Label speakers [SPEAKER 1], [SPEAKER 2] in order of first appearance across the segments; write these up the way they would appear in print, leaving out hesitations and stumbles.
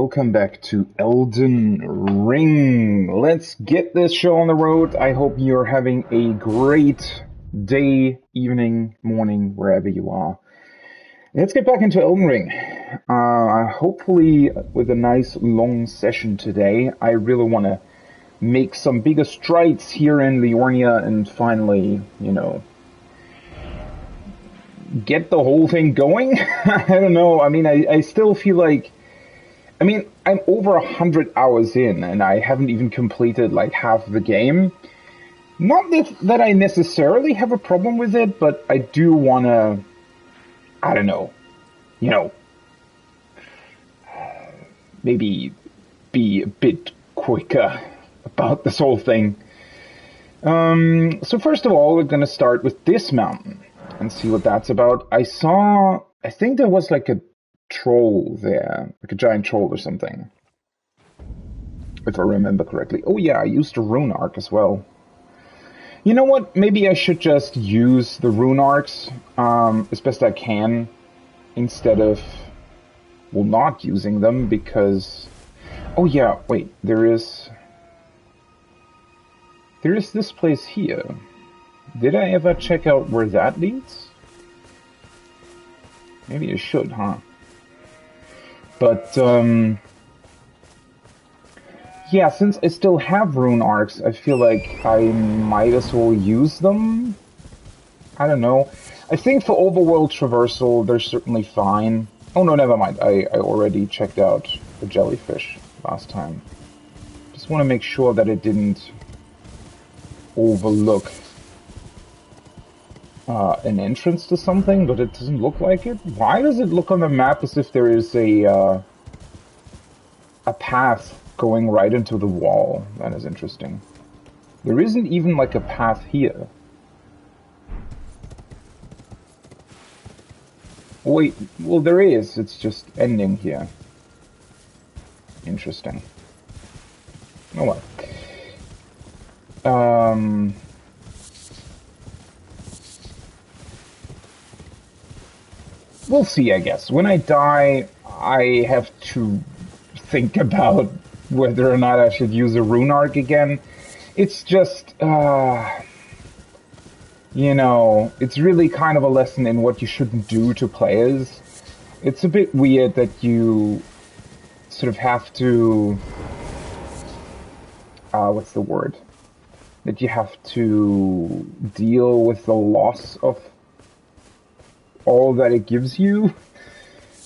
[SPEAKER 1] welcome back to Elden Ring. Let's get this show on the road. I hope you're having a great day, evening, morning, wherever you are. Let's get back into Elden Ring. Hopefully with a nice long session today. I really want to make some bigger strides here in Liurnia and finally, get the whole thing going. I don't know. I mean, I still feel like, I'm over 100 hours in and I haven't even completed like half the game. Not that I necessarily have a problem with it, but I do want to, I don't know, maybe be a bit quicker about this whole thing. So first of all, we're going to start with this mountain and see what that's about. I think there was like a troll there, like a giant troll or something, if I remember correctly. Oh yeah, I used a rune arc as well. You know what, maybe I should just use the rune arcs as best I can instead of, well, not using them, because, oh yeah, wait, there is this place here. Did I ever check out where that leads? Maybe I should, huh? But, yeah, since I still have rune arcs, I feel like I might as well use them. I don't know. I think for overworld traversal, they're certainly fine. Oh no, never mind. I already checked out the jellyfish last time. Just want to make sure that it didn't overlook an entrance to something, but it doesn't look like it. Why does it look on the map as if there is a path going right into the wall? That is interesting. There isn't even like a path here. Wait, well there is, it's just ending here. Interesting. Oh well. We'll see, I guess. When I die, I have to think about whether or not I should use a rune arc again. It's just, it's really kind of a lesson in what you shouldn't do to players. It's a bit weird that you sort of have to, what's the word? That you have to deal with the loss of all that it gives you,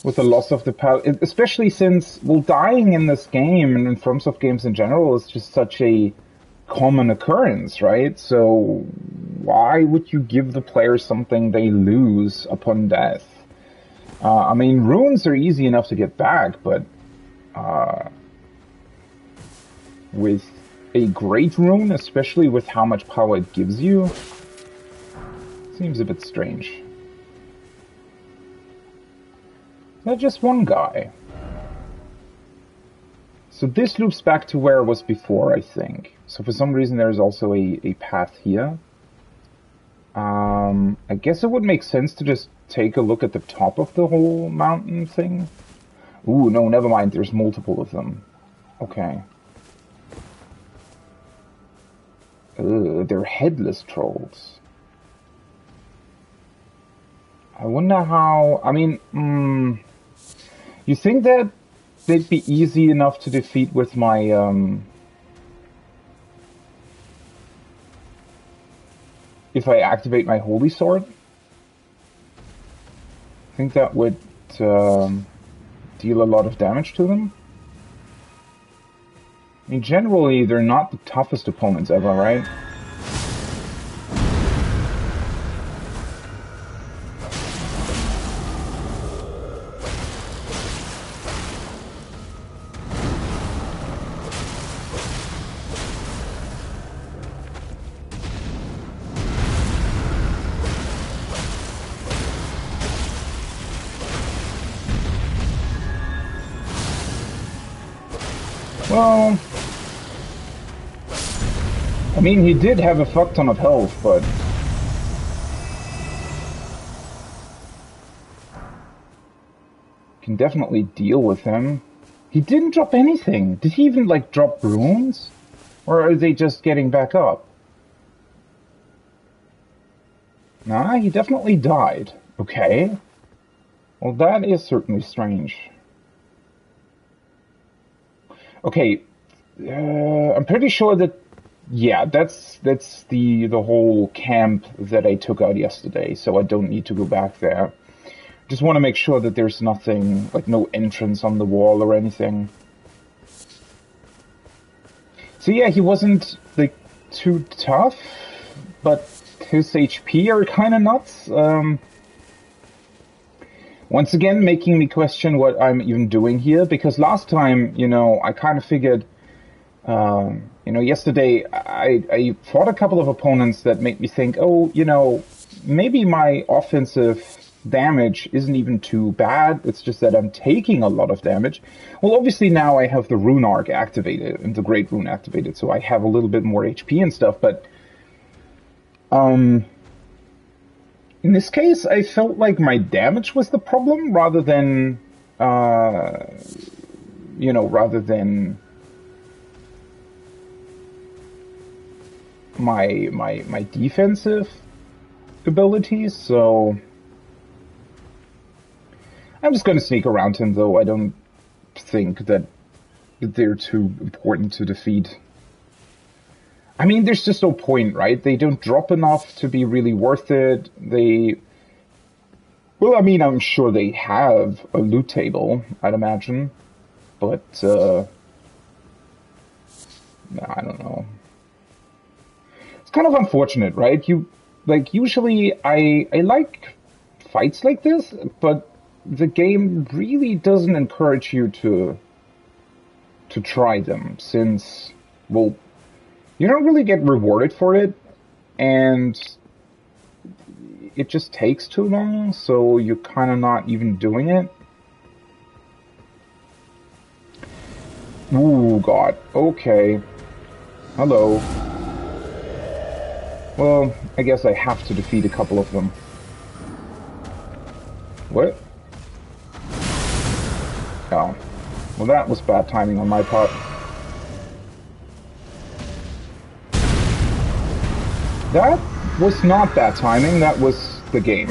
[SPEAKER 1] with the loss of the power, especially since, well, dying in this game and in FromSoft games in general is just such a common occurrence, right? So why would you give the player something they lose upon death? Runes are easy enough to get back, but with a great rune, especially with how much power it gives you, seems a bit strange. Not just one guy. So this loops back to where it was before, I think. So for some reason there's also a path here. I guess it would make sense to just take a look at the top of the whole mountain thing. Ooh, no, never mind. There's multiple of them. Okay. They're headless trolls. I wonder how... you think that they'd be easy enough to defeat with my, if I activate my Holy Sword? I think that would deal a lot of damage to them. Generally, they're not the toughest opponents ever, right? Well, he did have a fuck ton of health, but can definitely deal with him. He didn't drop anything. Did he even, like, drop runes? Or are they just getting back up? Nah, he definitely died. Okay. Well, that is certainly strange. Okay. I'm pretty sure that... Yeah, that's the whole camp that I took out yesterday, so I don't need to go back there. Just want to make sure that there's nothing, like no entrance on the wall or anything. So yeah, he wasn't, like, too tough, but his HP are kind of nuts. Once again, making me question what I'm even doing here, because last time, you know, I kind of figured, you know, yesterday I fought a couple of opponents that made me think, oh, you know, maybe my offensive damage isn't even too bad. It's just that I'm taking a lot of damage. Well, obviously now I have the Rune Arc activated and the Great Rune activated, so I have a little bit more HP and stuff, but in this case, I felt like my damage was the problem rather than, you know, rather than my defensive abilities, so I'm just going to sneak around him, though. I don't think that they're too important to defeat. I mean, there's just no point, right? They don't drop enough to be really worth it. Well, I mean, I'm sure they have a loot table, I'd imagine. But, no, I don't know. It's kind of unfortunate, right? Usually I like fights like this, but the game really doesn't encourage you to try them, since, well, you don't really get rewarded for it, and it just takes too long, so you're kind of not even doing it. Ooh, God. Okay. Hello. Well, I guess I have to defeat a couple of them. What? Oh. Well, that was bad timing on my part. That was not bad timing, that was the game.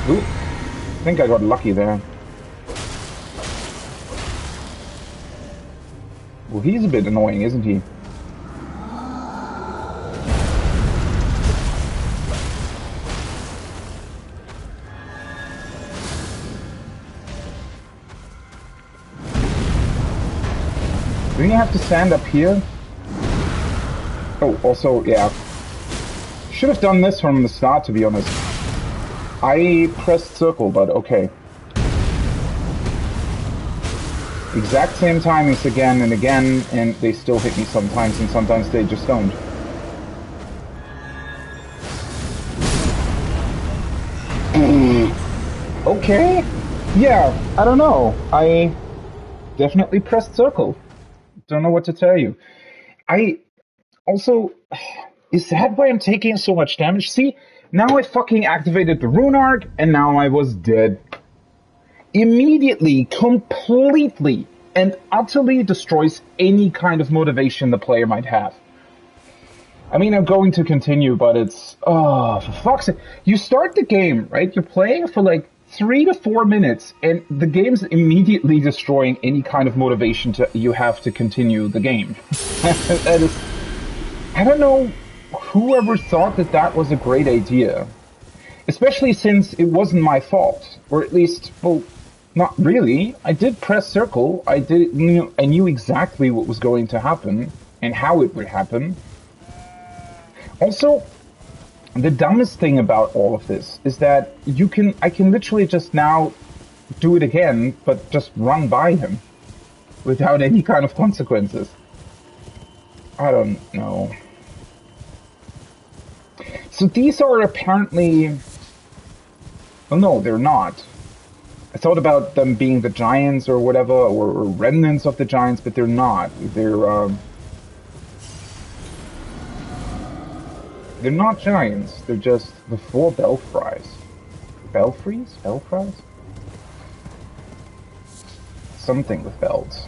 [SPEAKER 1] Ooh. I think I got lucky there. Well, he's a bit annoying, isn't he? Do you have to stand up here? Oh, also, yeah. Should have done this from the start, to be honest. I pressed circle, but okay. Exact same timings again and again, and they still hit me sometimes, and sometimes they just don't. Okay. Yeah, I don't know. I definitely pressed circle. Don't know what to tell you. I also... Is that why I'm taking so much damage? See, now I fucking activated the Rune Arc, and now I was dead. Immediately, completely, and utterly destroys any kind of motivation the player might have. I mean, I'm going to continue, but it's... Oh, for fuck's sake. You start the game, right? You're playing for like 3 to 4 minutes, and the game's immediately destroying any kind of motivation you have to continue the game. That is... I don't know whoever thought that that was a great idea. Especially since it wasn't my fault. Or at least, well, not really. I did press circle. I knew exactly what was going to happen and how it would happen. Also, the dumbest thing about all of this is that I can literally just now do it again, but just run by him without any kind of consequences. I don't know. So these are apparently... Oh no, they're not. I thought about them being the giants or whatever, or remnants of the giants, but they're not. They're, They're not giants, they're just the 4 belfries. Belfries? Belfries? Something with bells.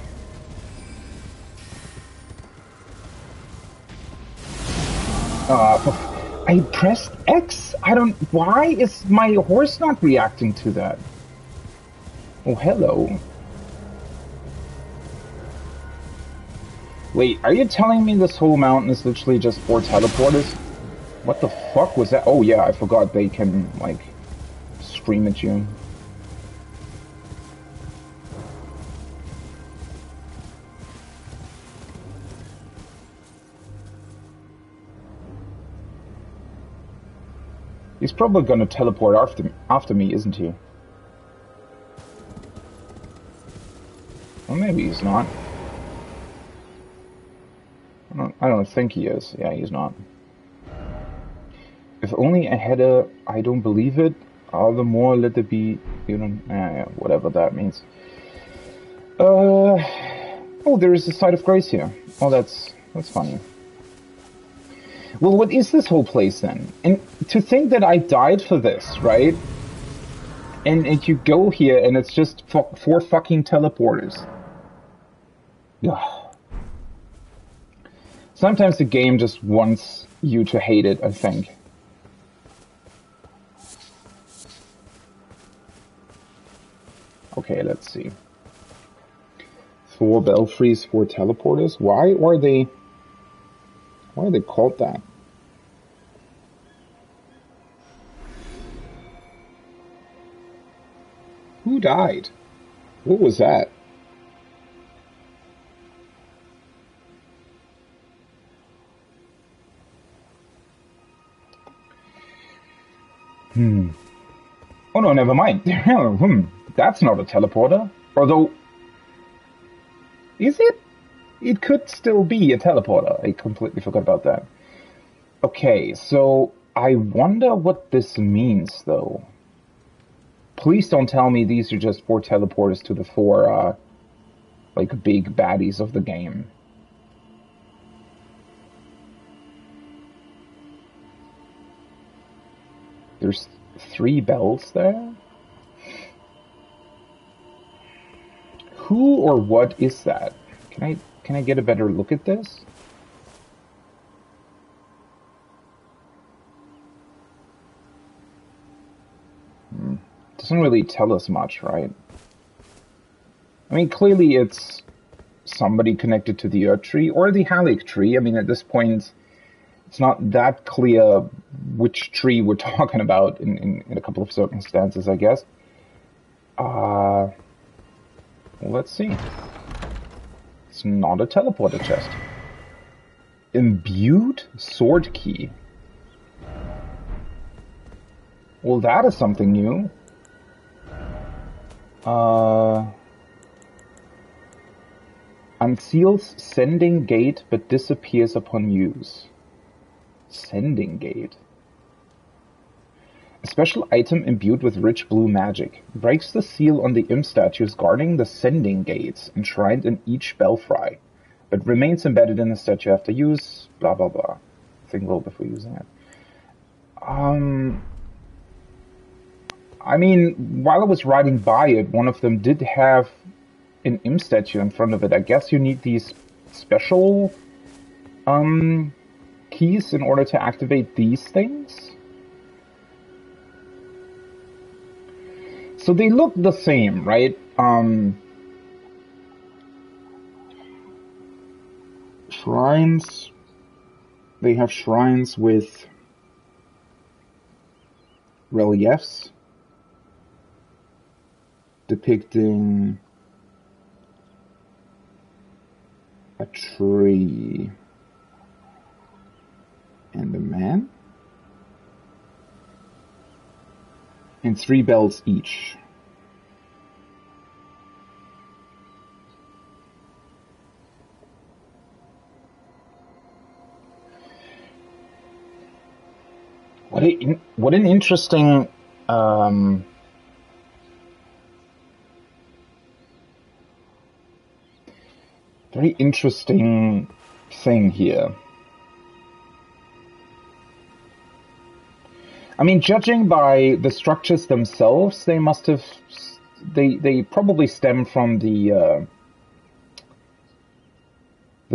[SPEAKER 1] I pressed X? I don't... Why is my horse not reacting to that? Oh, hello. Wait, are you telling me this whole mountain is literally just 4 teleporters? What the fuck was that? Oh yeah, I forgot they can, like, scream at you. He's probably gonna teleport after me, isn't he? Or maybe he's not. I don't think he is. Yeah, he's not. If only I had a I don't believe it, all the more let it be, you know, whatever that means. Oh, there is a site of grace here. Oh, that's funny. Well, what is this whole place then? And to think that I died for this, right? And you go here and it's just 4 fucking teleporters. Ugh. Sometimes the game just wants you to hate it, I think. Okay, let's see. 4 belfries, 4 teleporters. Why are they called that? Who died? What was that? Oh no, never mind. That's not a teleporter. Although, is it? It could still be a teleporter. I completely forgot about that. Okay, so I wonder what this means, though. Please don't tell me these are just 4 teleporters to the 4, like, big baddies of the game. There's 3 bells there? Who or what is that? Can I get a better look at this? Doesn't really tell us much, right? I mean, clearly it's somebody connected to the Earth tree or the Halic tree. I mean, at this point, it's not that clear which tree we're talking about in a couple of circumstances, I guess. Well, let's see. It's not a teleporter chest. Imbued sword key. Well, that is something new. Unseals sending gate but disappears upon use. Sending gate. A special item imbued with rich blue magic. Breaks the seal on the imp statues guarding the sending gates enshrined in each belfry, but remains embedded in the statue after use, blah blah blah. Think roll before using it. I mean, while I was riding by it, one of them did have an imp statue in front of it. I guess you need these special keys in order to activate these things. So they look the same, right? Shrines. They have shrines with reliefs depicting a tree and a man, and 3 bells each. What an interesting very interesting thing here. I mean, judging by the structures themselves, they must have... They probably stem from the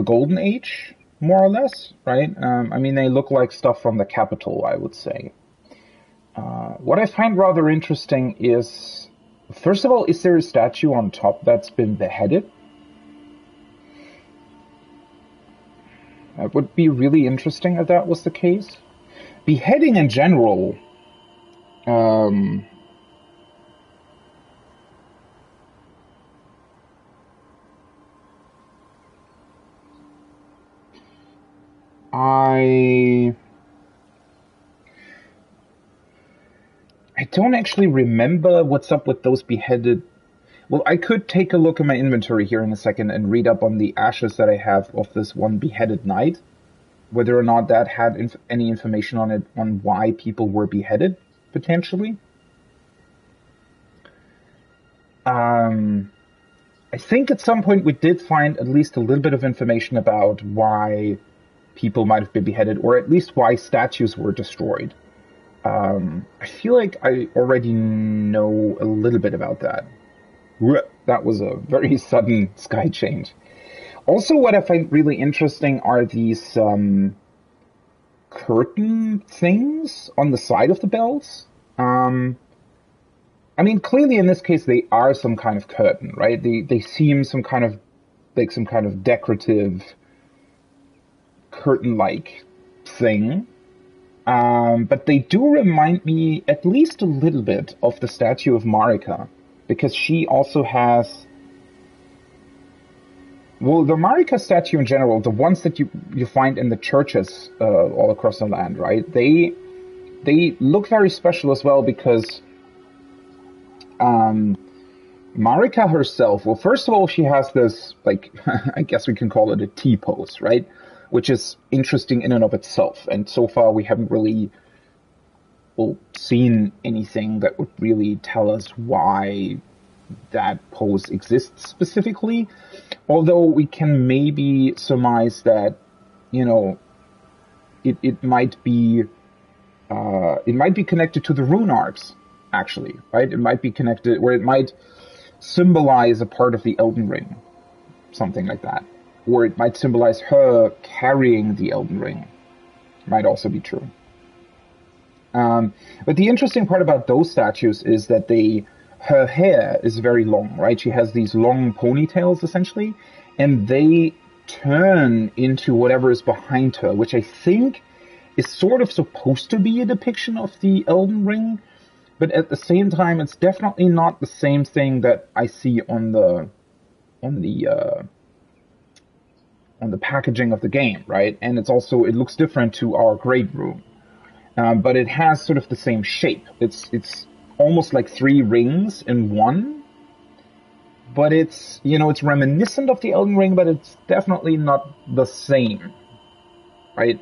[SPEAKER 1] Golden Age, more or less, right? I mean, they look like stuff from the capital, I would say. What I find rather interesting is, first of all, is there a statue on top that's been beheaded? That would be really interesting if that was the case. Beheading in general, I don't actually remember what's up with those beheaded... Well, I could take a look at my inventory here in a second and read up on the ashes that I have of this one beheaded knight, whether or not that had any information on it, on why people were beheaded, potentially. I think at some point we did find at least a little bit of information about why people might have been beheaded, or at least why statues were destroyed. I feel like I already know a little bit about that. That was a very sudden sky change. Also, what I find really interesting are these curtain things on the side of the bells. I mean, clearly in this case they are some kind of curtain, right? They seem some kind of decorative curtain-like thing. But they do remind me at least a little bit of the statue of Marika, because she also has... Well, the Marika statue in general, the ones that you find in the churches all across the land, right? They look very special as well, because Marika herself, well, first of all, she has this, like, I guess we can call it a T-pose, right? Which is interesting in and of itself. And so far we haven't really seen anything that would really tell us why that pose exists specifically. Although we can maybe surmise that, you know, it might be connected to the rune arcs, actually, right? It might be connected, or it might symbolize a part of the Elden Ring, something like that. Or it might symbolize her carrying the Elden Ring. Might also be true. But the interesting part about those statues is that her hair is very long, right? She has these long ponytails, essentially, and they turn into whatever is behind her, which I think is sort of supposed to be a depiction of the Elden Ring, but at the same time, it's definitely not the same thing that I see on the packaging of the game, right? And it looks different to our Great Room. But it has sort of the same shape. It's almost like 3 rings in one. But it's reminiscent of the Elden Ring, but it's definitely not the same, right?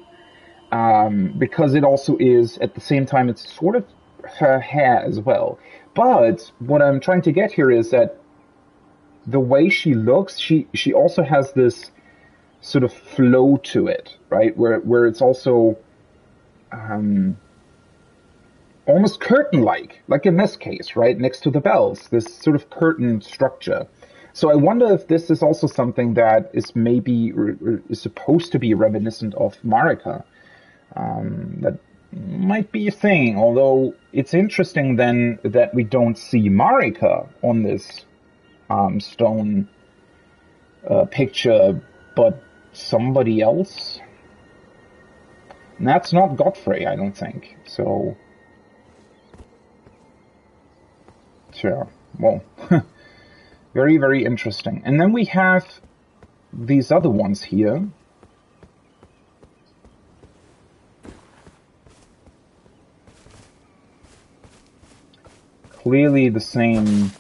[SPEAKER 1] Because it also is, at the same time, it's sort of her hair as well. But what I'm trying to get here is that the way she looks, she also has this sort of flow to it, right? Where it's also almost curtain-like in this case, right? Next to the bells, this sort of curtain structure. So I wonder if this is also something that is maybe is supposed to be reminiscent of Marika. That might be a thing, although it's interesting then that we don't see Marika on this stone picture, but somebody else. And that's not Godfrey, I don't think. So, sure. Well, very, very interesting. And then we have these other ones here. Clearly the same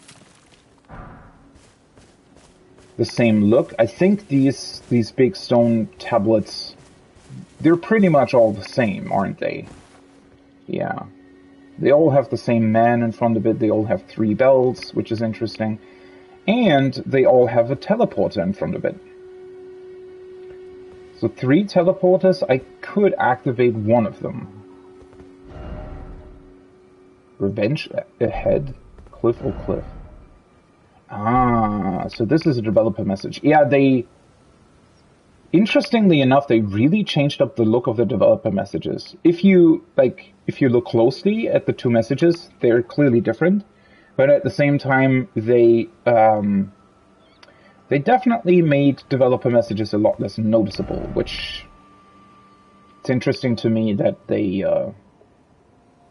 [SPEAKER 1] look. I think these big stone tablets, they're pretty much all the same, aren't they? Yeah. They all have the same man in front of it. They all have 3 bells, which is interesting. And they all have a teleporter in front of it. So 3 teleporters, I could activate one of them. Revenge ahead. Cliff or cliff. Ah, so this is a developer message. Yeah, interestingly enough, they really changed up the look of the developer messages. If you look closely at the two messages, they're clearly different. But at the same time, they definitely made developer messages a lot less noticeable, which it's interesting to me that they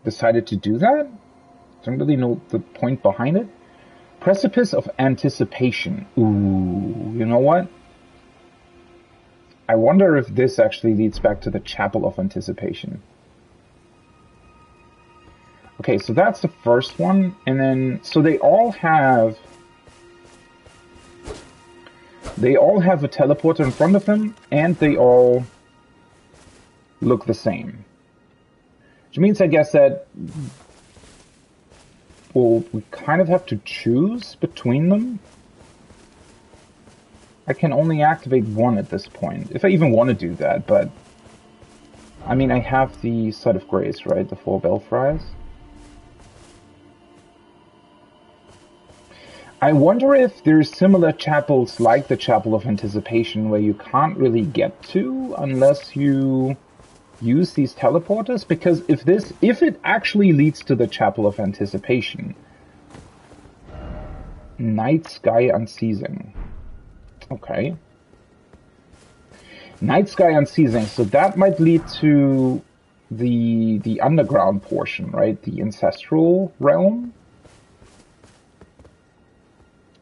[SPEAKER 1] decided to do that. Don't really know the point behind it. Precipice of Anticipation. Ooh, you know what? I wonder if this actually leads back to the Chapel of Anticipation. Okay, so that's the first one, and then so they all have a teleporter in front of them, and they all look the same. Which means, I guess, that we kind of have to choose between them. I can only activate one at this point, if I even want to do that, but I mean, I have the Site of Grace, right? The 4 Belfries. I wonder if there's similar chapels like the Chapel of Anticipation where you can't really get to unless you use these teleporters, because if it actually leads to the Chapel of Anticipation, Night Sky Unceasing. Okay. Night Sky Unceasing, so that might lead to the underground portion, right? The ancestral realm,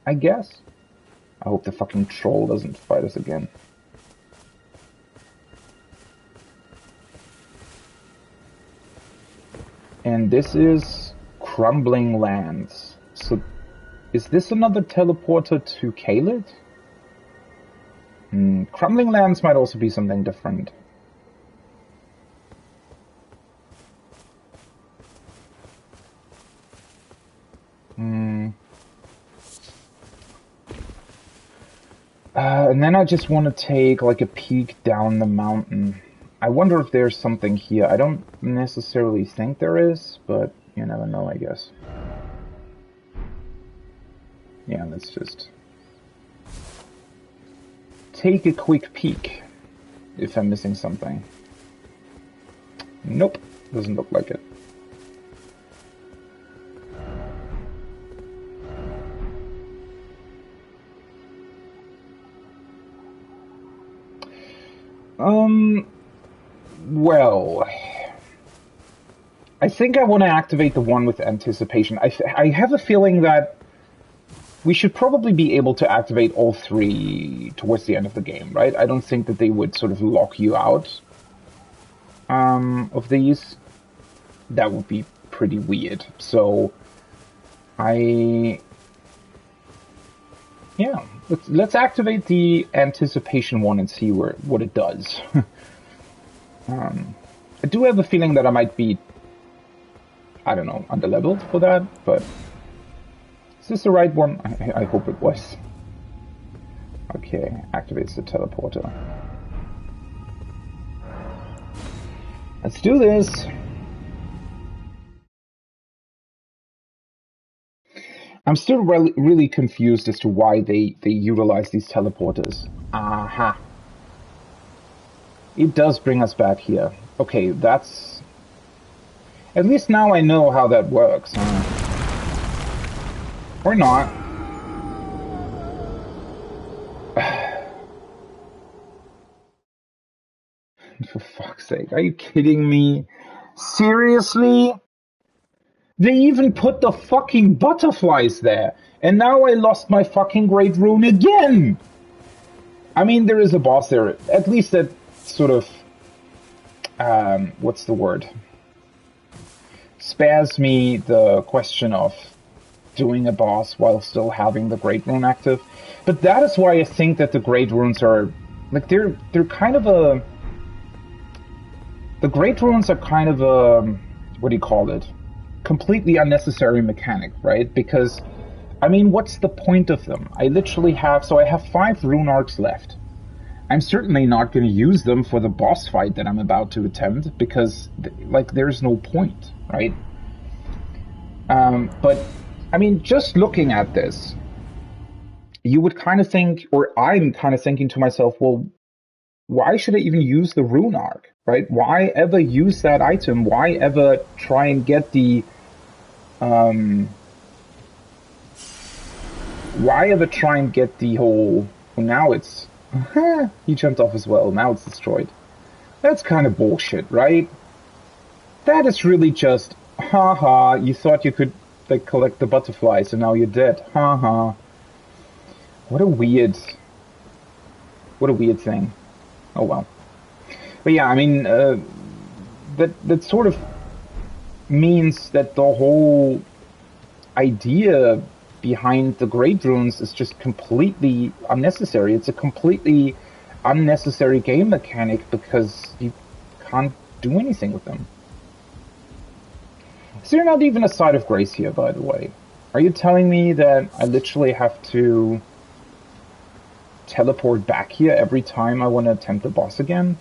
[SPEAKER 1] I guess. I hope the fucking troll doesn't fight us again. And this is Crumbling Lands. So, is this another teleporter to Caelid? Crumbling Lands might also be something different. And then I just want to take like a peek down the mountain. I wonder if there's something here. I don't necessarily think there is, but you never know, I guess. Yeah, let's just take a quick peek if I'm missing something. Nope, doesn't look like it. Well, I think I want to activate the one with Anticipation. I have a feeling that we should probably be able to activate all 3 towards the end of the game, right? I don't think that they would sort of lock you out of these. That would be pretty weird. So, yeah, let's activate the Anticipation one and see what it does. I do have a feeling that I might be, I don't know, underleveled for that, but is this the right one? I hope it was. Okay, activates the teleporter. Let's do this! I'm still really confused as to why they utilize these teleporters. Aha! It does bring us back here. Okay, that's... At least now I know how that works. Or not. For fuck's sake, are you kidding me? Seriously? They even put the fucking butterflies there. And now I lost my fucking Great Rune again! I mean, there is a boss there. At least that sort of... what's the word? Spares me the question of doing a boss while still having the Great Rune active. But that is why I think that the Great Runes are... Like, they're kind of a... The Great Runes are kind of a... What do you call it? Completely unnecessary mechanic, right? Because, I mean, what's the point of them? I literally have... So I have 5 rune arcs left. I'm certainly not going to use them for the boss fight that I'm about to attempt, because, like, there's no point, right? But, I mean, just looking at this, you would kind of think, or I'm kind of thinking to myself, well, why should I even use the rune arc, right? Why ever use that item? Why ever try and get the, whole, well, now it's, he jumped off as well, now it's destroyed. That's kind of bullshit, right? That is really just, haha, you thought you could, like, collect the butterflies and now you're dead, haha. What a weird thing. Oh well. But yeah, I mean, that sort of means that the whole idea behind the Great Runes is just completely unnecessary. It's a completely unnecessary game mechanic because you can't do anything with them. Is there not even a side of grace here, by the way? Are you telling me that I literally have to teleport back here every time I want to attempt the boss again?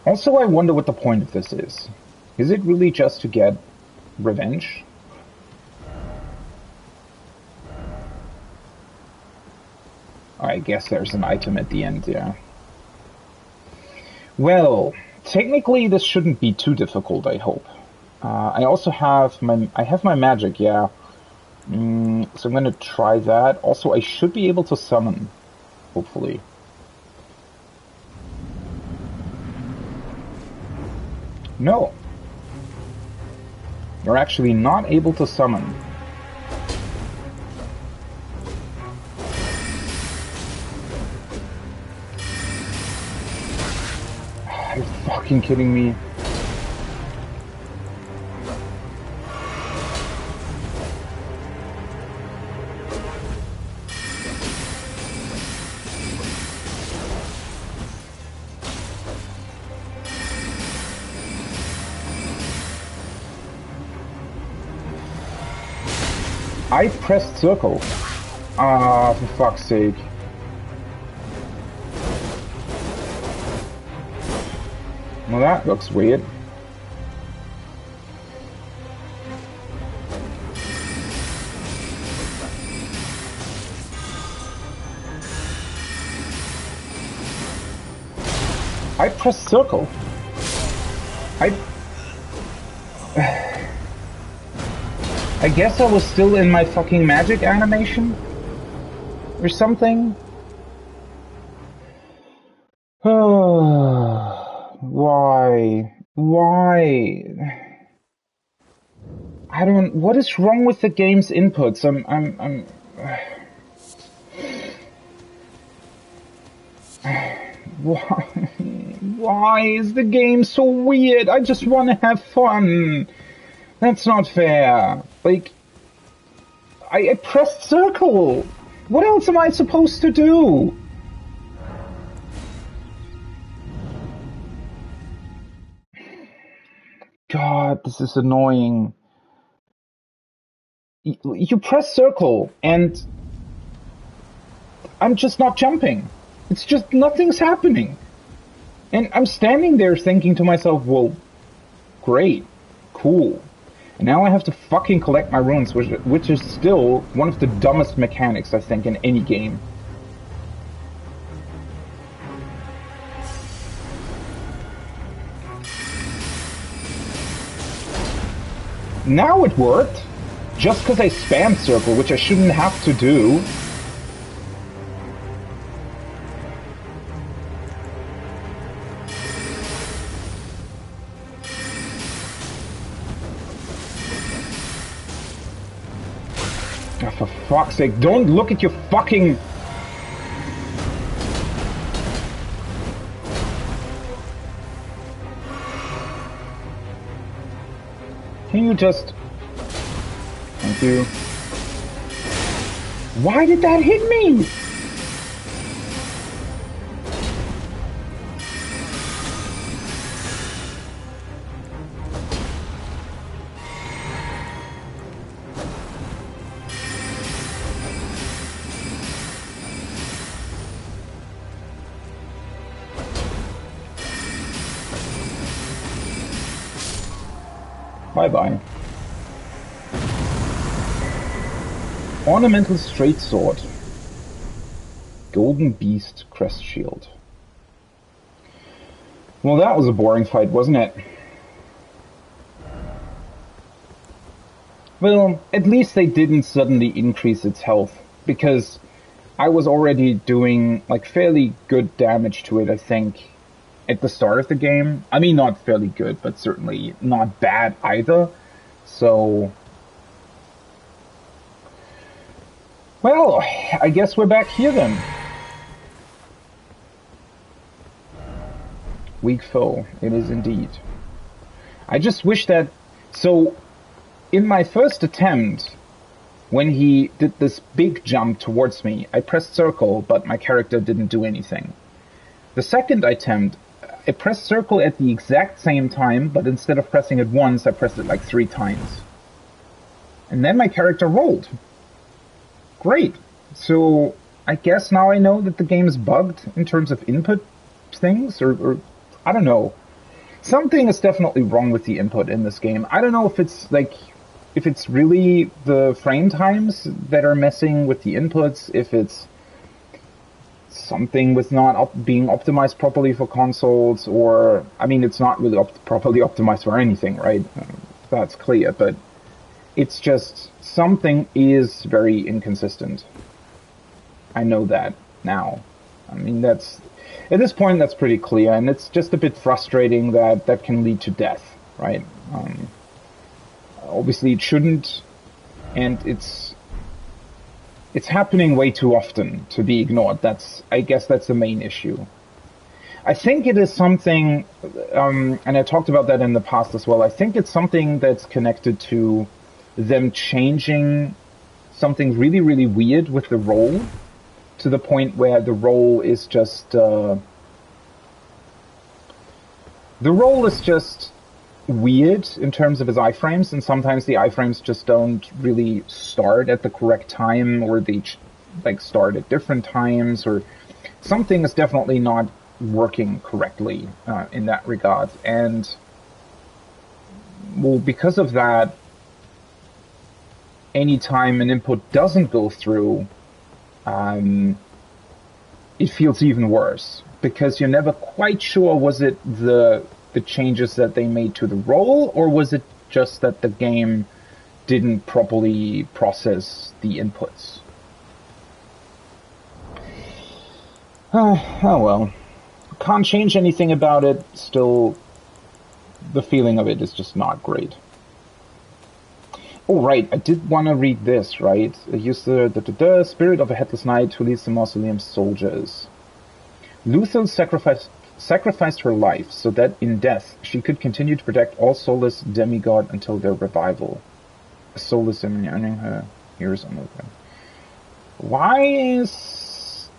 [SPEAKER 1] Also, I wonder what the point of this is. Is it really just to get revenge? I guess there's an item at the end, yeah. Well, technically this shouldn't be too difficult, I hope. I also have my magic, yeah. So I'm gonna try that. Also, I should be able to summon, hopefully. No. You're actually not able to summon. Are you fucking kidding me? I pressed circle. Ah, for fuck's sake. Well, that looks weird. I pressed circle. I guess I was still in my fucking magic animation? Or something? Why? Why? I don't... What is wrong with the game's inputs? Why? Why is the game so weird? I just want to have fun. That's not fair. Like, I pressed circle. What else am I supposed to do? God, this is annoying. You press circle, and I'm just not jumping. It's just nothing's happening. And I'm standing there thinking to myself, well, great, cool. And now I have to fucking collect my runes, which is still one of the dumbest mechanics, I think, in any game. Now it worked! Just because I spammed circle, which I shouldn't have to do. Oh, for fuck's sake, don't look at your fucking... Can you just... Thank you. Why did that hit me? Bye-bye. Ornamental straight sword. Golden beast crest shield. Well, that was a boring fight, wasn't it? Well, at least they didn't suddenly increase its health, because I was already doing, like, fairly good damage to it, I think, at the start of the game. I mean, not fairly good, but certainly not bad either. So, well, I guess we're back here then. Weak foe, it is indeed. I just wish that... So, in my first attempt, when he did this big jump towards me, I pressed circle, but my character didn't do anything. The second attempt, I pressed circle at the exact same time, but instead of pressing it once, I pressed it like 3 times. And then my character rolled. Great. So, I guess now I know that the game is bugged in terms of input things, or I don't know. Something is definitely wrong with the input in this game. I don't know if it's like... if it's really the frame times that are messing with the inputs, if it's something with not being optimized properly for consoles, or, I mean, it's not really properly optimized for anything, right? That's clear, but it's just, something is very inconsistent. I know that now. I mean, that's, at this point, that's pretty clear, and it's just a bit frustrating that that can lead to death, right? Obviously it shouldn't, and it's happening way too often to be ignored. I guess that's the main issue. I think it is something, and I talked about that in the past as well, I think it's something that's connected to them changing something really, really weird with the roll, to the point where the roll is just, weird in terms of his iframes, and sometimes the iframes just don't really start at the correct time, or they like start at different times, or something is definitely not working correctly in that regard. And well, because of that, anytime an input doesn't go through, it feels even worse, because you're never quite sure, was it the changes that they made to the roll, or was it just that the game didn't properly process the inputs? Oh well. Can't change anything about it, still the feeling of it is just not great. Oh right, I did want to read this, right? Use the spirit of a headless knight who leads the mausoleum's soldiers. Luthel sacrificed her life so that in death she could continue to protect all soulless demigod until their revival. A soulless demigod earning her years on the... Why is...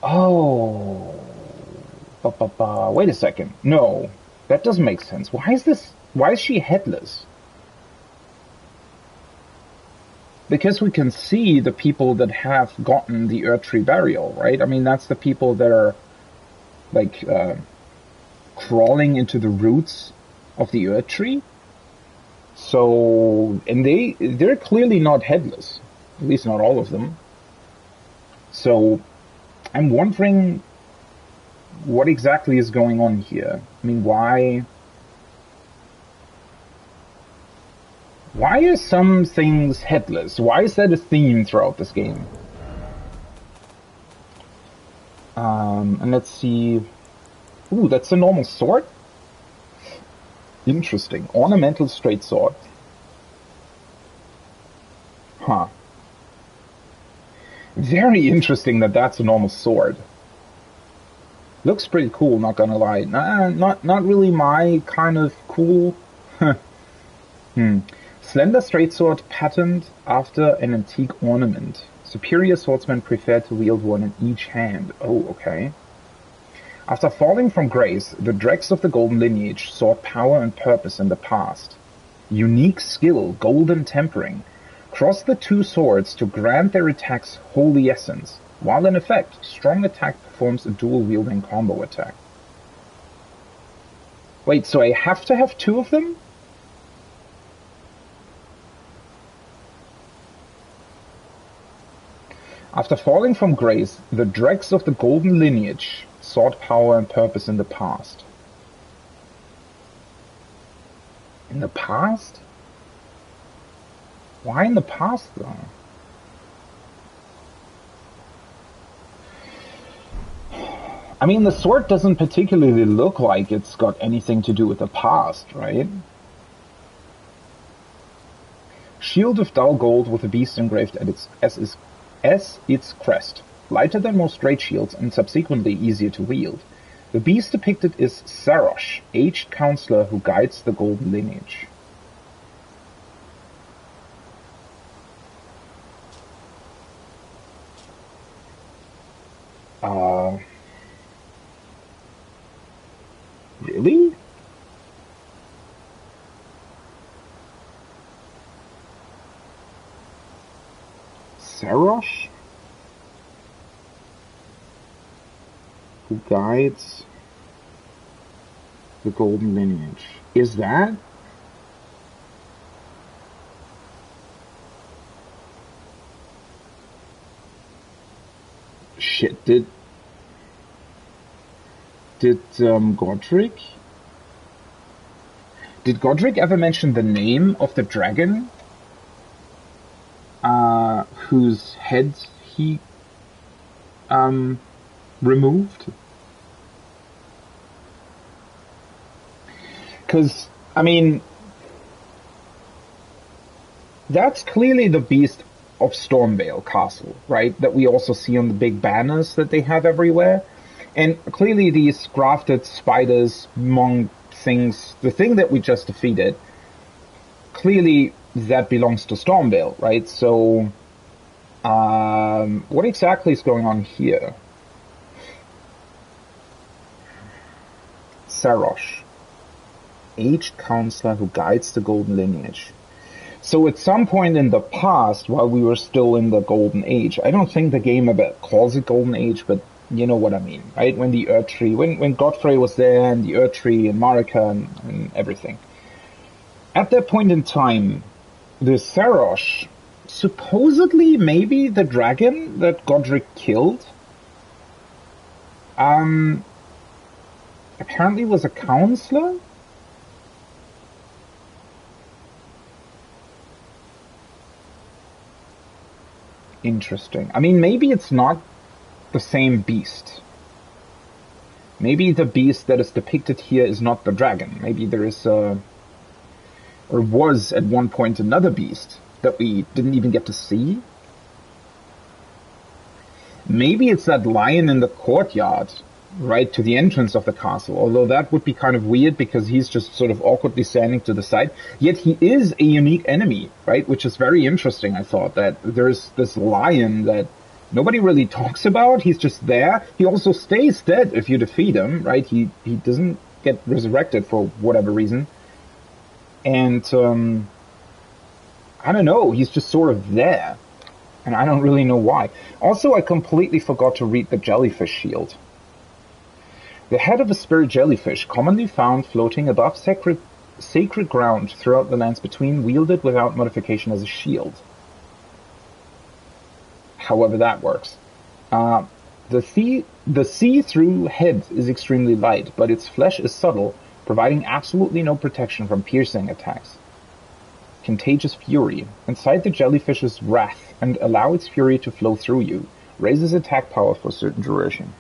[SPEAKER 1] Oh... Wait a second. No, that doesn't make sense. Why is she headless? Because we can see the people that have gotten the Earth Tree burial, right? I mean, that's the people that are like crawling into the roots of the Earth Tree. So, and they're clearly not headless, at least not all of them. So, I'm wondering what exactly is going on here. I mean, why are some things headless? Why is that a theme throughout this game? And let's see. Ooh, that's a normal sword? Interesting. Ornamental straight sword. Huh. Very interesting that that's a normal sword. Looks pretty cool, not gonna lie. Not really my kind of cool. Slender straight sword patterned after an antique ornament. Superior swordsmen prefer to wield one in each hand. Oh, okay. After falling from grace, the dregs of the golden lineage sought power and purpose in the past. Unique skill, golden tempering, crossed the two swords to grant their attacks holy essence, while in effect, strong attack performs a dual-wielding combo attack. Wait, so I have to have two of them? After falling from grace, the dregs of the golden lineage sought power and purpose in the past. In the past? Why in the past, though? I mean, the sword doesn't particularly look like it's got anything to do with the past, right? Shield of dull gold with a beast engraved as its crest. Lighter than most great shields and subsequently easier to wield. The beast depicted is Sarosh, aged counselor who guides the golden lineage. Really? Sarosh? Who guides the golden lineage. Is that? Shit, did Godric? Did Godric ever mention the name of the dragon whose head he removed? Because, I mean, that's clearly the beast of Stormvale Castle, right? That we also see on the big banners that they have everywhere. And clearly these grafted spiders, monk things, the thing that we just defeated, clearly that belongs to Stormvale, right? So, what exactly is going on here? Sarosh, aged counselor who guides the golden lineage. So at some point in the past, while we were still in the golden age, I don't think the game ever calls it golden age, but you know what I mean, right? When the Earth Tree, when Godfrey was there, and the Earth Tree, and Marika, and everything. At that point in time, the Sarosh, supposedly maybe the dragon that Godric killed, apparently was a counselor? Interesting. I mean, maybe it's not the same beast. Maybe the beast that is depicted here is not the dragon. Maybe there is or was at one point another beast that we didn't even get to see. Maybe it's that lion in the courtyard, right to the entrance of the castle, although that would be kind of weird because he's just sort of awkwardly standing to the side. Yet he is a unique enemy, right? Which is very interesting, I thought, that there's this lion that nobody really talks about. He's just there. He also stays dead if you defeat him, right? He doesn't get resurrected for whatever reason. And, I don't know, he's just sort of there. And I don't really know why. Also, I completely forgot to read the jellyfish shield. The head of a spirit jellyfish, commonly found floating above sacred ground throughout the lands between, wielded without modification as a shield. However that works. The see-through head is extremely light, but its flesh is subtle, providing absolutely no protection from piercing attacks. Contagious fury. Incite the jellyfish's wrath and allow its fury to flow through you. Raises attack power for a certain duration.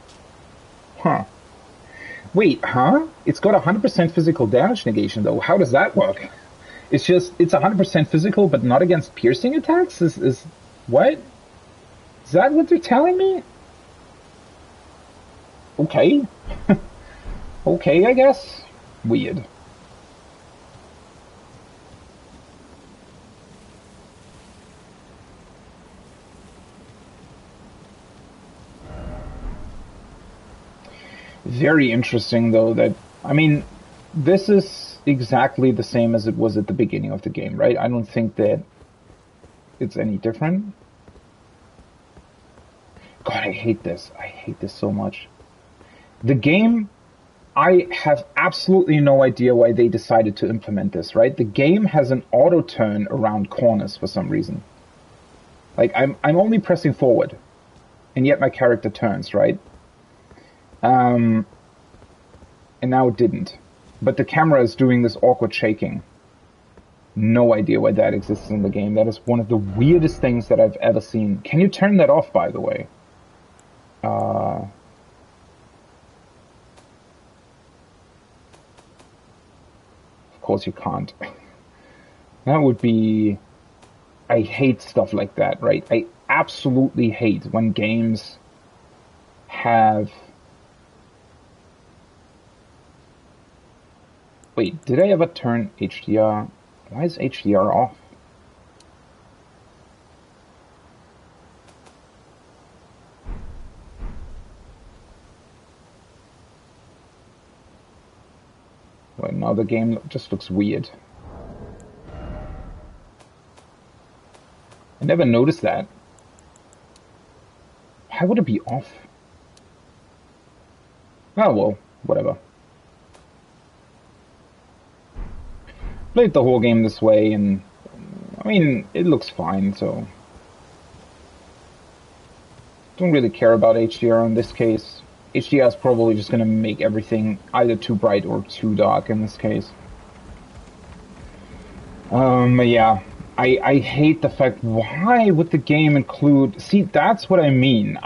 [SPEAKER 1] Huh. Wait, huh? It's got 100% physical damage negation, though. How does that work? It's 100% physical, but not against piercing attacks? What? Is that what they're telling me? Okay. Okay, I guess. Weird. Very interesting, though, that, I mean, this is exactly the same as it was at the beginning of the game, right? I don't think that it's any different. God, I hate this. I hate this so much. The game, I have absolutely no idea why they decided to implement this, right? The game has an auto-turn around corners for some reason. Like, I'm only pressing forward, and yet my character turns, right? And now it didn't. But the camera is doing this awkward shaking. No idea why that exists in the game. That is one of the weirdest things that I've ever seen. Can you turn that off, by the way? Of course you can't. That would be... I hate stuff like that, right? I absolutely hate when games have... Wait, did I ever turn HDR? Why is HDR off? Well, now the game just looks weird. I never noticed that. Why would it be off? Oh well, whatever. Played the whole game this way, and I mean, it looks fine, so don't really care about HDR in this case. HDR is probably just gonna make everything either too bright or too dark in this case. Yeah, I hate the fact, why would the game include, see, that's what I mean.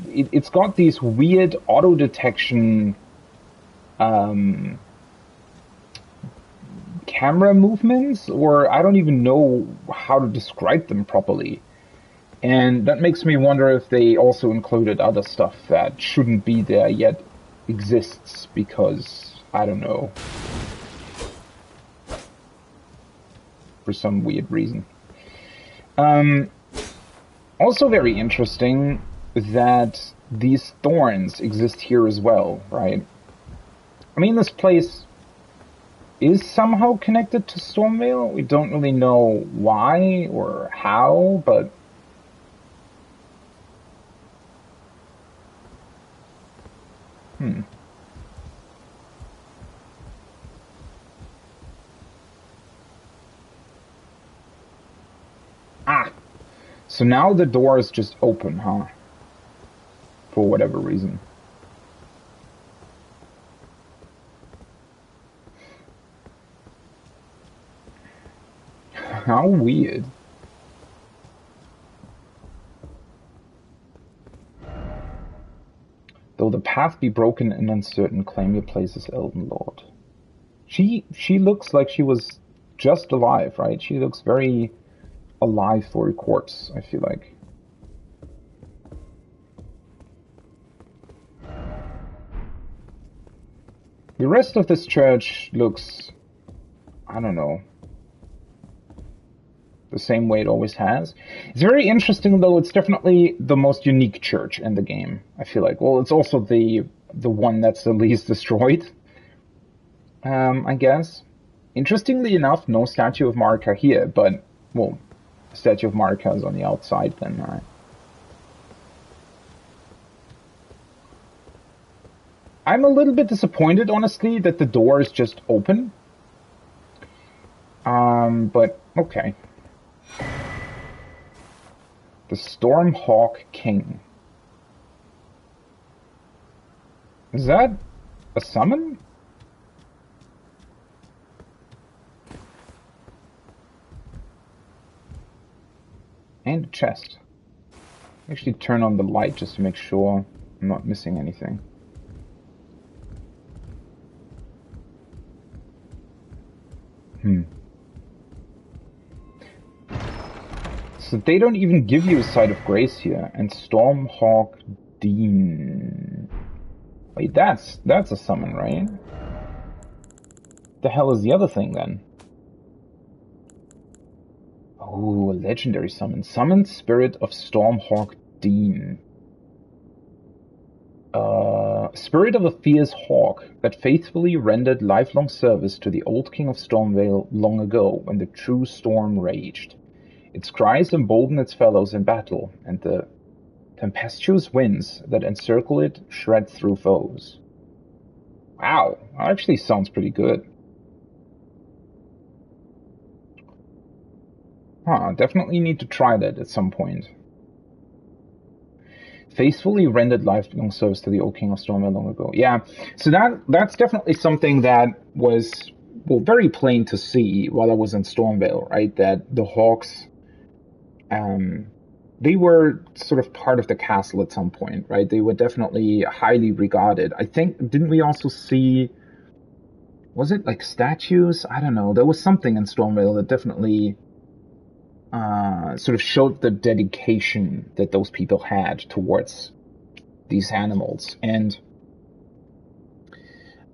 [SPEAKER 1] It's got these weird auto detection camera movements, or I don't even know how to describe them properly. And that makes me wonder if they also included other stuff that shouldn't be there yet exists because, I don't know, for some weird reason. Also very interesting that these thorns exist here as well, right? I mean, this place is somehow connected to Stormvale. We don't really know why or how, but so now the door is just open, huh? For whatever reason. How weird. Though the path be broken and uncertain, claim your place as Elden Lord. She looks like she was just alive, right? She looks very alive for a corpse, I feel like. The rest of this church looks, I don't know, the same way it always has. It's very interesting, though. It's definitely the most unique church in the game, I feel like. Well, it's also the one that's the least destroyed, I guess. Interestingly enough, no statue of Marika here, but, well, the statue of Marika is on the outside then, right? I'm a little bit disappointed, honestly, that the door is just open. But, okay. The Stormhawk King. Is that a summon? And a chest. Actually turn on the light just to make sure I'm not missing anything. So they don't even give you a Site of Grace here. And Stormhawk Dean. Wait, that's a summon, right? The hell is the other thing then? Oh, a legendary summon. Summon Spirit of Stormhawk Dean. Spirit of a fierce hawk that faithfully rendered lifelong service to the old king of Stormvale long ago when the true storm raged. Its cries embolden its fellows in battle, and the tempestuous winds that encircle it shred through foes. Wow, that actually sounds pretty good. Huh, definitely need to try that at some point. Faithfully rendered lifelong service to the old king of Stormvale long ago. Yeah, so that's definitely something that was, well, very plain to see while I was in Stormvale, right? That the Hawks, they were sort of part of the castle at some point, right? They were definitely highly regarded. I think, didn't we also see, was it like statues? I don't know. There was something in Stormvale that definitely sort of showed the dedication that those people had towards these animals. And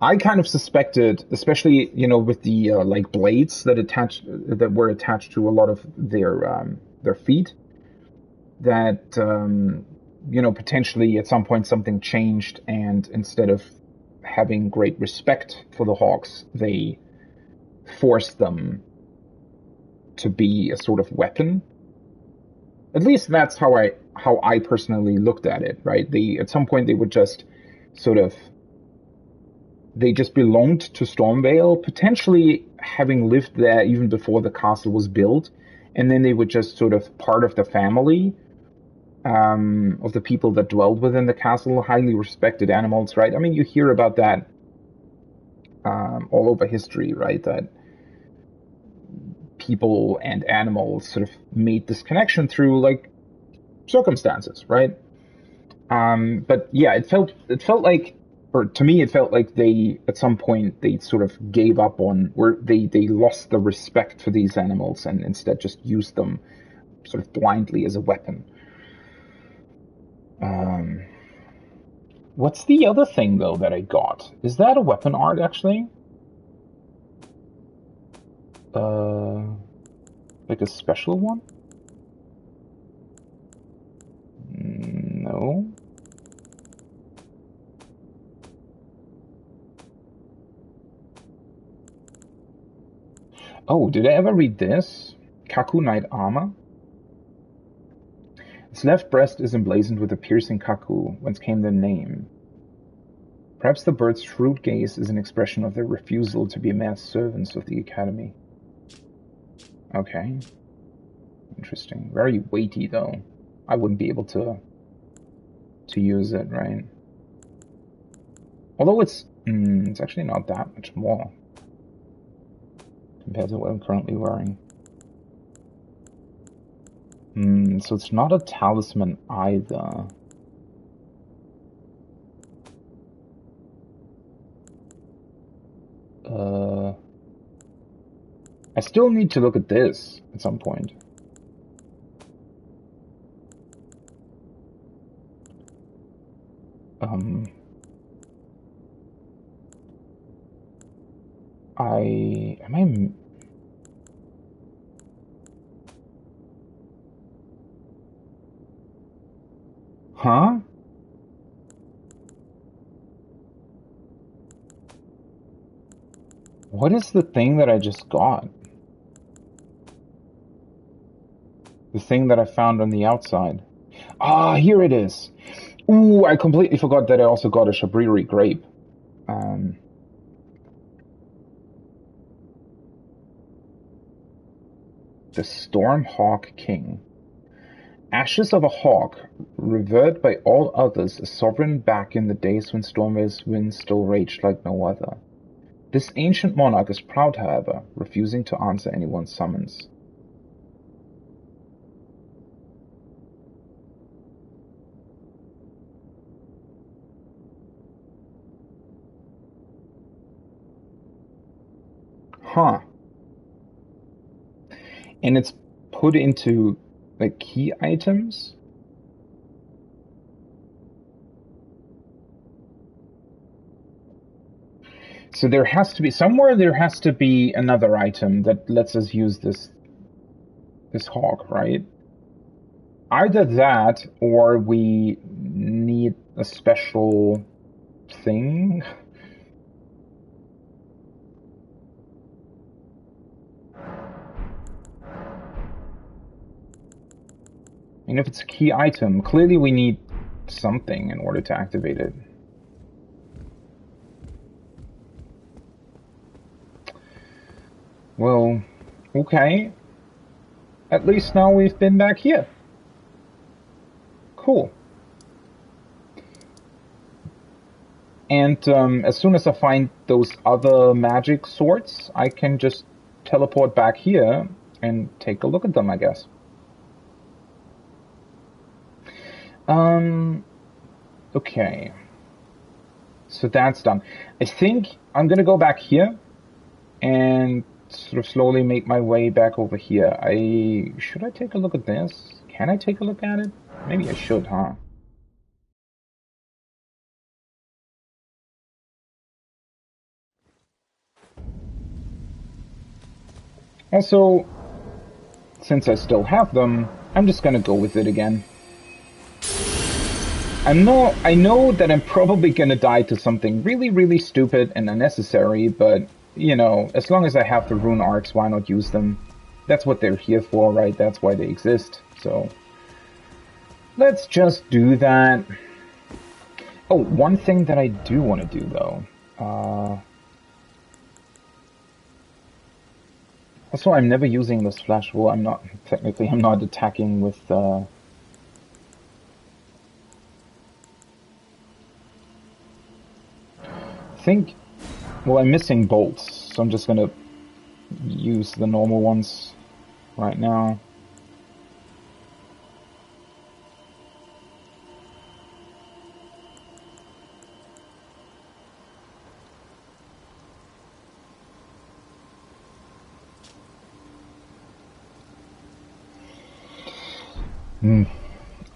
[SPEAKER 1] I kind of suspected, especially, you know, with the like blades that were attached to a lot of their feet, that you know, potentially at some point something changed, and instead of having great respect for the Hawks, they forced them to be a sort of weapon. At least that's how I personally looked at it, right? At some point they would just sort of, they just belonged to Stormvale, potentially having lived there even before the castle was built, and then they were just sort of part of the family of the people that dwelled within the castle, highly respected animals, right? I mean, you hear about that all over history, right? That people and animals sort of made this connection through like circumstances, right? But yeah, it felt like, or to me, it felt like they, at some point, they sort of gave up on, where they lost the respect for these animals and instead just used them sort of blindly as a weapon. What's the other thing though that I got? Is that a weapon art actually? Like a special one? No. Oh, did I ever read this? Kaku Knight Armor? Its left breast is emblazoned with a piercing kaku, whence came the name. Perhaps the bird's shrewd gaze is an expression of their refusal to be mere servants of the Academy. Okay. Interesting. Very weighty, though. I wouldn't be able to use it, right? Although it's actually not that much more compared to what I'm currently wearing. So it's not a talisman either. I still need to look at this at some point. Huh? What is the thing that I just got? The thing that I found on the outside. Ah, here it is. Ooh, I completely forgot that I also got a Shabriri grape. The Stormhawk King. Ashes of a hawk, revered by all others as sovereign back in the days when Stormvale's winds still raged like no other. This ancient monarch is proud, however, refusing to answer anyone's summons. Huh. And it's put into, like, key items? So there has to be, somewhere there has to be another item that lets us use this hawk, right? Either that, or we need a special thing. And if it's a key item, clearly we need something in order to activate it. Well, okay. At least now we've been back here. Cool. And as soon as I find those other magic swords, I can just teleport back here and take a look at them, I guess. Okay. So that's done. I think I'm gonna go back here and sort of slowly make my way back over here. Should I take a look at this? Can I take a look at it? Maybe I should, huh? Also, since I still have them, I'm just gonna go with it again. I know that I'm probably gonna die to something really, really stupid and unnecessary, but, you know, as long as I have the rune arcs, why not use them? That's what they're here for, right? That's why they exist, so... let's just do that. Oh, one thing that I do want to do, though. Also, I'm never using this flash wall. I'm not attacking with, I think, well, I'm missing bolts, so I'm just gonna use the normal ones right now.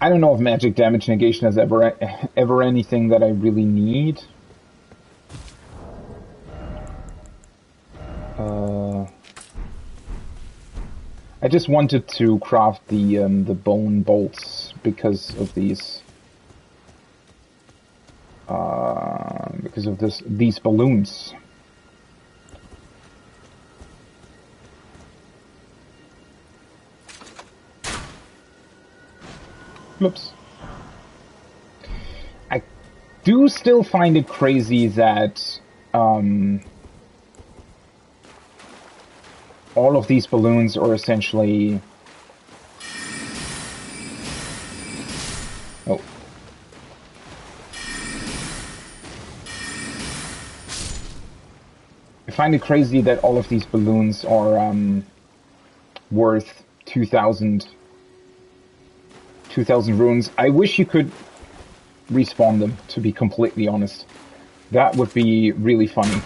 [SPEAKER 1] I don't know if magic damage negation is ever anything that I really need. I just wanted to craft the bone bolts because of these these balloons. Whoops. I do still find it crazy that all of these balloons are essentially... oh. I find it crazy that all of these balloons are worth 2,000 runes. I wish you could respawn them, to be completely honest. That would be really funny.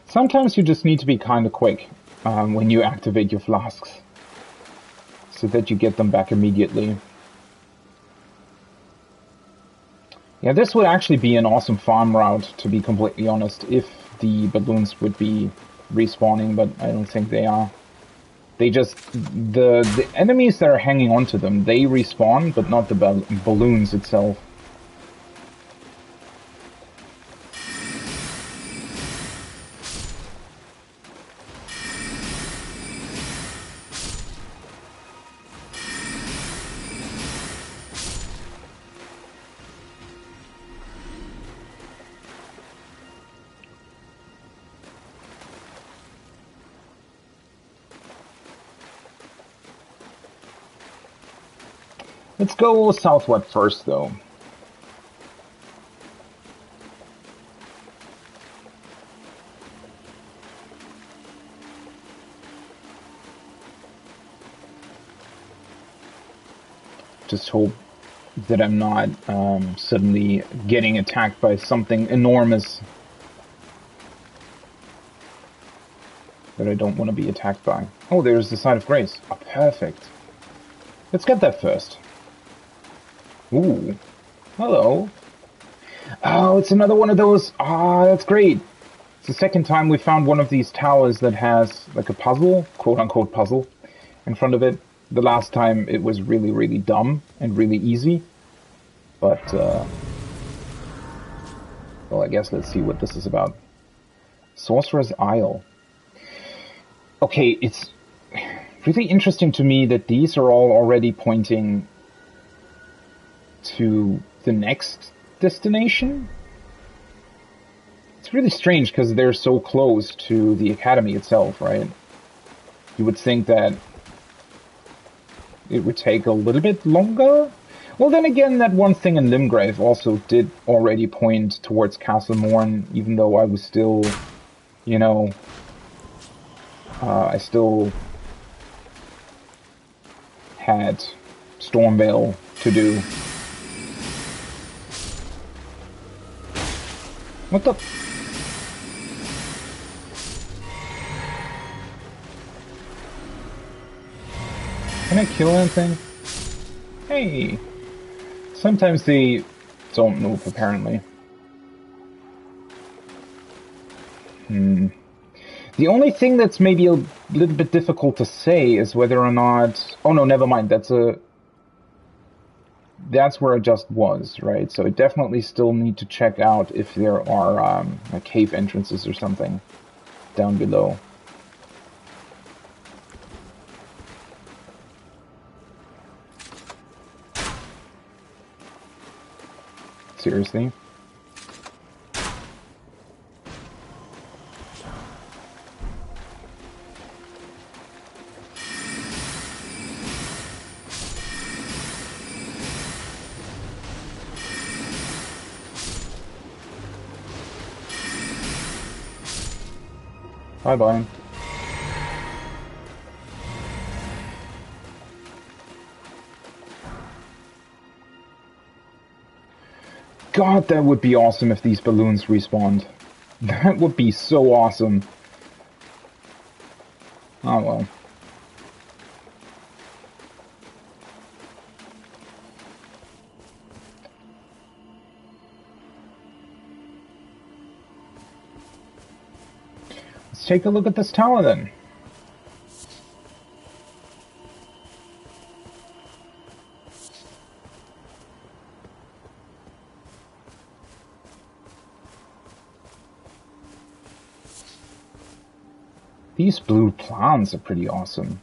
[SPEAKER 1] Sometimes you just need to be kind of quick when you activate your flasks, so that you get them back immediately. Yeah, this would actually be an awesome farm route, to be completely honest, if the balloons would be respawning, but I don't think they are. They just... the enemies that are hanging onto them, they respawn, but not the balloons itself. Let's go southward first, though. Just hope that I'm not suddenly getting attacked by something enormous that I don't want to be attacked by. Oh, there's the Site of Grace. Oh, perfect. Let's get that first. Ooh. Hello. Oh, it's another one of those. Ah, that's great. It's the second time we found one of these towers that has, like, a puzzle, quote-unquote puzzle, in front of it. The last time it was really, really dumb and really easy. But, well, I guess let's see what this is about. Sorcerer's Isle. Okay, it's really interesting to me that these are all already pointing to the next destination. It's really strange because they're so close to the academy itself, right? You would think that it would take a little bit longer. Well, then again, that one thing in Limgrave also did already point towards Castle Morn, even though I was still, you know, I still had Stormvale to do. What the? Can I kill anything? Hey! Sometimes they don't move, apparently. The only thing that's maybe a little bit difficult to say is whether or not... Oh no, never mind, that's where I just was, right? So I definitely still need to check out if there are like cave entrances or something down below. Seriously? Bye-bye. God, that would be awesome if these balloons respawned. That would be so awesome. Oh well. Let's take a look at this tower then. These blue plants are pretty awesome.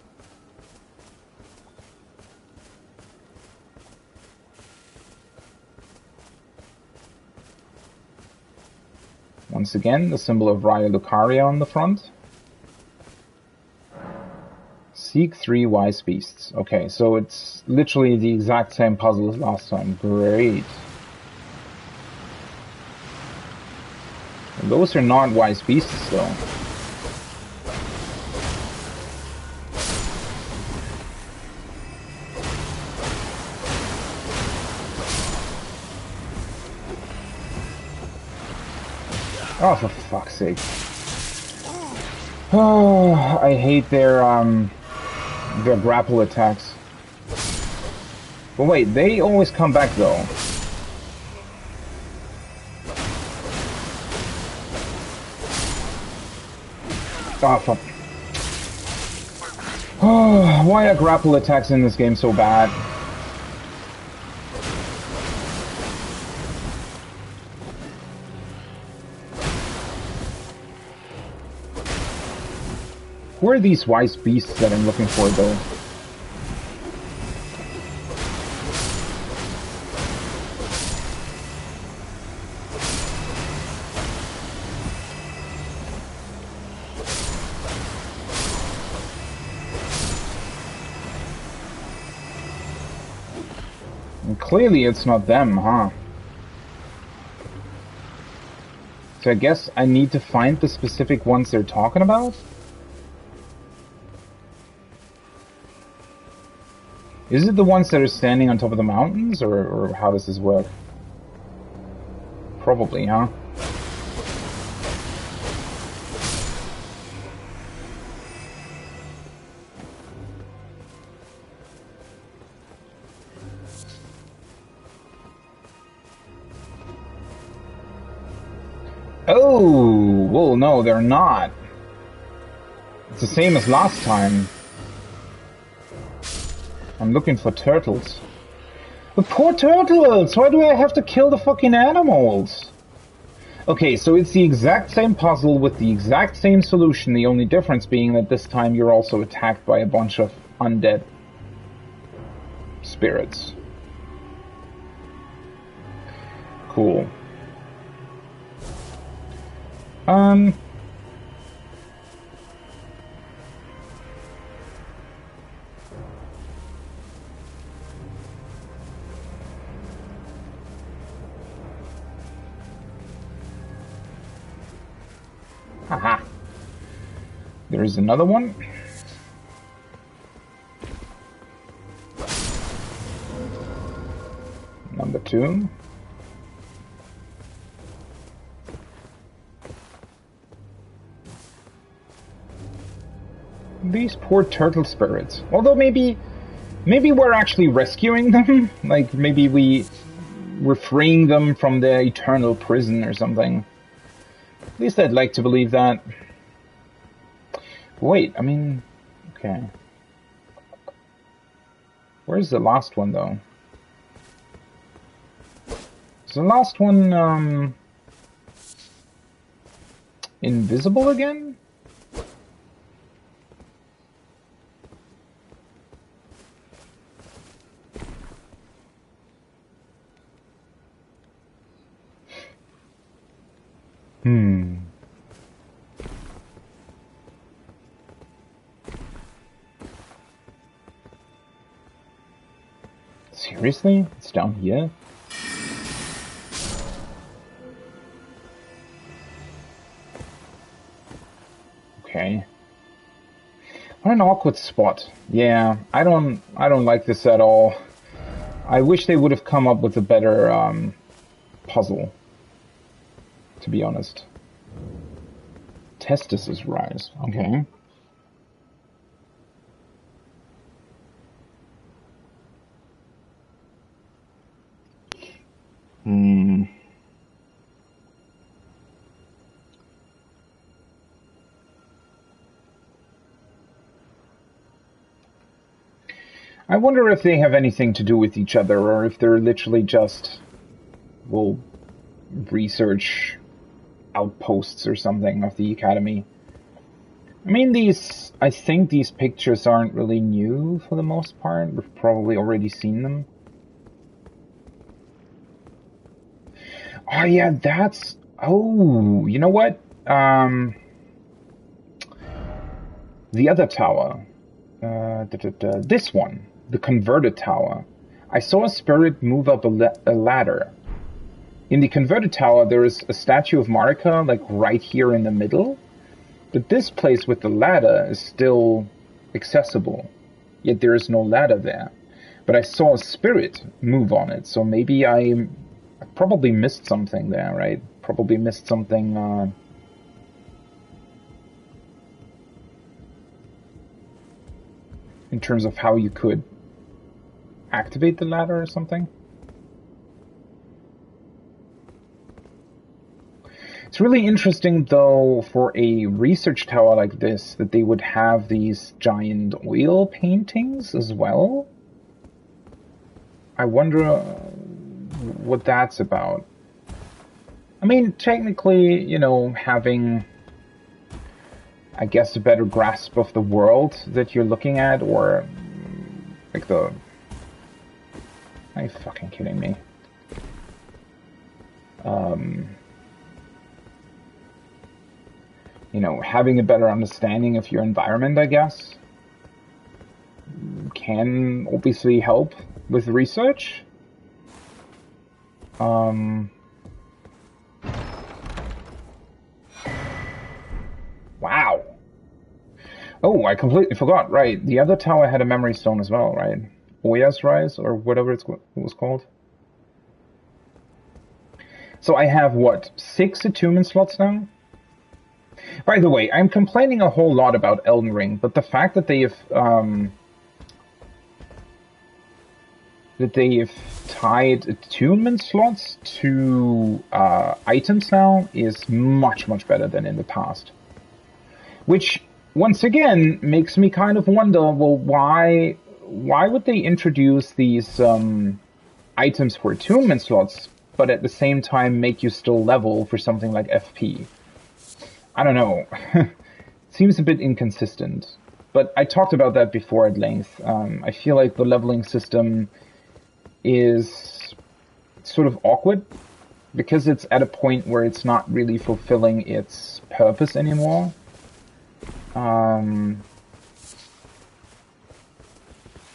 [SPEAKER 1] Once again, the symbol of Raya Lucaria on the front. Seek 3 wise beasts. Okay, so it's literally the exact same puzzle as last time. Great. And those are not wise beasts, though. Oh, for fuck's sake. Oh, I hate their grapple attacks. But wait, they always come back though. Oh, fuck. Oh, why are grapple attacks in this game so bad? Where are these wise beasts that I'm looking for, though? And clearly it's not them, huh? So I guess I need to find the specific ones they're talking about? Is it the ones that are standing on top of the mountains, or how does this work? Probably, huh? Oh, well, no, they're not. It's the same as last time. I'm looking for turtles. The poor turtles! Why do I have to kill the fucking animals? Okay, so it's the exact same puzzle with the exact same solution, the only difference being that this time you're also attacked by a bunch of undead spirits. Cool. Haha. There's another one. Number 2. These poor turtle spirits. Although maybe we're actually rescuing them. Like maybe we're freeing them from their eternal prison or something. At least I'd like to believe that. Wait, I mean, okay. Where's the last one though? Is the last one invisible again? Seriously? It's down here? Okay. What an awkward spot. Yeah, I don't like this at all. I wish they would have come up with a better puzzle, to be honest. Testis rise. Okay. I wonder if they have anything to do with each other, or if they're literally just, well, research outposts or something of the Academy. I mean, I think these pictures aren't really new for the most part. We've probably already seen them. Oh yeah, oh, you know what? The other tower. This one. The converted tower. I saw a spirit move up a ladder. In the converted tower, there is a statue of Marika, like right here in the middle. But this place with the ladder is still accessible. Yet there is no ladder there. But I saw a spirit move on it, so maybe I probably missed something there, right? Probably missed something, in terms of how you could activate the ladder or something. It's really interesting, though, for a research tower like this, that they would have these giant oil paintings as well. I wonder what that's about. I mean, technically, you know, having, I guess, a better grasp of the world that you're looking at, or like the... Are you fucking kidding me? You know, having a better understanding of your environment, I guess, can obviously help with research. Wow. Oh, I completely forgot. Right, the other tower had a memory stone as well, right? Oya's Rise, or whatever it was called. So I have, what, 6 attunement slots now? By the way, I'm complaining a whole lot about Elden Ring, but the fact that they have tied attunement slots to items now is much, much better than in the past. Which, once again, makes me kind of wonder, well, why would they introduce these items for attunement slots but at the same time make you still level for something like FP. I don't know. Seems a bit inconsistent. But I talked about that before at length. I feel like the leveling system is sort of awkward because it's at a point where it's not really fulfilling its purpose anymore.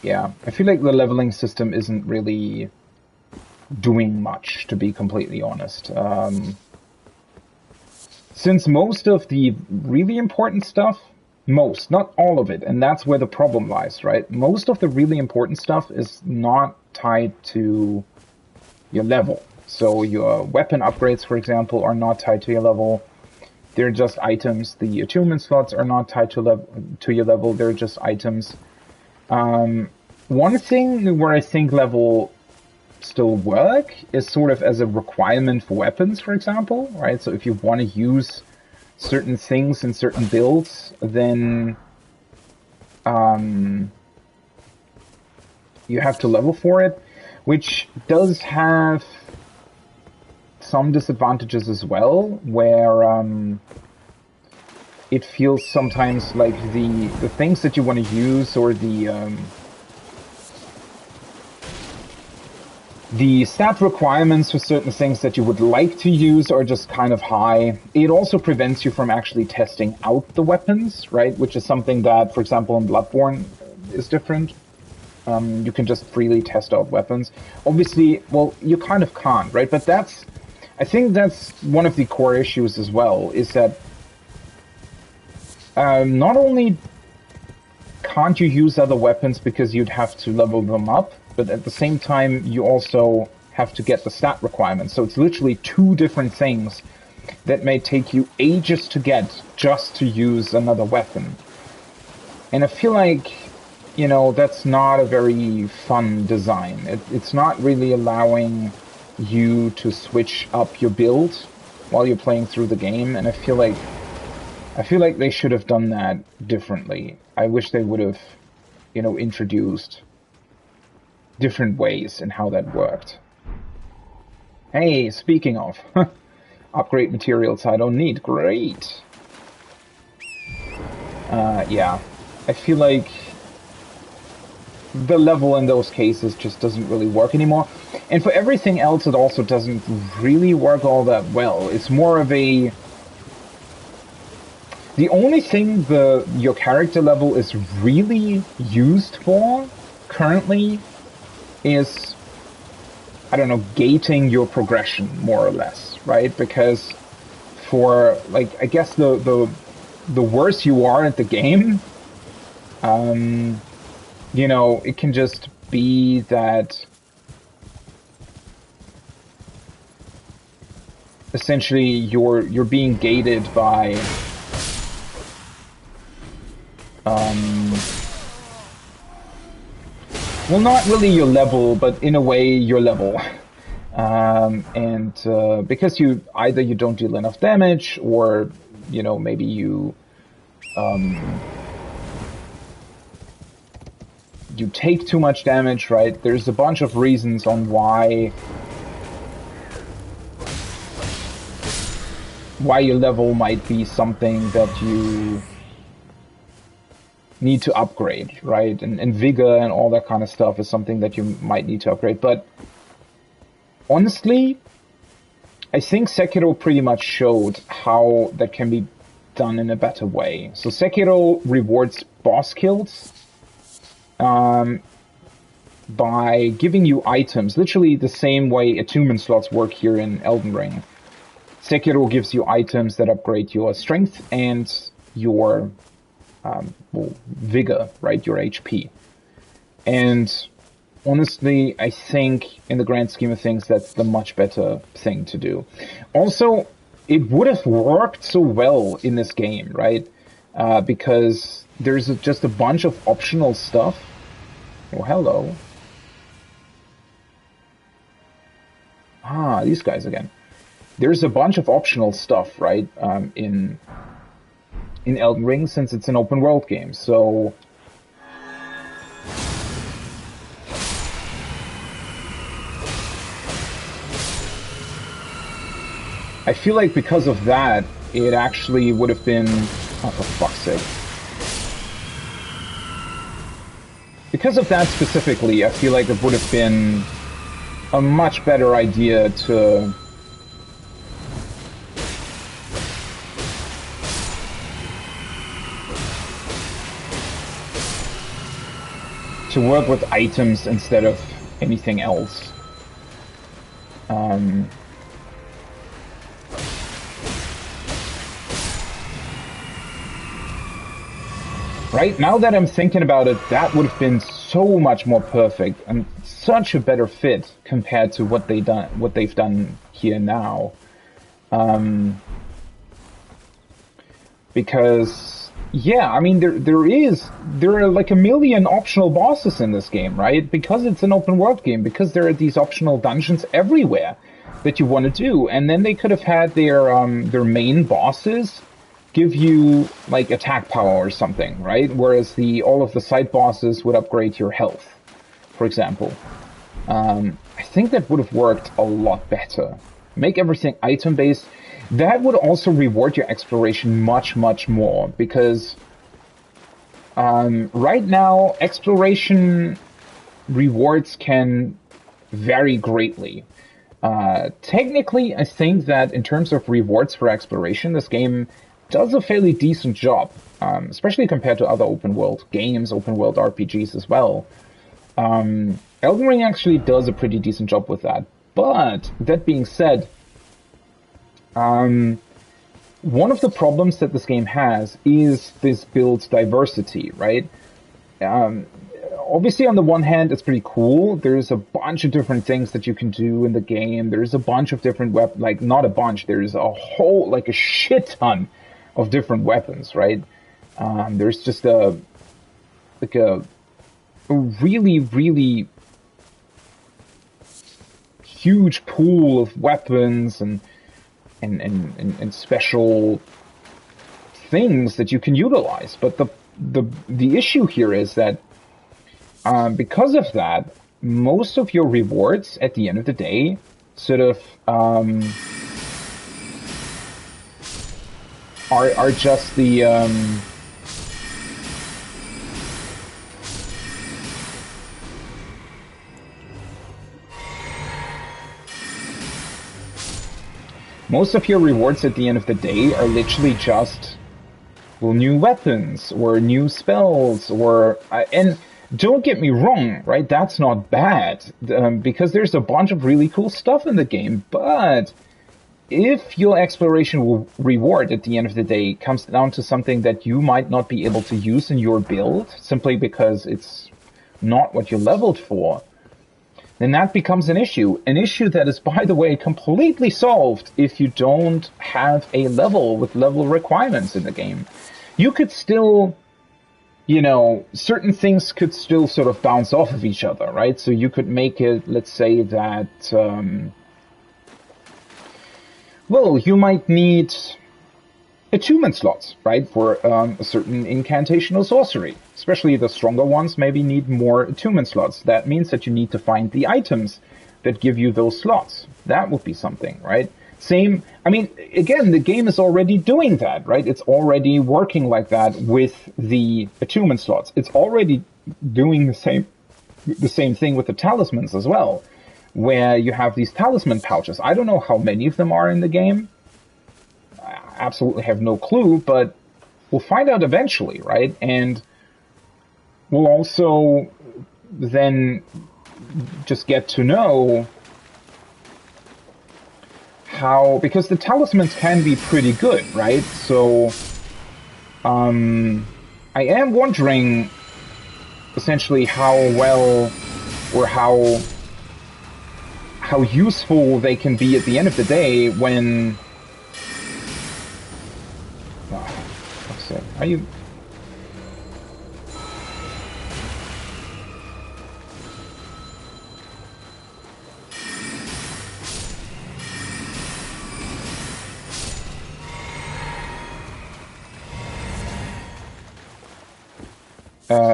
[SPEAKER 1] Yeah, I feel like the leveling system isn't really doing much, to be completely honest. Since most of the really important stuff, not all of it, and that's where the problem lies, right? Most of the really important stuff is not tied to your level. So your weapon upgrades, for example, are not tied to your level. They're just items. The attunement slots are not tied to your level. They're just items. One thing where I think level still work is sort of as a requirement for weapons, for example, right? So if you want to use certain things in certain builds, then you have to level for it, which does have some disadvantages as well, where it feels sometimes like the things that you want to use, or the stat requirements for certain things that you would like to use are just kind of high. It also prevents you from actually testing out the weapons, right? Which is something that, for example, in Bloodborne is different. You can just freely test out weapons. Obviously, well, you kind of can't, right? But I think that's one of the core issues as well, is that not only can't you use other weapons because you'd have to level them up, but at the same time, you also have to get the stat requirements. So it's literally two different things that may take you ages to get just to use another weapon. And I feel like, that's not a very fun design. It's not really allowing you to switch up your build while you're playing through the game, and I feel like they should have done that differently. I wish they would have, introduced different ways in how that worked. Hey, speaking of, upgrade materials I don't need. Great. Yeah. I feel like the level in those cases just doesn't really work anymore. And for everything else, it also doesn't really work all that well. It's more of a... The only thing your character level is really used for currently is, I don't know, gating your progression, more or less, right? Because for, like, I guess the worse you are at the game, it can just be that essentially you're being gated by well, not really your level, but in a way your level. Because you don't deal enough damage, or maybe you take too much damage, right? There's a bunch of reasons on why your level might be something that you need to upgrade, right? And vigor and all that kind of stuff is something that you might need to upgrade. But honestly, I think Sekiro pretty much showed how that can be done in a better way. So Sekiro rewards boss kills by giving you items, literally the same way attunement slots work here in Elden Ring. Sekiro gives you items that upgrade your strength and your vigor, right? Your HP. And honestly, I think in the grand scheme of things, that's the much better thing to do. Also, it would have worked so well in this game, right? Because there's just a bunch of optional stuff. Oh, hello. Ah, these guys again. There's a bunch of optional stuff, right? In Elden Ring, since it's an open world game. So I feel like because of that, it actually would have been... Oh, for fuck's sake. Because of that specifically, I feel like it would have been a much better idea to... work with items instead of anything else. Right now that I'm thinking about it, that would have been so much more perfect and such a better fit compared to what they've done here now. Because yeah, I mean, there are like a million optional bosses in this game, right? Because it's an open world game, because there are these optional dungeons everywhere that you want to do, and then they could have had their main bosses give you like attack power or something, right? Whereas all of the side bosses would upgrade your health, for example. I think that would have worked a lot better. Make everything item based. That would also reward your exploration much, much more, because right now, exploration rewards can vary greatly. Technically, I think that in terms of rewards for exploration, this game does a fairly decent job, especially compared to other open world games, open world RPGs as well. Elden Ring actually does a pretty decent job with that. But, that being said, one of the problems that this game has is this build diversity, right? Obviously, on the one hand, it's pretty cool. There's a bunch of different things that you can do in the game. There's a bunch of different like, not a bunch, there's a whole, like a shit ton of different weapons, right? There's just a really, really huge pool of weapons and special things that you can utilize. But the issue here is that because of that, most of your rewards at the end of the day sort of are just the most of your rewards at the end of the day are literally just, well, new weapons or new spells or and don't get me wrong, right? That's not bad because there's a bunch of really cool stuff in the game. But if your exploration reward at the end of the day comes down to something that you might not be able to use in your build simply because it's not what you're leveled for, then that becomes an issue. An issue that is, by the way, completely solved if you don't have a level with level requirements in the game. You could still, you know, certain things could still sort of bounce off of each other, right? So you could make it, let's say that, well, you might need attunement slots, right, for a certain incantation or sorcery. Especially the stronger ones maybe need more attunement slots. That means that you need to find the items that give you those slots. That would be something, right? Same, I mean, again, the game is already doing that, right? It's already working like that with the attunement slots. It's already doing the same thing with the talismans as well, where you have these talisman pouches. I don't know how many of them are in the game. I absolutely have no clue, but we'll find out eventually, right? And we'll also then just get to know how, because the talismans can be pretty good, right? So, I am wondering essentially how well or how useful they can be at the end of the day when... Are you...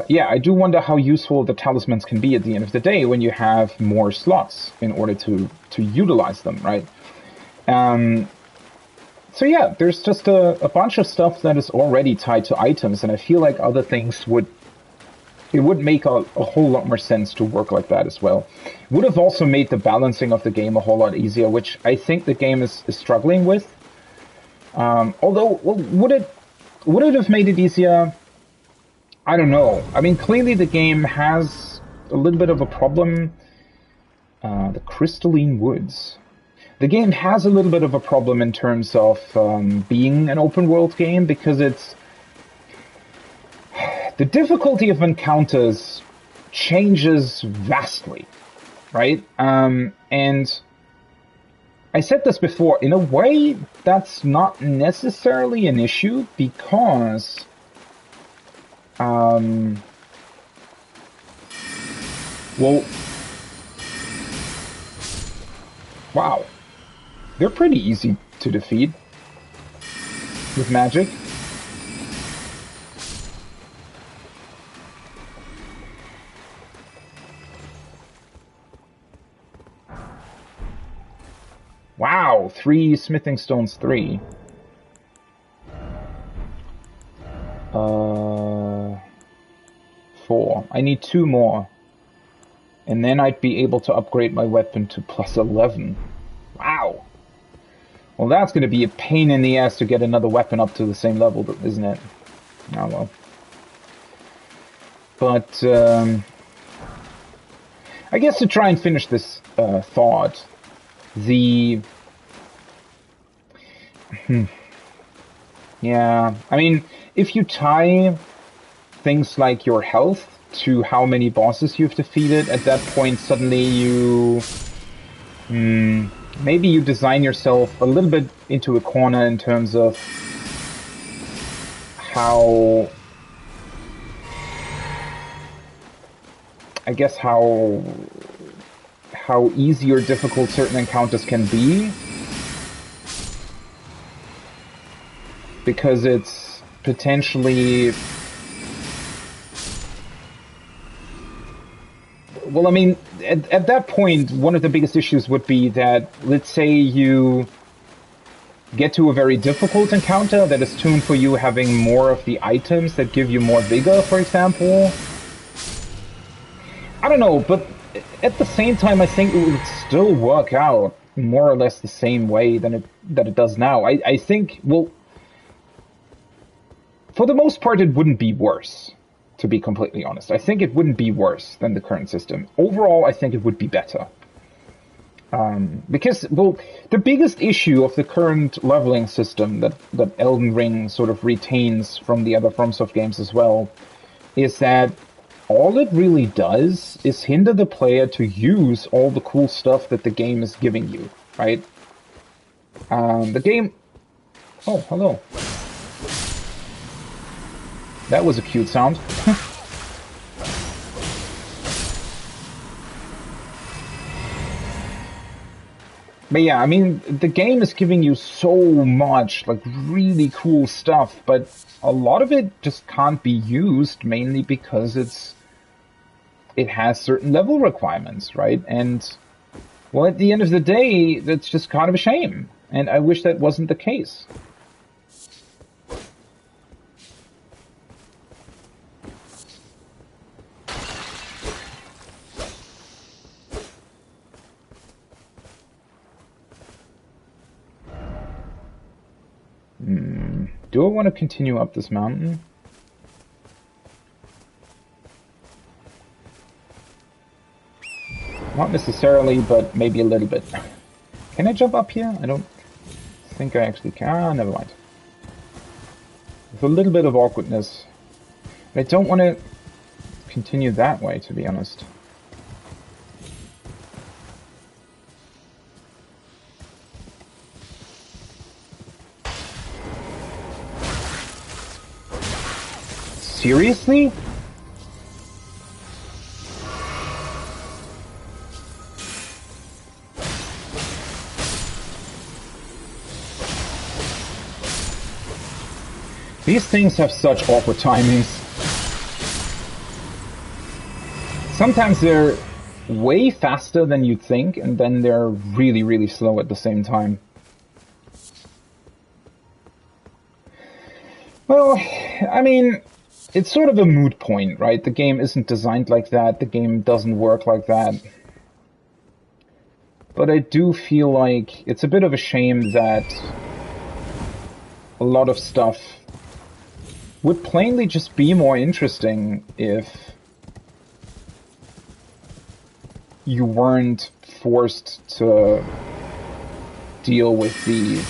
[SPEAKER 1] yeah, I do wonder how useful the talismans can be at the end of the day when you have more slots in order to utilize them, right? So yeah, there's just a bunch of stuff that is already tied to items, and I feel like other things would make a whole lot more sense to work like that as well. Would have also made the balancing of the game a whole lot easier, which I think the game is struggling with. Although, well, would it have made it easier? I don't know. I mean, clearly the game has a little bit of a problem. The crystalline woods. The game has a little bit of a problem in terms of being an open world game, because the difficulty of encounters changes vastly, right? And I said this before, in a way, that's not necessarily an issue, because well, wow. They're pretty easy to defeat with magic. Wow, 3 smithing stones, 3. 4. I need 2 more. And then I'd be able to upgrade my weapon to plus 11. Wow. Well, that's going to be a pain in the ass to get another weapon up to the same level, isn't it? Oh, well. But, I guess to try and finish this thought, yeah, I mean, if you tie things like your health to how many bosses you've defeated, at that point suddenly you... maybe you design yourself a little bit into a corner in terms of how... I guess how easy or difficult certain encounters can be. Because it's potentially... Well, I mean, at that point, one of the biggest issues would be that, let's say you get to a very difficult encounter that is tuned for you having more of the items that give you more vigor, for example. I don't know, but at the same time, I think it would still work out more or less the same way that it does now. I think, well, for the most part, it wouldn't be worse. To be completely honest, I think it wouldn't be worse than the current system. Overall, I think it would be better. Because, well, the biggest issue of the current leveling system that Elden Ring sort of retains from the other FromSoft games as well, is that all it really does is hinder the player to use all the cool stuff that the game is giving you, right? The game... Oh, hello. That was a cute sound. But yeah, I mean, the game is giving you so much, like, really cool stuff, but a lot of it just can't be used, mainly because it has certain level requirements, right? And, well, at the end of the day, that's just kind of a shame. And I wish that wasn't the case. Do I want to continue up this mountain? Not necessarily, but maybe a little bit. Can I jump up here? I don't think I actually can. Ah, never mind. With a little bit of awkwardness. I don't want to continue that way, to be honest. Seriously? These things have such awkward timings. Sometimes they're way faster than you'd think, and then they're really, really slow at the same time. Well, I mean, it's sort of a moot point, right? The game isn't designed like that. The game doesn't work like that. But I do feel like it's a bit of a shame that a lot of stuff would plainly just be more interesting if you weren't forced to deal with the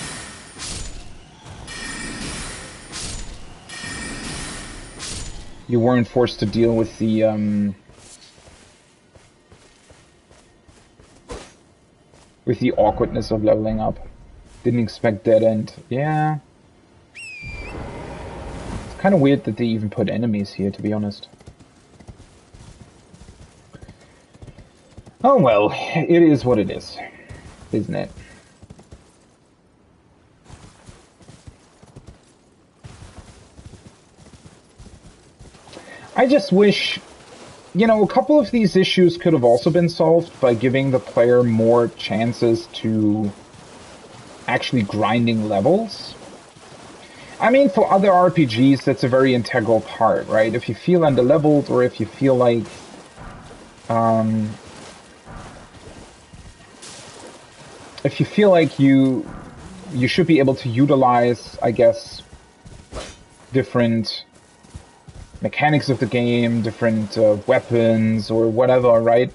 [SPEAKER 1] with the awkwardness of leveling up. Didn't expect dead end. Yeah. It's kind of weird that they even put enemies here, to be honest. Oh well, it is what it is, isn't it? I just wish, you know, a couple of these issues could have also been solved by giving the player more chances to actually grinding levels. I mean, for other RPGs, that's a very integral part, right? If you feel underleveled, or if you feel like, you should be able to utilize, I guess, different mechanics of the game, different weapons or whatever, right? It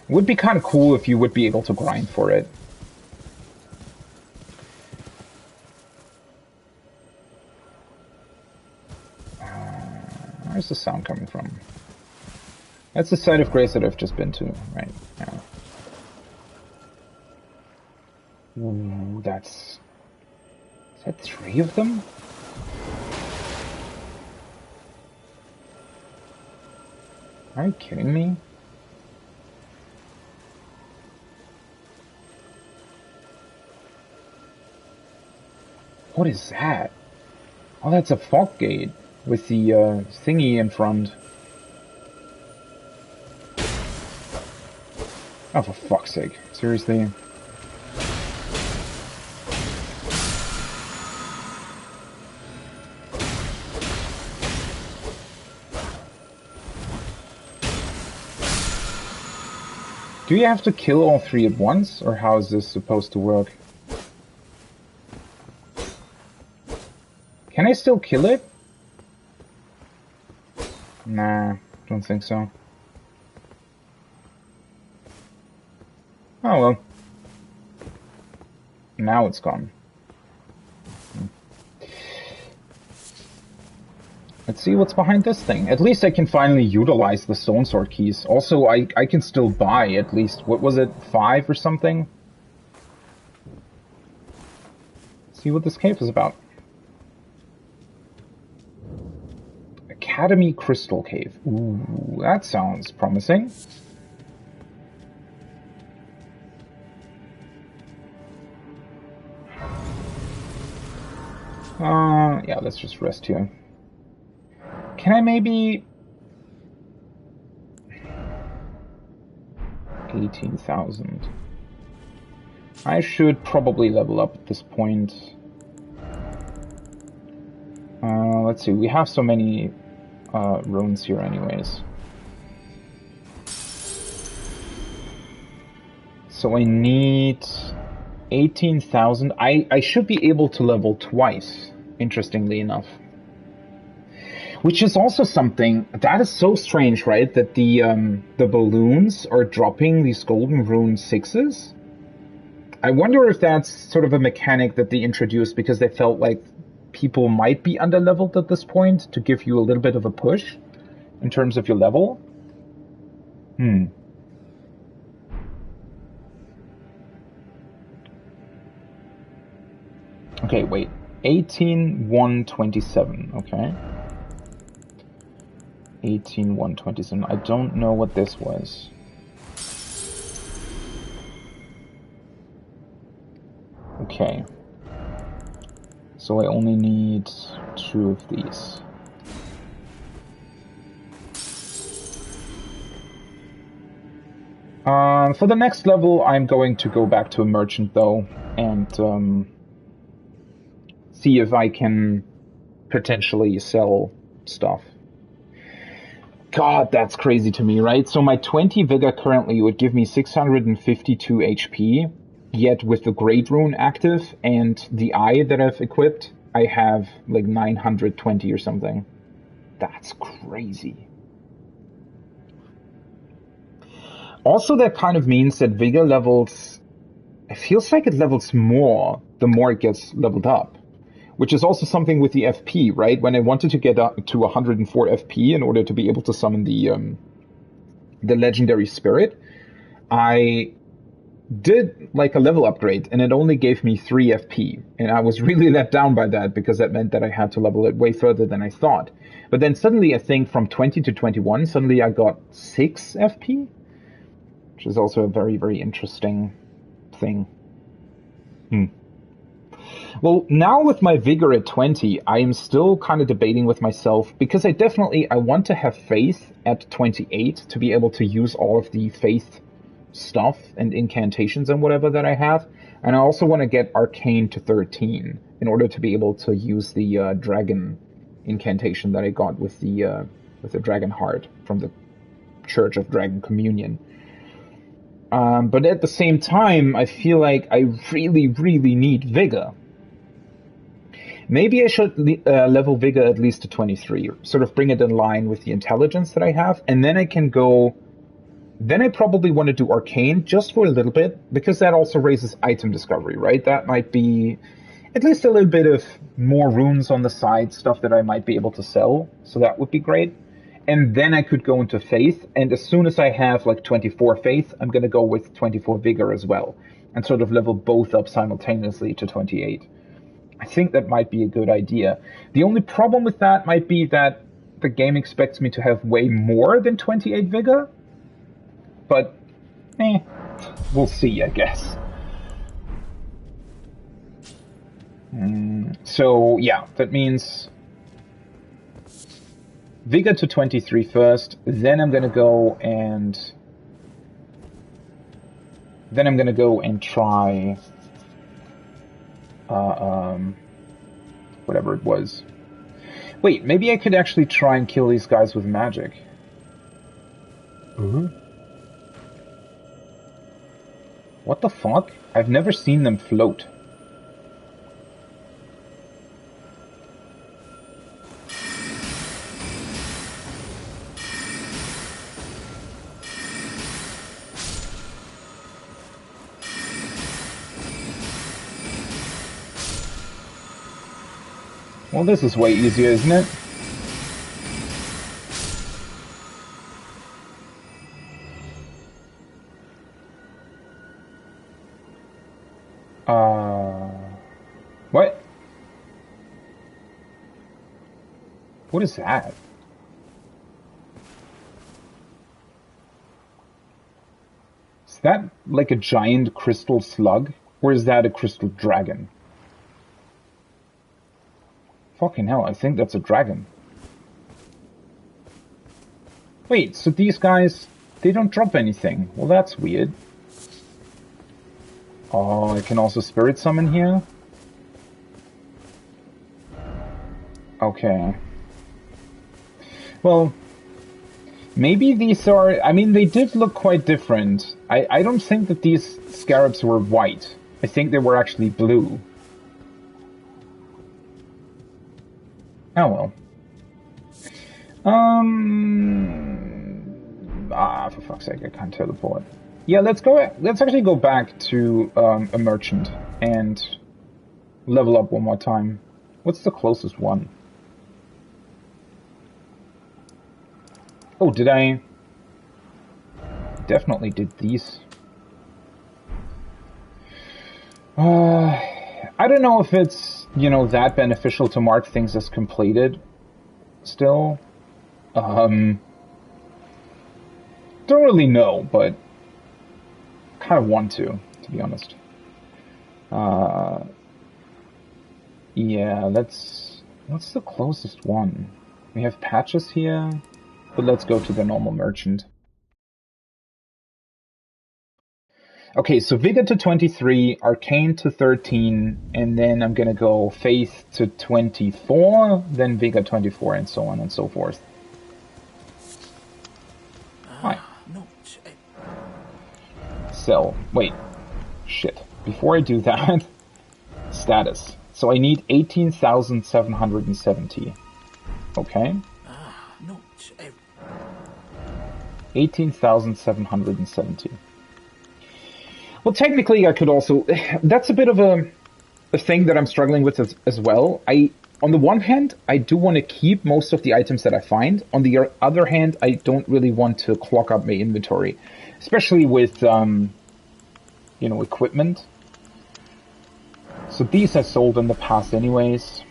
[SPEAKER 1] would be kind of cool if you would be able to grind for it. Where's the sound coming from? That's the site of grace that I've just been to, right? Yeah. Ooh, that's... Is that 3 of them? Are you kidding me? What is that? Oh, that's a fog gate with the thingy in front. Oh, for fuck's sake. Seriously? Do you have to kill all 3 at once, or how is this supposed to work? Can I still kill it? Nah, don't think so. Oh well. Now it's gone. Let's see what's behind this thing. At least I can finally utilize the stone sword keys. Also, I can still buy at least, what was it, 5 or something? See what this cave is about. Academy Crystal Cave. Ooh, that sounds promising. Yeah, let's just rest here. Can I maybe... 18,000. I should probably level up at this point. Let's see, we have so many runes here anyways. So I need 18,000. I should be able to level twice, interestingly enough. Which is also something that is so strange, right? That the balloons are dropping these golden rune 6s. I wonder if that's sort of a mechanic that they introduced because they felt like people might be underleveled at this point to give you a little bit of a push in terms of your level. Okay, wait. 18,127, okay. 18,127. I don't know what this was. Okay. So I only need 2 of these. For the next level, I'm going to go back to a merchant, though, and see if I can potentially sell stuff. God, that's crazy to me, right? So my 20 Vigor currently would give me 652 HP, yet with the Great Rune active and the eye that I've equipped, I have like 920 or something. That's crazy. Also, that kind of means that Vigor levels... It feels like it levels more the more it gets leveled up. Which is also something with the FP, right? When I wanted to get up to 104 FP in order to be able to summon the legendary spirit, I did like a level upgrade, and it only gave me 3 FP. And I was really let down by that, because that meant that I had to level it way further than I thought. But then suddenly, I think from 20 to 21, suddenly I got 6 FP, which is also a very, very interesting thing. Well, now with my Vigor at 20, I am still kind of debating with myself, because I want to have Faith at 28 to be able to use all of the Faith stuff and incantations and whatever that I have. And I also want to get Arcane to 13 in order to be able to use the dragon incantation that I got with the Dragon Heart from the Church of Dragon Communion. But at the same time, I feel like I really, really need Vigor. Maybe I should level Vigor at least to 23, sort of bring it in line with the intelligence that I have, and then I can go... Then I probably want to do Arcane just for a little bit, because that also raises item discovery, right? That might be at least a little bit of more runes on the side, stuff that I might be able to sell, so that would be great. And then I could go into Faith, and as soon as I have like 24 Faith, I'm going to go with 24 Vigor as well, and sort of level both up simultaneously to 28. I think that might be a good idea. The only problem with that might be that the game expects me to have way more than 28 Vigor. But, we'll see, I guess. So, yeah, that means Vigor to 23 first, then I'm gonna go and... Then I'm gonna go and try... whatever it was. Wait, maybe I could actually try and kill these guys with magic. What the fuck? I've never seen them float. Well, this is way easier, isn't it? What? What is that? Is that like a giant crystal slug? Or is that a crystal dragon? Fucking hell, I think that's a dragon. Wait, so these guys, they don't drop anything. Well, that's weird. Oh, I can also spirit summon here? Okay. Well, maybe these are... I mean, they did look quite different. I don't think that these scarabs were white. I think they were actually blue. Oh well. For fuck's sake, I can't teleport. Yeah, let's actually go back to a merchant and level up one more time. What's the closest one? Oh, did I? Definitely did these. I don't know if it's, you know, that beneficial to mark things as completed still. Don't really know, but kind of want to be honest. Yeah, what's the closest one? We have patches here, but let's go to the normal merchant. Okay, so Vigor to 23, Arcane to 13, and then I'm gonna go Faith to 24, then Vigor 24, and so on and so forth. Hi. Sell. Wait. Shit. Before I do that, status. So I need 18,770. Okay. 18,770. Well, technically, I could also... That's a bit of a thing that I'm struggling with as well. On the one hand, I do want to keep most of the items that I find. On the other hand, I don't really want to clog up my inventory. Especially with, equipment. So these I sold in the past anyways.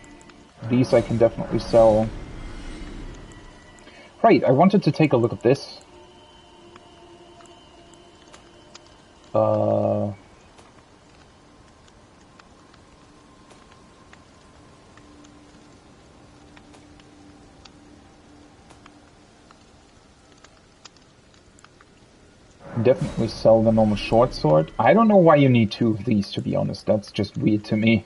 [SPEAKER 1] These I can definitely sell. Right, I wanted to take a look at this. Definitely sell the normal short sword. I don't know why you need two of these, to be honest. That's just weird to me.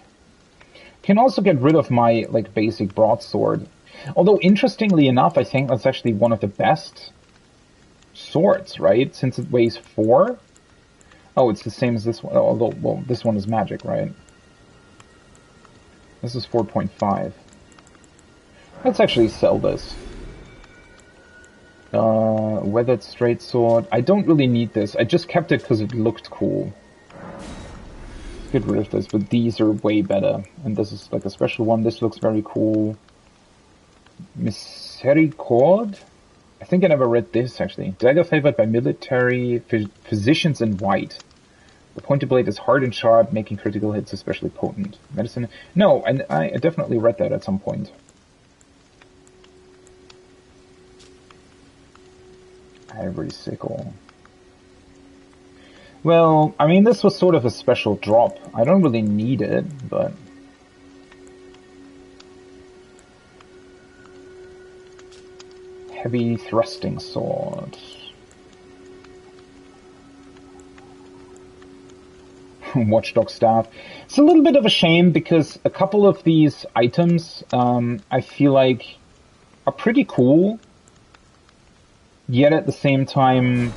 [SPEAKER 1] Can also get rid of my, basic broadsword. Although, interestingly enough, I think that's actually one of the best swords, right? Since it weighs 4. Oh, it's the same as this one. Although, well, this one is magic, right? This is 4.5. Let's actually sell this. Weathered straight sword. I don't really need this. I just kept it because it looked cool. Get rid of this, but these are way better. And this is like a special one. This looks very cool. Misericord? I think I never read this, actually. Dagger favored by military physicians in white. The pointed blade is hard and sharp, making critical hits especially potent. Medicine... No, and I definitely read that at some point. Ivory sickle. Well, I mean, this was sort of a special drop. I don't really need it, but... Heavy thrusting sword. Watchdog staff. It's a little bit of a shame because a couple of these items, I feel like, are pretty cool. Yet at the same time,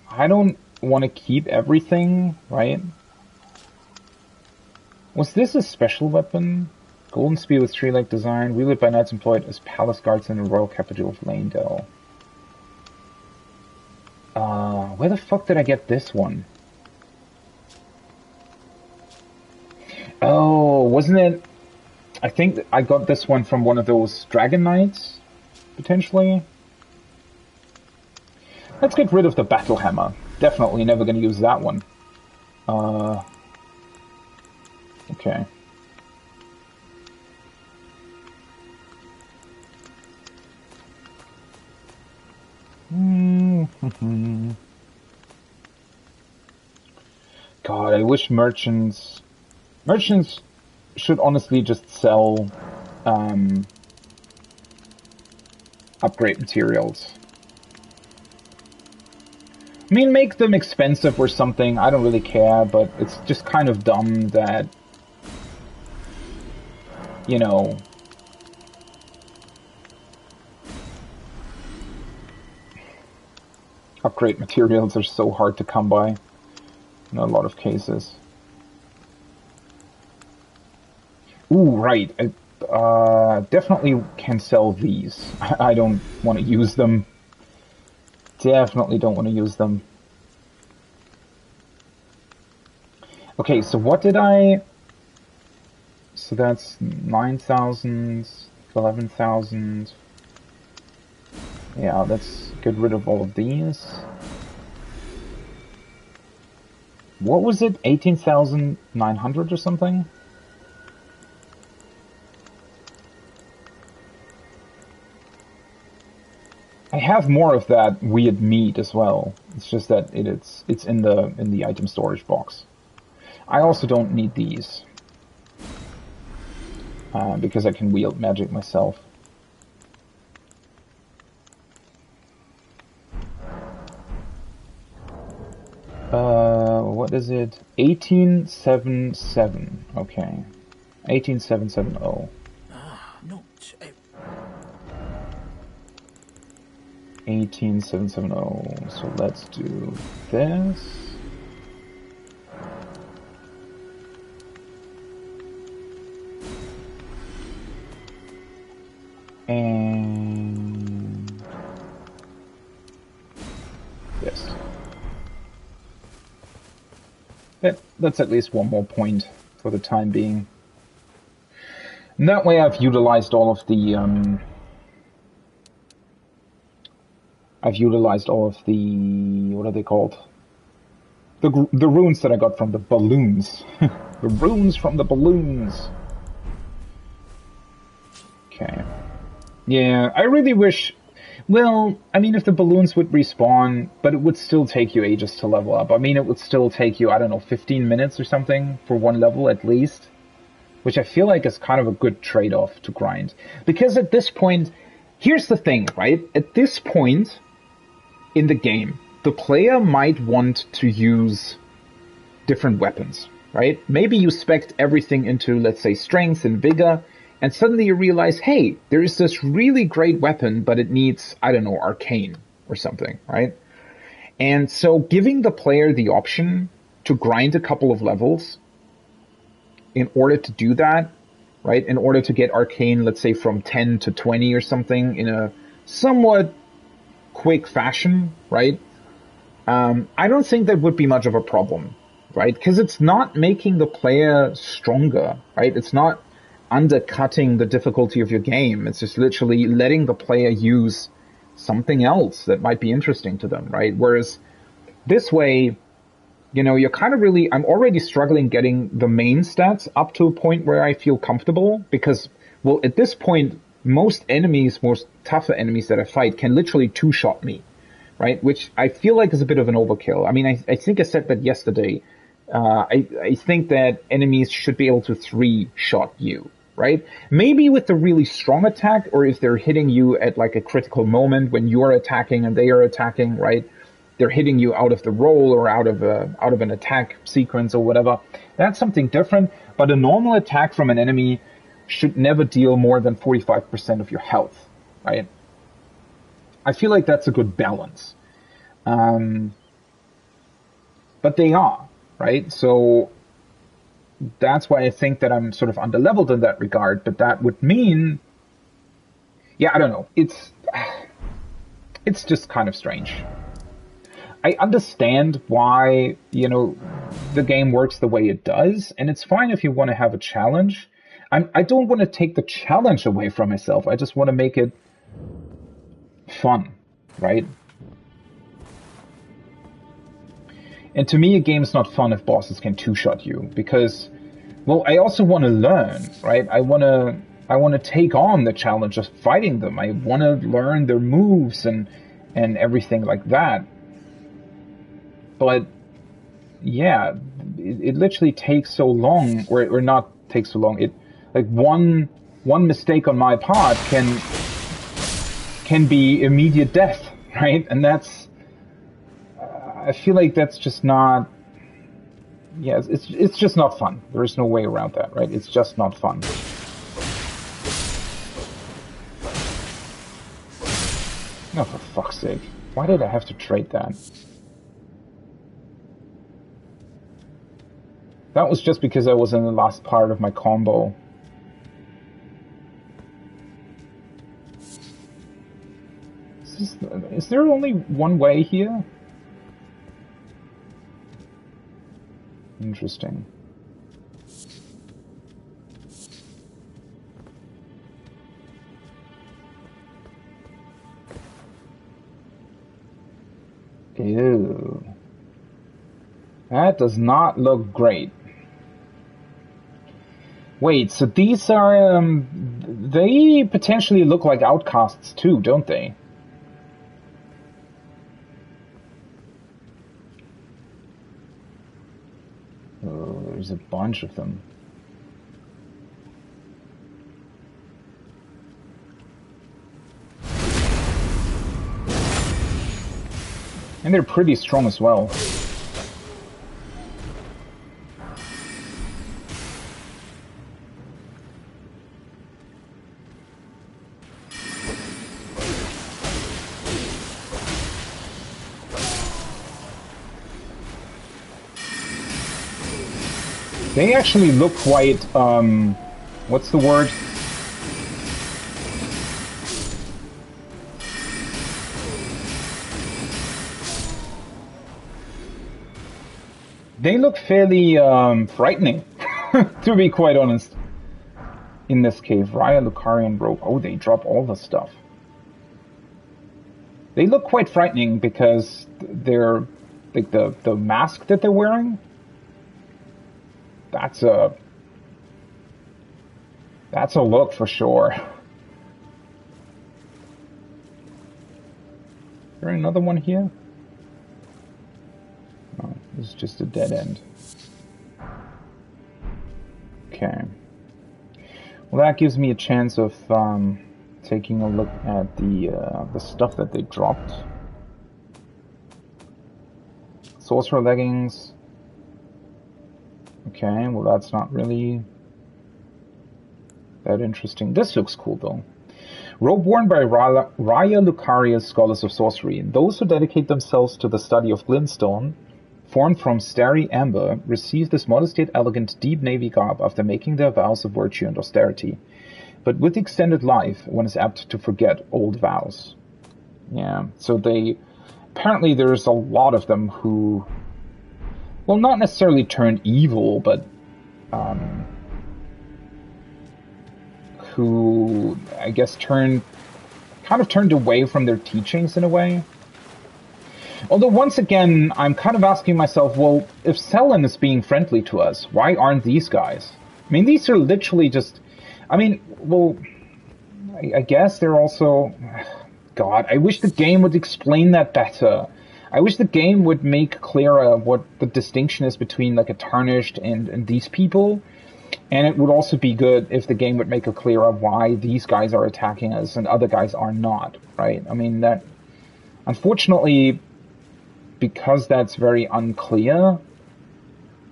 [SPEAKER 1] I don't want to keep everything, right? Was this a special weapon? Golden spear with tree-like design, wielded by knights employed as palace guards in the royal capital of Lanedale. Where the fuck did I get this one? Oh, wasn't it... I think I got this one from one of those Dragon Knights, potentially. Let's get rid of the battle hammer. Definitely never gonna use that one. Okay. God, I wish merchants should honestly just sell upgrade materials. I mean, make them expensive or something, I don't really care, but it's just kind of dumb that, you know, upgrade materials are so hard to come by in a lot of cases. Ooh, right. I definitely can sell these. I don't want to use them. Definitely don't want to use them. Okay, so what did I... So that's 9,000, 11,000. Yeah, let's get rid of all of these. What was it? 18,900 or something? I have more of that weird meat as well. It's just that it's in the item storage box. I also don't need these because I can wield magic myself. what is it? 1877. Okay. 18770.
[SPEAKER 2] No.
[SPEAKER 1] 18770. So let's do this. And yes. That's at least one more point for the time being. And that way I've utilized all of the what are they called? The runes that I got from the balloons. The runes from the balloons. Okay. Yeah, I really wish... Well, I mean, if the balloons would respawn, but it would still take you ages to level up. I mean, it would still take you, I don't know, 15 minutes or something for one level at least. Which I feel like is kind of a good trade-off to grind. Because at this point, here's the thing, right? At this point in the game, the player might want to use different weapons, right? Maybe you spec everything into, let's say, strength and vigor, and suddenly you realize, hey, there is this really great weapon, but it needs, I don't know, arcane or something, right? And so giving the player the option to grind a couple of levels in order to do that, right? In order to get arcane, let's say from 10 to 20 or something in a somewhat quick fashion, right? I don't think that would be much of a problem, right? Because it's not making the player stronger, right? It's not undercutting the difficulty of your game. It's just literally letting the player use something else that might be interesting to them, right? Whereas this way, you know, you're kind of really, I'm already struggling getting the main stats up to a point where I feel comfortable because, well, at this point, most tougher enemies that I fight can literally two-shot me, right? Which I feel like is a bit of an overkill. I mean, I think I said that yesterday. I think that enemies should be able to three-shot you, right? Maybe with the really strong attack, or if they're hitting you at like a critical moment when you're attacking and they are attacking, right? They're hitting you out of the roll or out of an attack sequence or whatever. That's something different. But a normal attack from an enemy should never deal more than 45% of your health, right? I feel like that's a good balance. But they are, right? So that's why I think that I'm sort of underleveled in that regard. But that would mean, yeah, I don't know. It's just kind of strange. I understand why, you know, the game works the way it does, and it's fine if you want to have a challenge. I don't want to take the challenge away from myself. I just want to make it fun, right? And to me, a game's not fun if bosses can two-shot you, because, well, I also want to learn, right? I want to take on the challenge of fighting them. I want to learn their moves and everything like that. But yeah, it literally takes so long, or not takes so long. It like one mistake on my part can be immediate death, right? And that's I feel like that's just not. Yeah, it's just not fun. There is no way around that, right? It's just not fun. Oh, for fuck's sake! Why did I have to trade that? That was just because I was in the last part of my combo. Is there only one way here? Interesting. Ew. That does not look great. Wait, so these are, they potentially look like outcasts too, don't they? Oh, there's a bunch of them. And they're pretty strong as well. They actually look quite, what's the word? They look fairly, frightening, to be quite honest. In this cave, Raya, Lucaria, and Rogue. Oh, they drop all the stuff. They look quite frightening because they're, like, the mask that they're wearing. That's a look for sure. Is there another one here? No, this is just a dead end. Okay. Well, that gives me a chance of taking a look at the stuff that they dropped. Sorcerer leggings. Okay, well that's not really that interesting. This looks cool though. Robe worn by Raya, Lucaria's scholars of sorcery. Those who dedicate themselves to the study of glintstone, formed from starry amber, receive this modest yet elegant deep navy garb after making their vows of virtue and austerity. But with extended life, one is apt to forget old vows. Yeah, so apparently there's a lot of them who, well, not necessarily turned evil, but who, I guess, kind of turned away from their teachings in a way. Although once again, I'm kind of asking myself, well, if Selen is being friendly to us, why aren't these guys? I mean, these are literally just, I mean, well, I guess they're also, God, I wish the game would explain that better. I wish the game would make clearer what the distinction is between like a tarnished and these people. And it would also be good if the game would make it clearer why these guys are attacking us and other guys are not, right? I mean, that, unfortunately, because that's very unclear,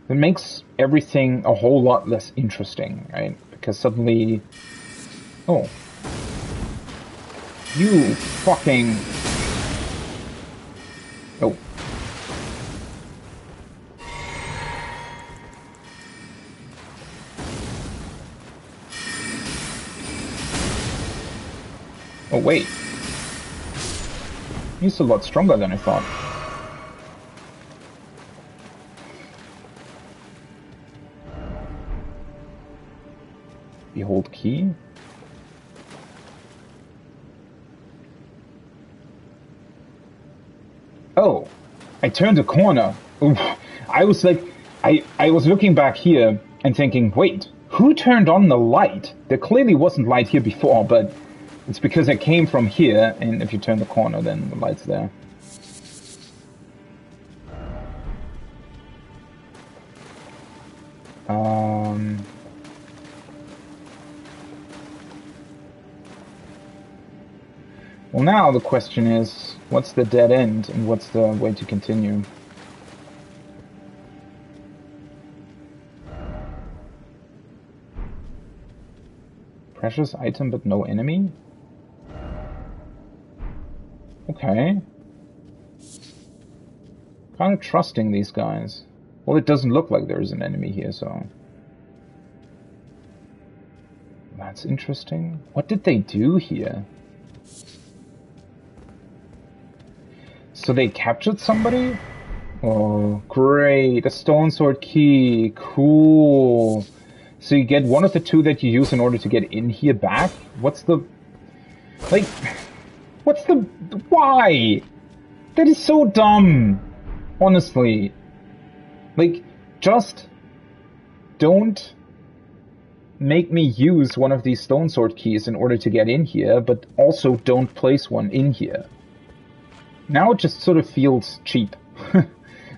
[SPEAKER 1] it makes everything a whole lot less interesting, right? Because suddenly, oh, you fucking, oh. Oh wait, he's a lot stronger than I thought. Behold key. Oh, I turned a corner. Oof. I was like, I was looking back here and thinking, wait, who turned on the light? There clearly wasn't light here before, but it's because I came from here, and if you turn the corner, then the light's there. Well, now the question is, what's the dead end, and what's the way to continue? Precious item, but no enemy? Okay. Kind of trusting these guys. Well, it doesn't look like there's an enemy here, so... That's interesting. What did they do here? So they captured somebody? Oh, great. A stone sword key. Cool. So you get one of the two that you use in order to get in here back? What's the... Like... What's the... Why? That is so dumb. Honestly. Like, just... Don't make me use one of these stone sword keys in order to get in here, but also don't place one in here. Now it just sort of feels cheap.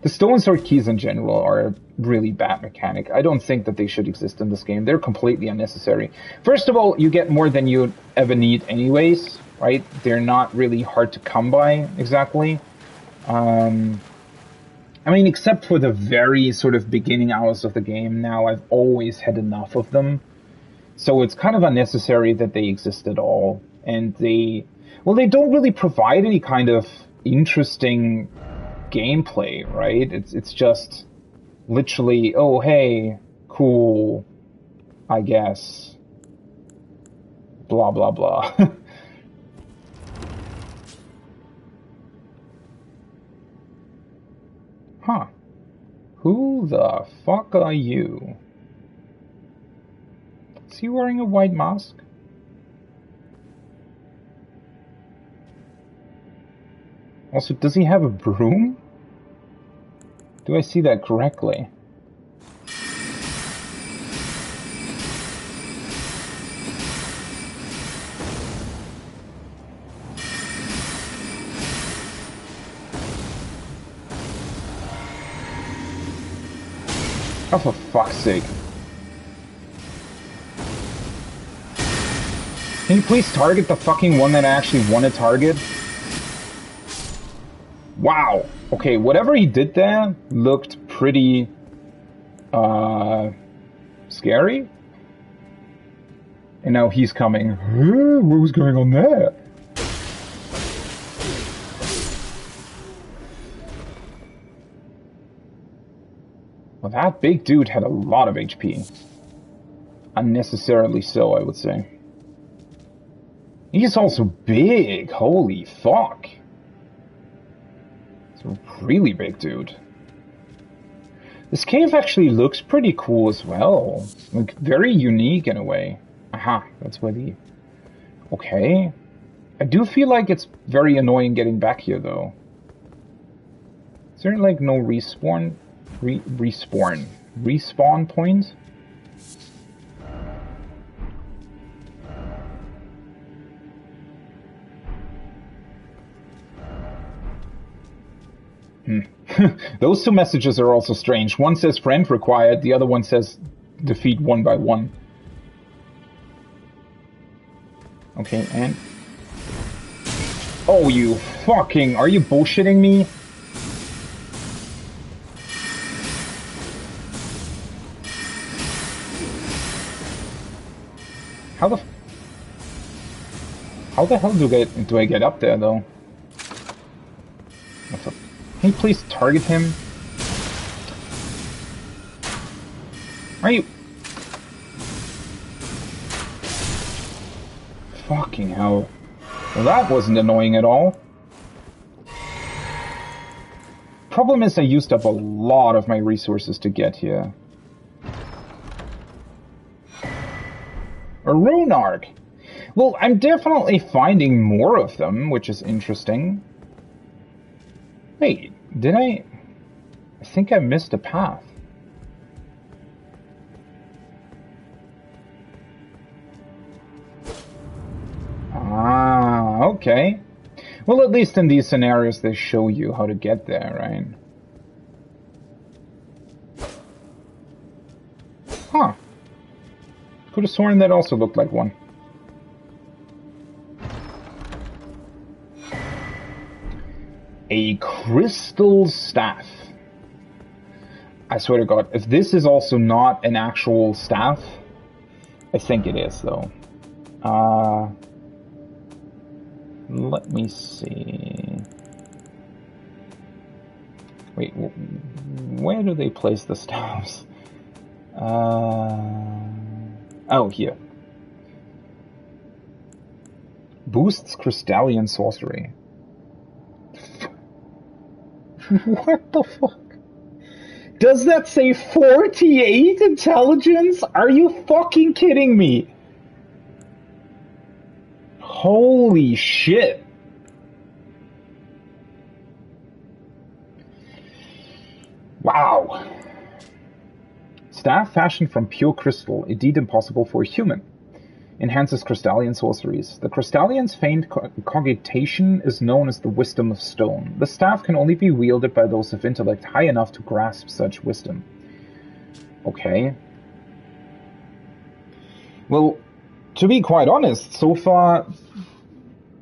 [SPEAKER 1] The stone sword keys in general are a really bad mechanic. I don't think that they should exist in this game. They're completely unnecessary. First of all, you get more than you ever need anyways, right? They're not really hard to come by, exactly. I mean, except for the very sort of beginning hours of the game, now I've always had enough of them. So it's kind of unnecessary that they exist at all. And they don't really provide any kind of interesting gameplay, right? It's just literally, oh, hey, cool, I guess. Blah, blah, blah. Huh. Who the fuck are you? Is he wearing a white mask? Also, does he have a broom? Do I see that correctly? Oh, for fuck's sake. Can you please target the fucking one that I actually want to target? Wow. Okay, whatever he did there looked pretty, scary. And now he's coming. What was going on there? Well, that big dude had a lot of HP. Unnecessarily so, I would say. He's also big. Holy fuck. It's a really big dude. This cave actually looks pretty cool as well. Like, very unique in a way. Aha, that's where the... Okay. I do feel like it's very annoying getting back here, though. Is there, like, no respawn? Respawn point? Those two messages are also strange. One says friend required, the other one says defeat one by one. Okay, and... Oh, you fucking... Are you bullshitting me? How the hell do I get up there, though? Can you please target him? Are you... Fucking hell. Well, that wasn't annoying at all. Problem is I used up a lot of my resources to get here. A rune arc! Well, I'm definitely finding more of them, which is interesting. Wait, did I think I missed a path. Ah, okay. Well, at least in these scenarios they show you how to get there, right? Huh. Could have sworn that also looked like one. A crystal staff. I swear to God, if this is also not an actual staff, I think it is, though. Let me see. Wait, where do they place the staffs? Oh, here. Boosts Crystalline Sorcery. What the fuck? Does that say 48 intelligence? Are you fucking kidding me? Holy shit. Wow. Staff fashioned from pure crystal, indeed impossible for a human. Enhances Crystalline sorceries. The Crystallion's faint cogitation is known as the Wisdom of Stone. The staff can only be wielded by those of intellect high enough to grasp such wisdom. Okay. Well, to be quite honest, so far,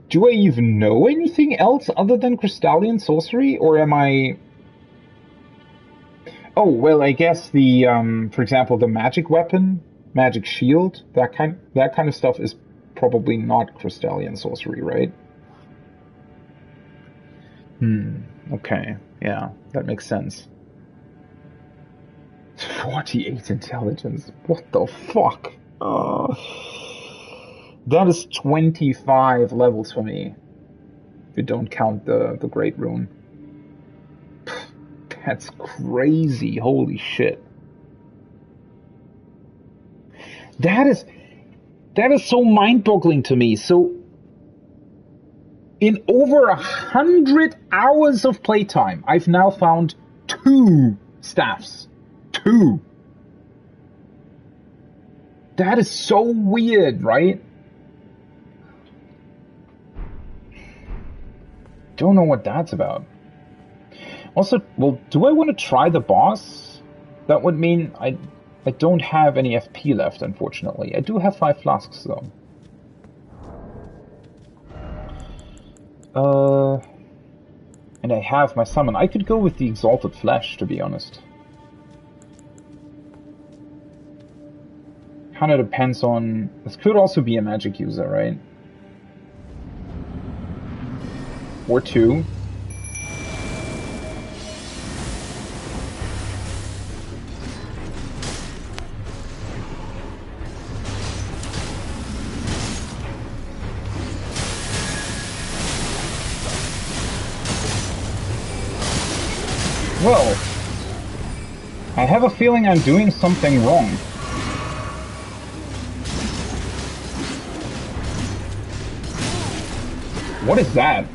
[SPEAKER 1] do I even know anything else other than Crystalline sorcery, or am I... Oh, well, I guess the, for example, the magic weapon, magic shield, that kind of stuff is probably not Crystalline sorcery, right? Okay, yeah, that makes sense. 48 intelligence. What the fuck? That is 25 levels for me. If you don't count the Great Rune. That's crazy. Holy shit. That is so mind-boggling to me. So, in over 100 hours of playtime, I've now found 2 staffs. 2. That is so weird, right? Don't know what that's about. Also, well, do I want to try the boss? That would mean I don't have any FP left, unfortunately. I do have 5 flasks, though. And I have my summon. I could go with the Exalted Flesh, to be honest. Kinda depends on... This could also be a magic user, right? Or 2. Well, I have a feeling I'm doing something wrong. What is that?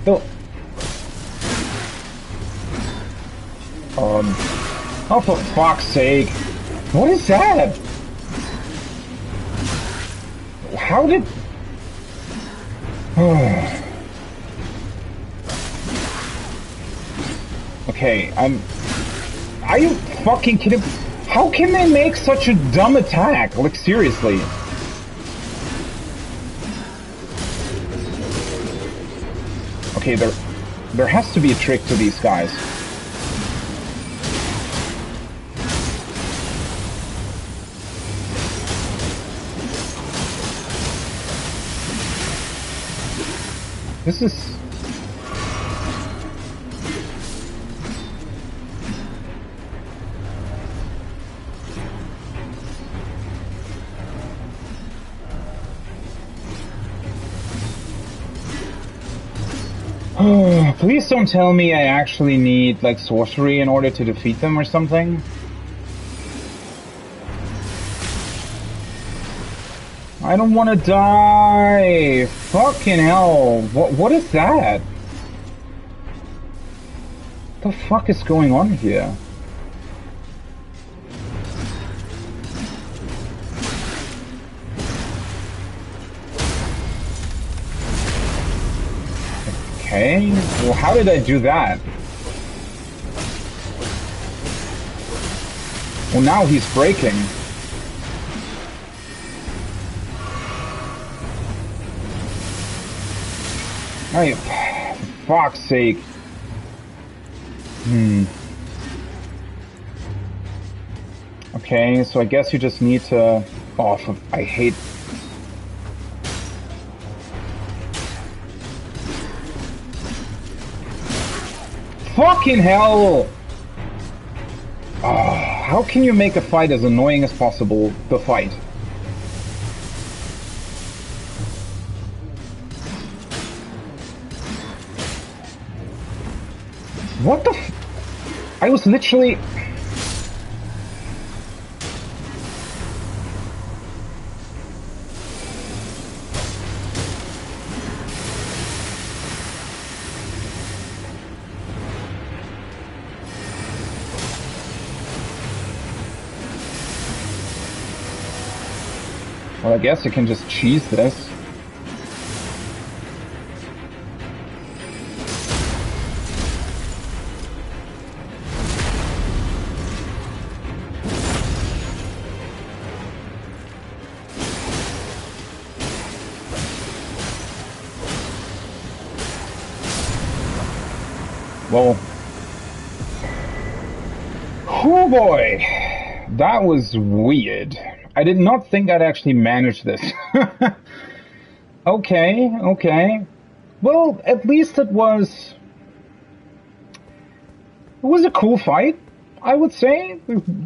[SPEAKER 1] Oh, oh, for fuck's sake. What is that? How did... Okay, Are you fucking kidding? How can they make such a dumb attack? Like, seriously. Okay, there has to be a trick to these guys. This is... Please don't tell me I actually need, like, sorcery in order to defeat them or something. I don't want to die! Fucking hell! What is that? What the fuck is going on here? Okay, well, how did I do that? Well, now he's breaking. Hey, for fuck's sake. Okay, so I guess you just need to... Oh, I hate... Fucking hell! Oh, how can you make a fight as annoying as possible, the fight? What the f... I was literally... Well, I guess I can just cheese this. Well, oh boy, that was weird. I did not think I'd actually manage this. Okay. Well, at least it was a cool fight. I would say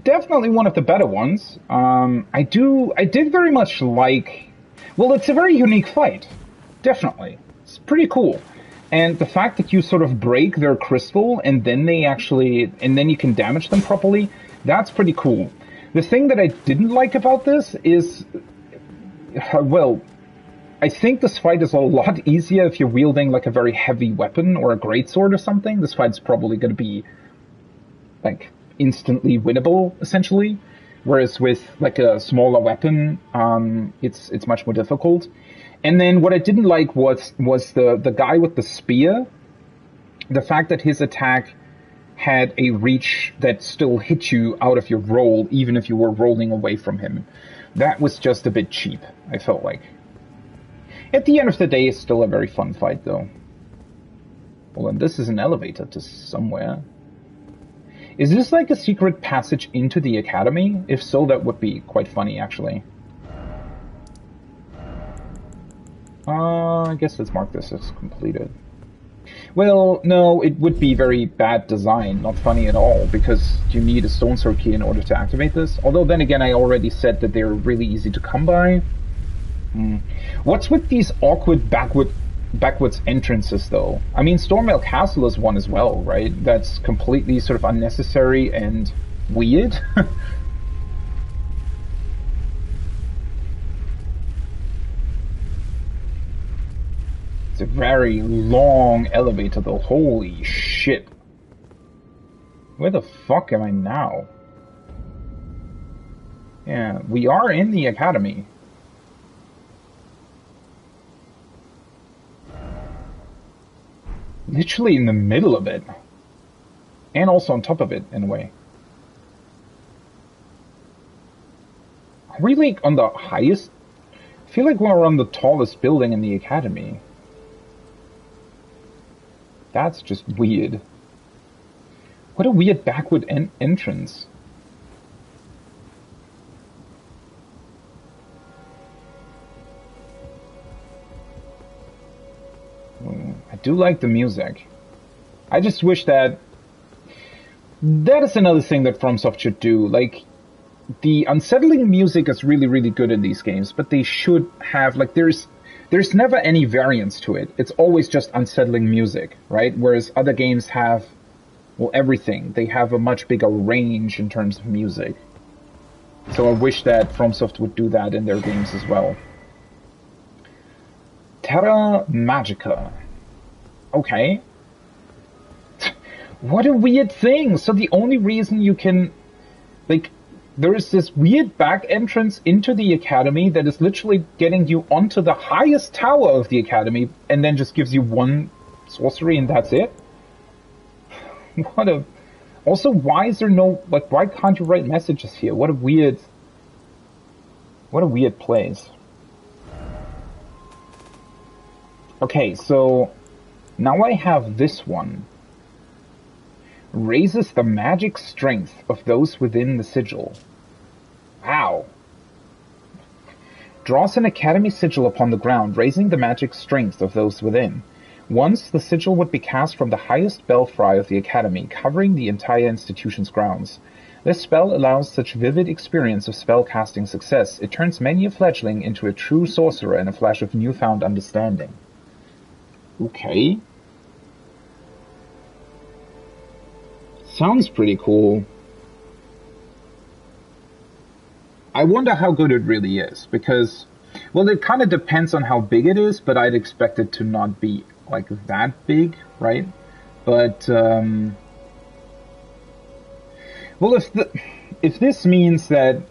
[SPEAKER 1] definitely one of the better ones. I did very much like. Well, it's a very unique fight. Definitely, it's pretty cool. And the fact that you sort of break their crystal and then and then you can damage them properly, that's pretty cool. The thing that I didn't like about this is, well, I think this fight is a lot easier if you're wielding like a very heavy weapon or a greatsword or something. This fight's probably going to be like instantly winnable, essentially. Whereas with like a smaller weapon, it's much more difficult. And then what I didn't like was the guy with the spear. The fact that his attack had a reach that still hit you out of your roll, even if you were rolling away from him. That was just a bit cheap, I felt like. At the end of the day, it's still a very fun fight, though. Well, and this is an elevator to somewhere. Is this like a secret passage into the academy? If so, that would be quite funny, actually. I guess let's mark this as completed. Well, no, it would be very bad design, not funny at all, because you need a stone sword key in order to activate this. Although then again, I already said that they're really easy to come by. What's with these awkward backwards entrances, though? I mean, Stormvale Castle is one as well, right? That's completely sort of unnecessary and weird. It's a very long elevator, though. Holy shit. Where the fuck am I now? Yeah, we are in the academy. Literally in the middle of it. And also on top of it, in a way. Are we like on the highest? I feel like we're on the tallest building in the academy. That's just weird. What a weird backward entrance. I do like the music. I just wish that is another thing that FromSoft should do. Like, the unsettling music is really, really good in these games, but they should have, like, there's never any variance to it. It's always just unsettling music, right? Whereas other games have, well, everything. They have a much bigger range in terms of music. So I wish that FromSoft would do that in their games as well. Terra Magica. Okay. What a weird thing. So the only reason you can, like, there is this weird back entrance into the academy that is literally getting you onto the highest tower of the academy and then just gives you one sorcery and that's it? What a... Also, why is there no... Like, why can't you write messages here? What a weird place. Okay, so now I have this one. Raises the magic strength of those within the sigil. Wow. Draws an academy sigil upon the ground, raising the magic strength of those within. Once, the sigil would be cast from the highest belfry of the academy, covering the entire institution's grounds. This spell allows such vivid experience of spellcasting success, it turns many a fledgling into a true sorcerer in a flash of newfound understanding. Okay. Sounds pretty cool. I wonder how good it really is, because, well, it kind of depends on how big it is, but I'd expect it to not be, like, that big, right? But, well, if this means that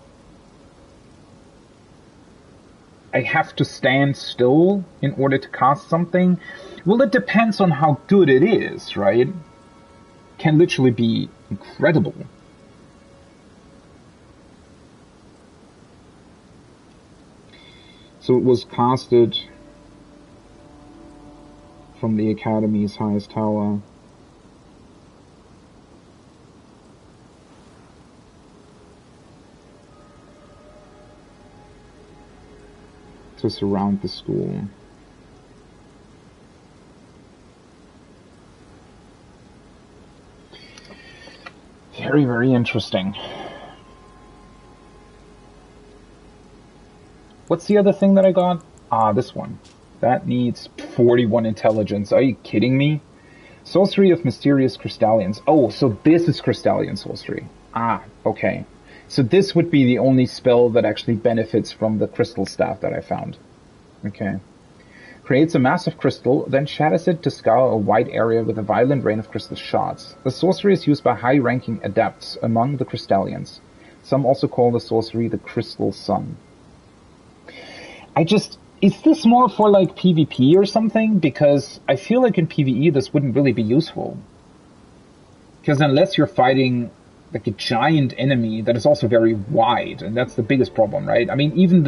[SPEAKER 1] I have to stand still in order to cast something, well, it depends on how good it is, right? Can literally be incredible. So it was casted from the Academy's highest tower. To surround the school. Very, very interesting. What's the other thing that I got? Ah, this one. That needs 41 intelligence. Are you kidding me? Sorcery of Mysterious Crystallians. Oh, so this is Crystallian Sorcery. Ah, okay. So this would be the only spell that actually benefits from the crystal staff that I found. Okay. Creates a massive crystal, then shatters it to scour a wide area with a violent rain of crystal shards. The sorcery is used by high-ranking adepts among the Crystallians. Some also call the sorcery the Crystal Sun. Is this more for like PvP or something? Because I feel like in PvE this wouldn't really be useful. Because unless you're fighting like a giant enemy that is also very wide, and that's the biggest problem, right? I mean, even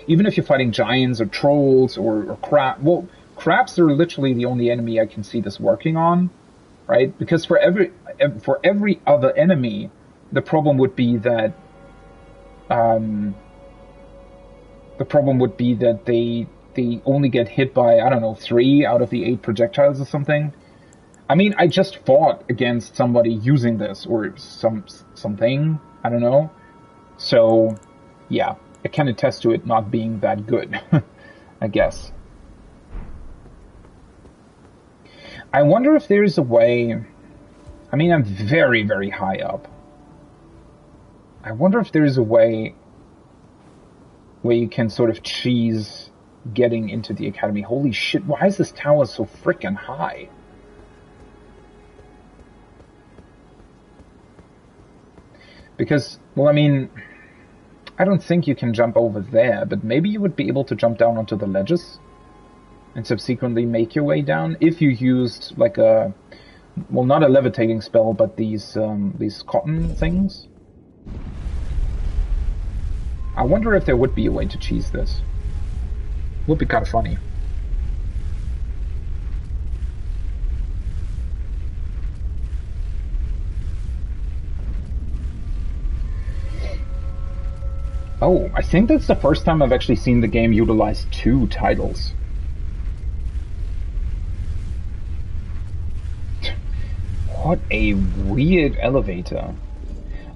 [SPEAKER 1] if you're fighting giants or trolls or crabs are literally the only enemy I can see this working on, right? Because for every other enemy, the problem would be that they only get hit by, I don't know, 3 out of the 8 projectiles or something. I mean, I just fought against somebody using this, or something, I don't know. So, yeah, I can attest to it not being that good, I guess. I wonder if there's a way... I mean, I'm very, very high up. I wonder if there's a way where you can sort of cheese getting into the academy. Holy shit, why is this tower so frickin' high? Because, well, I mean, I don't think you can jump over there, but maybe you would be able to jump down onto the ledges and subsequently make your way down if you used like a, well, not a levitating spell, but these cotton things. I wonder if there would be a way to cheese this. Would be kind of funny. Oh, I think that's the first time I've actually seen the game utilize 2 titles. What a weird elevator.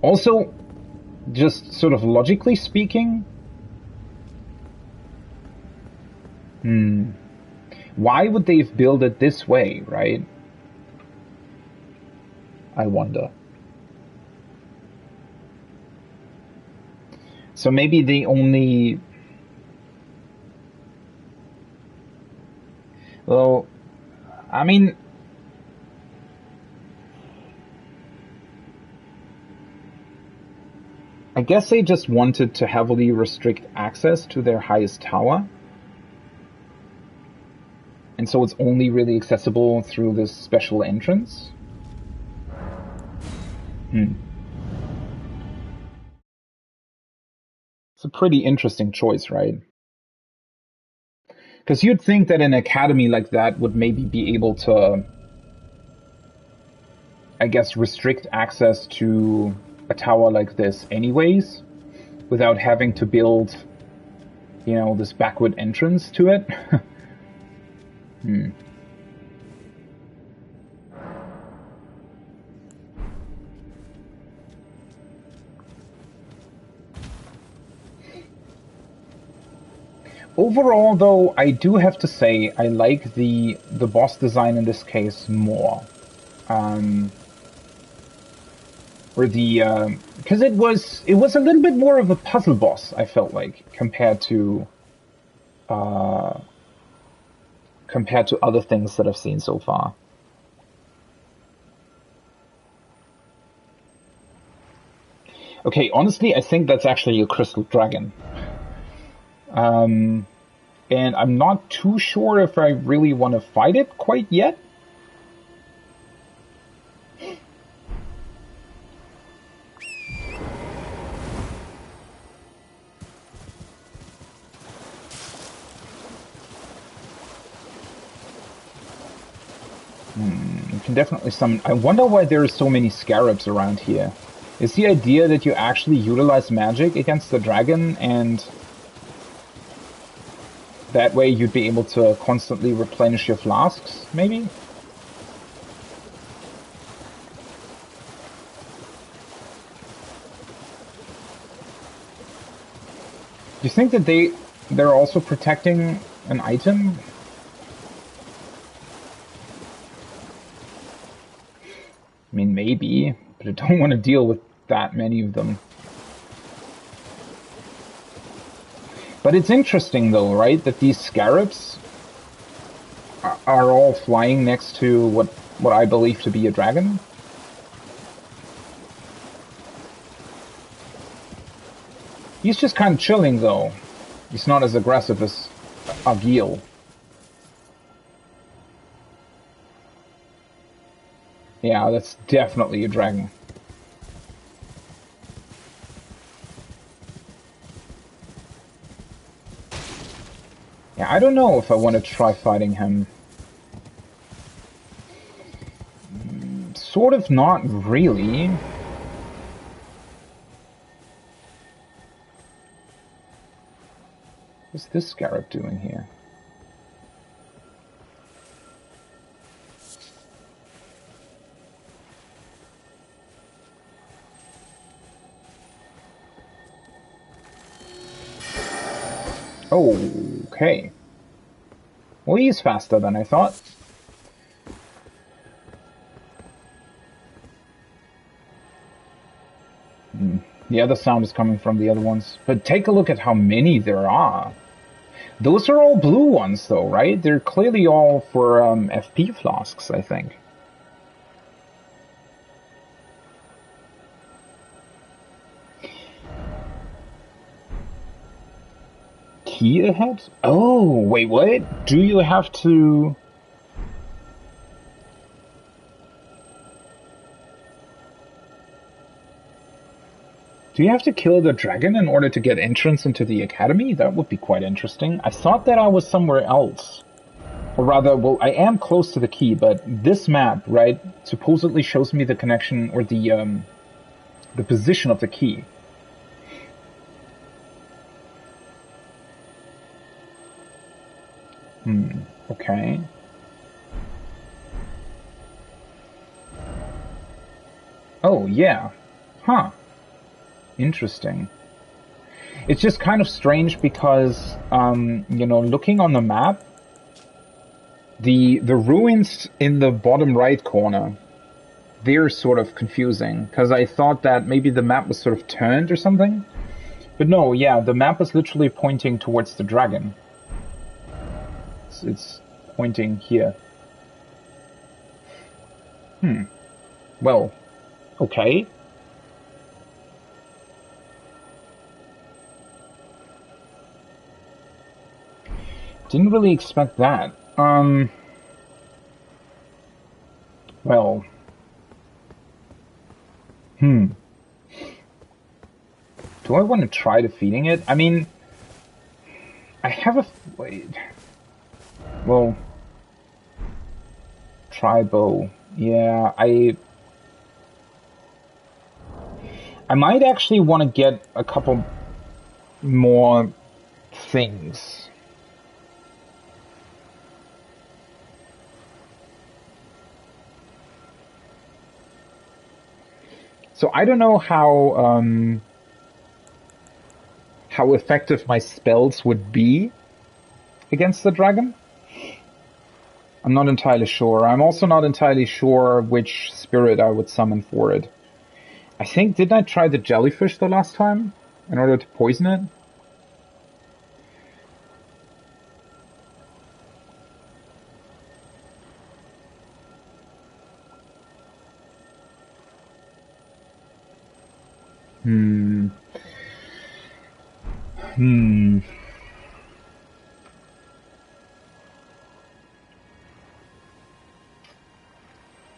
[SPEAKER 1] Also, just sort of logically speaking, why would they have built it this way, right? I wonder. So maybe the only... Well, I mean... I guess they just wanted to heavily restrict access to their highest tower. And so it's only really accessible through this special entrance. It's a pretty interesting choice, right? Because you'd think that an academy like that would maybe be able to, I guess, restrict access to a tower like this anyways, without having to build, you know, this backward entrance to it. Overall, though, I do have to say I like the boss design in this case more. Or the because it was a little bit more of a puzzle boss, I felt like, compared to other things that I've seen so far. Okay, honestly, I think that's actually a crystal dragon. And I'm not too sure if I really want to fight it quite yet. You can definitely summon... I wonder why there are so many scarabs around here. Is the idea that you actually utilize magic against the dragon, and that way you'd be able to constantly replenish your flasks, maybe? you think that they're also protecting an item? I mean, maybe, but I don't want to deal with that many of them. But it's interesting, though, right? That these scarabs are all flying next to what I believe to be a dragon. He's just kind of chilling, though. He's not as aggressive as Agil. Yeah, that's definitely a dragon. Yeah, I don't know if I want to try fighting him. Sort of not really. What's this scarab doing here? Okay. Well, he's faster than I thought. The other sound is coming from the other ones. But take a look at how many there are. Those are all blue ones, though, right? They're clearly all for FP flasks, I think. Key ahead? Oh, wait, what? Do you have to... Do you have to kill the dragon in order to get entrance into the academy? That would be quite interesting. I thought that I was somewhere else. Or rather, well, I am close to the key, but this map, right, supposedly shows me the connection or the position of the key. Okay. Oh, yeah. Huh. Interesting. It's just kind of strange because, you know, looking on the map, the ruins in the bottom right corner, they're sort of confusing, because I thought that maybe the map was sort of turned or something. But no, yeah, the map is literally pointing towards the dragon. It's pointing here. Well, okay. Didn't really expect that. Well. Do I want to try defeating it? I mean, I have a... Wait. Well... Try bow. Yeah, I might actually want to get a couple more things. So I don't know how effective my spells would be against the dragon. I'm not entirely sure. I'm also not entirely sure which spirit I would summon for it. I think, didn't I try the jellyfish the last time in order to poison it?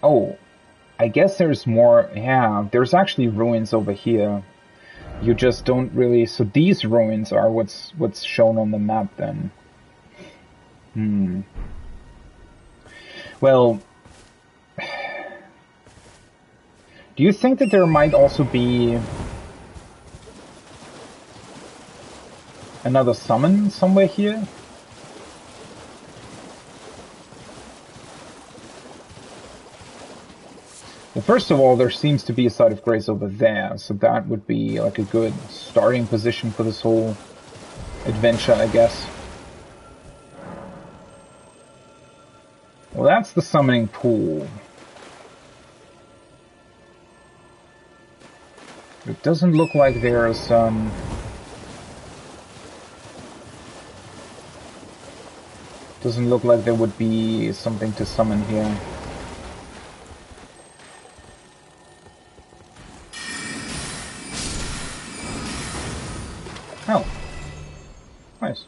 [SPEAKER 1] Oh, I guess there's more. Yeah, there's actually ruins over here. You just don't really. So these ruins are what's shown on the map then. Well, do you think that there might also be another summon somewhere here? Well, first of all, there seems to be a site of grace over there, so that would be like a good starting position for this whole adventure, I guess. Well, that's the summoning pool. It doesn't look like there's doesn't look like there would be something to summon here. Oh. Nice.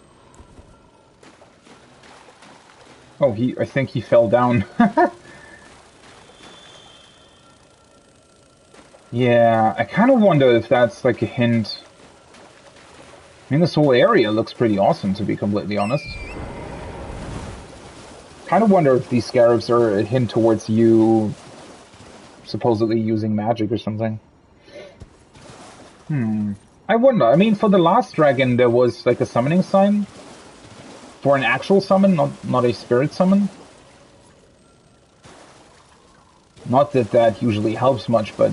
[SPEAKER 1] Oh, I think he fell down. Yeah, I kind of wonder if that's like a hint. I mean, this whole area looks pretty awesome, to be completely honest. Kind of wonder if these scarabs are a hint towards you supposedly using magic or something. I wonder. I mean, for the last dragon, there was like a summoning sign. For an actual summon, not a spirit summon. Not that that usually helps much, but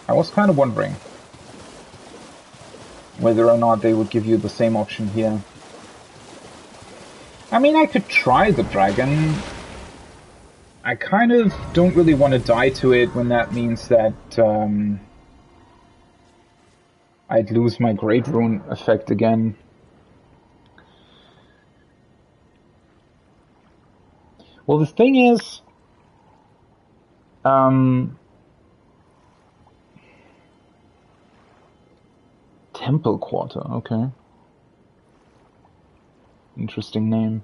[SPEAKER 1] I was kind of wondering whether or not they would give you the same option here. I mean, I could try the dragon. I kind of don't really want to die to it when that means that I'd lose my Great Rune effect again. Well, the thing is, Temple Quarter, okay. Interesting name.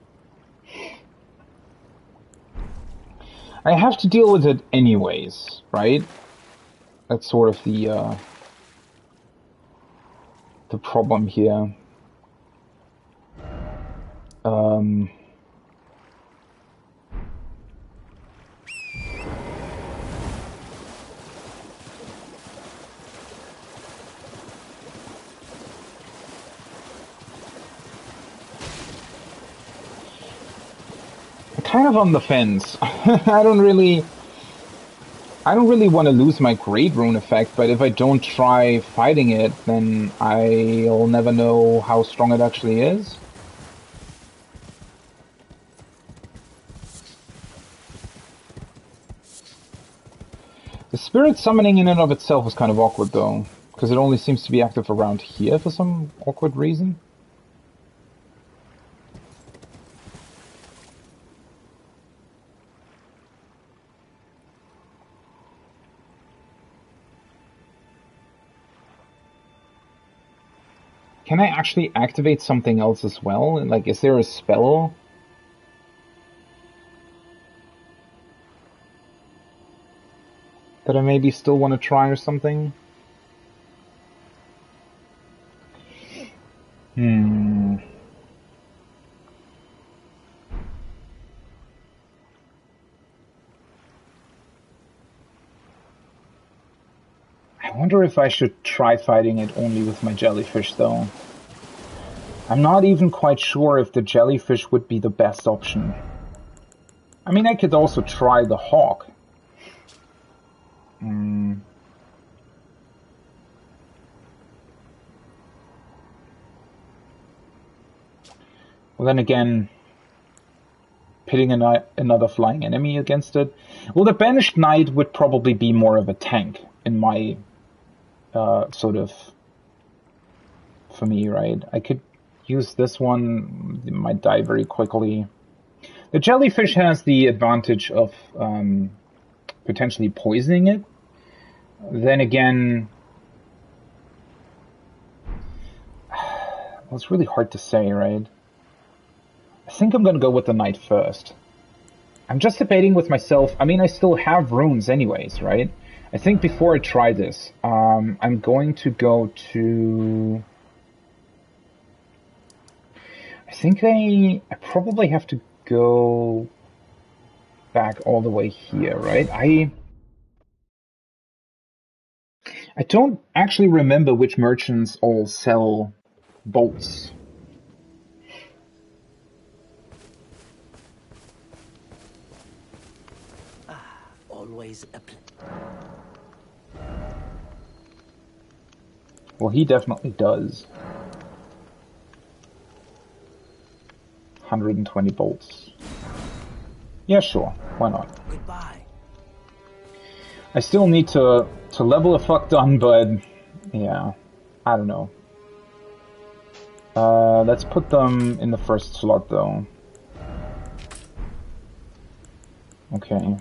[SPEAKER 1] I have to deal with it anyways, right? That's sort of the problem here. Kind of on the fence. I don't really want to lose my Great Rune effect, but if I don't try fighting it, then I'll never know how strong it actually is. The spirit summoning in and of itself is kind of awkward though, because it only seems to be active around here for some awkward reason. Can I actually activate something else as well? Like, is there a spell? That I maybe still want to try or something? I wonder if I should try fighting it only with my jellyfish, though. I'm not even quite sure if the jellyfish would be the best option. I mean, I could also try the hawk. Well, then again, pitting another flying enemy against it. Well, the Banished Knight would probably be more of a tank in my sort of, for me, right? I could use this one, it might die very quickly. The jellyfish has the advantage of potentially poisoning it. Then again, well, it's really hard to say, right? I think I'm gonna go with the knight first. I'm just debating with myself. I mean, I still have runes anyways, right? I think before I try this, I'm going to go to... I think I probably have to go back all the way here, right? I don't actually remember which merchants all sell bolts.
[SPEAKER 2] Always a
[SPEAKER 1] Well, he definitely does. 120 bolts. Yeah, sure. Why not?
[SPEAKER 2] Goodbye.
[SPEAKER 1] I still need to level a fuck ton, but yeah, I don't know. Let's put them in the first slot though. Okay.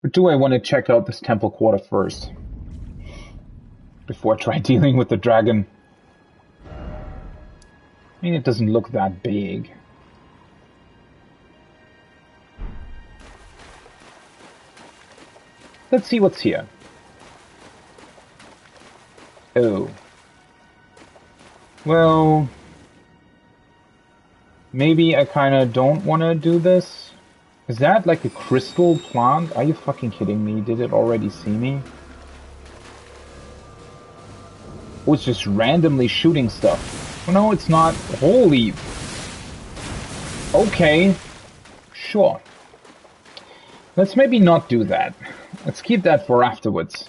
[SPEAKER 1] Or do I want to check out this temple quarter first? Before I try dealing with the dragon? I mean, it doesn't look that big. Let's see what's here. Oh. Well... maybe I kinda don't want to do this. Is that like a crystal plant? Are you fucking kidding me? Did it already see me? Oh, it's just randomly shooting stuff. Oh, no, it's not. Holy... okay. Sure. Let's maybe not do that. Let's keep that for afterwards.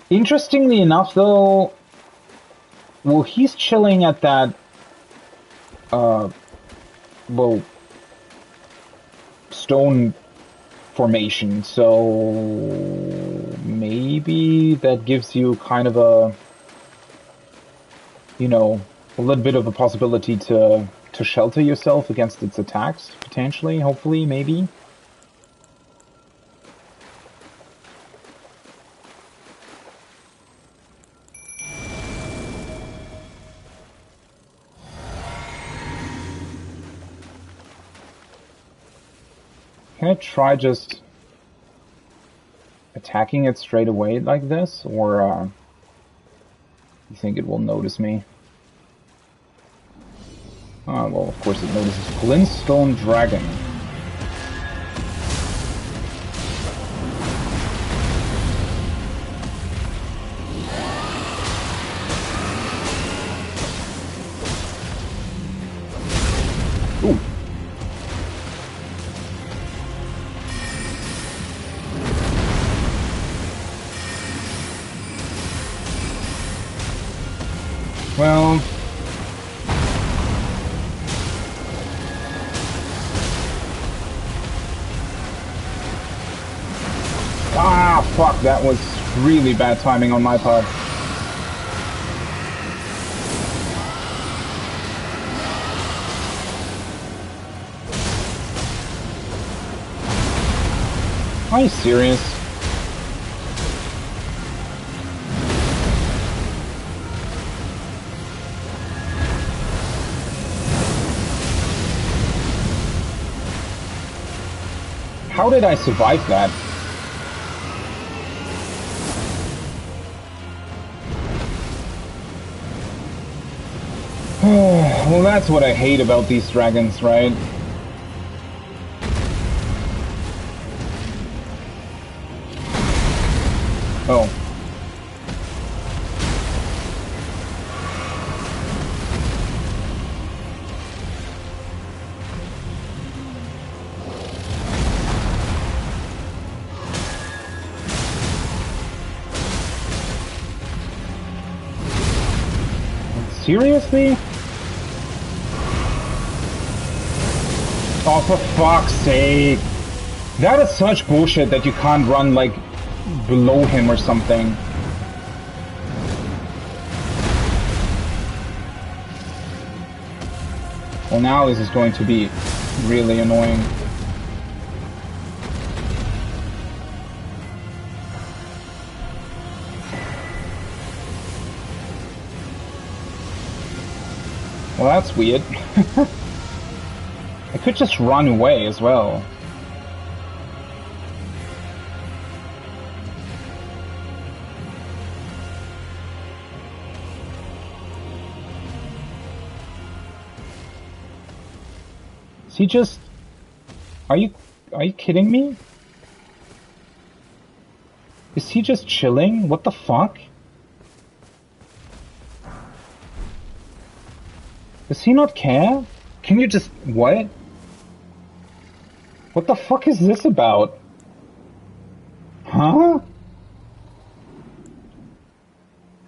[SPEAKER 1] Interestingly enough, though, well, he's chilling at that, well, stone formation, so maybe that gives you kind of a, you know, a little bit of a possibility to shelter yourself against its attacks, potentially, hopefully, maybe. Can I try just attacking it straight away like this, or you think it will notice me? Well, of course it notices. Glintstone Dragon. Ooh. Well... ah, fuck, that was really bad timing on my part. Are you serious? How did I survive that? Well, that's what I hate about these dragons, right? Oh. Seriously? Oh, for fuck's sake. That is such bullshit that you can't run, like, below him or something. Well, now this is going to be really annoying. Well, that's weird. I could just run away as well. Is he just... Are you kidding me? Is he just chilling? What the fuck? Does he not care? Can you just... What? What the fuck is this about? Huh?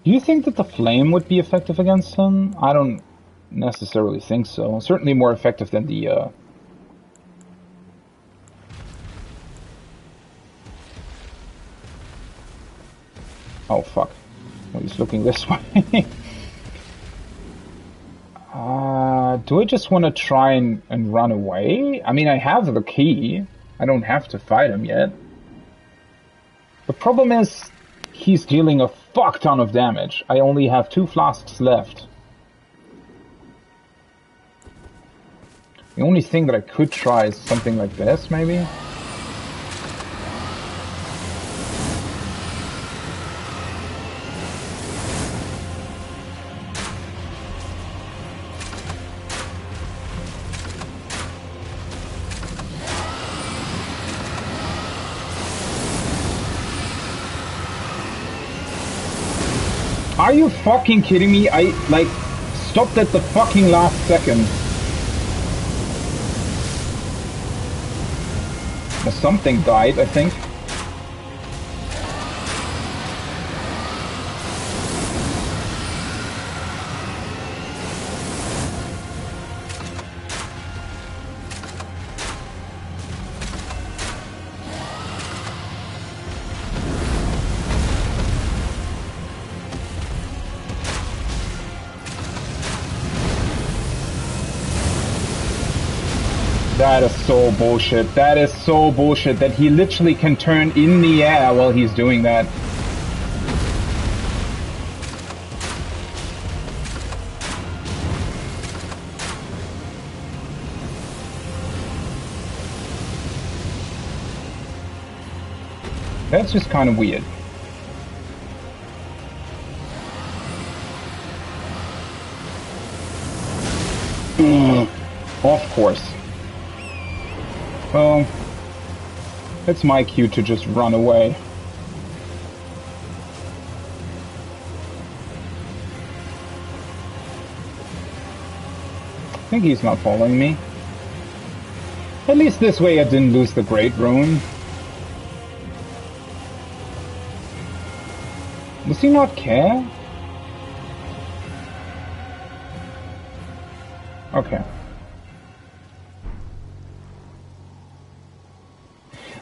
[SPEAKER 1] Do you think that the flame would be effective against him? I don't necessarily think so. Certainly more effective than the, Oh, fuck. Oh, he's looking this way. Do I just want to try and run away? I mean, I have the key. I don't have to fight him yet. The problem is, he's dealing a fuck ton of damage. I only have 2 flasks left. The only thing that I could try is something like this, maybe? Are you fucking kidding me? I, like, stopped at the fucking last second. Well, something died, I think. That is so bullshit. That is so bullshit that he literally can turn in the air while he's doing that. That's just kind of weird. Of course. Well, it's my cue to just run away. I think he's not following me. At least this way I didn't lose the Great Rune. Does he not care? Okay.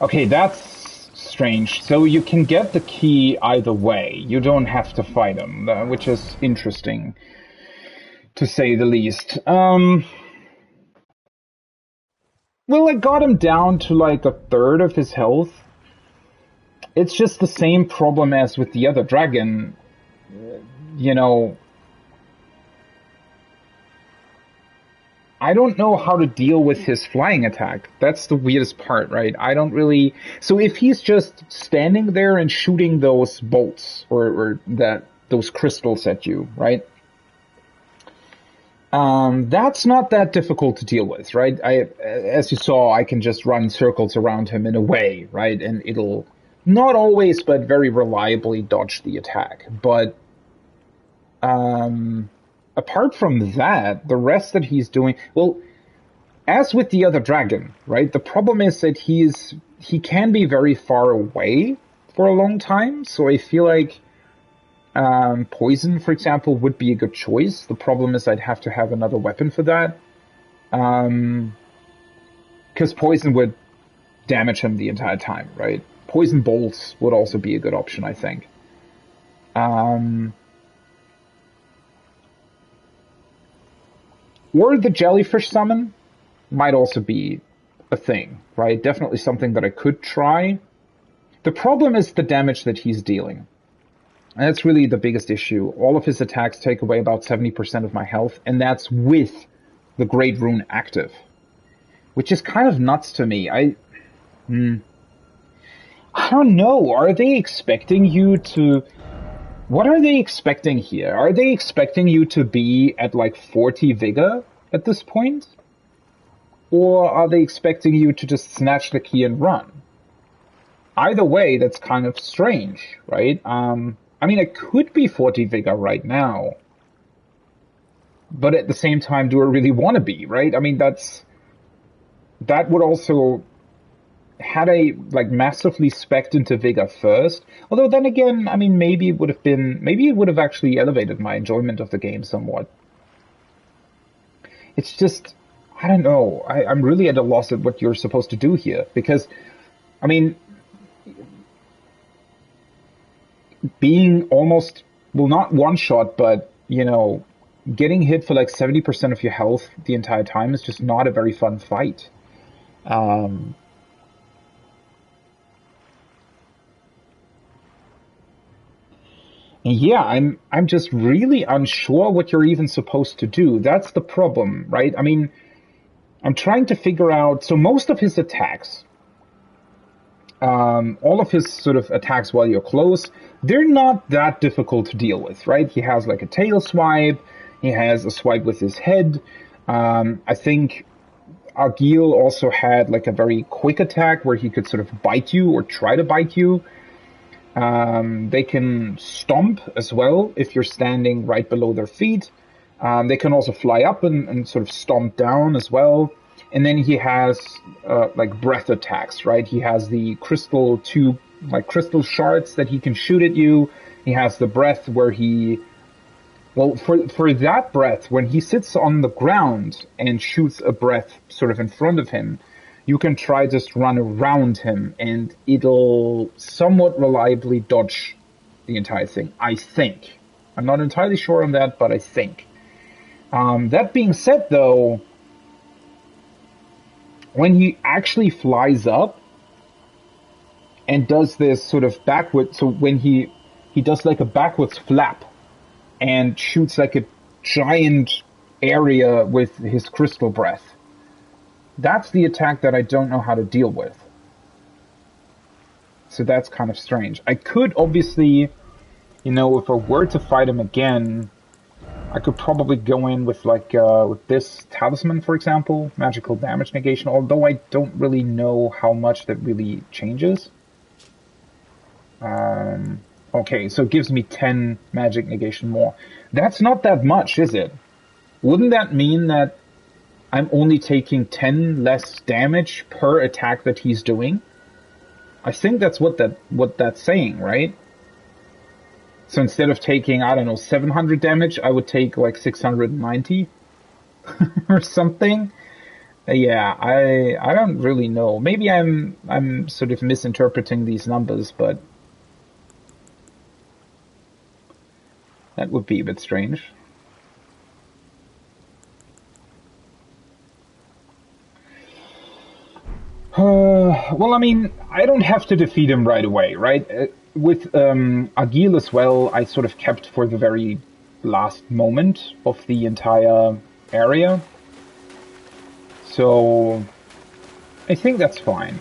[SPEAKER 1] Okay, that's strange. So you can get the key either way. You don't have to fight him, which is interesting, to say the least. Well, I got him down to like a third of his health. It's just the same problem as with the other dragon. You know, I don't know how to deal with his flying attack. That's the weirdest part, right? I don't really... So if he's just standing there and shooting those bolts, or those crystals at you, right? That's not that difficult to deal with, right? As you saw, I can just run circles around him in a way, right? And it'll, not always, but very reliably dodge the attack. But, apart from that, the rest that he's doing... Well, as with the other dragon, right? The problem is that he can be very far away for a long time, so I feel like poison, for example, would be a good choice. The problem is I'd have to have another weapon for that. Because poison would damage him the entire time, right? Poison bolts would also be a good option, I think. Or the jellyfish summon might also be a thing, right? Definitely something that I could try. The problem is the damage that he's dealing. And that's really the biggest issue. All of his attacks take away about 70% of my health, and that's with the Great Rune active. Which is kind of nuts to me. I don't know. Are they expecting you to... What are they expecting here? Are they expecting you to be at like 40 vigor at this point? Or are they expecting you to just snatch the key and run? either way, that's kind of strange, right? I mean, I could be 40 Vigor right now, but at the same time, do I really want to be, right? I mean, that would also, had I like massively specced into Vigor first, although then again, I mean, maybe it would have actually elevated my enjoyment of the game somewhat. It's just, I don't know. I'm really at a loss at what you're supposed to do here, because, I mean, being almost, well, not one shot, but, you know, getting hit for like 70% of your health the entire time is just not a very fun fight. Yeah, I'm just really unsure what you're even supposed to do. That's the problem, right? I mean, I'm trying to figure out, so most of his attacks, all of his sort of attacks while you're close, they're not that difficult to deal with, right? He has like a tail swipe, he has a swipe with his head. I think Agil also had like a very quick attack where he could sort of bite you or try to bite you. They can stomp as well if you're standing right below their feet. They can also fly up and sort of stomp down as well. And then he has like breath attacks, right? He has the crystal tube, like crystal shards that he can shoot at you. He has the breath where he, well, for that breath, when he sits on the ground and shoots a breath sort of in front of him, you can try just run around him and it'll somewhat reliably dodge the entire thing, I think. I'm not entirely sure on that, but I think. That being said, though, when he actually flies up and does this sort of backward, so when he does like a backwards flap and shoots like a giant area with his crystal breath, that's the attack that I don't know how to deal with. So that's kind of strange. I could obviously, you know, if I were to fight him again, I could probably go in with like with this talisman, for example, magical damage negation, although I don't really know how much that really changes. Okay, so it gives me 10 magic negation more. That's not that much, is it? Wouldn't that mean that I'm only taking 10 less damage per attack that he's doing? I think that's what that's saying, right? So instead of taking, I don't know, 700 damage, I would take like 690 or something. Yeah, I don't really know. Maybe I'm sort of misinterpreting these numbers, but that would be a bit strange. Well, I mean, I don't have to defeat him right away, right? With Agil as well, I sort of kept for the very last moment of the entire area. So, I think that's fine.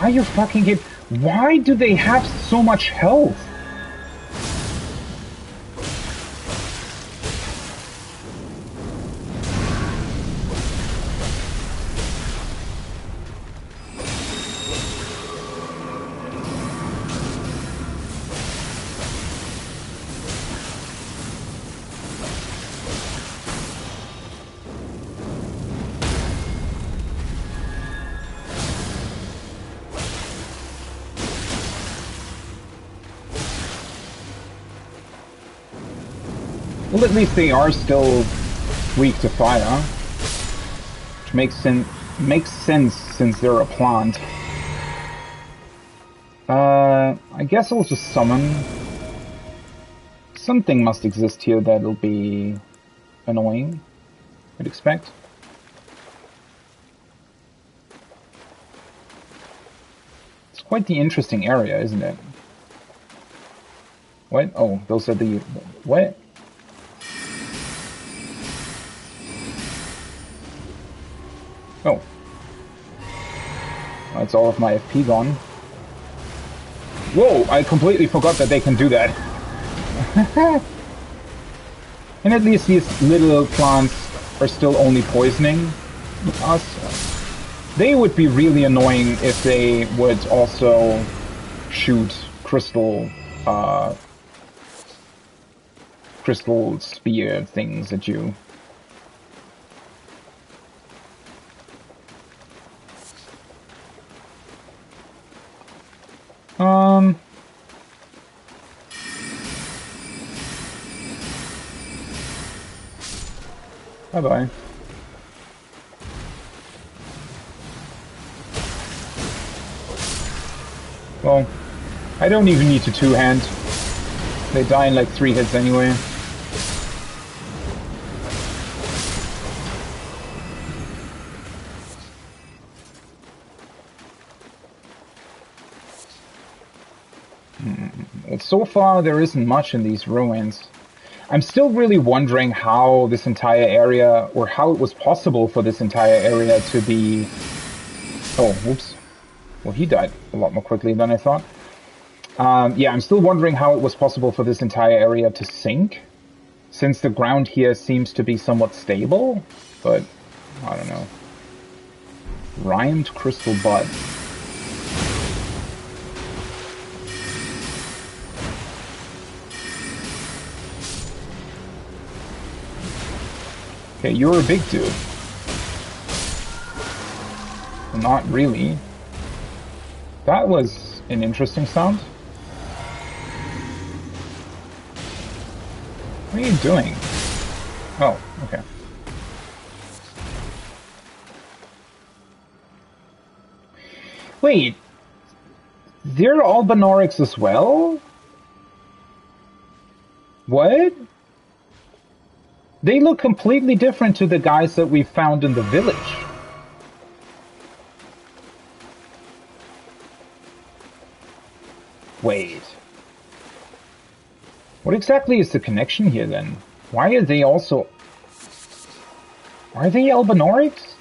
[SPEAKER 1] Are you fucking kidding? Why do they have so much health? Well, at least they are still weak to fire, which makes sense since they're a plant. I guess I'll just summon. Something must exist here that'll be annoying, I'd expect. It's quite the interesting area, isn't it? What? Oh, those are the... What? Oh. That's all of my FP gone. Whoa, I completely forgot that they can do that. And at least these little plants are still only poisoning us. They would be really annoying if they would also shoot crystal spear things at you. Bye-bye. Well, I don't even need to two-hand. They die in like 3 hits anyway. So far, there isn't much in these ruins. I'm still really wondering how this entire area, or how it was possible for this entire area to be... Oh, whoops. Well, he died a lot more quickly than I thought. Yeah, I'm still wondering how it was possible for this entire area to sink, since the ground here seems to be somewhat stable, but I don't know. Rhymed crystal bud. Okay, you're a big dude. Well, not really. That was an interesting sound. What are you doing? Oh, okay. Wait. They're Albinorics as well? What? They look completely different to the guys that we found in the village. Wait. What exactly is the connection here then? Why are they also... Are they Albinorics?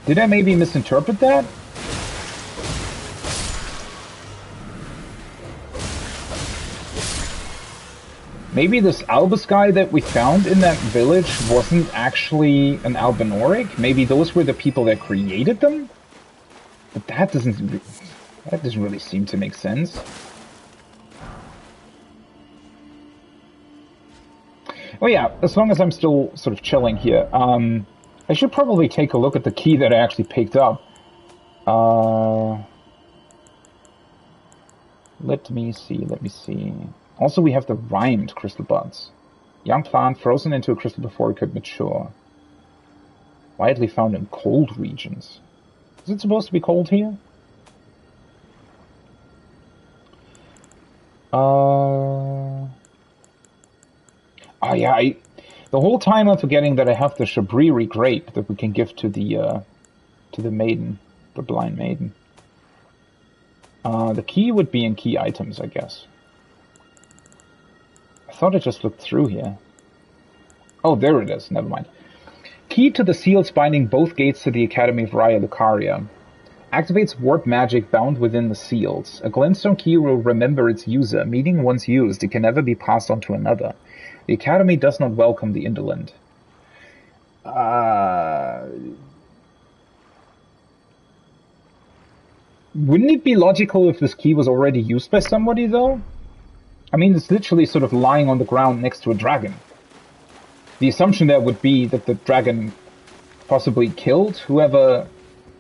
[SPEAKER 1] Did I maybe misinterpret that? Maybe this Albus guy that we found in that village wasn't actually an Albinoric? Maybe those were the people that created them? But that doesn't really seem to make sense. Oh yeah, as long as I'm still sort of chilling here, I should probably take a look at the key that I actually picked up. Let me see. Also, we have the rhymed crystal buds. Young plant frozen into a crystal before it could mature. Widely found in cold regions. Is it supposed to be cold here? Oh yeah, the whole time I'm forgetting that I have the Shabriri grape that we can give to the maiden, the blind maiden. The key would be in key items, I guess. I thought I just looked through here. Oh, there it is. Never mind. Key to the seals binding both gates to the Academy of Raya Lucaria. Activates warp magic bound within the seals. A glintstone key will remember its user, meaning once used, it can never be passed on to another. The Academy does not welcome the indolent. Wouldn't it be logical if this key was already used by somebody, though? I mean, it's literally sort of lying on the ground next to a dragon. The assumption there would be that the dragon possibly killed whoever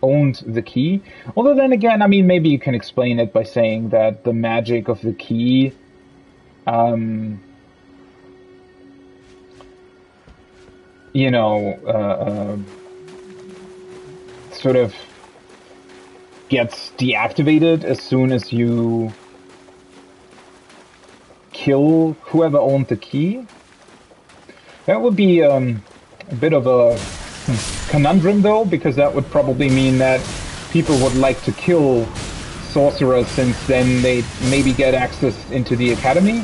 [SPEAKER 1] owned the key. Although then again, I mean, maybe you can explain it by saying that the magic of the key sort of gets deactivated as soon as you kill whoever owned the key. That would be a bit of a conundrum, though, because that would probably mean that people would like to kill sorcerers, since then they maybe get access into the academy.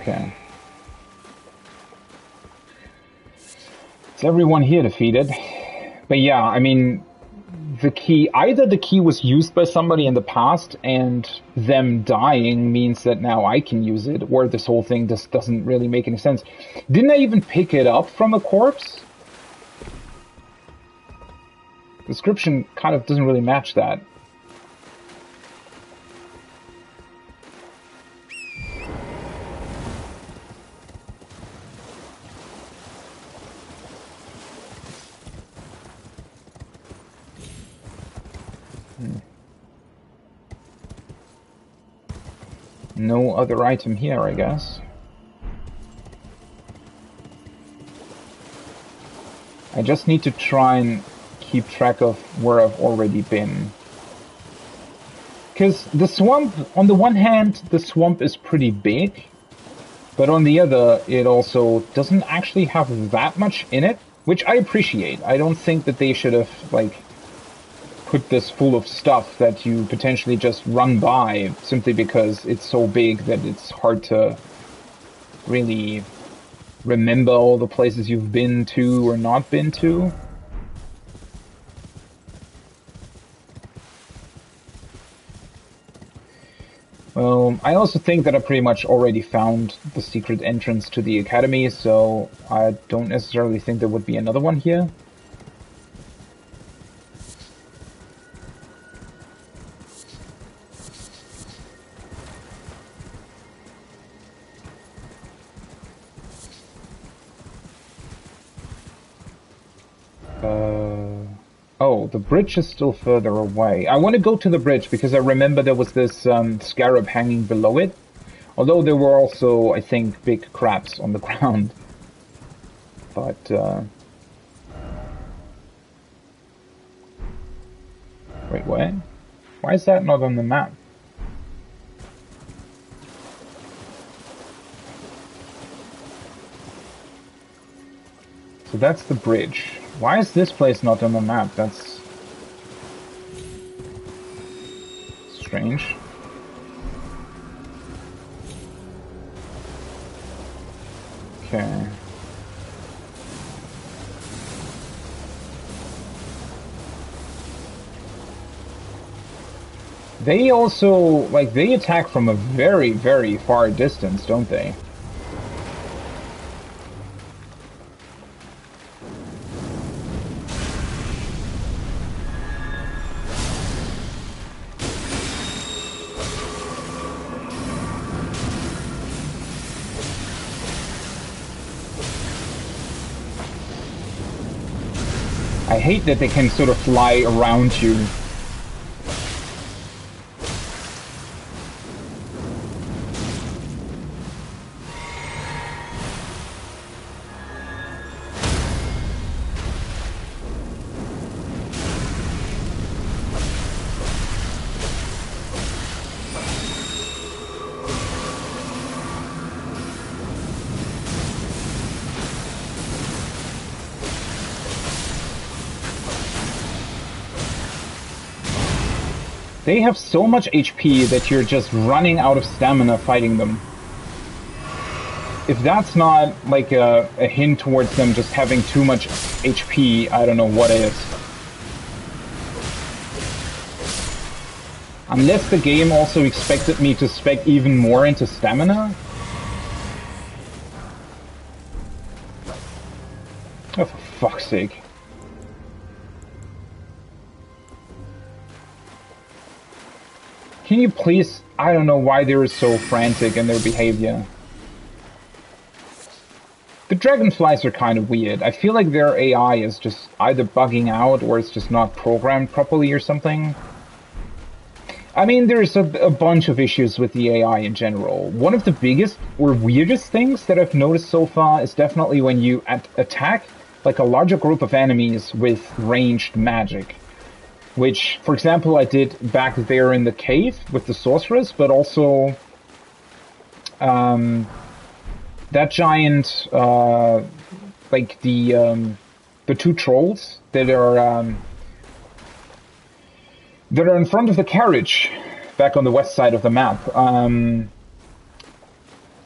[SPEAKER 1] Okay. Is everyone here defeated? But yeah, I mean, the key, either the key was used by somebody in the past and them dying means that now I can use it, or this whole thing just doesn't really make any sense. Didn't I even pick it up from a corpse? Description kind of doesn't really match that. No other item here, I guess. I just need to try and keep track of where I've already been. Because the swamp, on the one hand, the swamp is pretty big, but on the other, it also doesn't actually have that much in it, which I appreciate. I don't think that they should have, like, put this full of stuff that you potentially just run by simply because it's so big that it's hard to really remember all the places you've been to or not been to. Well, I also think that I pretty much already found the secret entrance to the academy, so I don't necessarily think there would be another one here. Oh, the bridge is still further away. I want to go to the bridge because I remember there was this scarab hanging below it. Although there were also, I think, big crabs on the ground. But, wait, what? Why is that not on the map? So that's the bridge. Why is this place not on the map? That's strange. Okay. They also, like, they attack from a very, very far distance, don't they? I hate that they can sort of fly around you. They have so much HP that you're just running out of stamina fighting them. If that's not like a hint towards them just having too much HP, I don't know what is. Unless the game also expected me to spec even more into stamina? Oh, for fuck's sake. Can you please... I don't know why they're so frantic in their behavior. The dragonflies are kind of weird. I feel like their AI is just either bugging out or it's just not programmed properly or something. I mean, there's a bunch of issues with the AI in general. One of the biggest or weirdest things that I've noticed so far is definitely when you attack like a larger group of enemies with ranged magic. Which, for example, I did back there in the cave with the sorceress, but also that giant, like the two trolls that are in front of the carriage back on the west side of the map.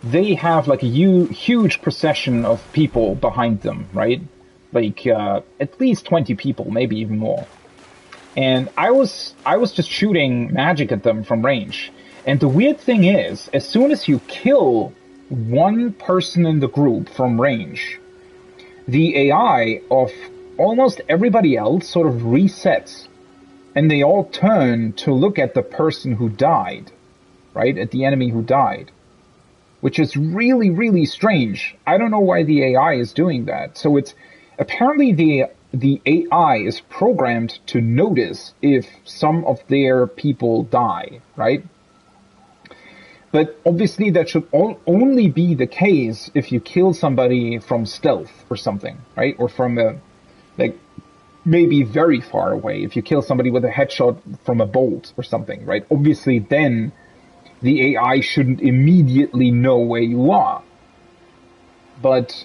[SPEAKER 1] They have like a huge procession of people behind them, right? Like at least 20 people, maybe even more. And I was just shooting magic at them from range. And the weird thing is, as soon as you kill one person in the group from range, the AI of almost everybody else sort of resets. And they all turn to look at the person who died, right? At the enemy who died. Which is really, really strange. I don't know why the AI is doing that. So it's apparently the AI is programmed to notice if some of their people die, right? But obviously that should only be the case if you kill somebody from stealth or something, right? Or from maybe very far away. If you kill somebody with a headshot from a bolt or something, right? Obviously then the AI shouldn't immediately know where you are. But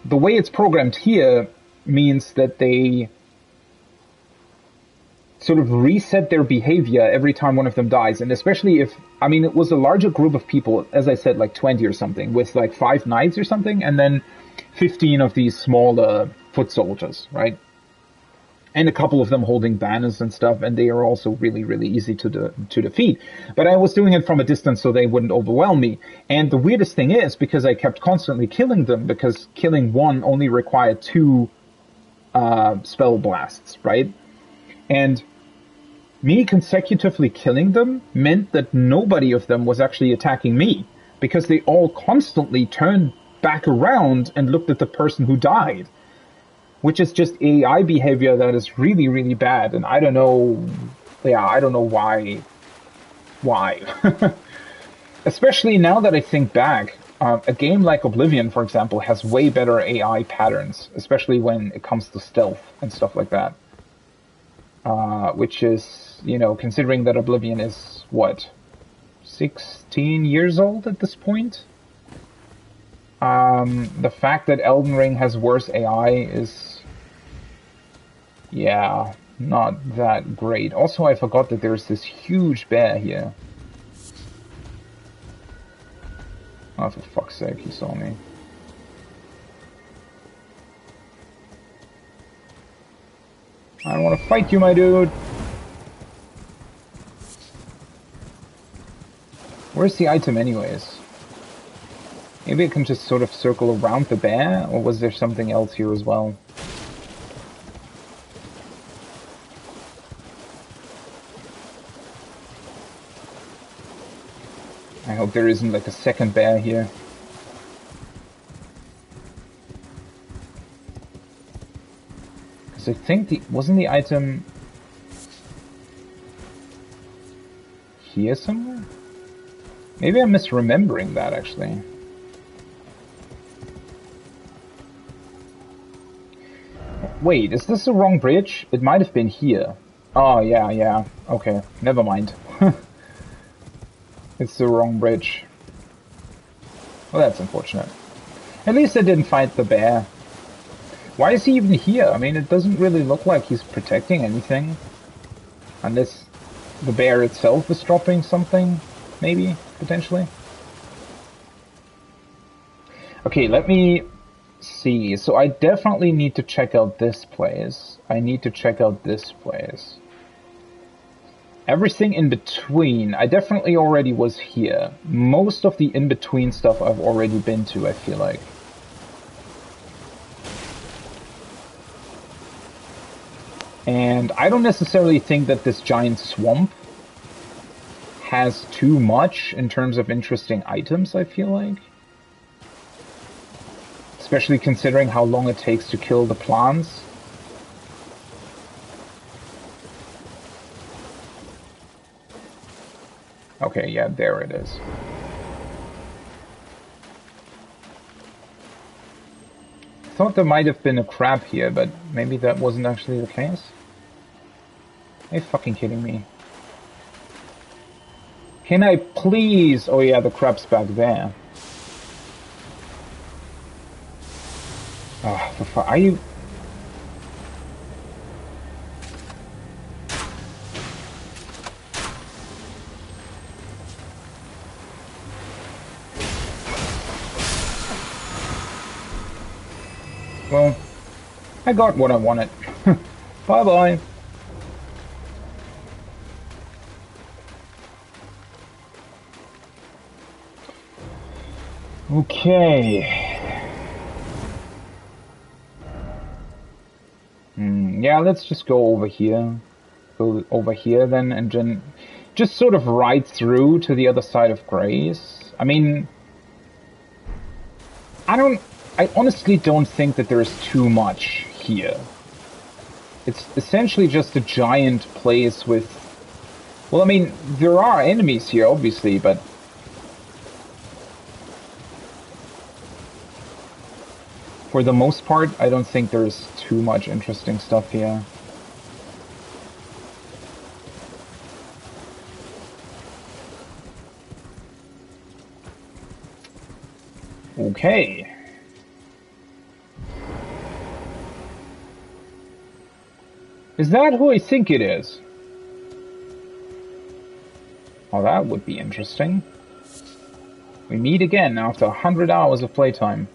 [SPEAKER 1] the way it's programmed here means that they sort of reset their behavior every time one of them dies. And especially if, I mean, it was a larger group of people, as I said, like 20 or something, with like 5 knights or something, and then 15 of these smaller foot soldiers, right? And a couple of them holding banners and stuff, and they are also really, really easy to defeat. But I was doing it from a distance so they wouldn't overwhelm me. And the weirdest thing is, because I kept constantly killing them, because killing one only required 2 spell blasts, right? And me consecutively killing them meant that nobody of them was actually attacking me, because they all constantly turned back around and looked at the person who died. Which is just AI behavior that is really, really bad, and I don't know, I don't know why. Especially now that I think back, a game like Oblivion, for example, has way better AI patterns, especially when it comes to stealth and stuff like that. Which is, you know, considering that Oblivion is, what, 16 years old at this point? The fact that Elden Ring has worse AI is, yeah, not that great. Also, I forgot that there's this huge bear here. Oh, for fuck's sake, he saw me. I don't want to fight you, my dude! Where's the item anyways? Maybe I can just sort of circle around the bear, or was there something else here as well? I hope there isn't like a second bear here. Because I think wasn't the item here somewhere? Maybe I'm misremembering that actually. Wait, is this the wrong bridge? It might have been here. Oh, yeah. Okay, never mind. It's the wrong bridge. Well, that's unfortunate. At least I didn't fight the bear. Why is he even here? I mean, it doesn't really look like he's protecting anything. Unless the bear itself is dropping something, maybe, potentially. Okay, let me see. So I definitely need to check out this place. I need to check out this place. Everything in between, I definitely already was here. Most of the in-between stuff I've already been to, I feel like. And I don't necessarily think that this giant swamp has too much in terms of interesting items, I feel like. Especially considering how long it takes to kill the plants. Okay, yeah, there it is. I thought there might have been a crab here, but maybe that wasn't actually the case. Are you fucking kidding me? Can I please... Oh yeah, the crab's back there. Oh, for fuck... Are you... Well, I got what I wanted. Bye-bye. Okay. Yeah, let's just go over here. Go over here then, and then just sort of right through to the other side of Grace. I mean, I honestly don't think that there is too much here. It's essentially just a giant place with... Well, I mean, there are enemies here, obviously, but... For the most part, I don't think there's too much interesting stuff here. Okay. Is that who I think it is? Oh, that would be interesting. We meet again after 100 hours of playtime.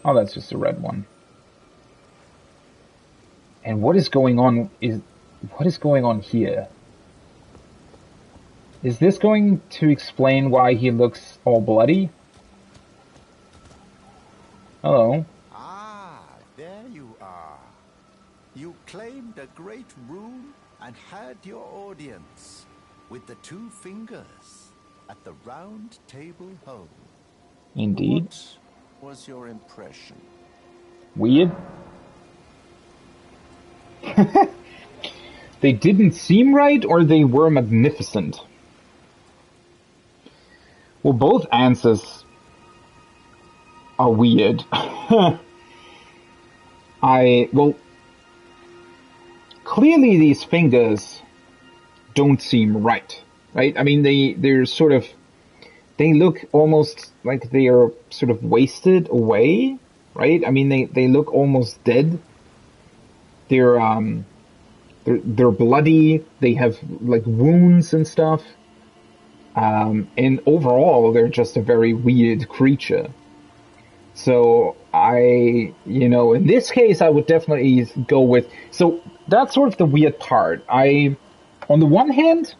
[SPEAKER 1] Oh, that's just a red one. And what is going on here? Is this going to explain why he looks all bloody? Hello.
[SPEAKER 2] Ah, there you are. You claimed a great room and had your audience with the two fingers at the round table home.
[SPEAKER 1] Indeed.
[SPEAKER 2] What was your impression?
[SPEAKER 1] Weird. They didn't seem right, or they were magnificent? Well, both answers are weird. Well, clearly these fingers don't seem right? I mean, they're sort of, they look almost like they are sort of wasted away, right? I mean, they look almost dead. They're bloody. They have like wounds and stuff. And overall, they're just a very weird creature. So in this case, I would definitely go with, so that's sort of the weird part. On the one hand,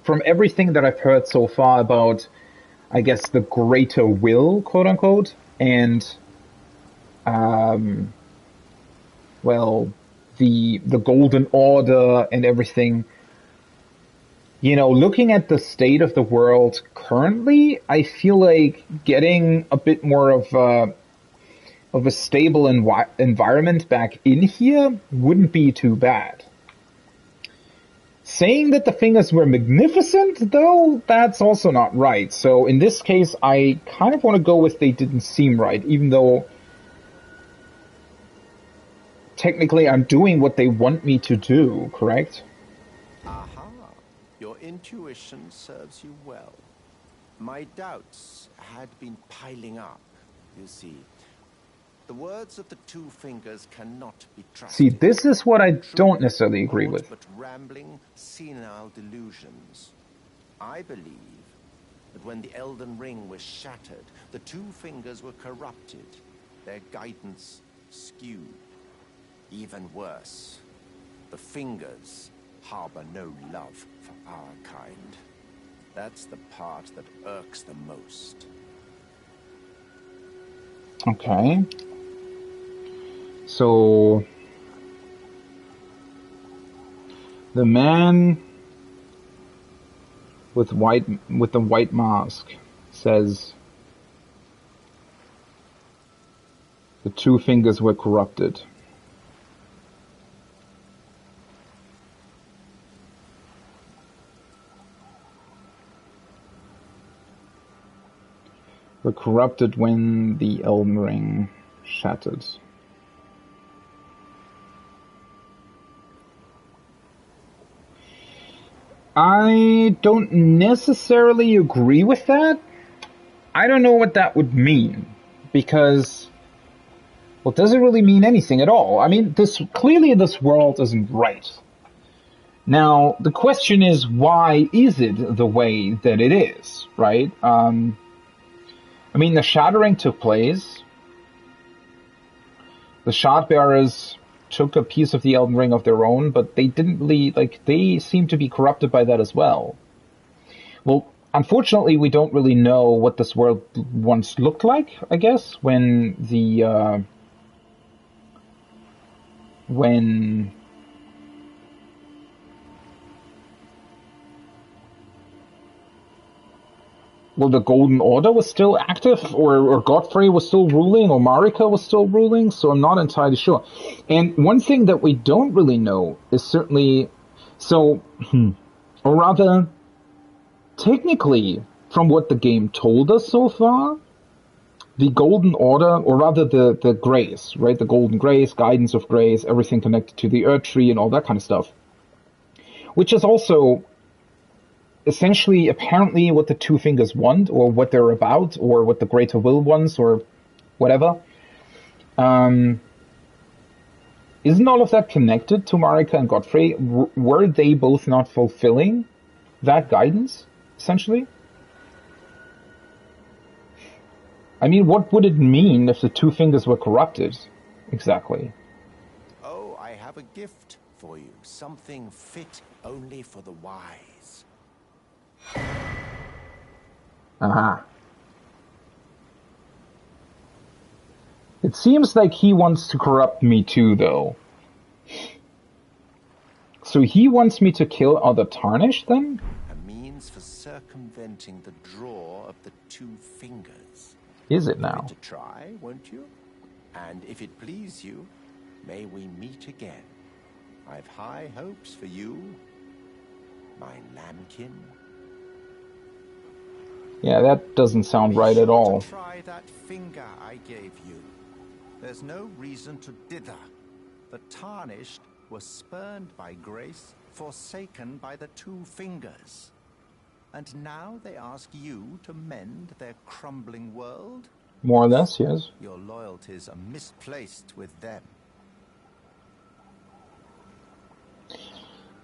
[SPEAKER 1] from everything that I've heard so far about, I guess, the greater will, quote unquote, and, the Golden Order and everything, looking at the state of the world currently, I feel like getting a bit more of a stable environment back in here wouldn't be too bad. Saying that the fingers were magnificent, though, that's also not right. So in this case, I kind of want to go with they didn't seem right, even though technically I'm doing what they want me to do, correct?
[SPEAKER 2] Aha. Your intuition serves you well. My doubts had been piling up, you see. The words of the two fingers cannot be trusted.
[SPEAKER 1] See, this is what I don't necessarily agree with.
[SPEAKER 2] But rambling, senile delusions. I believe that when the Elden Ring was shattered, the two fingers were corrupted, their guidance skewed. Even worse, the fingers harbor no love for our kind. That's the part that irks the most.
[SPEAKER 1] Okay. So the man with the white mask says the two fingers were corrupted. Were corrupted when the Elden Ring shattered. I don't necessarily agree with that. I don't know what that would mean, because, well, does it really mean anything at all? I mean, clearly this world isn't right. Now, the question is, why is it the way that it is, right? I mean, the shattering took place. The Shardbearers took a piece of the Elden Ring of their own, but they didn't really, they seem to be corrupted by that as well. Well, unfortunately, we don't really know what this world once looked like, I guess, when the, when well, the Golden Order was still active, or Godfrey was still ruling, or Marika was still ruling, so I'm not entirely sure. And one thing that we don't really know is certainly, so, or rather, technically, from what the game told us so far, the Golden Order, or rather the Grace, right? The Golden Grace, Guidance of Grace, everything connected to the Earth Tree and all that kind of stuff, which is also essentially, apparently, what the Two Fingers want, or what they're about, or what the Greater Will wants, or whatever. Isn't all of that connected to Marika and Godfrey? Were they both not fulfilling that guidance, essentially? I mean, what would it mean if the Two Fingers were corrupted, exactly?
[SPEAKER 2] Oh, I have a gift for you. Something fit only for the wise.
[SPEAKER 1] Aha. It seems like he wants to corrupt me too, though. So he wants me to kill other Tarnished, then?
[SPEAKER 2] A means for circumventing the draw of the Two Fingers.
[SPEAKER 1] Is it now?
[SPEAKER 2] Give it a try, won't you? And if it please you, may we meet again. I've high hopes for you, my lambkin.
[SPEAKER 1] Yeah, that doesn't sound right at all.
[SPEAKER 2] Try that finger I gave you. There's no reason to dither. The Tarnished were spurned by grace, forsaken by the Two Fingers. And now they ask you to mend their crumbling world?
[SPEAKER 1] More or less, yes.
[SPEAKER 2] Your loyalties are misplaced with them.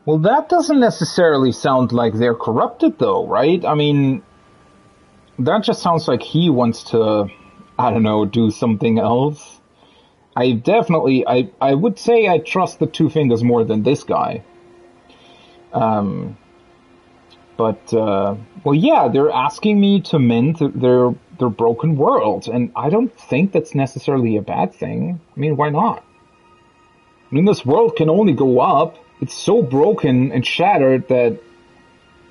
[SPEAKER 1] Well, that doesn't necessarily sound like they're corrupted, though, right? I mean, that just sounds like he wants to, I don't know, do something else. I would say I trust the Two Fingers more than this guy. Well, yeah, they're asking me to mend their broken world, and I don't think that's necessarily a bad thing. I mean, why not? I mean, this world can only go up. It's so broken and shattered that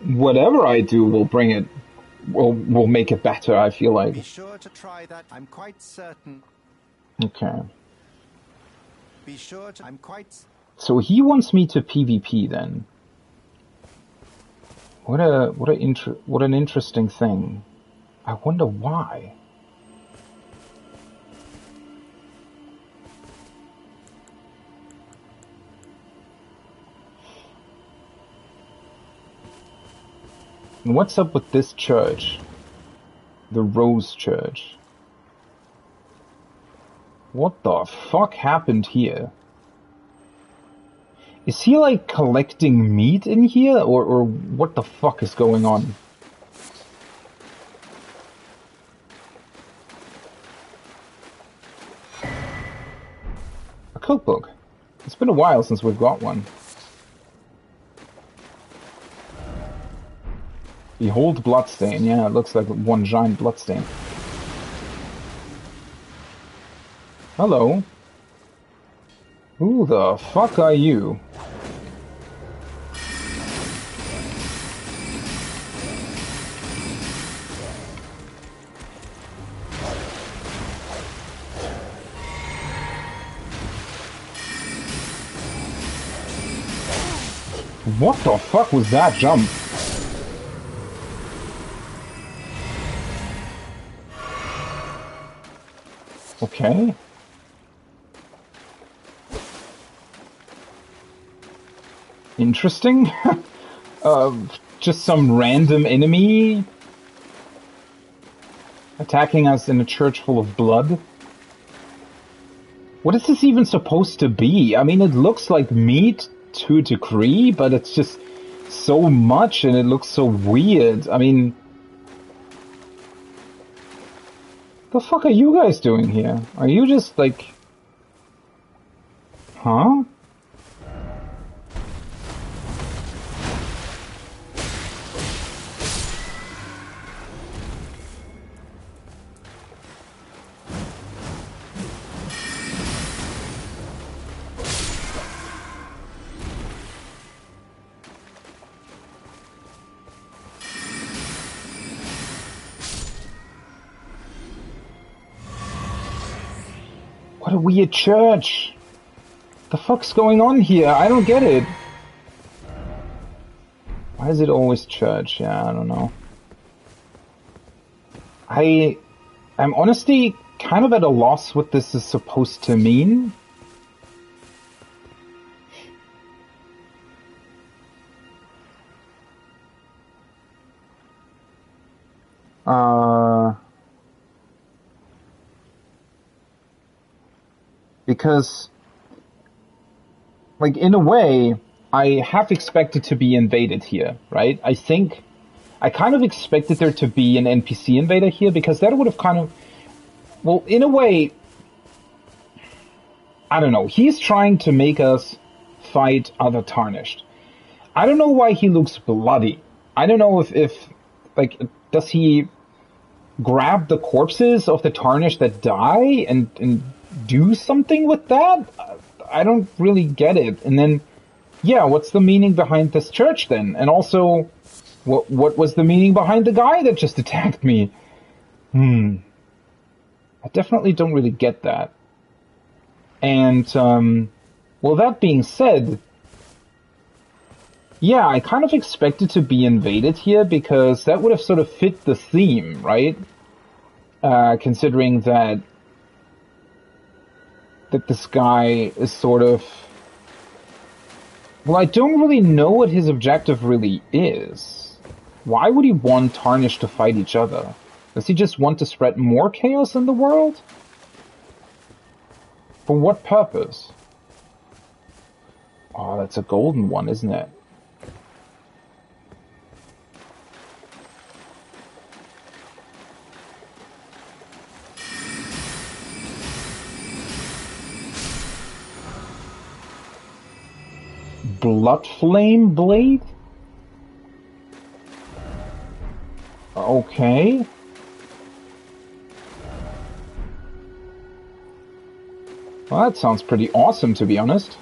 [SPEAKER 1] whatever I do will bring it, will make it better, I feel like.
[SPEAKER 2] Be sure to try that. I'm quite certain.
[SPEAKER 1] Okay.
[SPEAKER 2] Be sure to. I'm quite.
[SPEAKER 1] So he wants me to PvP then. What an interesting thing. I wonder why. And what's up with this church? The Rose Church. What the fuck happened here? Is he like collecting meat in here, or what the fuck is going on? A cookbook. It's been a while since we've got one. Behold bloodstain. Yeah, it looks like one giant bloodstain. Hello. Who the fuck are you? What the fuck was that jump? Okay. Interesting. Just some random enemy attacking us in a church full of blood. What is this even supposed to be? I mean, it looks like meat to a degree, but it's just so much and it looks so weird. I mean, the fuck are you guys doing here? Are you just like... Huh? What are we at church? The fuck's going on here? I don't get it. Why is it always church? Yeah, I don't know. I'm honestly kind of at a loss what this is supposed to mean. Because, like, in a way, I half expected to be invaded here, right? I think I kind of expected there to be an NPC invader here, because that would have kind of... Well, in a way, I don't know. He's trying to make us fight other Tarnished. I don't know why he looks bloody. I don't know if like, does he grab the corpses of the Tarnished that die and do something with that? I don't really get it. And then, yeah, what's the meaning behind this church then? And also, what was the meaning behind the guy that just attacked me? I definitely don't really get that. And, well, that being said, yeah, I kind of expected to be invaded here because that would have sort of fit the theme, right? Considering that this guy is sort of... Well, I don't really know what his objective really is. Why would he want Tarnished to fight each other? Does he just want to spread more chaos in the world? For what purpose? Oh, that's a golden one, isn't it? Blood Flame Blade? Okay. Well, that sounds pretty awesome, to be honest.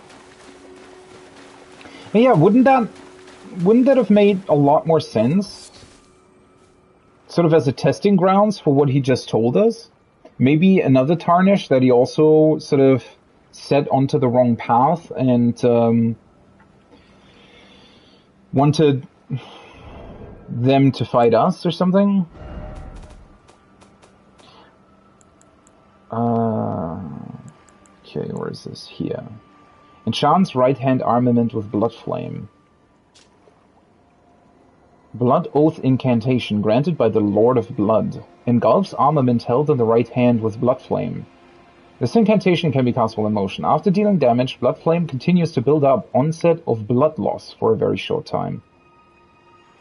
[SPEAKER 1] But yeah, wouldn't that have made a lot more sense? Sort of as a testing grounds for what he just told us? Maybe another Tarnish that he also sort of set onto the wrong path and wanted them to fight us or something? Okay, where is this? Here. Enchants right-hand armament with Blood Flame. Blood Oath incantation granted by the Lord of Blood. Engulfs armament held in the right hand with Blood Flame. This incantation can be cast while in motion. After dealing damage, Blood Flame continues to build up onset of blood loss for a very short time.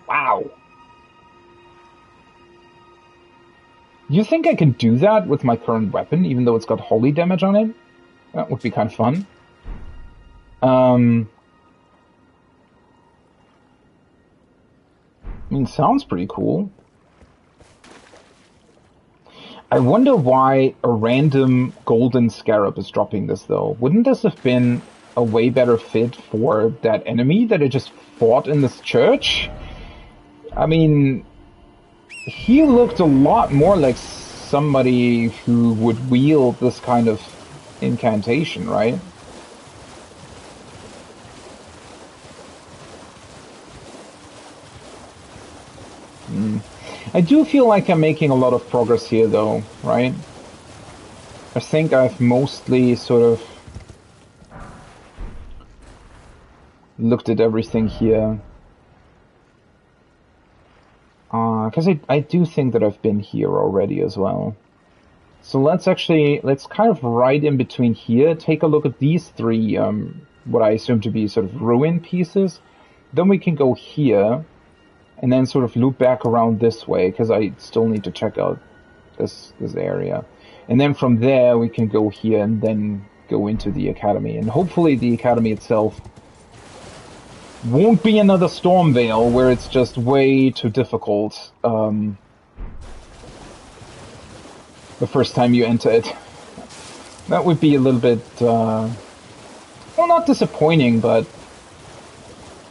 [SPEAKER 1] Wow! You think I can do that with my current weapon, even though it's got holy damage on it? That would be kind of fun. I mean, sounds pretty cool. I wonder why a random golden scarab is dropping this, though. Wouldn't this have been a way better fit for that enemy that it just fought in this church? I mean, he looked a lot more like somebody who would wield this kind of incantation, right? I do feel like I'm making a lot of progress here, though, right? I think I've mostly sort of looked at everything here. Because I do think that I've been here already as well. So let's kind of right in between here, take a look at these three, what I assume to be sort of ruin pieces. Then we can go here, and then sort of loop back around this way, because I still need to check out this area. And then from there we can go here and then go into the academy. And hopefully the academy itself won't be another Stormvale where it's just way too difficult the first time you enter it. That would be a little bit, well, not disappointing, but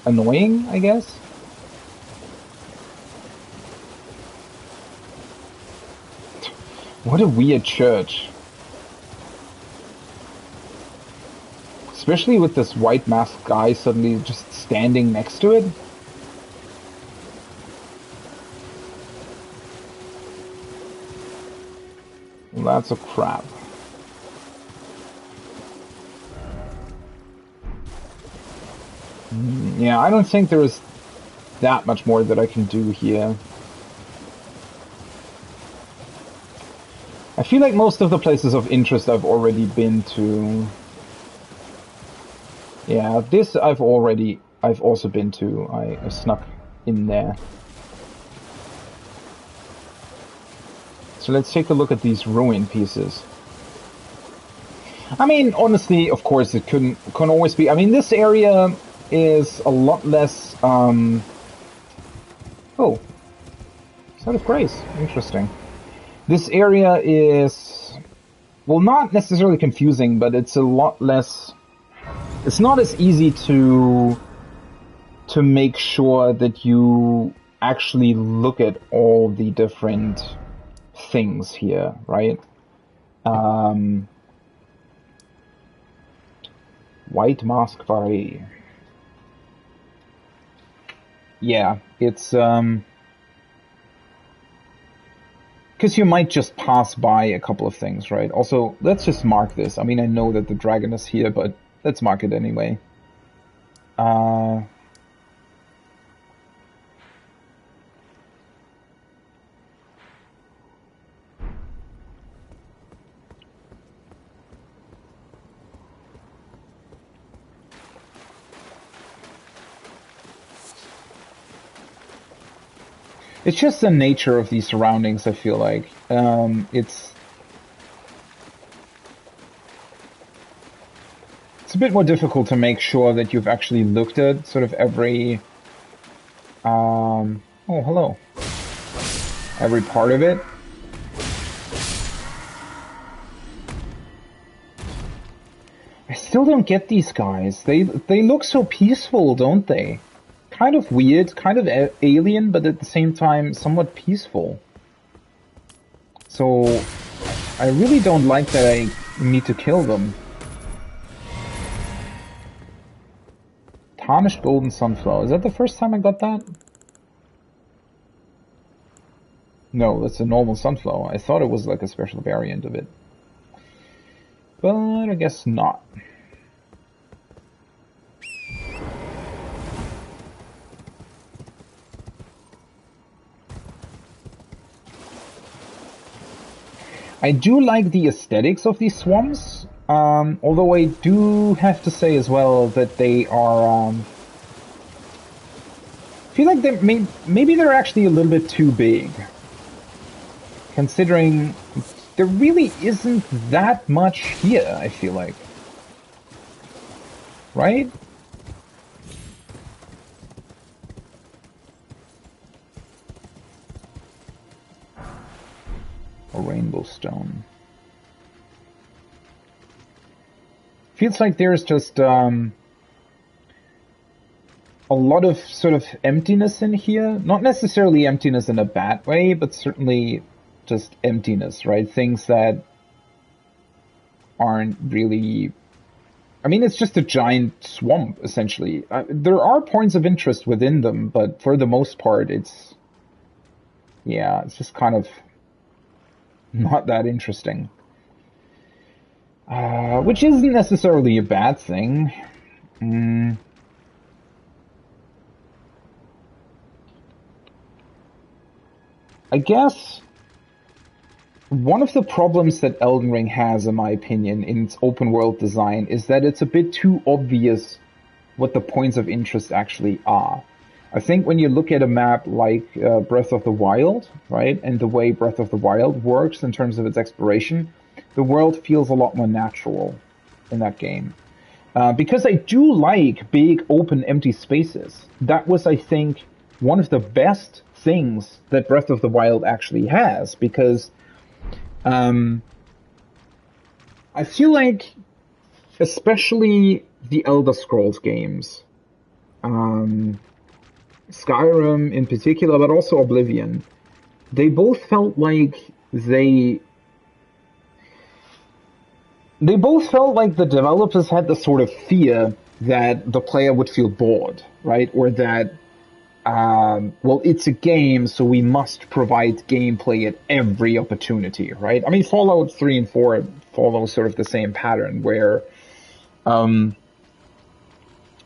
[SPEAKER 1] annoying, I guess. What a weird church. Especially with this white masked guy suddenly just standing next to it. Lots of crap. Yeah, I don't think there is that much more that I can do here. I feel like most of the places of interest I've already been to. Yeah, this I've also been to. I snuck in there. So let's take a look at these ruin pieces. I mean, honestly, of course, it can always be. I mean, this area is a lot less. Oh, Site of Grace. Interesting. This area is, well, not necessarily confusing, but it's a lot less. It's not as easy to make sure that you actually look at all the different things here, right? White Mask Varey. Yeah, it's because you might just pass by a couple of things, right? Also, let's just mark this. I mean, I know that the dragon is here, but let's mark it anyway. It's just the nature of these surroundings, I feel like. It's a bit more difficult to make sure that you've actually looked at sort of every... oh, hello. Every part of it. I still don't get these guys. They look so peaceful, don't they? Kind of weird, kind of alien, but at the same time somewhat peaceful. So I really don't like that I need to kill them. Tarnished golden sunflower. Is that the first time I got that? No, that's a normal sunflower. I thought it was like a special variant of it. But I guess not. I do like the aesthetics of these swamps, although I do have to say as well that they are... I feel like maybe they're actually a little bit too big. Considering there really isn't that much here, I feel like. Right? A rainbow stone. Feels like there's just a lot of sort of emptiness in here. Not necessarily emptiness in a bad way, but certainly just emptiness, right? Things that aren't really... I mean, it's just a giant swamp, essentially. There are points of interest within them, but for the most part, it's... Yeah, it's just kind of not that interesting. Which isn't necessarily a bad thing. I guess one of the problems that Elden Ring has, in my opinion, in its open world design is that it's a bit too obvious what the points of interest actually are. I think when you look at a map like Breath of the Wild, right, and the way Breath of the Wild works in terms of its exploration, the world feels a lot more natural in that game. Because I do like big, open, empty spaces. That was, I think, one of the best things that Breath of the Wild actually has, because I feel like, especially the Elder Scrolls games, Skyrim in particular, but also Oblivion, they both felt like they they both felt like the developers had the sort of fear that the player would feel bored, right? Or that, well, it's a game, so we must provide gameplay at every opportunity, right? I mean, Fallout 3 and 4 follow sort of the same pattern where, um,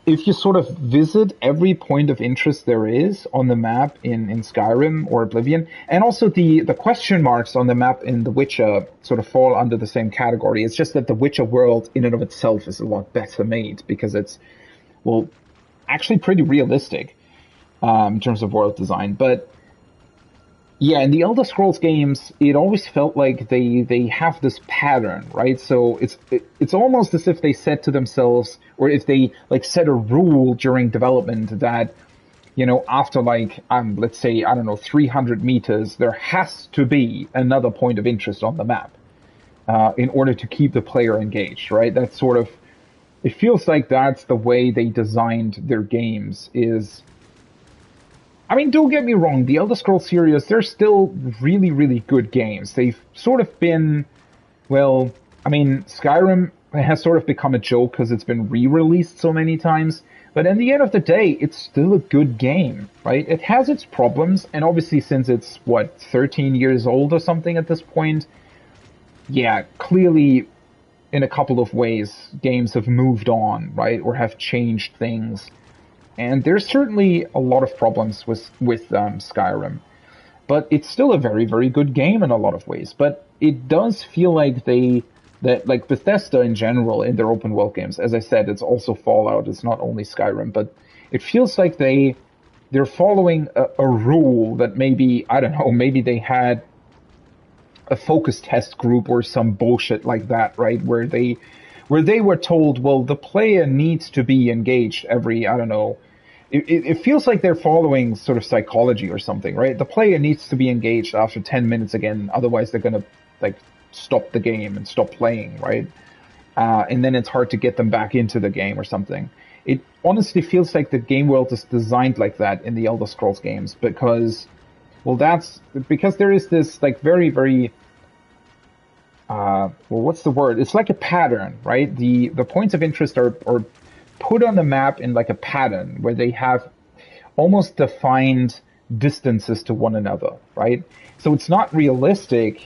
[SPEAKER 1] if you sort of visit every point of interest there is on the map in Skyrim or Oblivion, and also the question marks on the map in The Witcher sort of fall under the same category. It's just that the Witcher world in and of itself is a lot better made because it's, well, actually pretty realistic in terms of world design. But yeah, in the Elder Scrolls games, it always felt like they have this pattern, right? So it's almost as if they said to themselves, or if they like set a rule during development that, you know, after like let's say, I don't know, 300 meters, there has to be another point of interest on the map in order to keep the player engaged, right? That's sort of, it feels like that's the way they designed their games. Is, I mean, don't get me wrong, the Elder Scrolls series, they're still really, really good games. They've sort of been, well, I mean, Skyrim has sort of become a joke because it's been re-released so many times. But in the end of the day, it's still a good game, right? It has its problems, and obviously since it's, what, 13 years old or something at this point, yeah, clearly in a couple of ways, games have moved on, right? Or have changed things. And there's certainly a lot of problems with Skyrim, but it's still a very, very good game in a lot of ways. But it does feel like that like Bethesda in general in their open world games, as I said, it's also Fallout, it's not only Skyrim, but it feels like they're following a rule that maybe, I don't know, maybe they had a focus test group or some bullshit like that, right? Where they were told, well, the player needs to be engaged every, I don't know, it feels like they're following sort of psychology or something, right? The player needs to be engaged after 10 minutes again, otherwise they're going to, like, stop the game and stop playing, right? And then it's hard to get them back into the game or something. It honestly feels like the game world is designed like that in the Elder Scrolls games because, well, that's because there is this, like, very, very, well, what's the word? It's like a pattern, right? The points of interest are put on the map in like a pattern where they have almost defined distances to one another, right? So it's not realistic.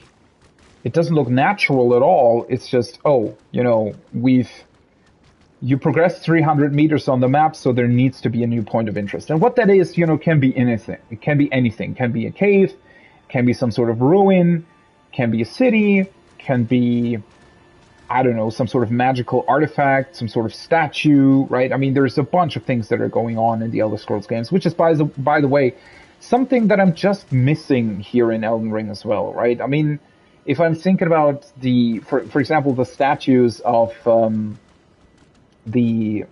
[SPEAKER 1] It doesn't look natural at all. It's just, oh, you know, you progressed 300 meters on the map, so there needs to be a new point of interest. And what that is, you know, can be anything. It can be anything. It can be a cave, can be some sort of ruin, can be a city, can be, I don't know, some sort of magical artifact, some sort of statue, right? I mean, there's a bunch of things that are going on in the Elder Scrolls games, which is, by the way, something that I'm just missing here in Elden Ring as well, right? I mean, if I'm thinking about for example, the statues of the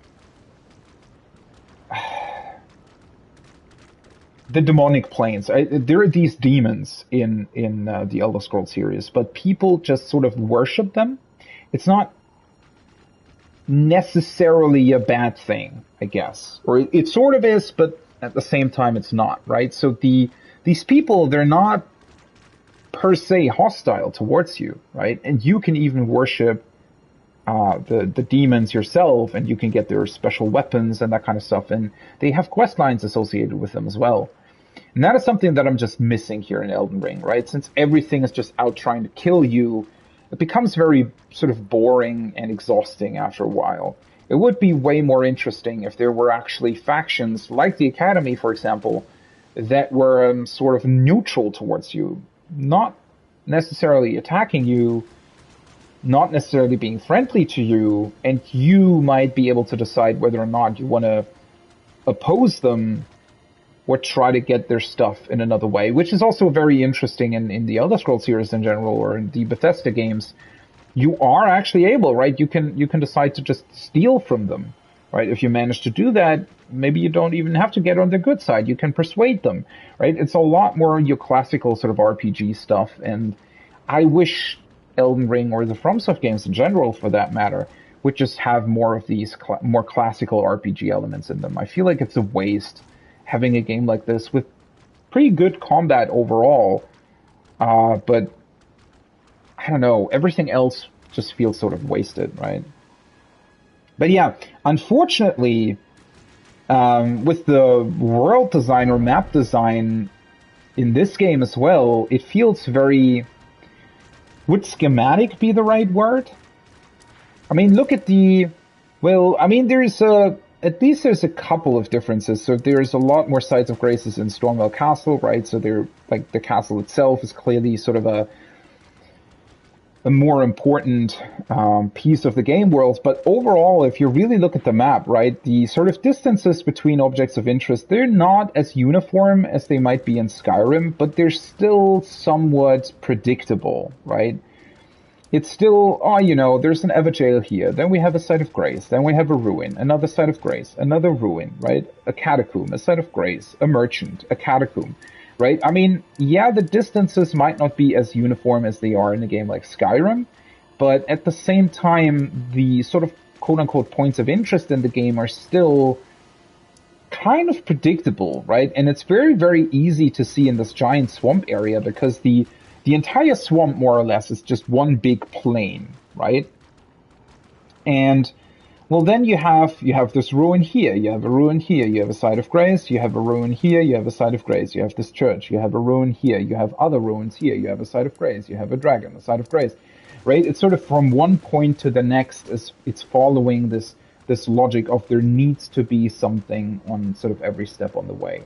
[SPEAKER 1] demonic planes. There are these demons in the Elder Scrolls series, but people just sort of worship them. It's not necessarily a bad thing, I guess, or it sort of is, but at the same time, it's not, right? So these people, they're not per se hostile towards you, right? And you can even worship the demons yourself, and you can get their special weapons and that kind of stuff, and they have quest lines associated with them as well. And that is something that I'm just missing here in Elden Ring, right? Since everything is just out trying to kill you, it becomes very sort of boring and exhausting after a while. It would be way more interesting if there were actually factions, like the Academy, for example, that were sort of neutral towards you, not necessarily attacking you, not necessarily being friendly to you, and you might be able to decide whether or not you want to oppose them or try to get their stuff in another way, which is also very interesting in the Elder Scrolls series in general, or in the Bethesda games. You are actually able, right? You can decide to just steal from them, right? If you manage to do that, maybe you don't even have to get on their good side. You can persuade them, right? It's a lot more your classical sort of RPG stuff, and I wish Elden Ring, or the FromSoft games in general, for that matter, would just have more of these more classical RPG elements in them. I feel like it's a waste having a game like this with pretty good combat overall, but I don't know, everything else just feels sort of wasted, right? But yeah, unfortunately, with the world design or map design in this game as well, it feels very... Would schematic be the right word? I mean, look at the... Well, I mean, at least there's a couple of differences. So there's a lot more sites of graces in Stormwell Castle, right? So the castle itself is clearly sort of a more important piece of the game world. But overall, if you really look at the map, right, the sort of distances between objects of interest, they're not as uniform as they might be in Skyrim, but they're still somewhat predictable, right? It's still, there's an Everjail here, then we have a site of grace, then we have a ruin, another site of grace, another ruin, right? A catacomb, a site of grace, a merchant, a catacomb. Right? I mean, yeah, the distances might not be as uniform as they are in a game like Skyrim, but at the same time, the sort of quote-unquote points of interest in the game are still kind of predictable, right? And it's very, very easy to see in this giant swamp area because the entire swamp, more or less, is just one big plain, right? And... well, then you have this ruin here, you have a ruin here, you have a site of grace, you have a ruin here, you have a site of grace, you have this church, you have a ruin here, you have other ruins here, you have a site of grace, you have a dragon, a site of grace, right? It's sort of from one point to the next, it's following this logic of there needs to be something on sort of every step on the way.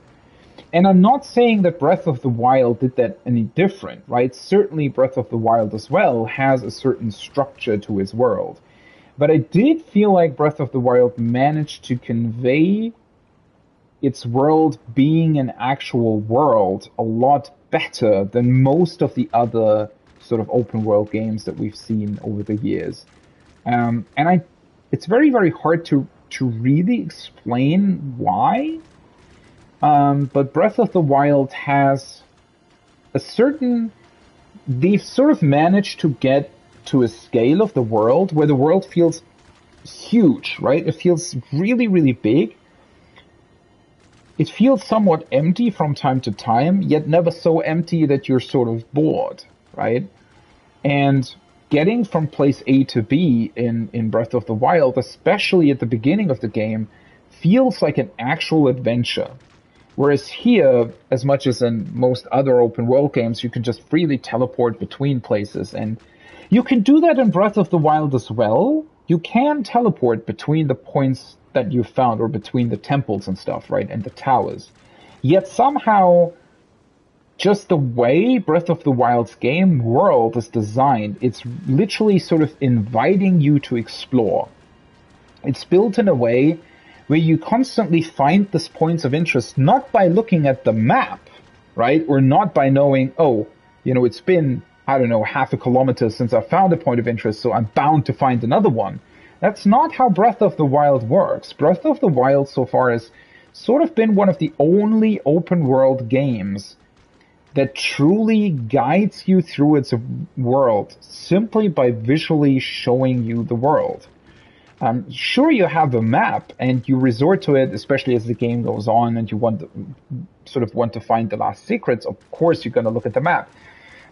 [SPEAKER 1] And I'm not saying that Breath of the Wild did that any different, right? Certainly Breath of the Wild as well has a certain structure to its world. But I did feel like Breath of the Wild managed to convey its world being an actual world a lot better than most of the other sort of open world games that we've seen over the years. It's very, very hard to really explain why. But Breath of the Wild has a certain... they've sort of managed to get to a scale of the world where the world feels huge, right? It feels really, really big. It feels somewhat empty from time to time, yet never so empty that you're sort of bored, right? And getting from place A to B in Breath of the Wild, especially at the beginning of the game, feels like an actual adventure. Whereas here, as much as in most other open world games, you can just freely teleport between places, and you can do that in Breath of the Wild as well. You can teleport between the points that you found, or between the temples and stuff, right, and the towers. Yet somehow, just the way Breath of the Wild's game world is designed, it's literally sort of inviting you to explore. It's built in a way where you constantly find these points of interest, not by looking at the map, right, or not by knowing, it's been... I don't know, half a kilometer since I found a point of interest, so I'm bound to find another one. That's not how Breath of the Wild works. Breath of the Wild so far has sort of been one of the only open world games that truly guides you through its world simply by visually showing you the world. Sure, you have a map and you resort to it, especially as the game goes on and you want to find the last secrets. Of course, you're going to look at the map.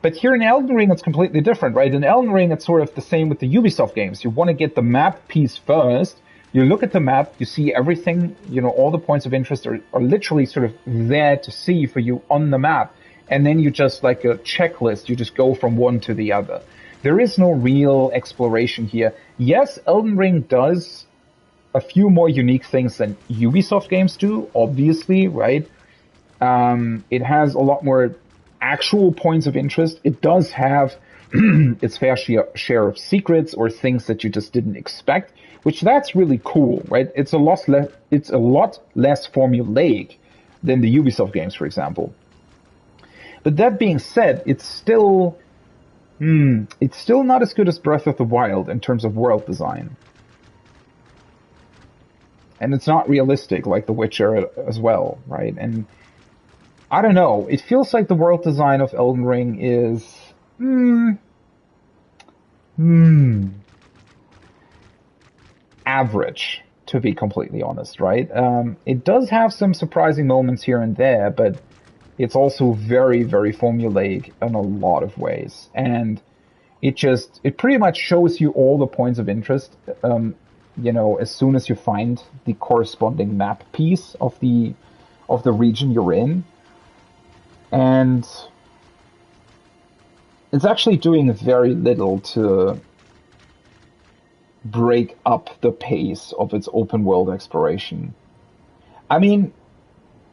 [SPEAKER 1] But here in Elden Ring, it's completely different, right? In Elden Ring, it's sort of the same with the Ubisoft games. You want to get the map piece first. You look at the map, you see everything, all the points of interest are literally sort of there to see for you on the map. And then you just, like a checklist, you just go from one to the other. There is no real exploration here. Yes, Elden Ring does a few more unique things than Ubisoft games do, obviously, right? It has a lot more actual points of interest. It does have its fair share of secrets or things that you just didn't expect, which that's really cool, right? It's a lot less formulaic than the Ubisoft games, for example. But that being said, it's still not as good as Breath of the Wild in terms of world design. And it's not realistic like The Witcher as well, right? And I don't know. It feels like the world design of Elden Ring is... average, to be completely honest, right? It does have some surprising moments here and there, but it's also very, very formulaic in a lot of ways. And It pretty much shows you all the points of interest, as soon as you find the corresponding map piece of the region you're in. And it's actually doing very little to break up the pace of its open world exploration. I mean,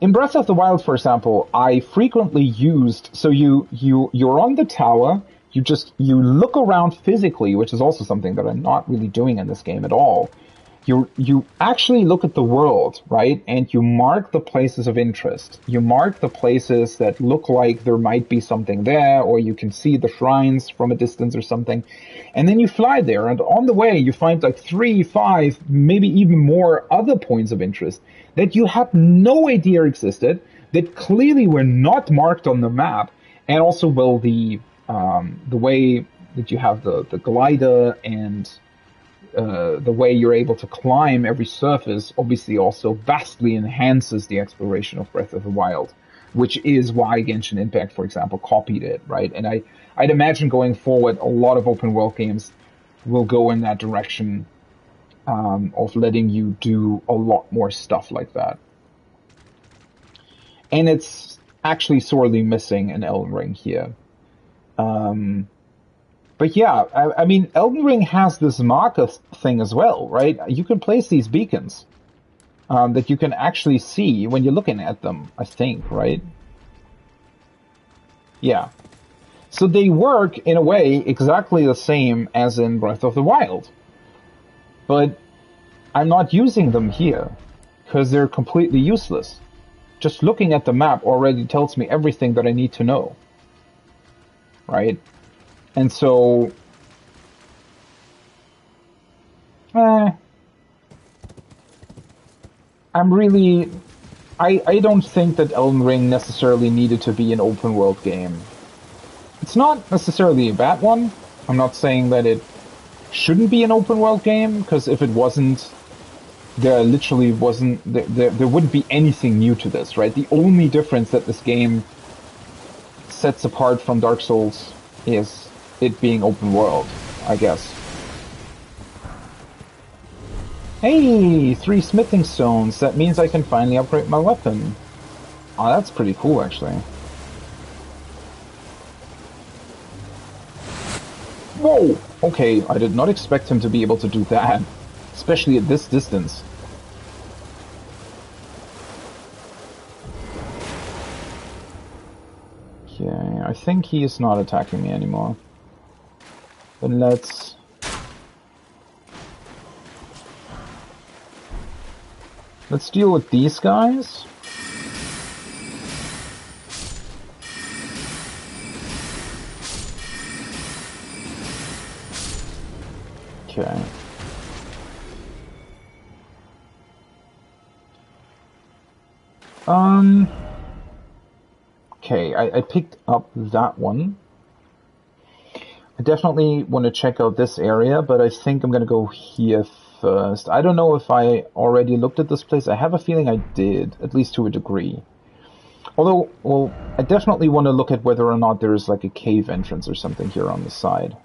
[SPEAKER 1] in Breath of the Wild, for example, I frequently used, so you're on the tower, you look around physically, which is also something that I'm not really doing in this game at all. You actually look at the world, right? And you mark the places of interest. You mark the places that look like there might be something there, or you can see the shrines from a distance or something. And then you fly there, and on the way you find like 3, 5, maybe even more other points of interest that you had no idea existed, that clearly were not marked on the map. And also, well, the way that you have the glider and the way you're able to climb every surface obviously also vastly enhances the exploration of Breath of the Wild, which is why Genshin Impact, for example, copied it, right? And I'd imagine going forward, a lot of open world games will go in that direction, of letting you do a lot more stuff like that. And it's actually sorely missing in Elden Ring here. But yeah, I mean, Elden Ring has this marker thing as well, right? You can place these beacons that you can actually see when you're looking at them, I think, right? Yeah. So they work, in a way, exactly the same as in Breath of the Wild. But I'm not using them here, because they're completely useless. Just looking at the map already tells me everything that I need to know. Right? And so... I'm really... I don't think that Elden Ring necessarily needed to be an open world game. It's not necessarily a bad one. I'm not saying that it shouldn't be an open world game, because if it wasn't, there literally wasn't... There wouldn't be anything new to this, right? The only difference that this game sets apart from Dark Souls is it being open world, I guess. Hey, 3 smithing stones. That means I can finally upgrade my weapon. Oh, that's pretty cool, actually. Whoa! Okay, I did not expect him to be able to do that. Especially at this distance. Okay, I think he is not attacking me anymore. Then let's... Let's deal with these guys. Okay. Okay, I picked up that one. I definitely want to check out this area, but I think I'm gonna go here first. I don't know if I already looked at this place. I have a feeling I did, at least to a degree. Although, well, I definitely want to look at whether or not there's like a cave entrance or something here on the side.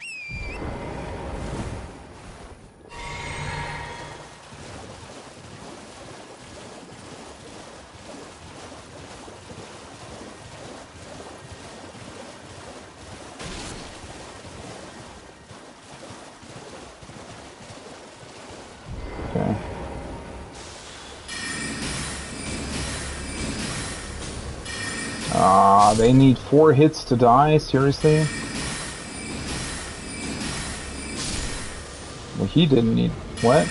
[SPEAKER 1] Okay. They need 4 hits to die? Seriously? Well, he didn't need... What?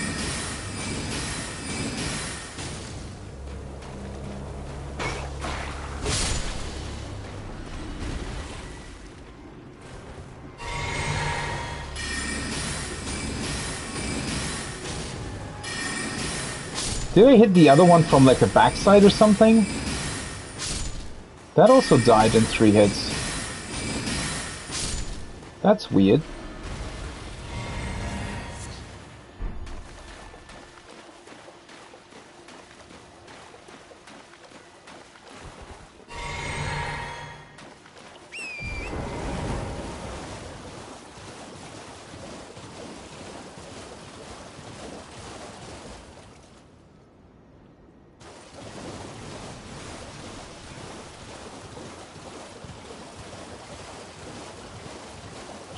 [SPEAKER 1] Did I hit the other one from like a backside or something? That also died in 3 hits. That's weird.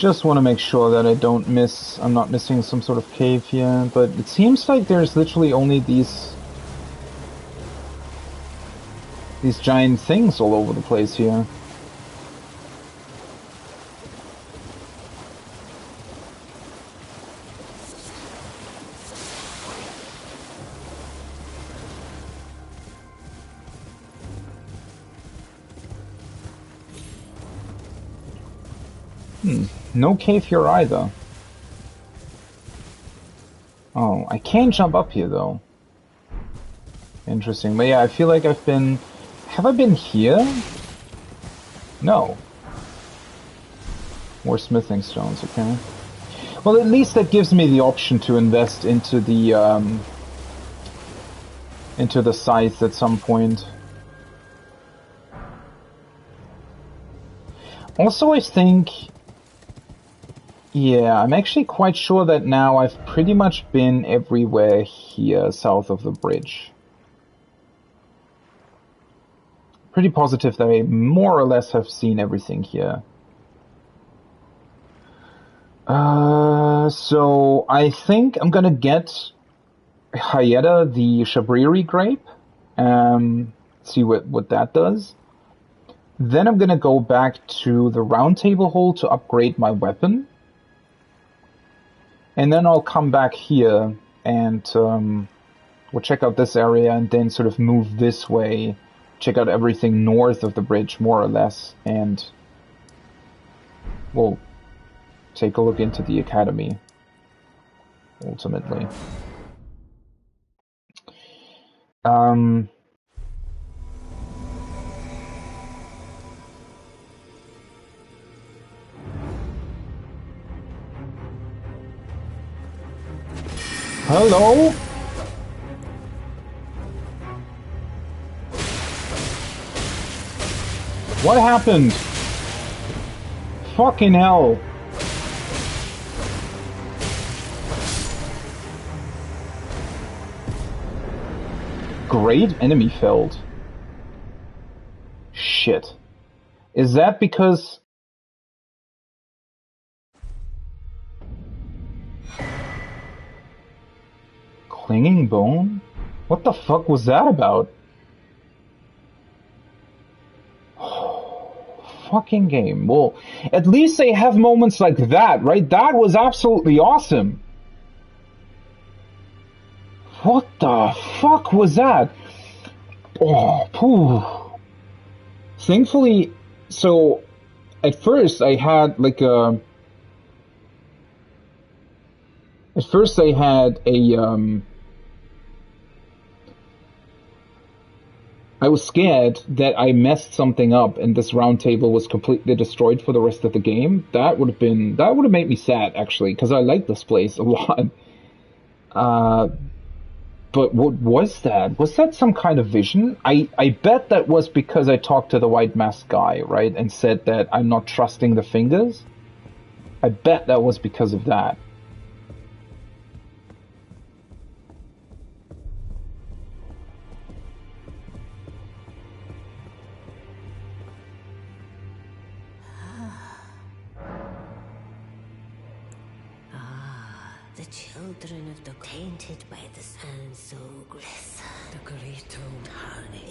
[SPEAKER 1] Just want to make sure that I'm not missing some sort of cave here, but it seems like there's literally only these giant things all over the place here. No cave here either. Oh, I can jump up here though. Interesting. But yeah, I feel like I've been... Have I been here? No. More smithing stones, okay. Well, at least that gives me the option to invest into the scythe at some point. Also, I think... Yeah, I'm actually quite sure that now I've pretty much been everywhere here south of the bridge. Pretty positive that I more or less have seen everything here. So I think I'm gonna get Hyetta, the Shabriri grape. See what that does. Then I'm gonna go back to the round table hole to upgrade my weapon. And then I'll come back here and we'll check out this area and then sort of move this way, check out everything north of the bridge, more or less, and we'll take a look into the academy, ultimately. Hello? What happened? Fucking hell. Great enemy felled. Shit. Is that because... Clinging bone? What the fuck was that about? Fucking game. Well, at least they have moments like that, right? That was absolutely awesome. What the fuck was that? Oh, pooh. Thankfully, so at first I had like a... At first I had a, I was scared that I messed something up and this round table was completely destroyed for the rest of the game. That would have made me sad, actually, because I like this place a lot. But what was that? Was that some kind of vision? I bet that was because I talked to the white mask guy, right, and said that I'm not trusting the fingers. I bet that was because of that.
[SPEAKER 3] The children of the tainted by the sun, so glisten. The great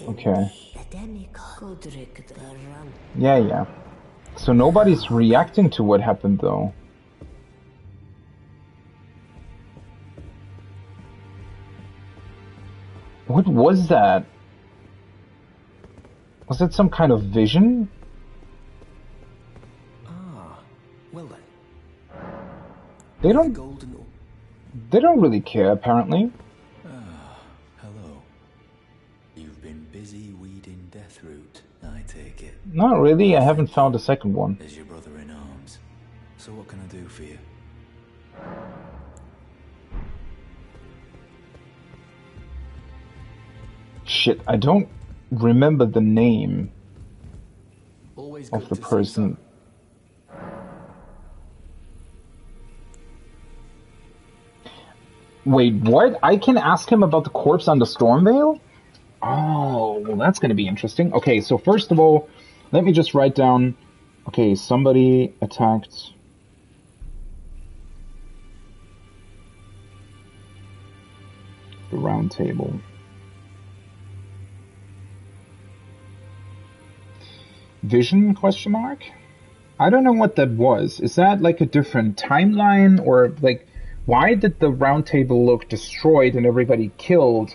[SPEAKER 1] Okay.
[SPEAKER 3] the demigod, Godric the rum.
[SPEAKER 1] Yeah. So nobody's reacting to what happened, though. What was that? Was it some kind of vision?
[SPEAKER 2] Ah, well then.
[SPEAKER 1] They don't really care, apparently.
[SPEAKER 4] Hello. You've been busy weeding Deathroot, I take it.
[SPEAKER 1] Not really, I haven't found a second one.
[SPEAKER 4] As your brother in arms. So what can I do for you?
[SPEAKER 1] Shit, I don't remember the name
[SPEAKER 4] Always
[SPEAKER 1] of the person. Wait, what? I can ask him about the corpse on the Stormveil? Oh, well, that's going to be interesting. Okay, so first of all, let me just write down... Okay, somebody attacked The round table. Vision, question mark? I don't know what that was. Is that like a different timeline, or like why did the round table look destroyed and everybody killed?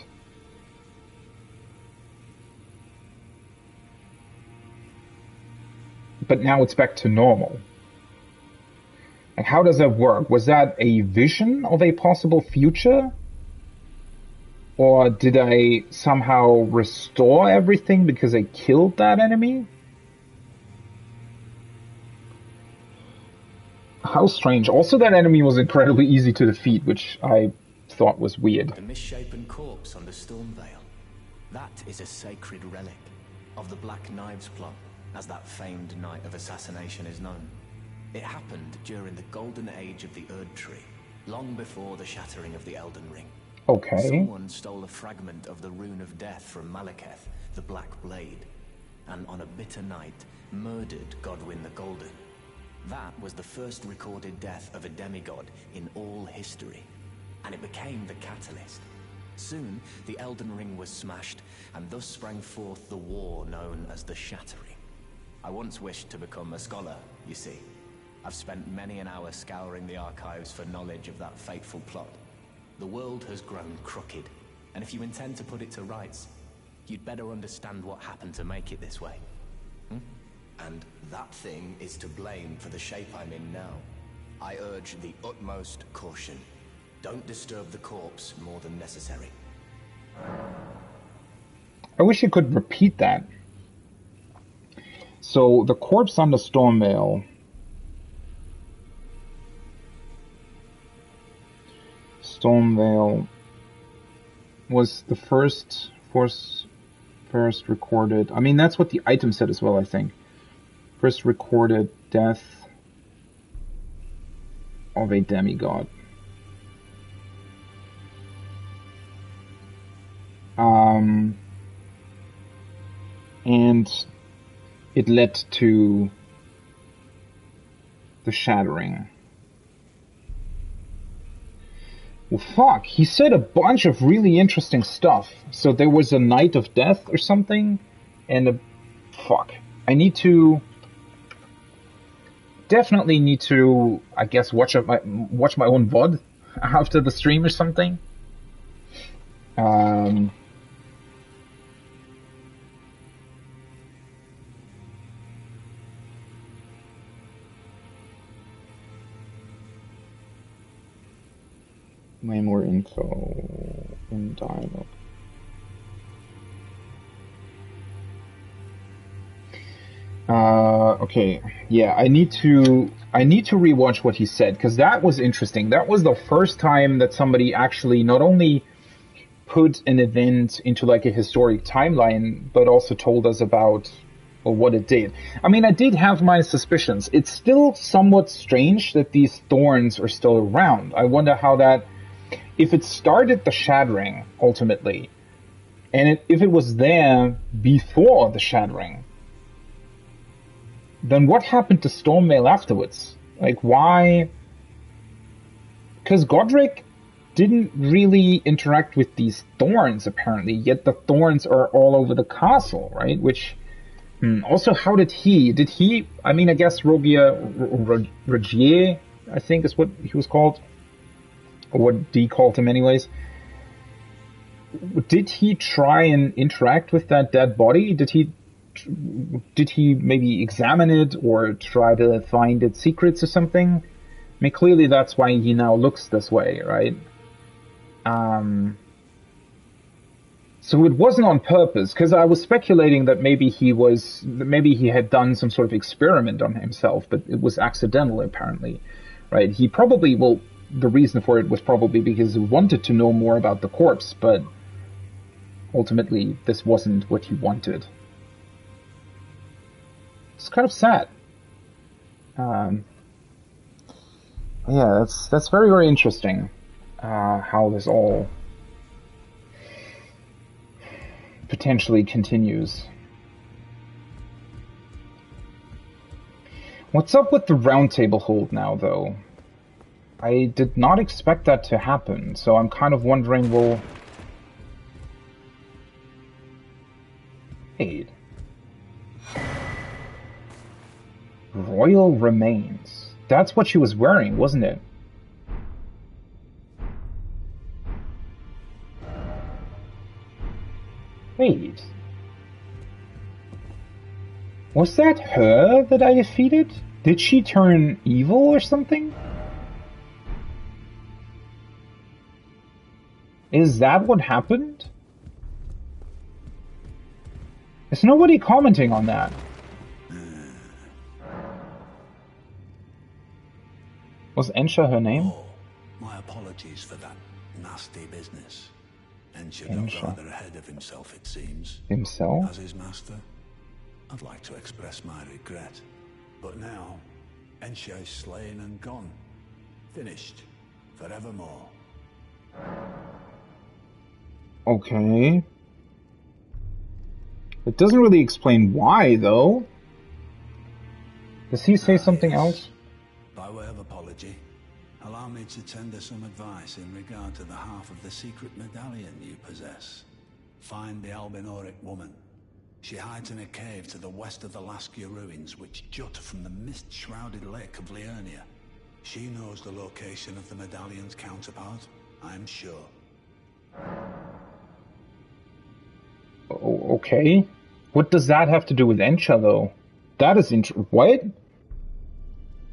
[SPEAKER 1] But now it's back to normal. And how does that work? Was that a vision of a possible future? Or did I somehow restore everything because I killed that enemy? How strange. Also, that enemy was incredibly easy to defeat, which I thought was weird.
[SPEAKER 4] The misshapen corpse on the Stormveil. That is a sacred relic of the Black Knives plot, as that famed night of assassination is known. It happened during the golden age of the Erd Tree, long before the shattering of the Elden Ring.
[SPEAKER 1] Okay.
[SPEAKER 4] Someone stole a fragment of the Rune of Death from Malekith, the Black Blade, and on a bitter night, murdered Godwyn the Golden. That was the first recorded death of a demigod in all history, and it became the catalyst. Soon, the Elden Ring was smashed, and thus sprang forth the war known as the Shattering. I once wished to become a scholar, you see. I've spent many an hour scouring the archives for knowledge of that fateful plot. The world has grown crooked, and if you intend to put it to rights, you'd better understand what happened to make it this way. And that thing is to blame for the shape I'm in now. I urge the utmost caution. Don't disturb the corpse more than necessary.
[SPEAKER 1] I wish you could repeat that. So, the corpse on the Stormveil. Stormveil was the first recorded. I mean, that's what the item said as well, I think. First recorded death of a demigod. And it led to the Shattering. Well, fuck, he said a bunch of really interesting stuff. So there was a night of death or something, and fuck. I need to... Definitely need to, I guess, watch my own VOD after the stream or something. Way more info in dialogue. Okay, yeah, I need to rewatch what he said, because that was interesting. That was the first time that somebody actually not only put an event into like a historic timeline, but also told us about what it did. I mean, I did have my suspicions. It's still somewhat strange that these thorns are still around. I wonder how that, if it started the Shattering ultimately, and if it was there before the Shattering, then what happened to Stormveil afterwards? Like, why? Because Godric didn't really interact with these thorns, apparently, yet the thorns are all over the castle, right? Which, also, how did he, I mean, I guess Rogier, I think is what he was called, or what Dee called him anyways. Did he try and interact with that dead body? Did he maybe examine it or try to find its secrets or something? I mean, clearly that's why he now looks this way, right? So it wasn't on purpose, because I was speculating that maybe he had done some sort of experiment on himself, but it was accidental, apparently, right? He probably, the reason for it was probably because he wanted to know more about the corpse, but ultimately this wasn't what he wanted. It's kind of sad. Yeah, that's very, very interesting. How this all potentially continues. What's up with the round table hold now, though? I did not expect that to happen, so I'm kind of wondering, well, Wait. Royal remains. That's what she was wearing, wasn't it? Wait. Was that her that I defeated? Did she turn evil or something? Is that what happened? Is nobody commenting on that? Was Ensha her name?
[SPEAKER 5] Oh, my apologies for that nasty business. Ensha got rather ahead of himself, it seems.
[SPEAKER 1] Himself?
[SPEAKER 5] As his master, I'd like to express my regret. But now, Ensha is slain and gone. Finished. Forevermore.
[SPEAKER 1] Okay. It doesn't really explain why, though. Does he say something else?
[SPEAKER 5] By way of apology, allow me to tender some advice in regard to the half of the secret medallion you possess. Find the Albinoric woman. She hides in a cave to the west of the Laskia ruins, which jut from the mist-shrouded lake of Liurnia. She knows the location of the medallion's counterpart, I'm sure.
[SPEAKER 1] Oh, okay. What does that have to do with Ensha, though? That is what?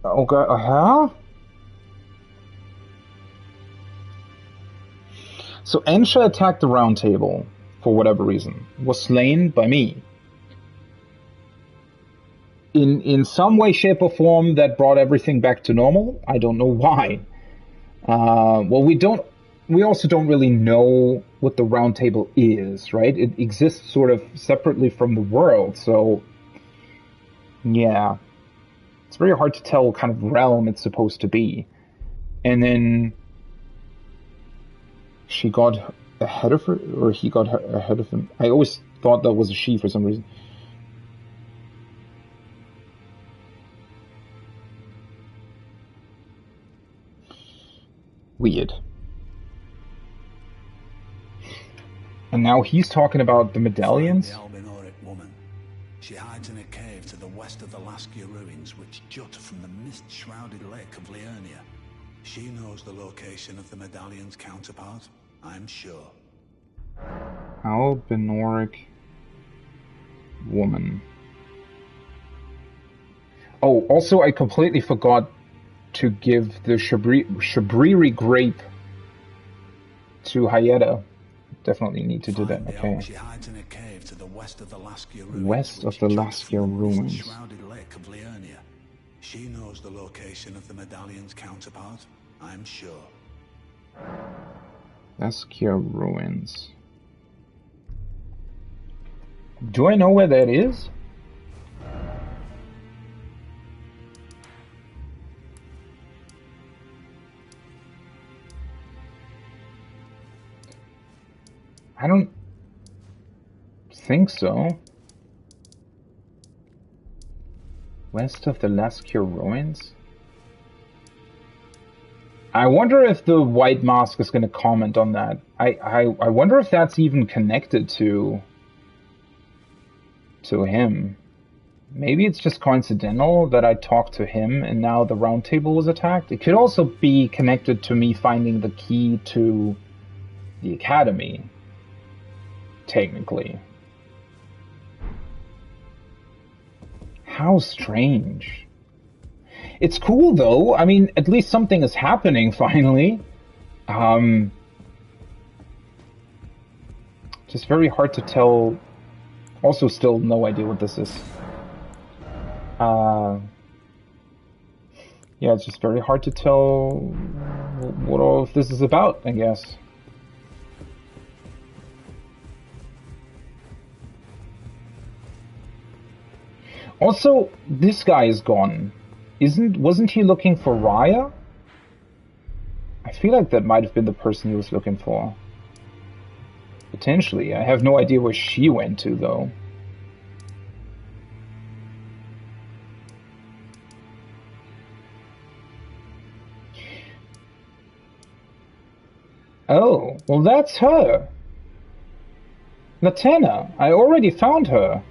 [SPEAKER 1] Okay, huh? So Ensha attacked the Round Table, for whatever reason, was slain by me. In some way, shape, or form that brought everything back to normal. I don't know why. Well, we also don't really know what the Round Table is, right? It exists sort of separately from the world, so yeah. It's very hard to tell what kind of realm it's supposed to be. And then she got ahead of her, or he got ahead of him. I always thought that was a she for some reason. Weird. And now he's talking about the medallions?
[SPEAKER 5] The Albinoric woman. She hides in a cave to the west of the Laskia ruins, which jut from the mist-shrouded lake of Liurnia. She knows the location of the medallion's counterpart, I'm sure.
[SPEAKER 1] Albinoric woman. Oh, also I completely forgot to give the Shabriri grape to Hayeda. Definitely need to do that. Okay.
[SPEAKER 5] She hides in a cave to the west of the Laskia ruins.
[SPEAKER 1] West of the Laskia ruins.
[SPEAKER 5] Shrouded lake of Liurnia. She knows the location of the medallion's counterpart, I'm sure.
[SPEAKER 1] Laskia ruins. Do I know where that is? I don't think so. West of the Laskia ruins? I wonder if the White Mask is going to comment on that. I wonder if that's even connected to him. Maybe it's just coincidental that I talked to him and now the Round Table was attacked. It could also be connected to me finding the key to the Academy. Technically. How strange. It's cool though. I mean, at least something is happening finally. Just very hard to tell. Also still no idea what this is. Yeah, it's just very hard to tell what all of this is about, I guess. Also, this guy is gone. Wasn't he looking for Raya? I feel like that might have been the person he was looking for. Potentially. I have no idea where she went to, though. Oh, well that's her. Latana! I already found her!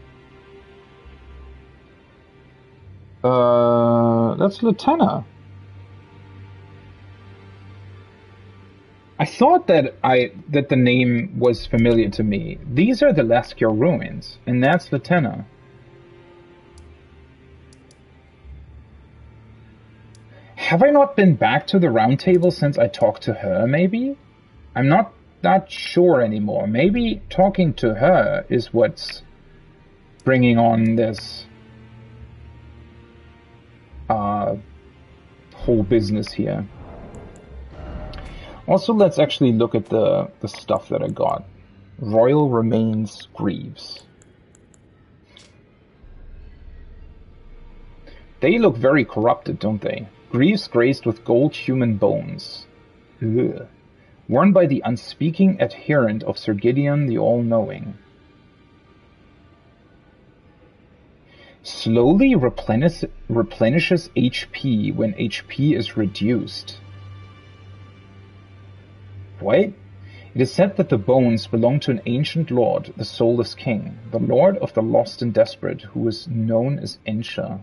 [SPEAKER 1] That's Latana. I thought that the name was familiar to me. These are the Lascure ruins, and that's Latana. Have I not been back to the round table since I talked to her, maybe? I'm not that sure anymore. Maybe talking to her is what's bringing on this whole business here. Also, let's actually look at the stuff that I got. Royal Remains Greaves. They look very corrupted, don't they? Greaves graced with gold human bones. Ugh. Worn by the unspeaking adherent of Sir Gideon the All-Knowing. Slowly replenishes HP when HP is reduced. What? It is said that the bones belong to an ancient lord, the Soulless King, the lord of the lost and desperate, who is known as Ensha.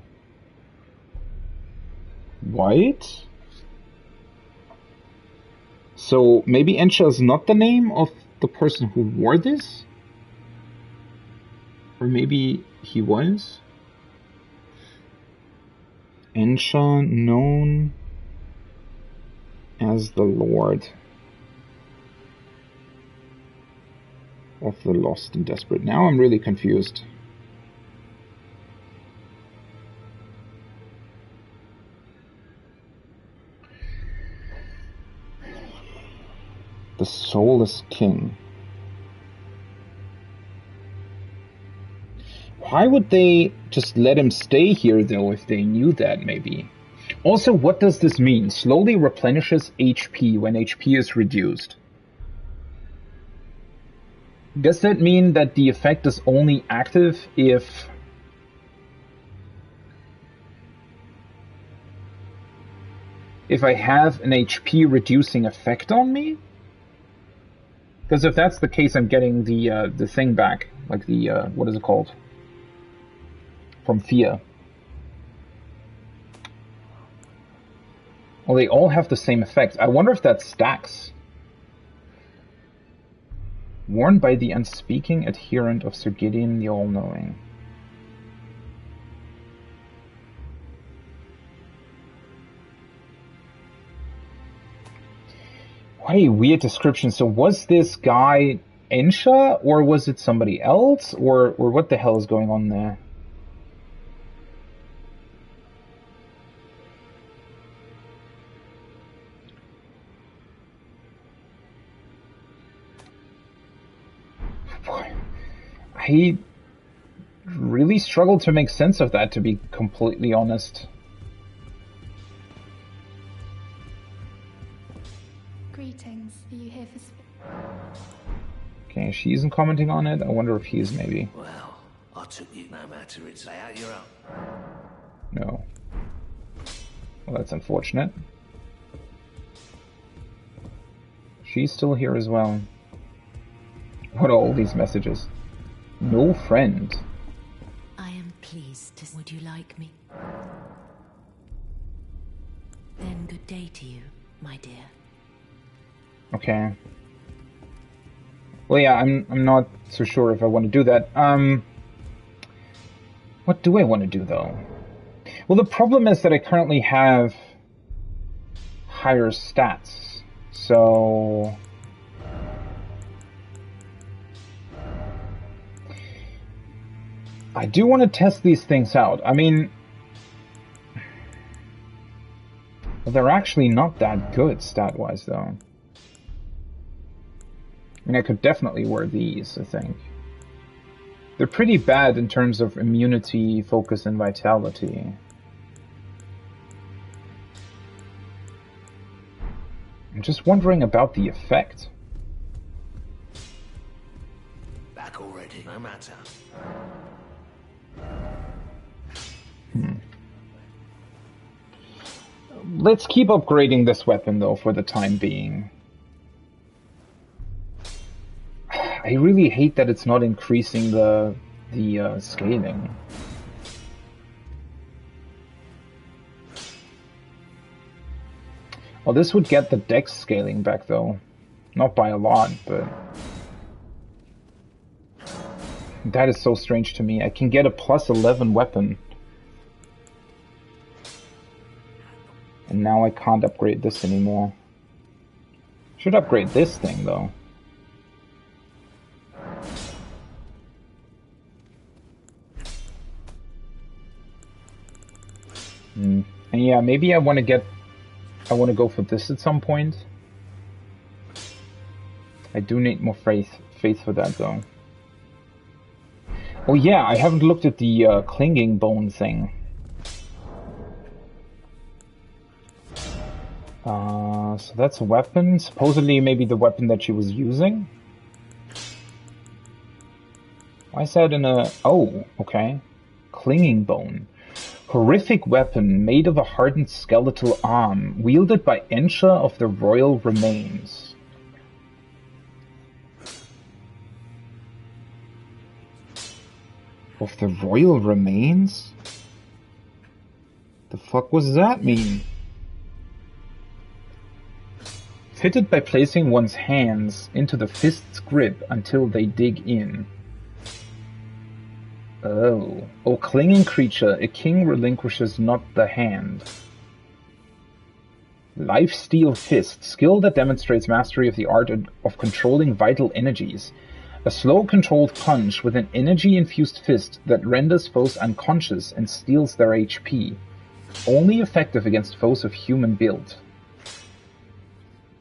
[SPEAKER 1] What? So maybe Ensha is not the name of the person who wore this? Or maybe he was? Ensha, known as the Lord of the Lost and Desperate. Now I'm really confused. The Soulless King. Why would they just let him stay here, though, if they knew that, maybe? Also, what does this mean? Slowly replenishes HP when HP is reduced. Does that mean that the effect is only active if I have an HP reducing effect on me? Because if that's the case, I'm getting the thing back, like the what is it called? From Fear. Well, they all have the same effect. I wonder if that stacks. Worn by the unspeaking adherent of Sir Gideon the All-Knowing. What a weird description. So was this guy Ensha, or was it somebody else, or what the hell is going on there? I really struggled to make sense of that, to be completely honest.
[SPEAKER 6] Greetings. Are you here for...
[SPEAKER 1] Okay, she isn't commenting on it. I wonder if he is, maybe.
[SPEAKER 7] Well, I took you no matter it's out your own.
[SPEAKER 1] No. Well, that's unfortunate. She's still here as well. What are all these messages? No friend.
[SPEAKER 3] I am pleased to... Would you like me? Then good day to you, my dear.
[SPEAKER 1] Okay. Well, yeah, I'm not so sure if I want to do that. What do I want to do, though? Well, the problem is that I currently have higher stats, so... I do want to test these things out. I mean... they're actually not that good stat-wise, though. I mean, I could definitely wear these, I think. They're pretty bad in terms of immunity, focus, and vitality. I'm just wondering about the effect.
[SPEAKER 7] Back already, no matter.
[SPEAKER 1] Let's keep upgrading this weapon, though, for the time being. I really hate that it's not increasing the scaling. Well, this would get the dex scaling back though. Not by a lot, but... That is so strange to me. I can get a plus 11 weapon. And now I can't upgrade this anymore. Should upgrade this thing though. And yeah, maybe I want to go for this at some point. I do need more faith for that though. Oh yeah, I haven't looked at the clinging bone thing. So that's a weapon. Supposedly maybe the weapon that she was using. Why is that in a... Oh, okay. Clinging bone. Horrific weapon made of a hardened skeletal arm, wielded by Ensha of the royal remains. Of the royal remains? The fuck was that mean? Fitted by placing one's hands into the fist's grip until they dig in. Oh. O clinging creature, a king relinquishes not the hand. Life-steal fist, skill that demonstrates mastery of the art of controlling vital energies. A slow controlled punch with an energy-infused fist that renders foes unconscious and steals their HP. Only effective against foes of human build.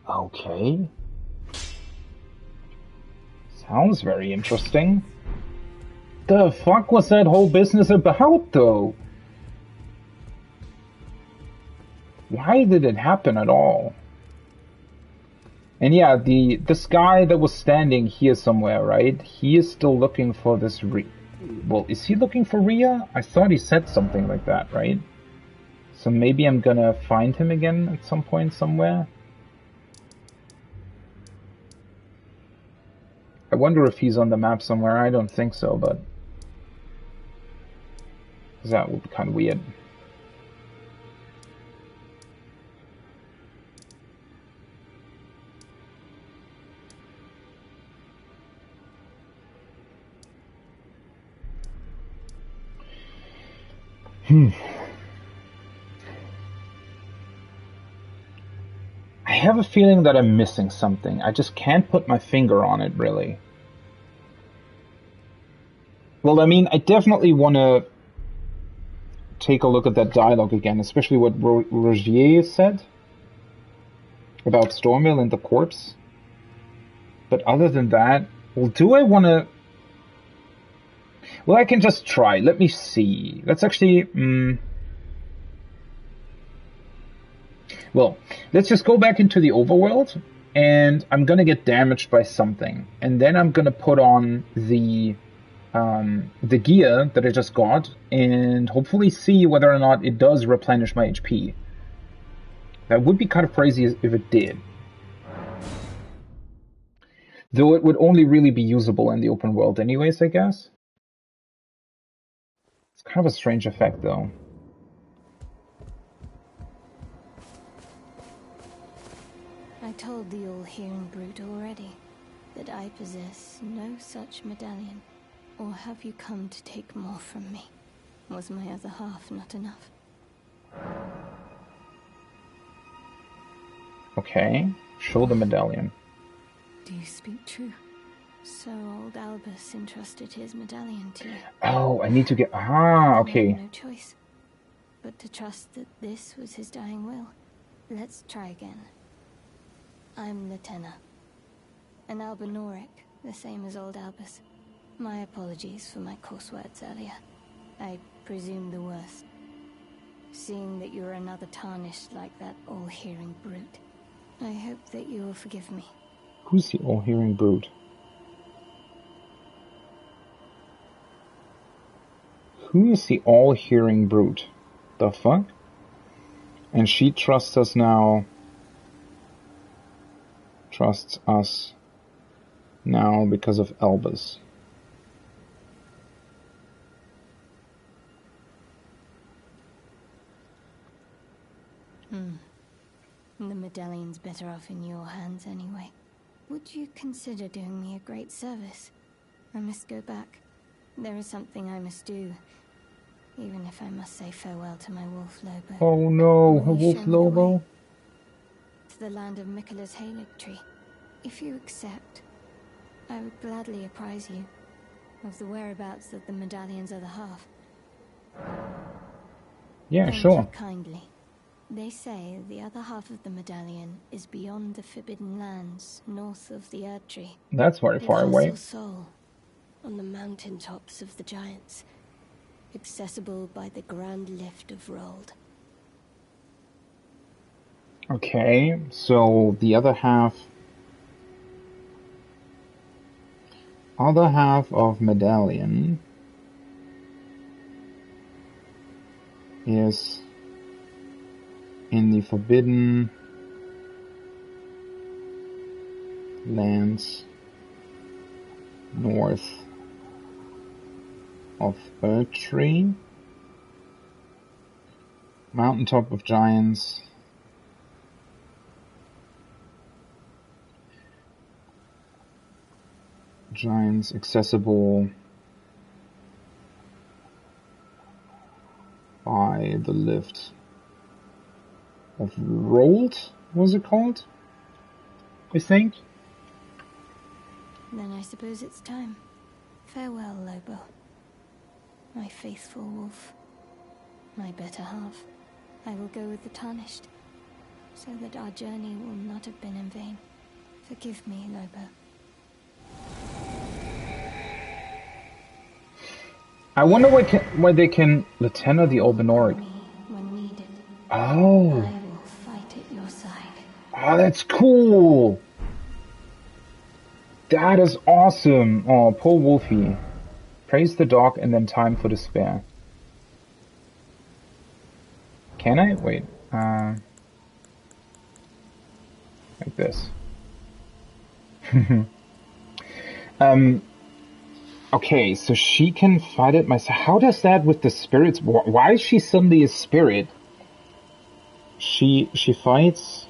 [SPEAKER 1] Okay. Sounds very interesting. The fuck was that whole business about, though? Why did it happen at all? And yeah, this guy that was standing here somewhere, right? He is still looking for this well, is he looking for Raya? I thought he said something like that, right? So maybe I'm gonna find him again at some point somewhere. I wonder if he's on the map somewhere. I don't think so, but... that would be kind of weird. I have a feeling that I'm missing something. I just can't put my finger on it, really. Well, I mean, I definitely want to take a look at that dialogue again, especially what Rogier said about Stormill and the corpse. But other than that, well, do I want to... Well, I can just try. Let me see. Let's actually... Well, let's just go back into the overworld, and I'm gonna get damaged by something. And then I'm gonna put on the gear that I just got, and hopefully see whether or not it does replenish my HP. That would be kind of crazy if it did. Though it would only really be usable in the open world anyways, I guess. It's kind of a strange effect, though.
[SPEAKER 8] I told the all-hearing brute already that I possess no such medallion. Or have you come to take more from me? Was my other half not enough?
[SPEAKER 1] Okay, show the medallion.
[SPEAKER 8] Do you speak true? So old Albus entrusted his medallion to you.
[SPEAKER 1] Oh, I need to get... Ah, okay.
[SPEAKER 8] I had no choice but to trust that this was his dying will. Let's try again. I'm Latenna. An Albinoric, the same as old Albus. My apologies for my coarse words earlier. I presume the worst. Seeing that you're another tarnished like that all-hearing brute. I hope that you will forgive me.
[SPEAKER 1] Who's the all-hearing brute? Who is the all-hearing brute? The fuck? And she trusts us now. Trusts us now because of Albus.
[SPEAKER 8] The medallion's better off in your hands anyway. Would you consider doing me a great service? I must go back. There is something I must do, even if I must say farewell to my wolf Lobo.
[SPEAKER 1] Oh no, a
[SPEAKER 8] Will you
[SPEAKER 1] wolf
[SPEAKER 8] show me the way?
[SPEAKER 1] Lobo?
[SPEAKER 8] To the land of Miquella's Halig tree. If you accept, I would gladly apprise you of the whereabouts of the medallion's other half.
[SPEAKER 1] Yeah,
[SPEAKER 8] Thank
[SPEAKER 1] sure.
[SPEAKER 8] you kindly. They say the other half of the medallion is beyond the Forbidden Lands, north of the Erd Tree.
[SPEAKER 1] That's very
[SPEAKER 8] The
[SPEAKER 1] far away.
[SPEAKER 8] Castle Sol, on the mountain tops of the Giants, accessible by the Grand Lift of Rold.
[SPEAKER 1] Okay, so the other half of medallion is in the Forbidden Lands north of Erdtree. Mountaintop of Giants. Giants accessible by the lift of Rold, was it called? I think.
[SPEAKER 8] Then I suppose it's time. Farewell, Lobo. My faithful wolf. My better half. I will go with the Tarnished, so that our journey will not have been in vain. Forgive me, Lobo.
[SPEAKER 1] I wonder why they can Lieutenant the Albinoric.
[SPEAKER 8] When needed,
[SPEAKER 1] Oh.
[SPEAKER 8] I will fight at your side.
[SPEAKER 1] Oh, that's cool. That is awesome. Oh, poor Wolfie. Praise the dog and then time for despair. Can I? Wait. Like this. Okay, so she can fight it myself. How does that with the spirits? Why is she suddenly a spirit? She fights.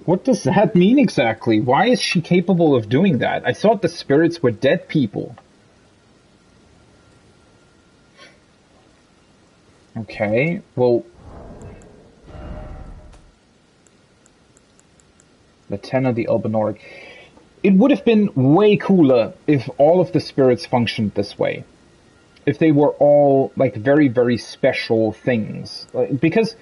[SPEAKER 1] What does that mean exactly? Why is she capable of doing that? I thought the spirits were dead people. Okay, well... Lieutenant the Albinoric. It would have been way cooler if all of the spirits functioned this way. If they were all, like, very, very special things. Because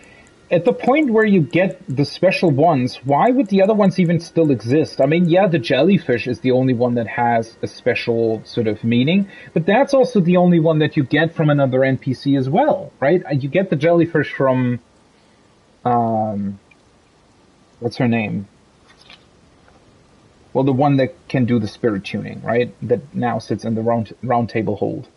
[SPEAKER 1] at the point where you get the special ones, why would the other ones even still exist? I mean, yeah, the jellyfish is the only one that has a special sort of meaning, but that's also the only one that you get from another NPC as well, right? You get the jellyfish from, what's her name? Well, the one that can do the spirit tuning, right? That now sits in the round table hold.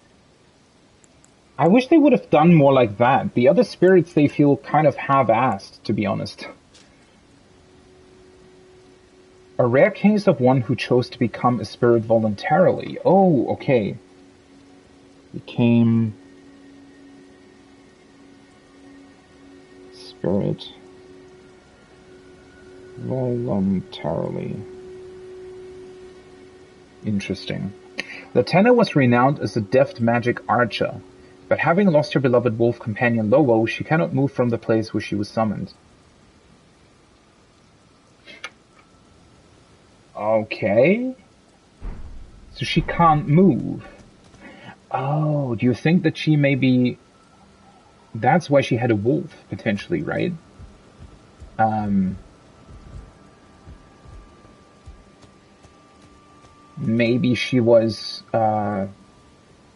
[SPEAKER 1] I wish they would have done more like that. The other spirits, they feel kind of half-assed, to be honest. A rare case of one who chose to become a spirit voluntarily. Oh, okay. Became... spirit... voluntarily. Interesting. Latenna was renowned as a deft magic archer. But having lost her beloved wolf companion Lobo, she cannot move from the place where she was summoned. Okay. So she can't move. Oh, do you think that she may be... That's why she had a wolf, potentially, right? Maybe she was...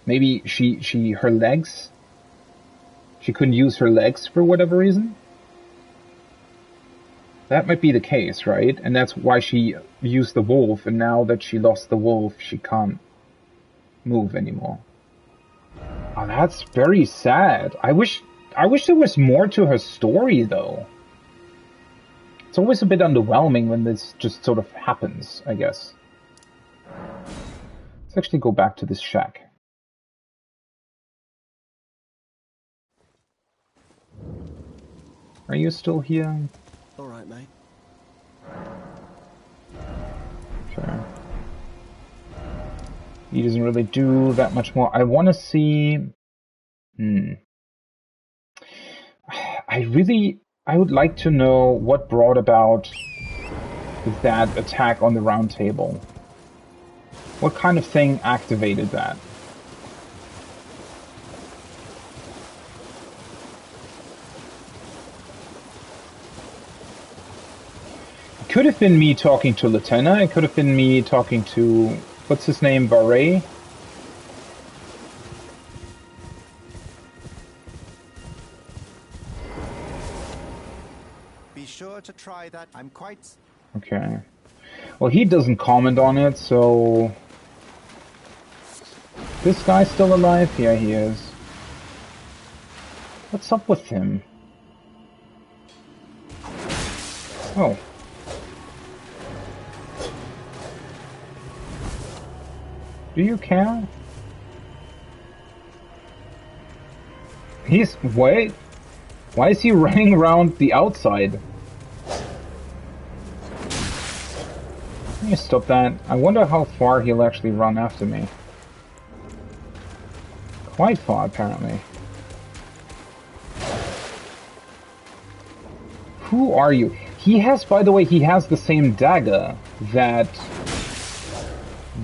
[SPEAKER 1] Maybe her legs, she couldn't use her legs for whatever reason. That might be the case, right? And that's why she used the wolf, and now that she lost the wolf, she can't move anymore. Oh, that's very sad. I wish there was more to her story, though. It's always a bit underwhelming when this just sort of happens, I guess. Let's actually go back to this shack. Are you still here?
[SPEAKER 9] All right, mate.
[SPEAKER 1] Sure. He doesn't really do that much more. I want to see... I would like to know what brought about that attack on the round table. What kind of thing activated that? It could have been me talking to Lieutenant. It could have been me talking to... What's his name? Barret?
[SPEAKER 2] Be sure to try that. I'm quite...
[SPEAKER 1] Okay. Well, he doesn't comment on it, so... This guy's still alive? Yeah, he is. What's up with him? Oh. Do you care? Wait. Why is he running around the outside? Let me stop that. I wonder how far he'll actually run after me. Quite far, apparently. Who are you? He has, by the way, he has the same dagger that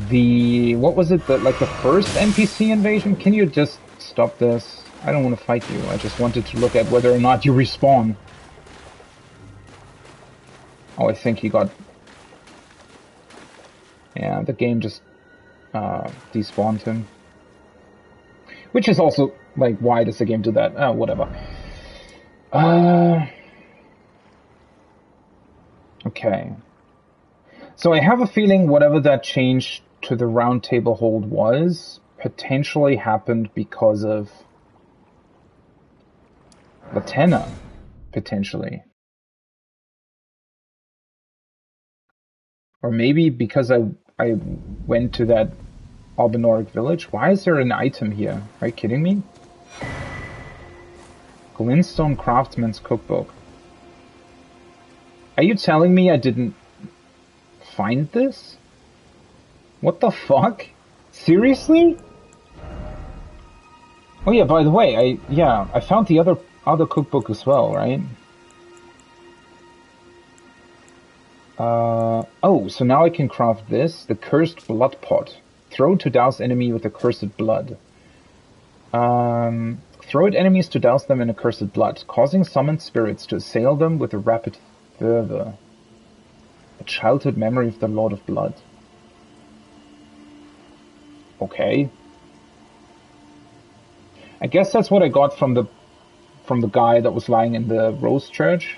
[SPEAKER 1] the... What was it? Like the first NPC invasion? Can you just stop this? I don't want to fight you. I just wanted to look at whether or not you respawn. Oh, I think he got... Yeah, the game just despawned him. Which is also, like, why does the game do that? Oh, whatever. Okay. So I have a feeling whatever that change to the round table hold was, potentially happened because of Latenna, potentially. Or maybe because I went to that Albinoric village. Why is there an item here? Are you kidding me? Glintstone Craftsman's Cookbook. Are you telling me I didn't find this? What the fuck? Seriously? Oh yeah, by the way, I found the other cookbook as well, right? Oh, so now I can craft this, the Cursed Blood Pot. Throw to douse enemy with accursed blood. Throw at enemies to douse them in accursed blood, causing summoned spirits to assail them with a rapid fervor. A childhood memory of the Lord of Blood. Okay. I guess that's what I got from the guy that was lying in the Rose Church.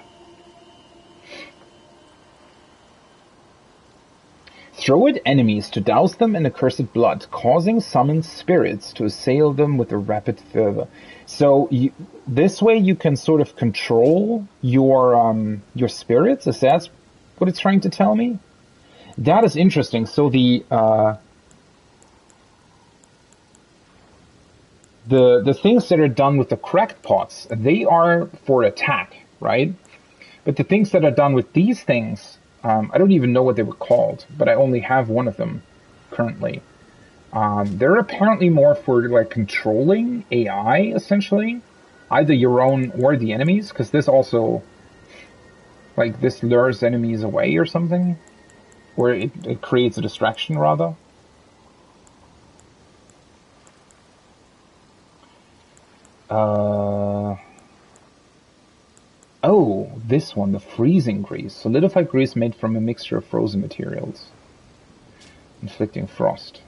[SPEAKER 1] Throw at enemies to douse them in accursed blood, causing summoned spirits to assail them with a rapid fervor. So this way you can sort of control your spirits. Is that what it's trying to tell me? That is interesting. So the things that are done with the cracked pots, they are for attack, right? But the things that are done with these things, I don't even know what they were called, but I only have one of them currently. They're apparently more for like controlling AI, essentially, either your own or the enemies, because this also, like, this lures enemies away or something, or it creates a distraction rather. Oh, this one, the freezing grease. Solidified grease made from a mixture of frozen materials. Inflicting frost.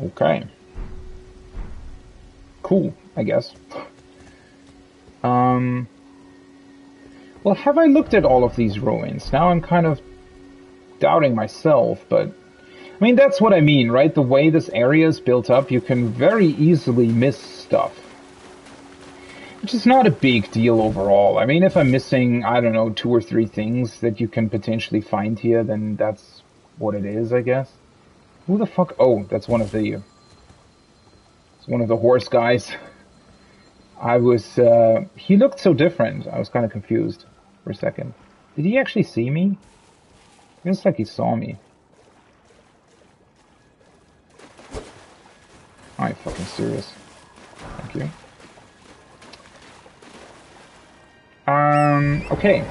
[SPEAKER 1] Okay. Cool, I guess. Well, have I looked at all of these ruins? Now I'm kind of doubting myself, but I mean, that's what I mean, right? The way this area is built up, you can very easily miss stuff. Which is not a big deal overall. I mean, if I'm missing, I don't know, 2 or 3 things that you can potentially find here, then that's what it is, I guess. Who the fuck? Oh, that's one of the... It's one of the horse guys. I was... he looked so different. I was kind of confused for a second. Did he actually see me? It looks like he saw me. Are you fucking serious? Thank you. Okay.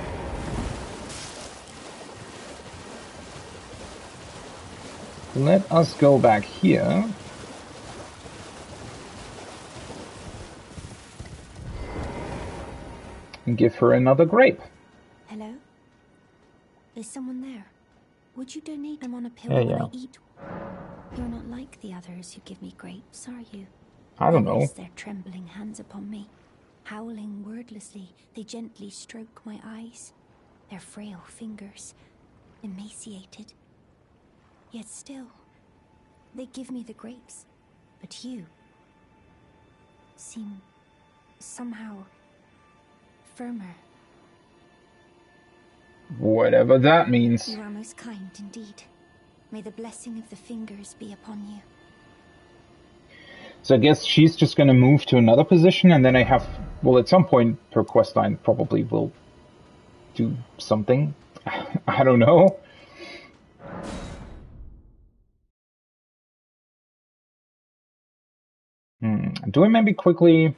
[SPEAKER 1] Let us go back here. And give her another grape.
[SPEAKER 9] Hello? Is someone there? Would you donate them on a pill
[SPEAKER 1] Yeah,
[SPEAKER 9] when
[SPEAKER 1] yeah.
[SPEAKER 9] I eat? You're not like the others who give me grapes, are you?
[SPEAKER 1] I don't
[SPEAKER 9] They
[SPEAKER 1] know.
[SPEAKER 9] raise their trembling hands upon me. Howling wordlessly, they gently stroke my eyes. Their frail fingers, emaciated. Yet still, they give me the grapes. But you seem somehow firmer.
[SPEAKER 1] Whatever that means.
[SPEAKER 9] You are most kind indeed. May the blessing of the fingers be upon you.
[SPEAKER 1] So I guess she's just gonna move to another position, and then I have... Well, at some point, her quest line probably will do something. I don't know. Do I maybe quickly...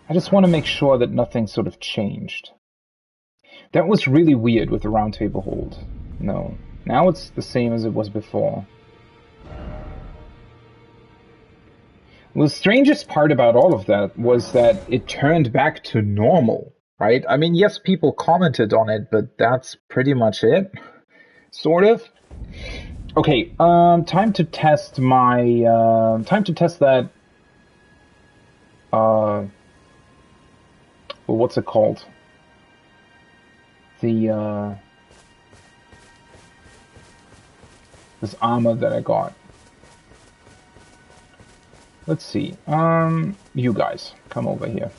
[SPEAKER 1] I just want to make sure that nothing sort of changed. That was really weird with the round table hold. No. Now it's the same as it was before. Well, the strangest part about all of that was that it turned back to normal, right? I mean, yes, people commented on it, but that's pretty much it. Sort of. Okay, time to test my, time to test that, well, what's it called? The, this armor that I got. Let's see, you guys, come over here.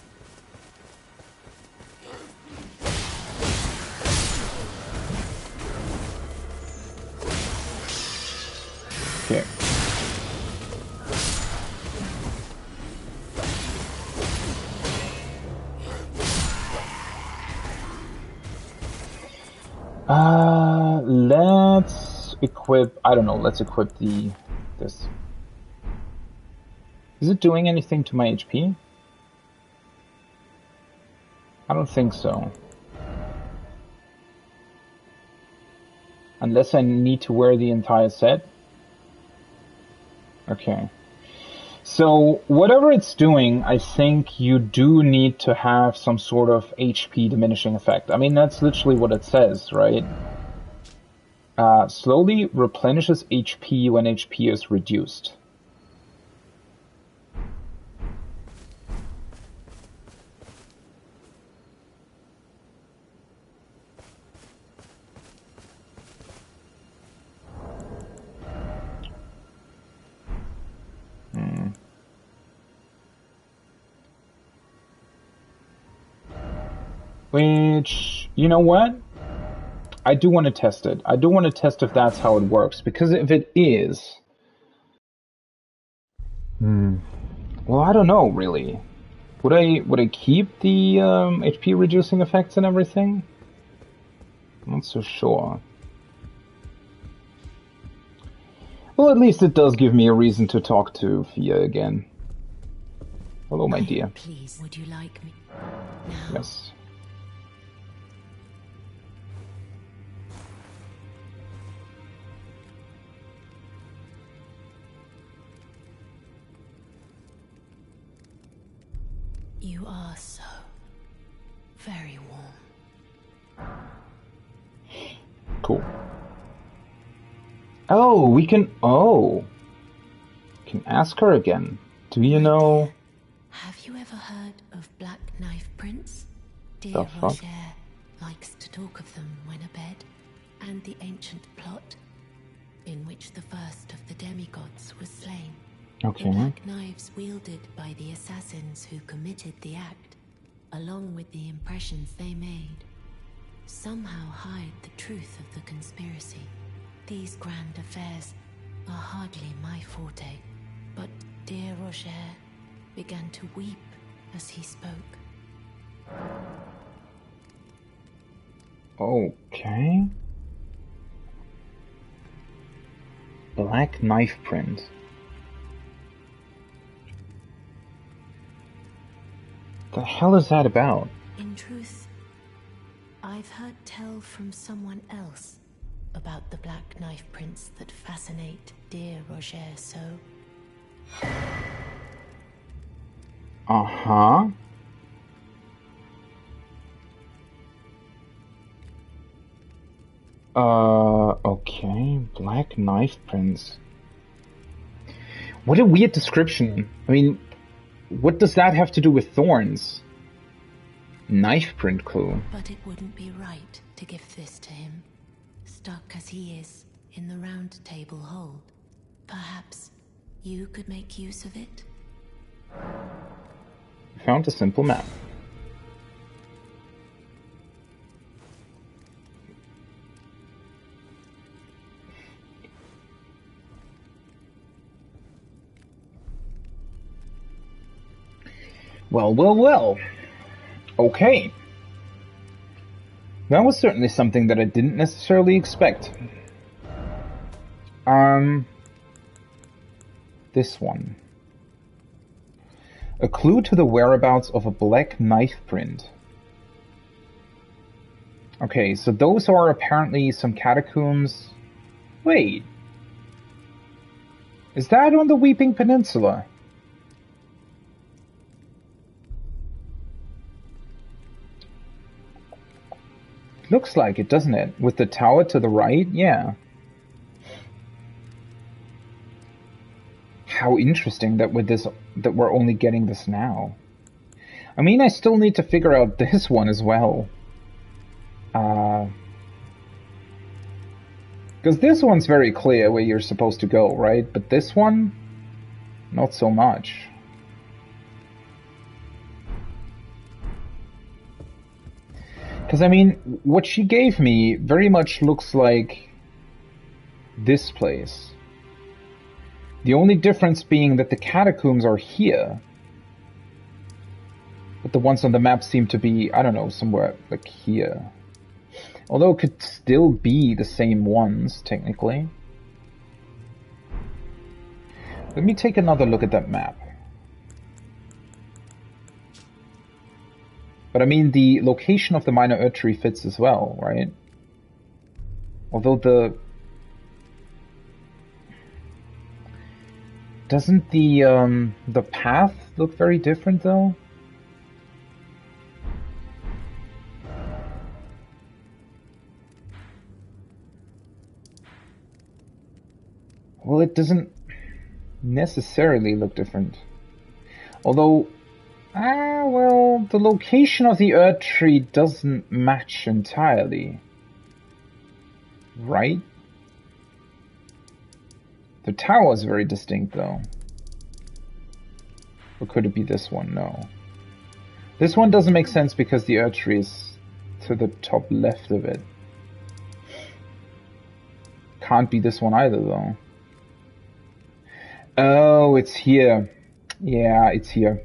[SPEAKER 1] Okay. Let's equip, I don't know, let's equip this. Is it doing anything to my HP? I don't think so. Unless I need to wear the entire set. Okay. So, whatever it's doing, I think you do need to have some sort of HP diminishing effect. I mean, that's literally what it says, right? Slowly replenishes HP when HP is reduced. Which, you know what? I do want to test it. I do want to test if that's how it works, because if it is... Well, I don't know, really. Would I keep the HP reducing effects and everything? I'm not so sure. Well, at least it does give me a reason to talk to Fia again. Hello, my dear.
[SPEAKER 3] Please, would you like me now?
[SPEAKER 1] Yes.
[SPEAKER 3] You are so very warm.
[SPEAKER 1] Cool. Oh, we can... Oh. Can ask her again. Do you know...
[SPEAKER 3] Have you ever heard of Black Knife Prince?
[SPEAKER 1] The
[SPEAKER 3] Dear
[SPEAKER 1] fuck?
[SPEAKER 3] Roger likes to talk of them when abed, and the ancient plot in which the first of the demigods was slain.
[SPEAKER 1] Okay.
[SPEAKER 3] The black knives wielded by the assassins who committed the act, along with the impressions they made, somehow hide the truth of the conspiracy. These grand affairs are hardly my forte, but dear Roger began to weep as he spoke.
[SPEAKER 1] Okay. Black Knife Print. The hell is that about?
[SPEAKER 3] In truth, I've heard tell from someone else about the black knife prints that fascinate dear Roger so.
[SPEAKER 1] Uh-huh. Okay. Black Knife Prints. What a weird description. I mean, what does that have to do with thorns? Knife print clue.
[SPEAKER 3] But it wouldn't be right to give this to him, stuck as he is in the round table hold. Perhaps you could make use of it?
[SPEAKER 1] Found a simple map. Well, well, well. Okay. That was certainly something that I didn't necessarily expect. This one. A clue to the whereabouts of a black knife print. Okay, so those are apparently some catacombs. Wait. Is that on the Weeping Peninsula? Looks like it, doesn't it? With the tower to the right? Yeah. How interesting that we're only getting this now. I mean, I still need to figure out this one as well. Because this one's very clear where you're supposed to go, right? But this one, not so much. Because, I mean, what she gave me very much looks like this place. The only difference being that the catacombs are here. But the ones on the map seem to be, I don't know, somewhere like here. Although it could still be the same ones, technically. Let me take another look at that map. But I mean, the location of the minor Erdtree fits as well, right? Although doesn't the path look very different though? Well, it doesn't necessarily look different. Although, well, the location of the Erdtree doesn't match entirely. Right? The tower is very distinct, though. Or could it be this one? No. This one doesn't make sense because the Erdtree is to the top left of it. Can't be this one either, though. Oh, it's here. Yeah, it's here.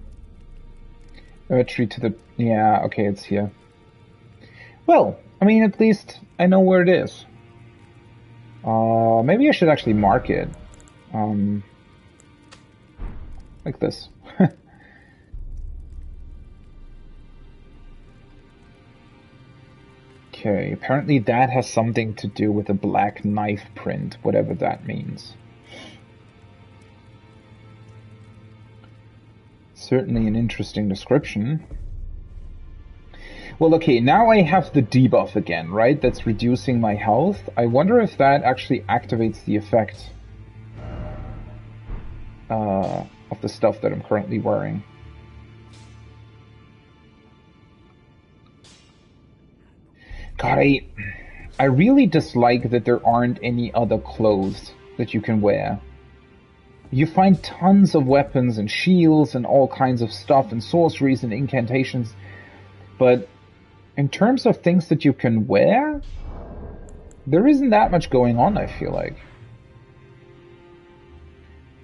[SPEAKER 1] Erdtree to the... Yeah, okay, it's here. Well, I mean, at least I know where it is. Maybe I should actually mark it. Like this. Okay, apparently that has something to do with a black knife print, whatever that means. Certainly an interesting description. Well, okay, now I have the debuff again, right? That's reducing my health. I wonder if that actually activates the effect of the stuff that I'm currently wearing. God, I really dislike that there aren't any other clothes that you can wear. You find tons of weapons and shields and all kinds of stuff and sorceries and incantations, but in terms of things that you can wear, there isn't that much going on, I feel like.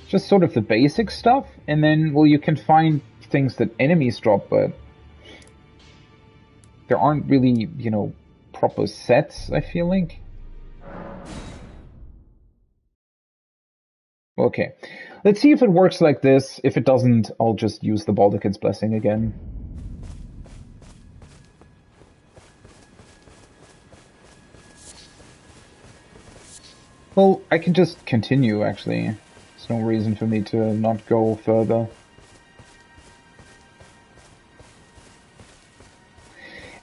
[SPEAKER 1] Just sort of the basic stuff, and then, well, you can find things that enemies drop, but there aren't really, you know, proper sets, I feel like. Okay, let's see if it works like this. If it doesn't, I'll just use the Baldachin's Blessing again. Well, I can just continue, actually. There's no reason for me to not go further.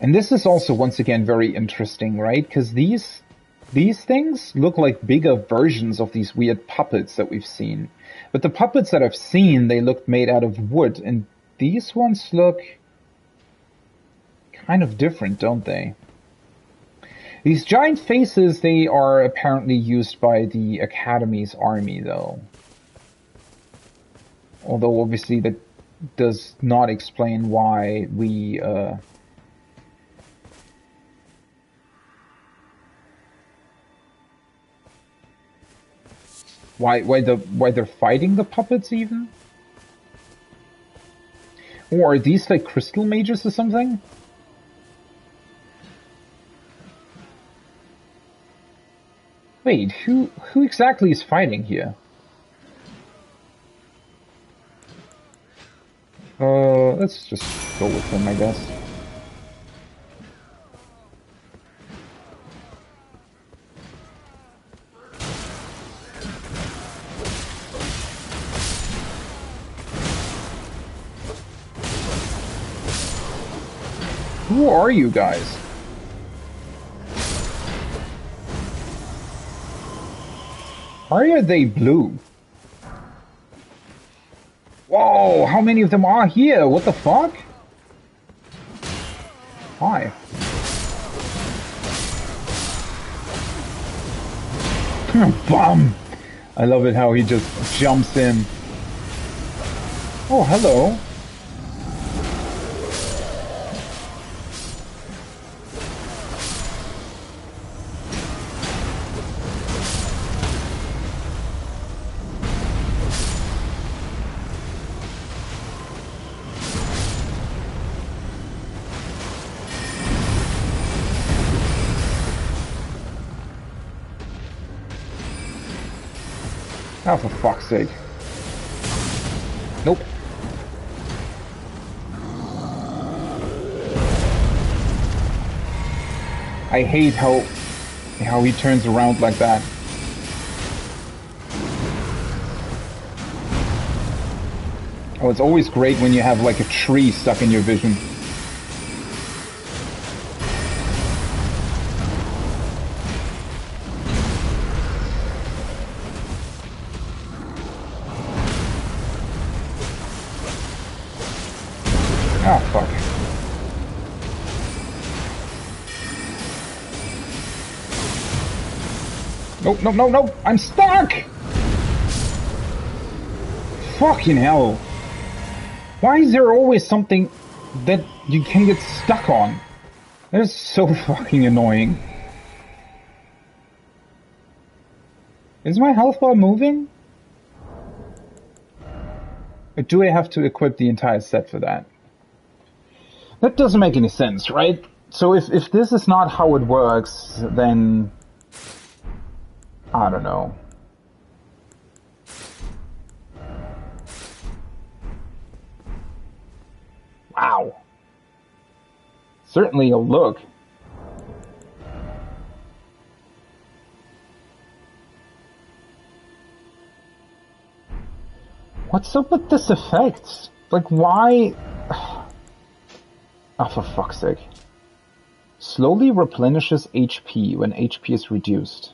[SPEAKER 1] And this is also, once again, very interesting, right? Because these things look like bigger versions of these weird puppets that we've seen. But the puppets that I've seen, they looked made out of wood, and these ones look kind of different, don't they? These giant faces, they are apparently used by the Academy's army, though. Although, obviously, that does not explain why we, why they're fighting the puppets, even? Or are these, like, crystal mages or something? Wait, who exactly is fighting here? Let's just go with him, I guess. Who are you guys? Why are they blue? Whoa, how many of them are here? What the fuck? Why? Bum! I love it how he just jumps in. Oh, hello. Oh, for fuck's sake. Nope. I hate how he turns around like that. Oh, it's always great when you have like a tree stuck in your vision. Ah, fuck. Nope, nope, nope, nope! I'm stuck! Fucking hell. Why is there always something that you can get stuck on? That is so fucking annoying. Is my health bar moving? Or do I have to equip the entire set for that? That doesn't make any sense, right? So if this is not how it works, then I don't know. Wow. Certainly a look. What's up with this effect? Like, why? Oh, for fuck's sake. Slowly replenishes HP when HP is reduced.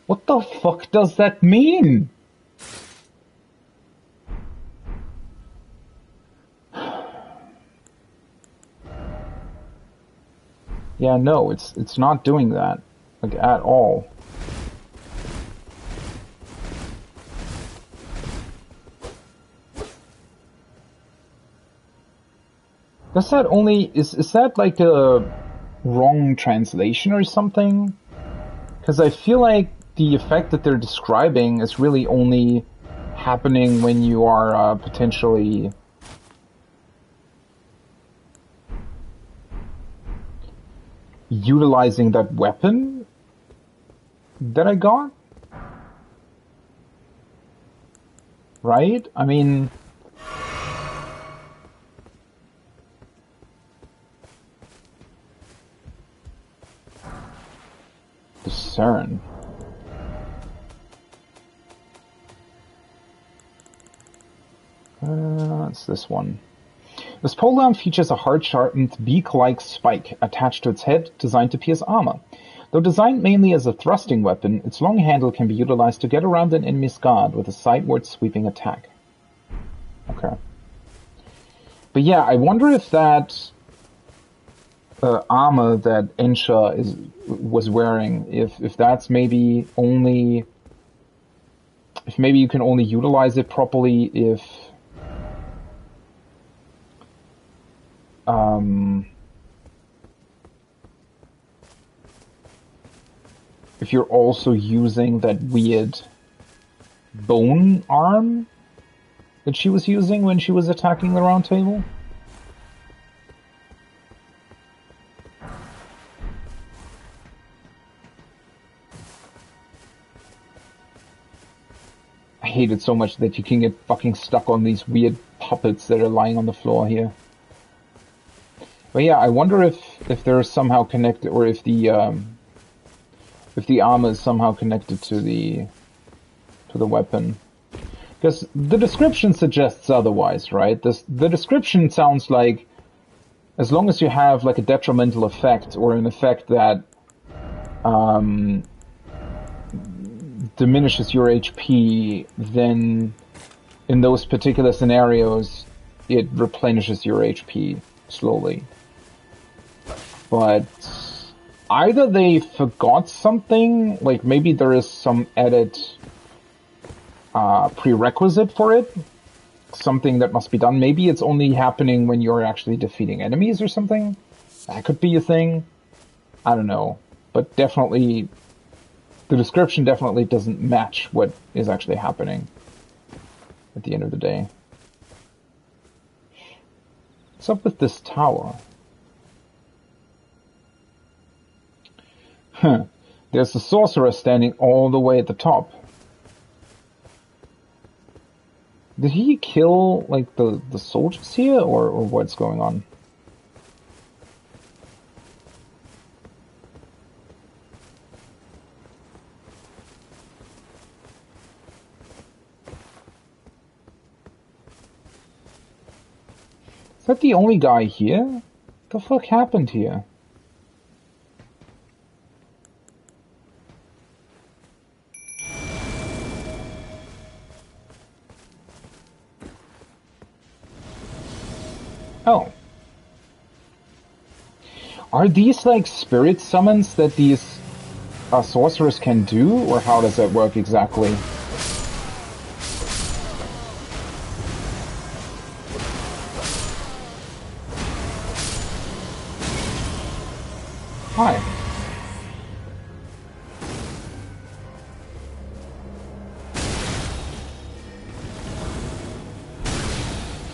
[SPEAKER 1] What the fuck does that mean? Yeah, no, it's not doing that. Like, at all. Does that only... Is that like a wrong translation or something? Because I feel like the effect that they're describing is really only happening when you are potentially... utilizing that weapon that I got? Right? I mean... Discern. It's this one. This polearm features a hard-sharpened, beak-like spike attached to its head, designed to pierce armor. Though designed mainly as a thrusting weapon, its long handle can be utilized to get around an enemy's guard with a sideward sweeping attack. Okay. But yeah, I wonder if that armor that Ensha was wearing, if that's maybe only... If maybe you can only utilize it properly if... if you're also using that weird bone arm that she was using when she was attacking the round table. I hate it so much that you can get fucking stuck on these weird puppets that are lying on the floor here. But yeah, I wonder if they're somehow connected, or if the armor is somehow connected to the weapon. Because the description suggests otherwise, right? The description sounds like as long as you have like a detrimental effect or an effect that diminishes your HP, then in those particular scenarios it replenishes your HP slowly. But either they forgot something, like maybe there is some added prerequisite for it, something that must be done. Maybe it's only happening when you're actually defeating enemies or something. That could be a thing. I don't know. But definitely, the description definitely doesn't match what is actually happening at the end of the day. What's up with this tower? Huh. There's the sorcerer standing all the way at the top. Did he kill, like, the soldiers here, or what's going on? Is that the only guy here? What the fuck happened here? Oh. Are these like spirit summons that these sorcerers can do, or how does that work exactly? Hi.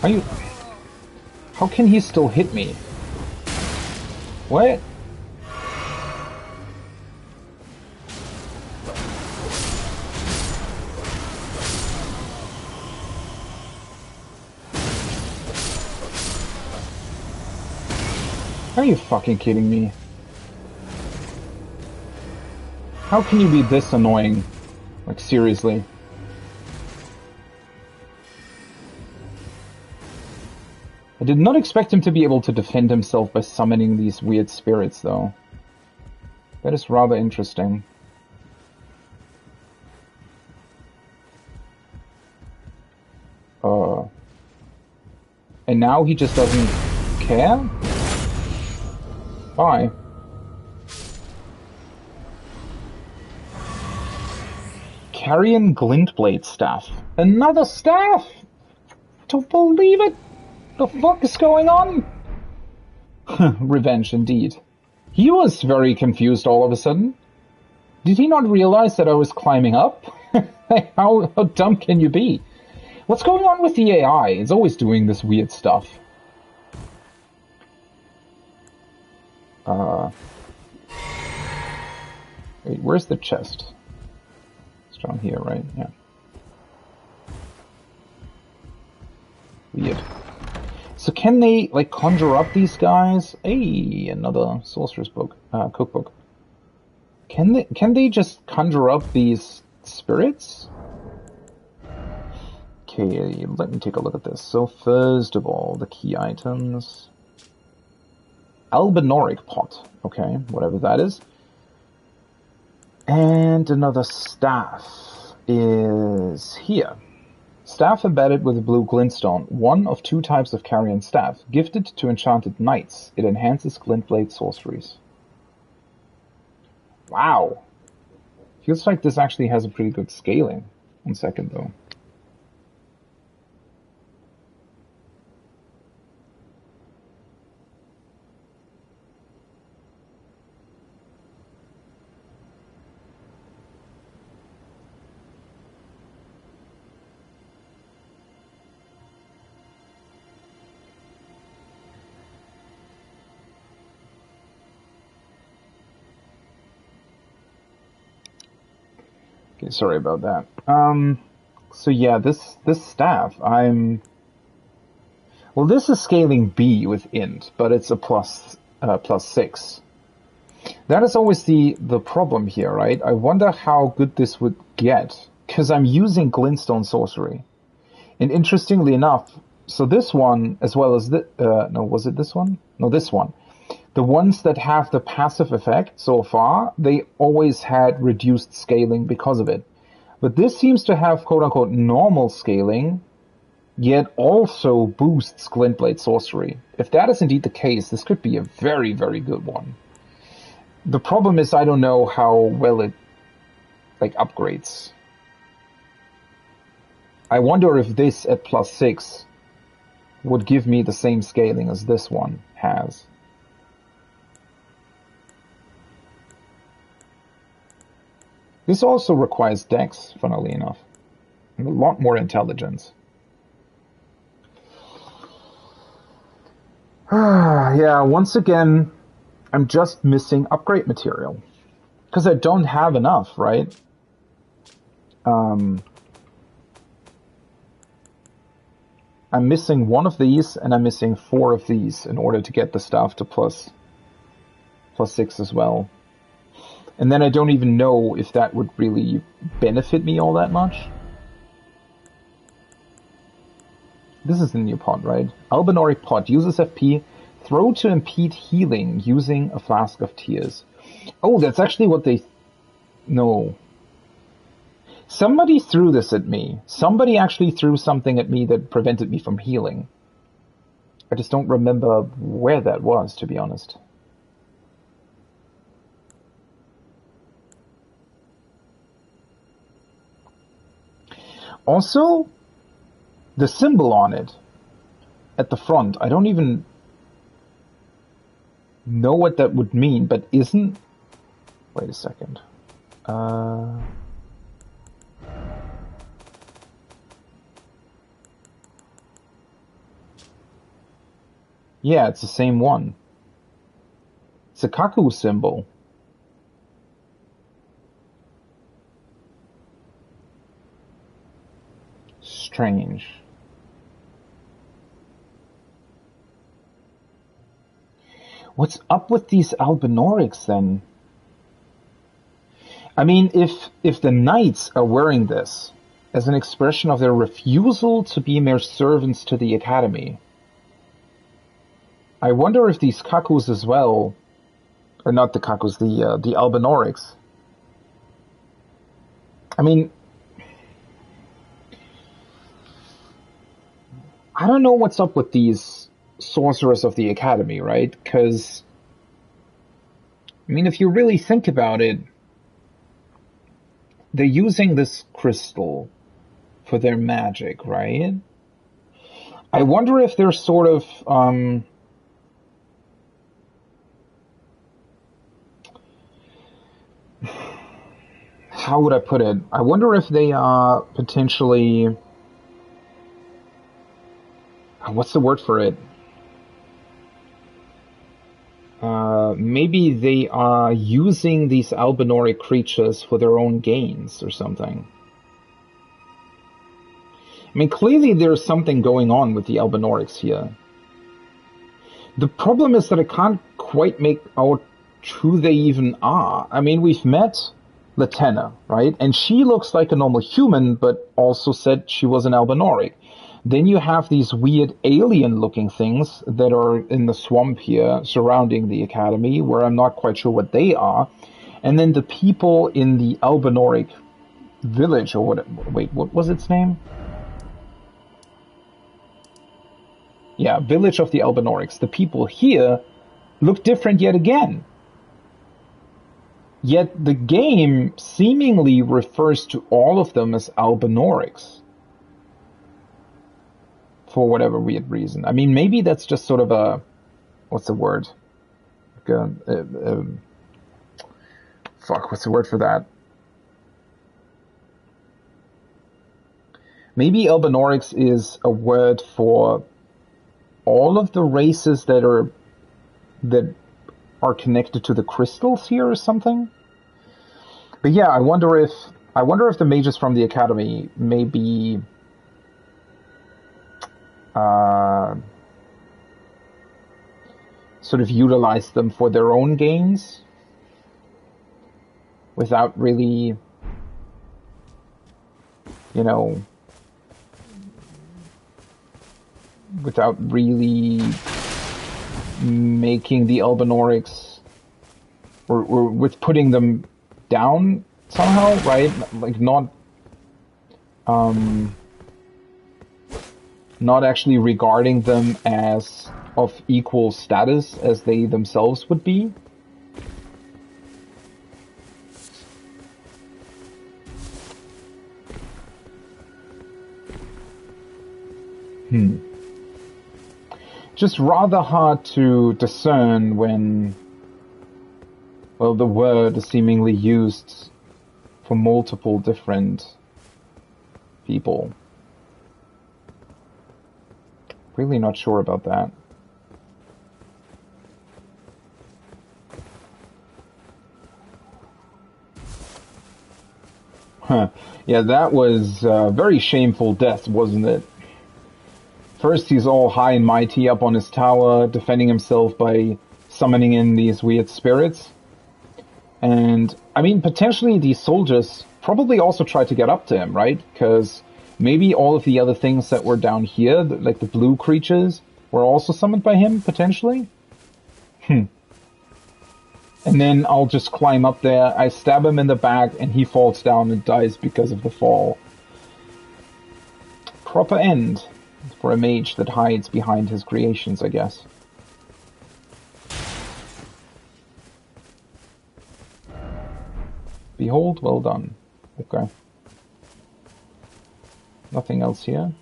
[SPEAKER 1] Are you... How can he still hit me? What? Are you fucking kidding me? How can you be this annoying? Like, seriously. I did not expect him to be able to defend himself by summoning these weird spirits, though. That is rather interesting. And now he just doesn't care? Bye. Carrion Glintblade staff. Another staff! Don't believe it! The fuck is going on? Revenge indeed. He was very confused all of a sudden. Did he not realize that I was climbing up? How dumb can you be? What's going on with the AI? It's always doing this weird stuff. Wait, where's the chest? It's down here, right? Yeah. Weird. So can they, like, conjure up these guys? Hey, another sorcerer's book, cookbook. Can they just conjure up these spirits? Okay, let me take a look at this. So first of all, the key items. Albinoric pot. Okay, whatever that is. And another staff is here. Staff embedded with a blue glintstone. One of 2 types of carrion staff. Gifted to enchanted knights. It enhances glintblade sorceries. Wow. Feels like this actually has a pretty good scaling. 1 second though. Okay, sorry about that. So yeah, this staff, well, this is scaling B with int, but it's a plus 6. That is always the problem here, right? I wonder how good this would get, because I'm using glintstone sorcery. And interestingly enough, so this one, as well as no, was it this one? No, this one. The ones that have the passive effect so far, they always had reduced scaling because of it. But this seems to have quote-unquote normal scaling, yet also boosts glintblade sorcery. If that is indeed the case, this could be a very, very good one. The problem is I don't know how well it, like, upgrades. I wonder if this at plus 6 would give me the same scaling as this one has. This also requires dex, funnily enough, and a lot more intelligence. Yeah, once again, I'm just missing upgrade material. Because I don't have enough, right? I'm missing 1 of these, and I'm missing 4 of these in order to get the staff to plus 6 as well. And then I don't even know if that would really benefit me all that much. This is the new pot, right? Albinoric pot uses FP. Throw to impede healing using a flask of tears. Oh, that's actually what they... No. Somebody threw this at me. Somebody actually threw something at me that prevented me from healing. I just don't remember where that was, to be honest. Also, the symbol on it, at the front, I don't even know what that would mean, but isn't... Wait a second. Yeah, it's the same one. It's a Kaku symbol. Strange. What's up with these Albinorics then? I mean, if the knights are wearing this as an expression of their refusal to be mere servants to the academy, I wonder if these Kakus as well, or not the Kakus, the Albinorics. I mean, I don't know what's up with these sorcerers of the academy, right? Because, I mean, if you really think about it, they're using this crystal for their magic, right? I wonder if they're sort of how would I put it? I wonder if they are potentially, what's the word for it? Maybe they are using these Albinoric creatures for their own gains or something. I mean, clearly there's something going on with the Albinorics here. The problem is that I can't quite make out who they even are. I mean, we've met Latenna, right? And she looks like a normal human, but also said she was an Albinoric. Then you have these weird alien-looking things that are in the swamp here surrounding the academy, where I'm not quite sure what they are. And then the people in the Albinoric village, or what? Wait, what was its name? Yeah, village of the Albinorics. The people here look different yet again. Yet the game seemingly refers to all of them as Albinorics. For whatever weird reason. I mean, maybe that's just sort of a... What's the word? Fuck, what's the word for that? Maybe Albinorics is a word for all of the races that are connected to the crystals here or something. But yeah, I wonder if the mages from the academy maybe sort of utilize them for their own gains without really, you know, without really making the Albinorics, or with putting them down somehow, right? Like not actually regarding them as of equal status as they themselves would be. Just rather hard to discern when, well, the word is seemingly used for multiple different people. Really not sure about that. Huh. Yeah, that was a very shameful death, wasn't it? First, he's all high and mighty up on his tower, defending himself by summoning in these weird spirits. And, I mean, potentially these soldiers probably also tried to get up to him, right? Because maybe all of the other things that were down here, like the blue creatures, were also summoned by him, potentially? And then I'll just climb up there, I stab him in the back, and he falls down and dies because of the fall. Proper end for a mage that hides behind his creations, I guess. Behold, well done. Okay. Nothing else here.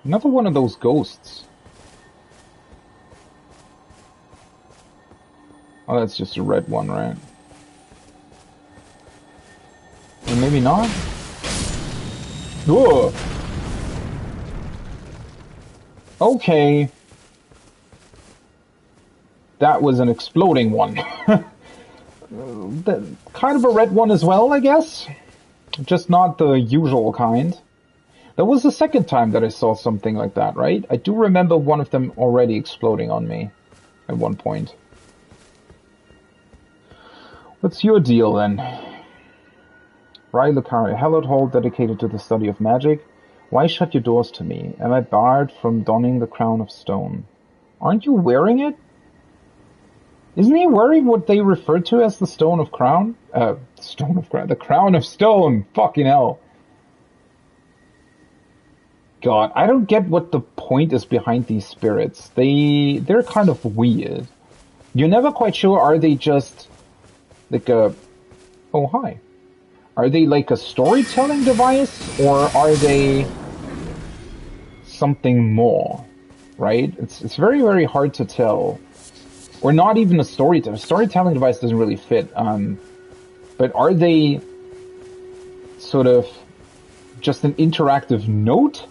[SPEAKER 1] Another one of those ghosts. Oh, that's just a red one, right? Or maybe not? Whoa! Okay. That was an exploding one. Kind of a red one as well, I guess? Just not the usual kind. That was the second time that I saw something like that, right? I do remember one of them already exploding on me at one point. What's your deal then? Raya Lucaria, hallowed hall dedicated to the study of magic. Why shut your doors to me? Am I barred from donning the crown of stone? Aren't you wearing it? Isn't he worried what they refer to as the Stone of Crown? Stone of Crown. The Crown of Stone! Fucking hell. God, I don't get what the point is behind these spirits. They're kind of weird. You're never quite sure, are they just like a... Oh, hi. Are they like a storytelling device, or are they something more? Right? It's very, very hard to tell. Or not even a storytelling device doesn't really fit. But are they sort of just an interactive note?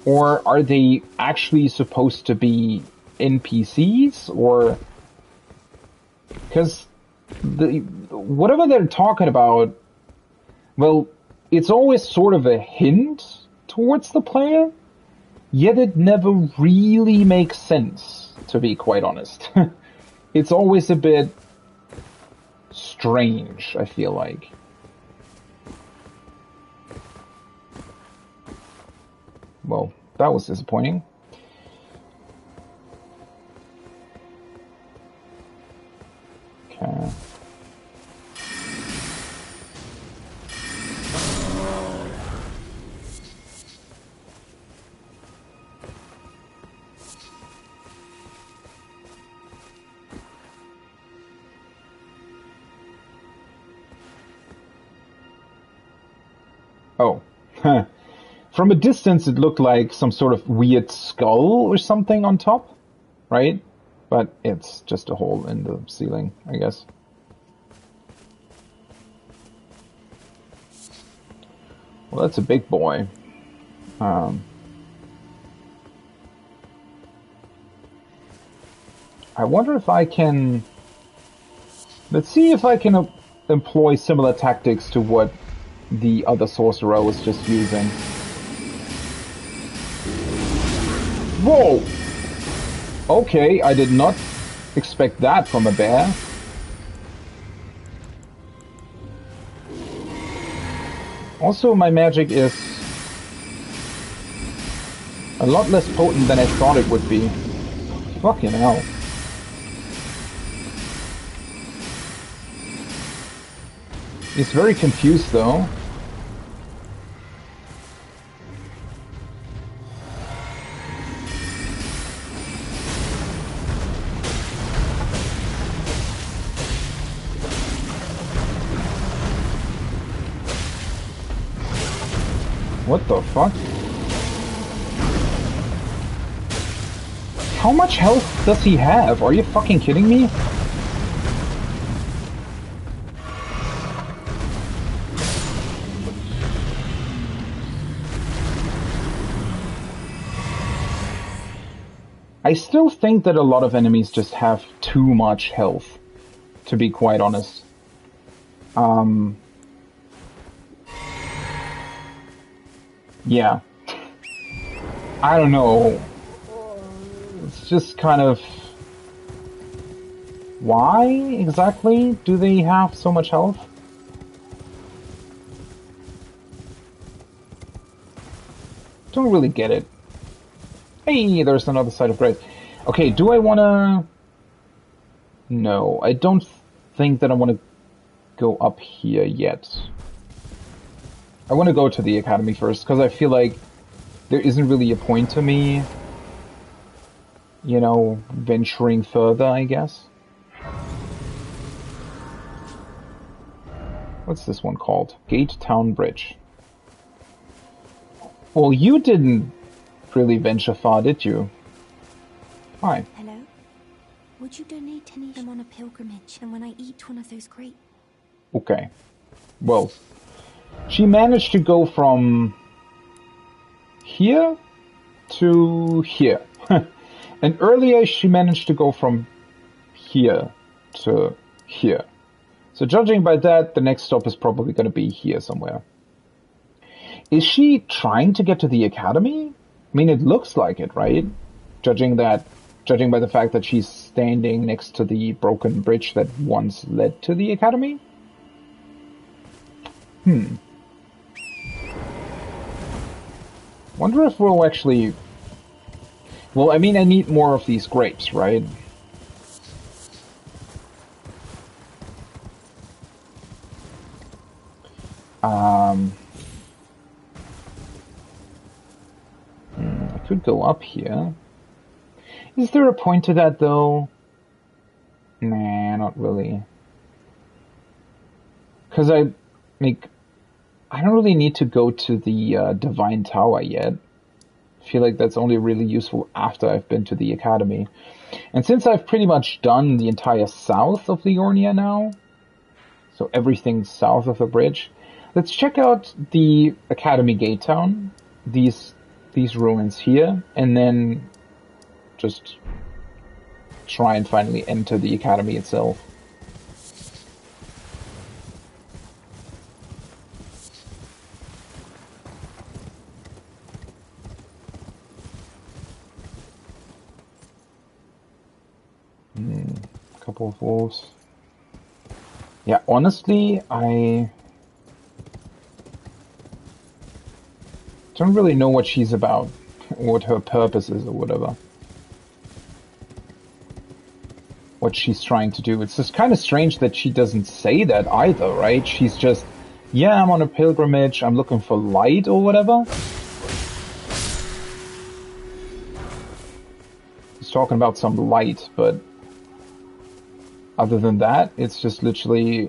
[SPEAKER 1] Or are they actually supposed to be NPCs? Or... Because whatever they're talking about, well, it's always sort of a hint towards the player, yet it never really makes sense, to be quite honest. It's always a bit strange, I feel like. Well, that was disappointing. Okay. Oh. From a distance, it looked like some sort of weird skull or something on top, right? But it's just a hole in the ceiling, I guess. Well, that's a big boy. I wonder if I can... Let's see if I can employ similar tactics to what the other sorcerer was just using. Whoa! Okay, I did not expect that from a bear. Also, my magic is a lot less potent than I thought it would be. Fucking hell. He's very confused, though. What the fuck? How much health does he have? Are you fucking kidding me? I still think that a lot of enemies just have too much health, to be quite honest. Yeah. I don't know. It's just kind of... Why exactly do they have so much health? Don't really get it. Hey, there's another side of grace. Okay, do I wanna... No, I don't think that I wanna go up here yet. I wanna go to the academy first, because I feel like there isn't really a point to me, you know, venturing further, I guess. What's this one called? Gate Town Bridge. Well, you didn't really venture far, did you? Hi.
[SPEAKER 9] Hello? Would you donate any? I'm on a pilgrimage, and when I eat one of those grapes...
[SPEAKER 1] Okay. Well, she managed to go from here to here. And earlier she managed to go from here to here. So judging by that, the next stop is probably going to be here somewhere. Is she trying to get to the academy? I mean, it looks like it, right? Judging by the fact that she's standing next to the broken bridge that once led to the academy? Wonder if we'll actually... Well, I mean, I need more of these grapes, right? I could go up here. Is there a point to that, though? Nah, not really. Because I don't really need to go to the Divine Tower yet. I feel like that's only really useful after I've been to the Academy. And since I've pretty much done the entire south of Liurnia now, so everything south of the bridge, let's check out the Academy Gate Town, these ruins here, and then just try and finally enter the Academy itself. Couple of wolves. Yeah, honestly, I don't really know what she's about, what her purpose is or whatever. What she's trying to do. It's just kind of strange that she doesn't say that either, right? She's just, yeah, I'm on a pilgrimage, I'm looking for light or whatever. She's talking about some light, but other than that, it's just literally,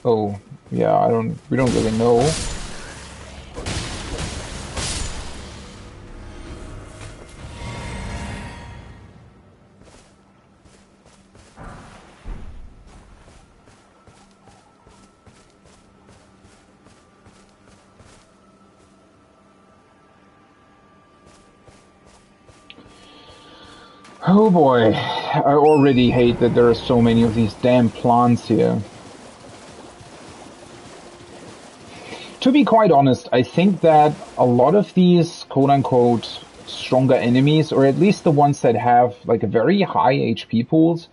[SPEAKER 1] oh, yeah, we don't really know. Oh boy, I already hate that there are so many of these damn plants here. To be quite honest, I think that a lot of these quote-unquote stronger enemies, or at least the ones that have like a very high HP pools,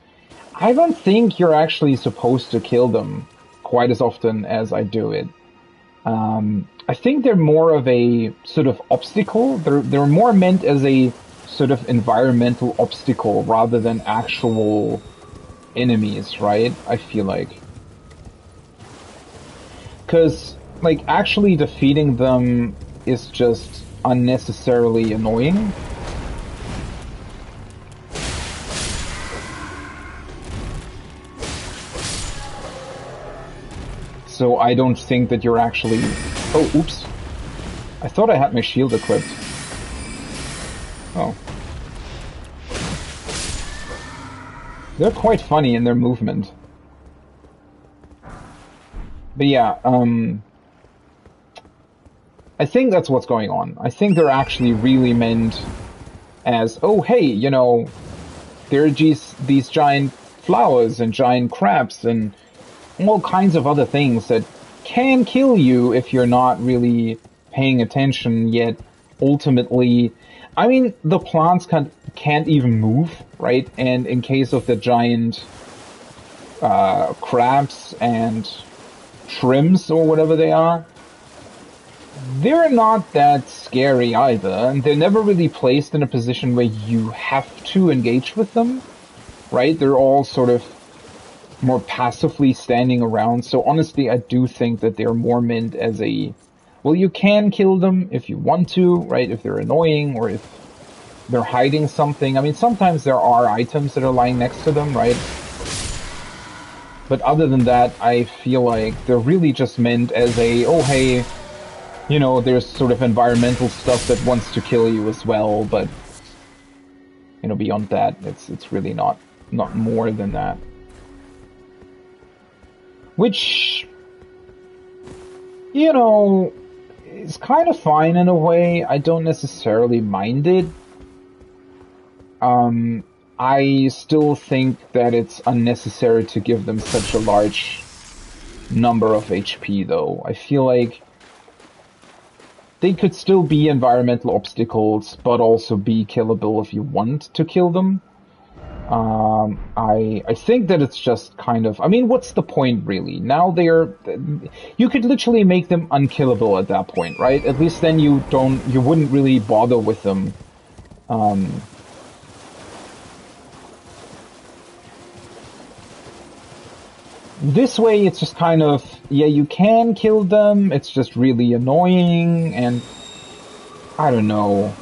[SPEAKER 1] I don't think you're actually supposed to kill them quite as often as I do it. I think they're more of a sort of obstacle. They're more meant as a sort of environmental obstacle rather than actual enemies, right? I feel like. Because, like, actually defeating them is just unnecessarily annoying. So I don't think that you're actually... Oh, oops. I thought I had my shield equipped. Oh. They're quite funny in their movement. But yeah, I think that's what's going on. I think they're actually really meant as, oh hey, you know, there are these giant flowers and giant crabs and all kinds of other things that can kill you if you're not really paying attention, yet ultimately, I mean, the plants can't even move, right? And in case of the giant crabs and shrimps or whatever they are, they're not that scary either, and they're never really placed in a position where you have to engage with them, right? They're all sort of more passively standing around, so honestly I do think that they're more meant as a, well, you can kill them if you want to, right? If they're annoying or if they're hiding something. I mean, sometimes there are items that are lying next to them, right? But other than that, I feel like they're really just meant as a, oh hey, you know, there's sort of environmental stuff that wants to kill you as well, but, you know, beyond that, it's really not more than that. Which, you know, is kind of fine in a way. I don't necessarily mind it. I still think that it's unnecessary to give them such a large number of HP, though. I feel like they could still be environmental obstacles, but also be killable if you want to kill them. I think that it's just kind of, I mean, what's the point really? Now you could literally make them unkillable at that point, right? At least then you wouldn't really bother with them. This way, it's just kind of, yeah, you can kill them, it's just really annoying, and I don't know.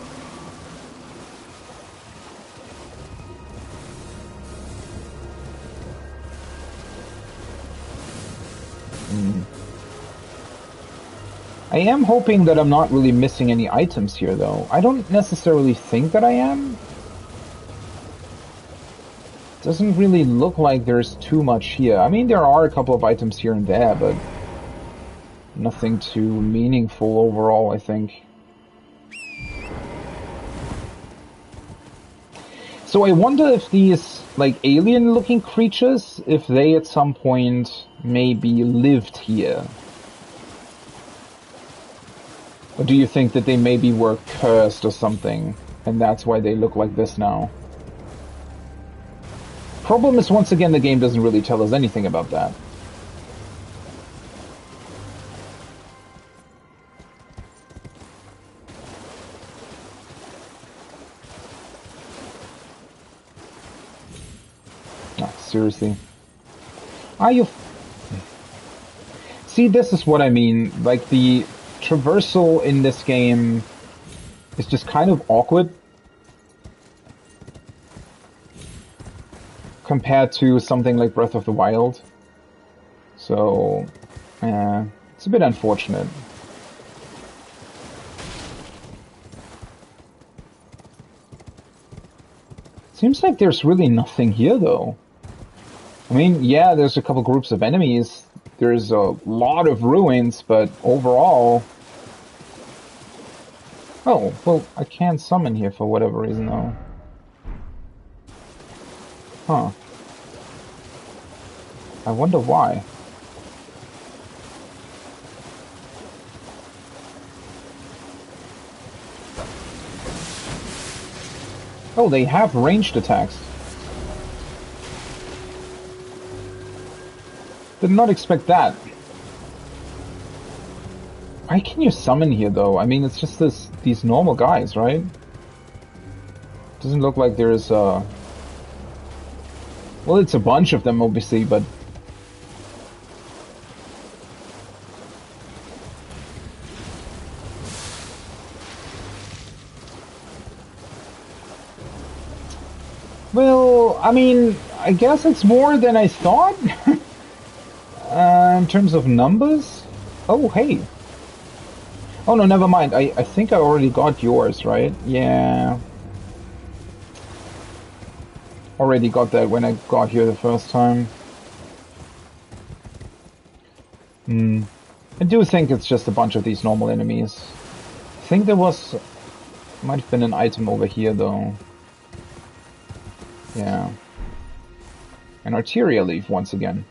[SPEAKER 1] I am hoping that I'm not really missing any items here, though. I don't necessarily think that I am. Doesn't really look like there's too much here. I mean, there are a couple of items here and there, but nothing too meaningful overall, I think. So I wonder if these, like, alien-looking creatures, if they at some point maybe lived here. Or do you think that they maybe were cursed or something, and that's why they look like this now? Problem is, once again, the game doesn't really tell us anything about that. No, seriously. Are you... See, this is what I mean. Like, the traversal in this game is just kind of awkward compared to something like Breath of the Wild. So, it's a bit unfortunate. Seems like there's really nothing here, though. I mean, yeah, there's a couple groups of enemies. There's a lot of ruins, but overall... Oh, well, I can't summon here for whatever reason, though. Huh. I wonder why. Oh, they have ranged attacks. Did not expect that. Why can you summon here, though? I mean, it's just these normal guys, right? Doesn't look like there's well, it's a bunch of them, obviously, but... Well, I mean, I guess it's more than I thought. In terms of numbers? Oh, hey. Oh, no, never mind. I think I already got yours, right? Yeah. Already got that when I got here the first time. I do think it's just a bunch of these normal enemies. I think there was... Might have been an item over here, though. Yeah. An arterial leaf, once again.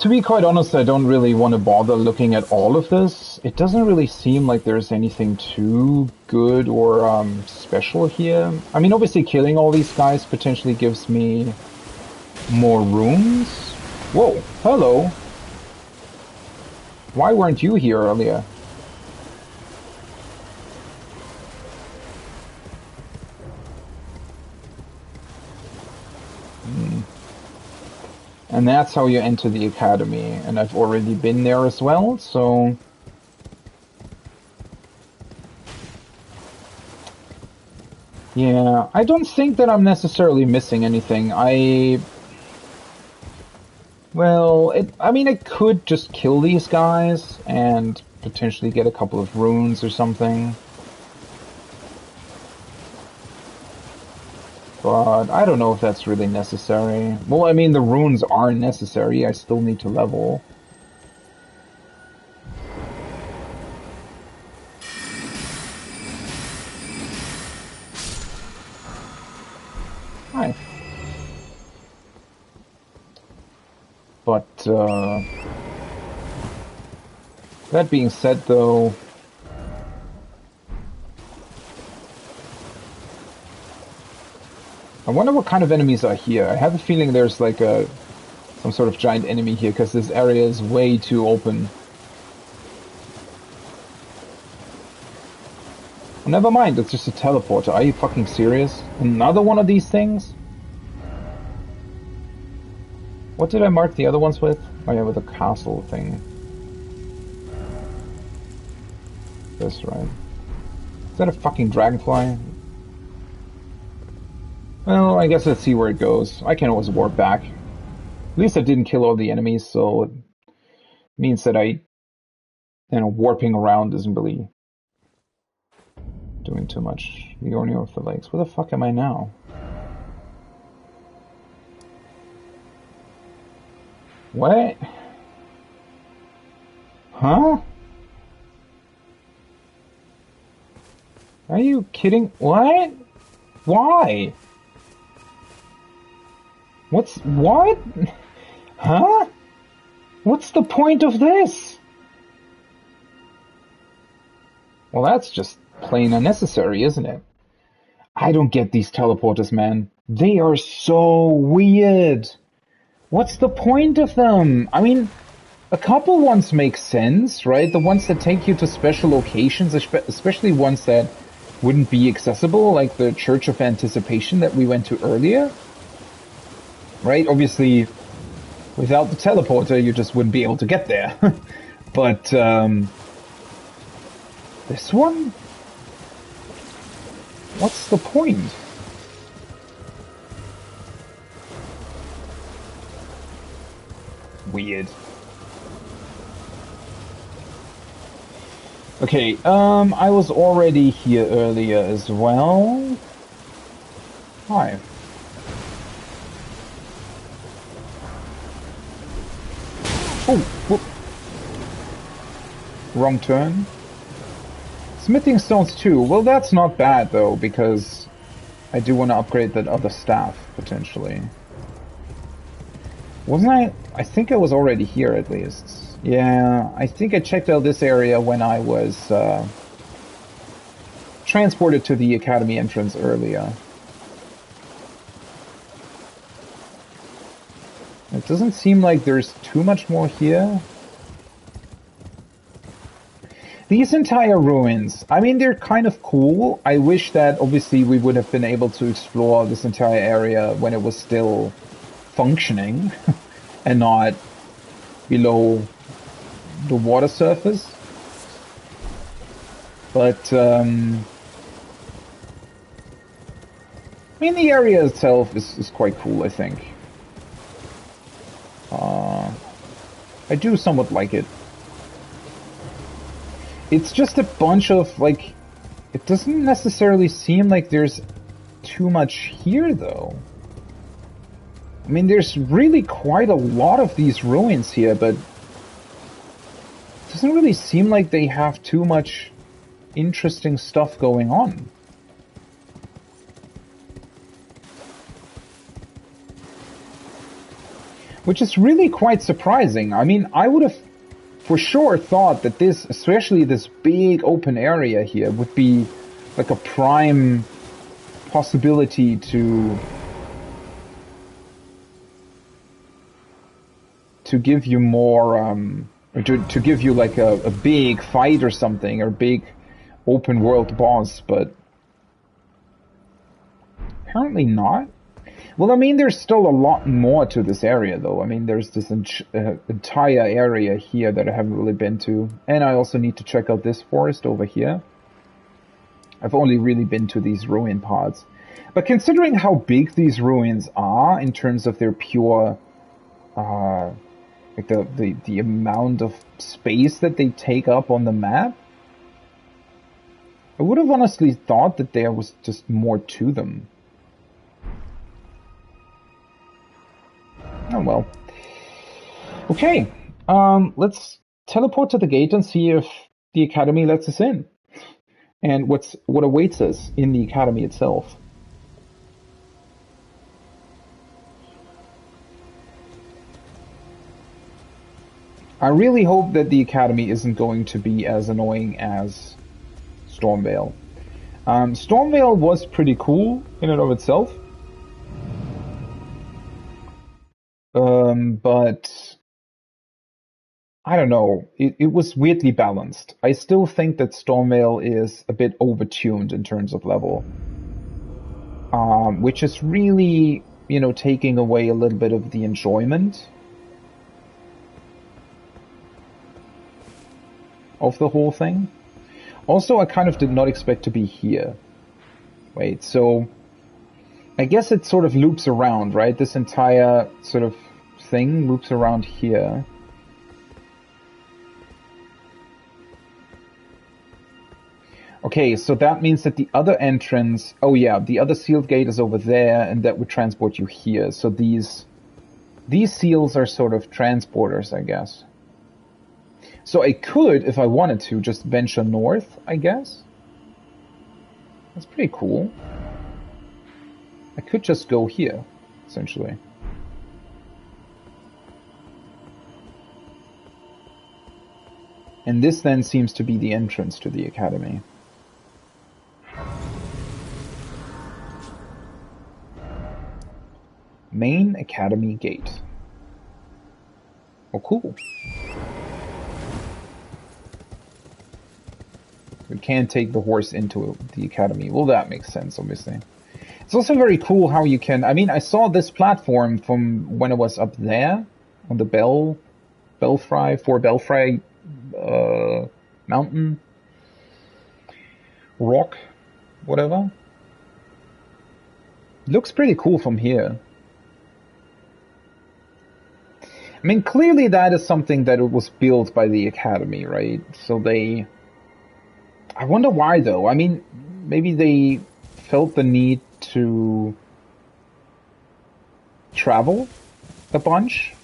[SPEAKER 1] To be quite honest, I don't really want to bother looking at all of this. It doesn't really seem like there's anything too good or special here. I mean, obviously killing all these guys potentially gives me more runes. Whoa, hello. Why weren't you here earlier? And that's how you enter the academy, and I've already been there as well, so... Yeah, I don't think that I'm necessarily missing anything. Well, I mean, I could just kill these guys, and potentially get a couple of runes or something. But I don't know if that's really necessary. Well, I mean, the runes are necessary. I still need to level. Hi. But, that being said, though... I wonder what kind of enemies are here. I have a feeling there's like some sort of giant enemy here, because this area is way too open. Never mind, it's just a teleporter. Are you fucking serious? Another one of these things? What did I mark the other ones with? Oh yeah, with the castle thing. This, right? Is that a fucking dragonfly? Well, I guess let's see where it goes. I can always warp back. At least I didn't kill all the enemies, so it means that warping around isn't really doing too much. The Orney of the Lakes. Where the fuck am I now? What? Huh? Are you kidding? What? Why? What? Huh? What's the point of this? Well, that's just plain unnecessary, isn't it? I don't get these teleporters, man. They are so weird. What's the point of them? I mean, a couple ones make sense, right? The ones that take you to special locations, especially ones that wouldn't be accessible, like the Church of Anticipation that we went to earlier. Right? Obviously, without the teleporter, you just wouldn't be able to get there. But, this one? What's the point? Weird. Okay, I was already here earlier as well. Hi. Oh, whoop. Wrong turn. Smithing stones too. Well, that's not bad though, because I do want to upgrade that other staff, potentially. Wasn't I? I think I was already here at least. Yeah, I think I checked out this area when I was transported to the academy entrance earlier. It doesn't seem like there's too much more here. These entire ruins, I mean, they're kind of cool. I wish that, obviously, we would have been able to explore this entire area when it was still functioning and not below the water surface. But, I mean, the area itself is quite cool, I think. I do somewhat like it. It's just a bunch of, like, it doesn't necessarily seem like there's too much here, though. I mean, there's really quite a lot of these ruins here, but it doesn't really seem like they have too much interesting stuff going on. Which is really quite surprising. I mean, I would have for sure thought that this, especially this big open area here, would be like a prime possibility to give you more, or to give you like a big fight or something, or big open world boss, but apparently not. Well, I mean, there's still a lot more to this area, though. I mean, there's this entire area here that I haven't really been to. And I also need to check out this forest over here. I've only really been to these ruin parts. But considering how big these ruins are in terms of their pure, like the amount of space that they take up on the map, I would have honestly thought that there was just more to them. Oh well. Okay, let's teleport to the gate and see if the academy lets us in. And what awaits us in the academy itself. I really hope that the academy isn't going to be as annoying as Stormvale. Stormvale was pretty cool in and of itself. But I don't know. It was weirdly balanced. I still think that Stormveil is a bit overtuned in terms of level. Which is really, you know, taking away a little bit of the enjoyment of the whole thing. Also, I kind of did not expect to be here. Wait, so I guess it sort of loops around, right? This entire sort of thing loops around here. Okay, so that means that the other entrance... Oh yeah, the other sealed gate is over there, and that would transport you here. So these seals are sort of transporters, I guess. So I could, if I wanted to, just venture north, I guess. That's pretty cool. I could just go here, essentially. And this then seems to be the entrance to the academy. Main Academy Gate. Oh, cool. We can't take the horse into the academy. Well, that makes sense, obviously. It's also very cool how you can... I mean, I saw this platform from when I was up there on the Belfry mountain, rock, whatever. Looks pretty cool from here. I mean, clearly that is something that it was built by the Academy, right? So they... I wonder why, though. I mean, maybe they felt the need to travel a bunch,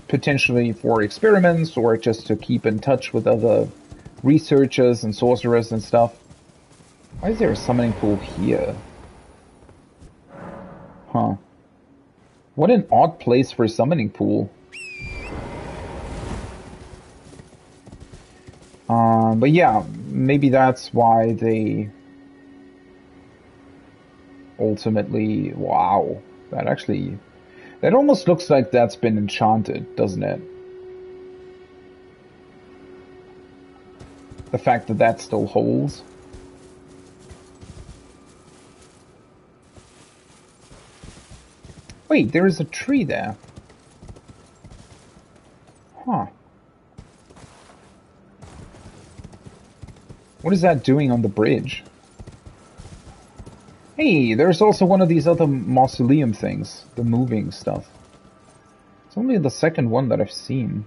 [SPEAKER 1] potentially for experiments, or just to keep in touch with other researchers and sorcerers and stuff. Why is there a summoning pool here? Huh. What an odd place for a summoning pool. But yeah, maybe that's why they ultimately... Wow. That almost looks like that's been enchanted, doesn't it? The fact that that still holds. Wait, there is a tree there. Huh. What is that doing on the bridge? Hey, there's also one of these other mausoleum things. The moving stuff. It's only the second one that I've seen.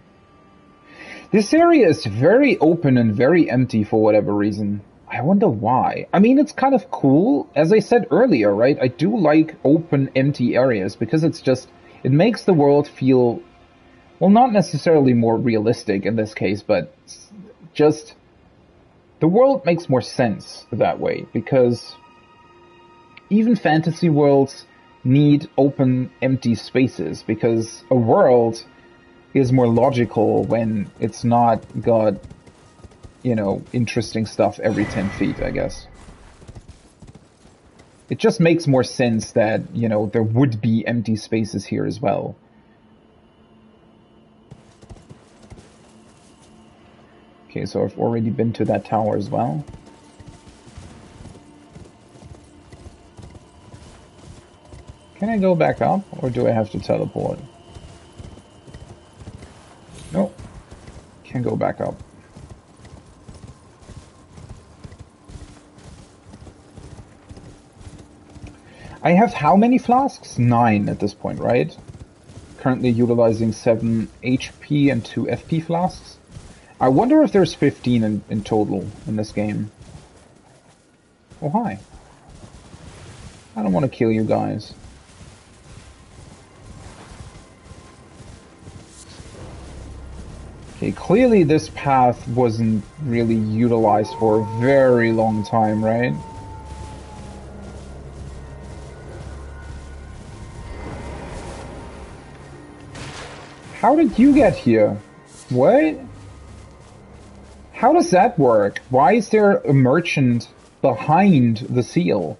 [SPEAKER 1] This area is very open and very empty for whatever reason. I wonder why. I mean, it's kind of cool. As I said earlier, right? I do like open, empty areas because it's just... It makes the world feel... Well, not necessarily more realistic in this case, but just... The world makes more sense that way, because even fantasy worlds need open, empty spaces, because a world is more logical when it's not got, you know, interesting stuff every 10 feet, I guess. It just makes more sense that, you know, there would be empty spaces here as well. Okay, so I've already been to that tower as well. Can I go back up, or do I have to teleport? Nope. Can't go back up. I have how many flasks? 9 at this point, right? Currently utilizing 7 HP and 2 FP flasks. I wonder if there's 15 in total in this game. Oh, hi. I don't want to kill you guys. Okay, clearly this path wasn't really utilized for a very long time, right? How did you get here? What? How does that work? Why is there a merchant behind the seal?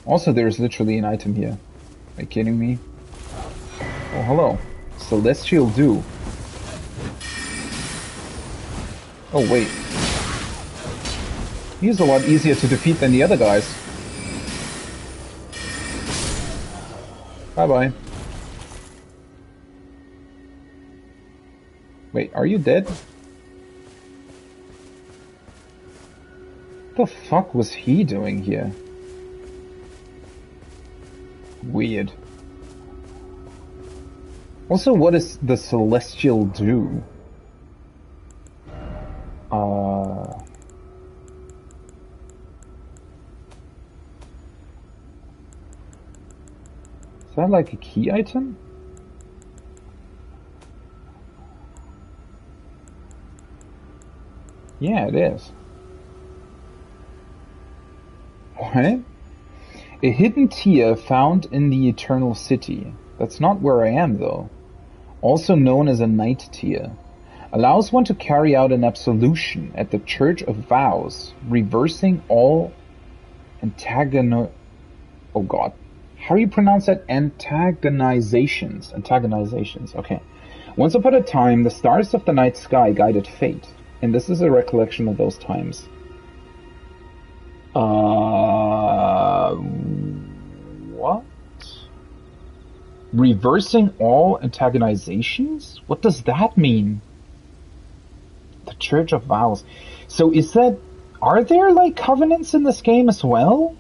[SPEAKER 1] Also, there's literally an item here. Are you kidding me? Oh, hello. Celestial do? Oh, wait. He's a lot easier to defeat than the other guys. Bye-bye. Wait, are you dead? What the fuck was he doing here? Weird. Also, what does the Celestial do? Is that like a key item? Yeah, it is. What? A hidden tier found in the Eternal City. That's not where I am, though. Also known as a Night tier. Allows one to carry out an absolution at the Church of Vows, reversing all Oh god. How do you pronounce that? Antagonizations. Antagonizations, okay. Once upon a time, the stars of the night sky guided fate, and this is a recollection of those times. What? Reversing all antagonizations? What does that mean? The Church of Vows. So is that... Are there, like, covenants in this game as well?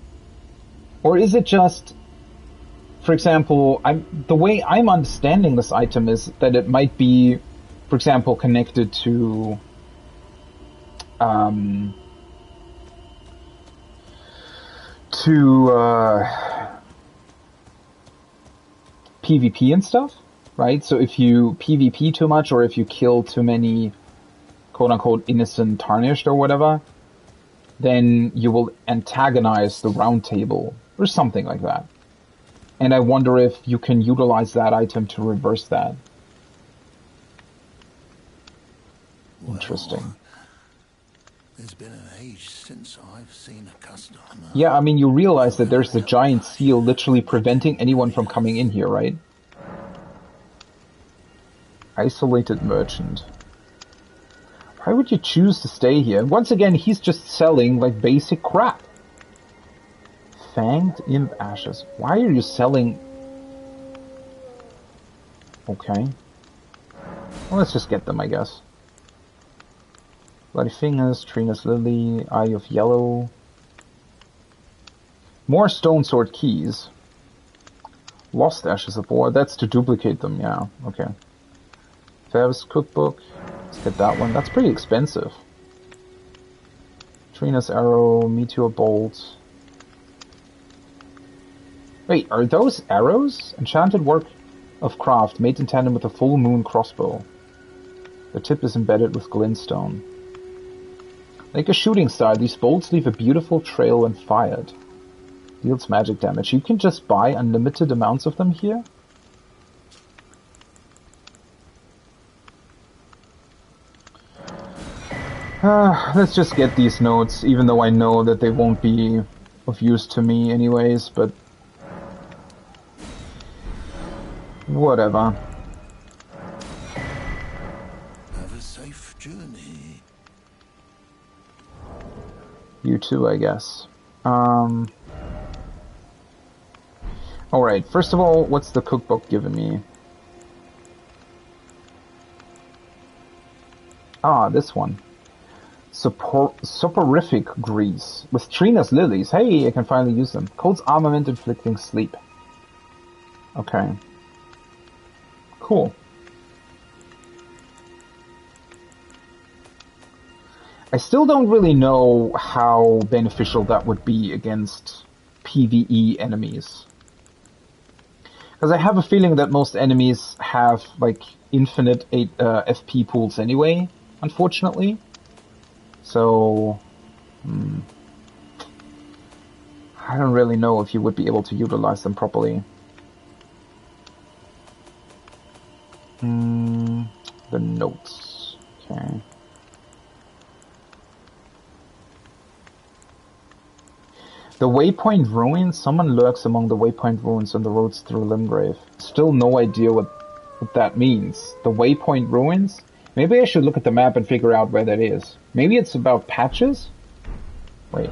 [SPEAKER 1] Or is it just... For example, the way I'm understanding this item is that it might be, for example, connected to... PvP and stuff, right? So if you PvP too much, or if you kill too many quote-unquote innocent tarnished or whatever, then you will antagonize the round table, or something like that. And I wonder if you can utilize that item to reverse that.
[SPEAKER 5] Well,
[SPEAKER 1] interesting.
[SPEAKER 5] There's been an age since I've seen a customer.
[SPEAKER 1] Yeah, I mean, you realize that there's the giant seal literally preventing anyone from coming in here, right? Isolated merchant. Why would you choose to stay here? Once again, he's just selling, like, basic crap. Fanged Imp Ashes. Why are you selling... Okay. Well, let's just get them, I guess. Bloody Fingers, Trina's Lily, Eye of Yellow. More Stone Sword keys. Lost Ashes of War. That's to duplicate them, yeah. Okay. Fab's Cookbook. Let's get that one. That's pretty expensive. Trina's Arrow, Meteor Bolt. Wait, are those arrows? Enchanted work of craft made in tandem with a full moon crossbow. The tip is embedded with glintstone. Like a shooting star, these bolts leave a beautiful trail when fired. Deals magic damage. You can just buy unlimited amounts of them here? Let's just get these notes, even though I know that they won't be of use to me anyways, but... whatever.
[SPEAKER 5] Have a safe journey.
[SPEAKER 1] You too, I guess. Alright, first of all, what's the cookbook giving me? Ah, this one. Soporific grease. With Trina's lilies. Hey, I can finally use them. Codes armament inflicting sleep. Okay. Cool. I still don't really know how beneficial that would be against PvE enemies. Because I have a feeling that most enemies have, like, infinite FP pools anyway, unfortunately. So... I don't really know if you would be able to utilize them properly. The notes. Okay. The Waypoint Ruins. Someone lurks among the Waypoint Ruins on the roads through Limgrave. Still no idea what what that means. The Waypoint Ruins? Maybe I should look at the map and figure out where that is. Maybe it's about patches? Wait.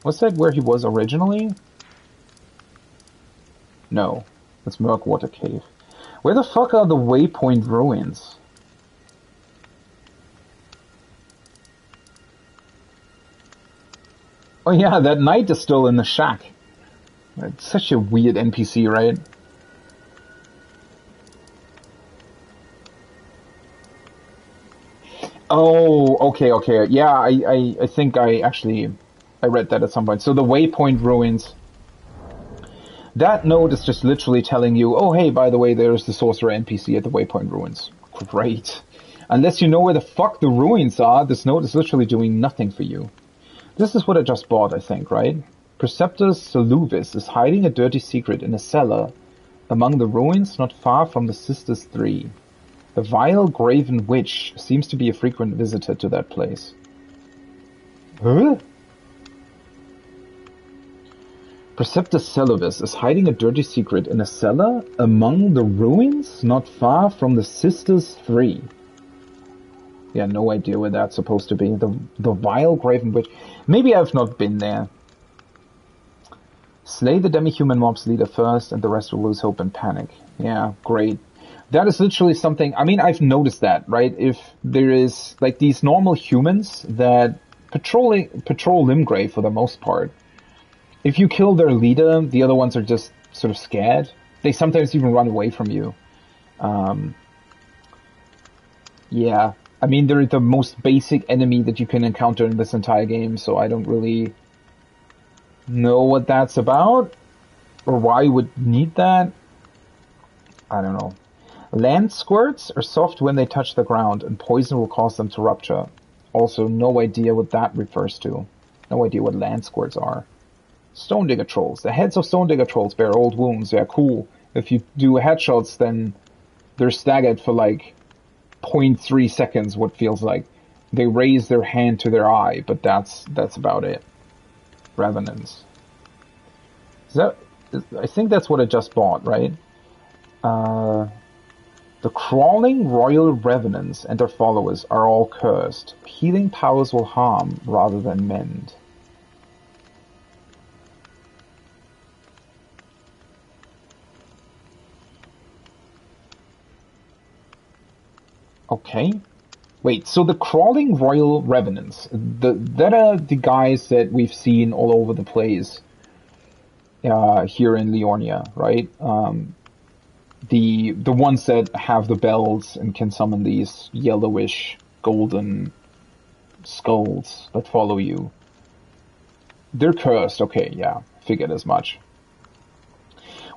[SPEAKER 1] Was that where he was originally? No. It's Murkwater Cave. Where the fuck are the Waypoint Ruins? Oh yeah, that knight is still in the shack. It's such a weird NPC, right? Oh, okay. Yeah, I think I read that at some point. So the Waypoint Ruins. That note is just literally telling you, oh hey, by the way, there's the Sorcerer NPC at the Waypoint Ruins. Great. Unless you know where the fuck the ruins are, this note is literally doing nothing for you. This is what I just bought, I think, right? Preceptor Saluvis is hiding a dirty secret in a cellar among the ruins not far from the Sisters 3. The vile graven witch seems to be a frequent visitor to that place. Huh? Preceptor Saluvis is hiding a dirty secret in a cellar among the ruins not far from the Sisters 3. Yeah, no idea where that's supposed to be. The vile graven witch. Maybe I've not been there. Slay the demi-human mob's leader first, and the rest will lose hope and panic. Yeah, great. That is literally something... I mean, I've noticed that, right? If there is, like, these normal humans that patrol Limgrave for the most part, if you kill their leader, the other ones are just sort of scared. They sometimes even run away from you. Yeah. I mean, they're the most basic enemy that you can encounter in this entire game, so I don't really know what that's about, or why you would need that. I don't know. Land squirts are soft when they touch the ground, and poison will cause them to rupture. Also, no idea what that refers to. No idea what land squirts are. Stone Digger Trolls. The heads of Stone Digger Trolls bear old wounds. Yeah, cool. If you do headshots, then they're staggered for like 0.3 seconds, what feels like. They raise their hand to their eye, but that's about it. Revenants. I think that's what I just bought, right? The crawling royal revenants and their followers are all cursed. Healing powers will harm rather than mend. Okay. Wait, so the crawling royal revenants, that are the guys that we've seen all over the place here in Liornia, right? The ones that have the bells and can summon these yellowish golden skulls that follow you. They're cursed, okay, yeah, figured as much.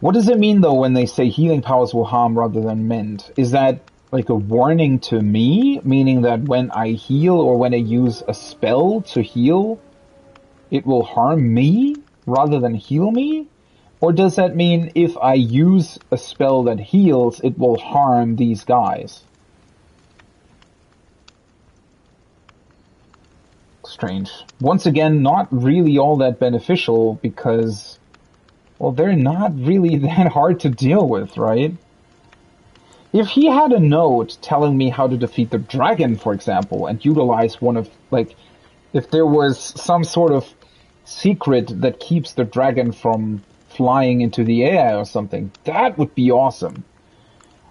[SPEAKER 1] What does it mean though when they say healing powers will harm rather than mend? Is that like a warning to me, meaning that when I heal or when I use a spell to heal, it will harm me rather than heal me? Or does that mean if I use a spell that heals, it will harm these guys? Strange. Once again, not really all that beneficial because, well, they're not really that hard to deal with, right? If he had a note telling me how to defeat the dragon, for example, and utilize one of, like, if there was some sort of secret that keeps the dragon from flying into the air or something, that would be awesome.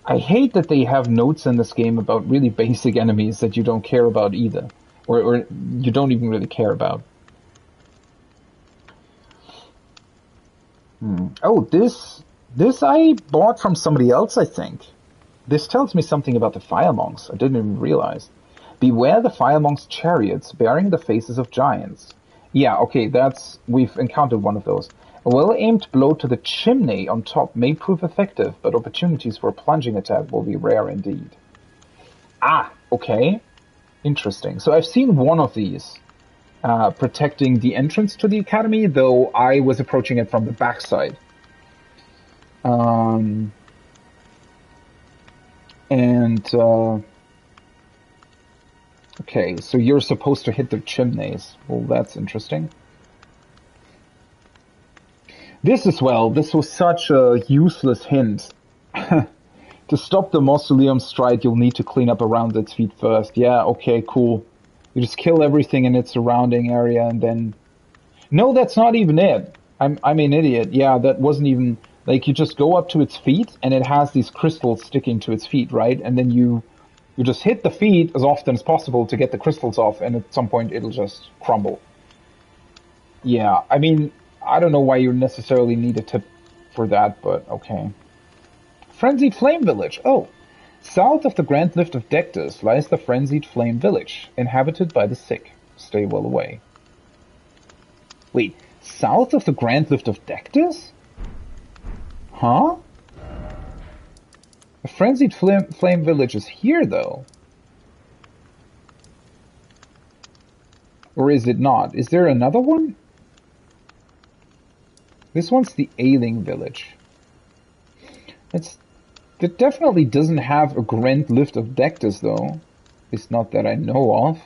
[SPEAKER 1] I hate that they have notes in this game about really basic enemies that you don't care about either. Or you don't even really care about. Oh, this I bought from somebody else, I think. This tells me something about the fire monks. I didn't even realize. Beware the fire monks' chariots bearing the faces of giants. Yeah, okay, we've encountered one of those. A well-aimed blow to the chimney on top may prove effective, but opportunities for a plunging attack will be rare indeed. Ah, okay. Interesting. So I've seen one of these protecting the entrance to the academy, though I was approaching it from the backside. Okay, so you're supposed to hit the chimneys. Well, that's interesting. This as well, this was such a useless hint. To stop the mausoleum strike, you'll need to clean up around its feet first. Yeah, okay, cool. You just kill everything in its surrounding area and then... No, that's not even it. I'm an idiot. Yeah, that wasn't even... Like, you just go up to its feet, and it has these crystals sticking to its feet, right? And then you just hit the feet as often as possible to get the crystals off, and at some point it'll just crumble. Yeah, I mean, I don't know why you necessarily need a tip for that, but okay. Frenzied Flame Village. Oh. South of the Grand Lift of Dectus lies the Frenzied Flame Village, inhabited by the sick. Stay well away. Wait, south of the Grand Lift of Dectus? Huh? The Frenzied Flame Village is here, though. Or is it not? Is there another one? This one's the Ailing Village. That definitely doesn't have a Grand Lift of Dectus, though. It's not that I know of.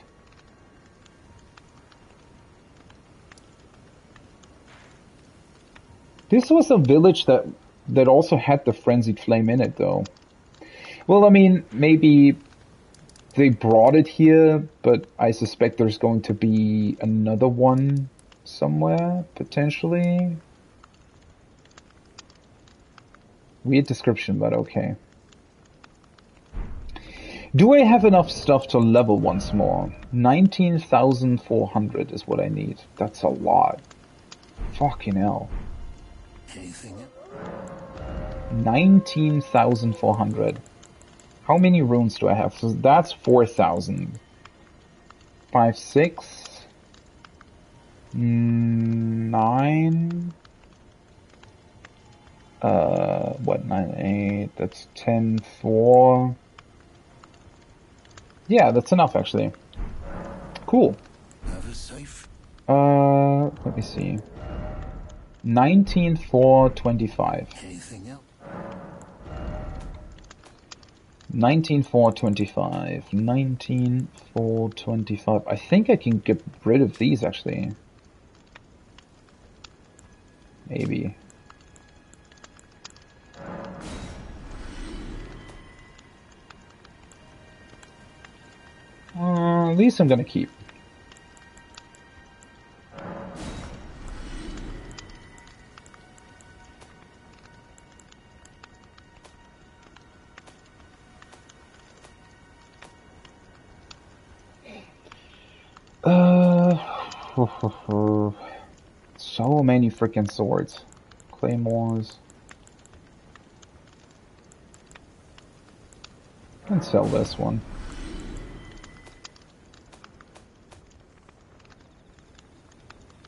[SPEAKER 1] This was a village that also had the Frenzied Flame in it, though. Well, I mean, maybe they brought it here, but I suspect there's going to be another one somewhere, potentially. Weird description, but okay. Do I have enough stuff to level once more? 19,400 is what I need. That's a lot. Fucking hell.
[SPEAKER 7] Anything?
[SPEAKER 1] 19,400. How many runes do I have? So that's 4,000. 5, 6... 9... 9, 8... That's 10, 4... Yeah, that's enough, actually. Cool.
[SPEAKER 7] Safe.
[SPEAKER 1] Let me see. 19,425.
[SPEAKER 7] Anything else?
[SPEAKER 1] 19,425. 19,425. I think I can get rid of these, actually. Maybe. These I'm gonna keep. So many freaking swords. Claymores. I can sell this one.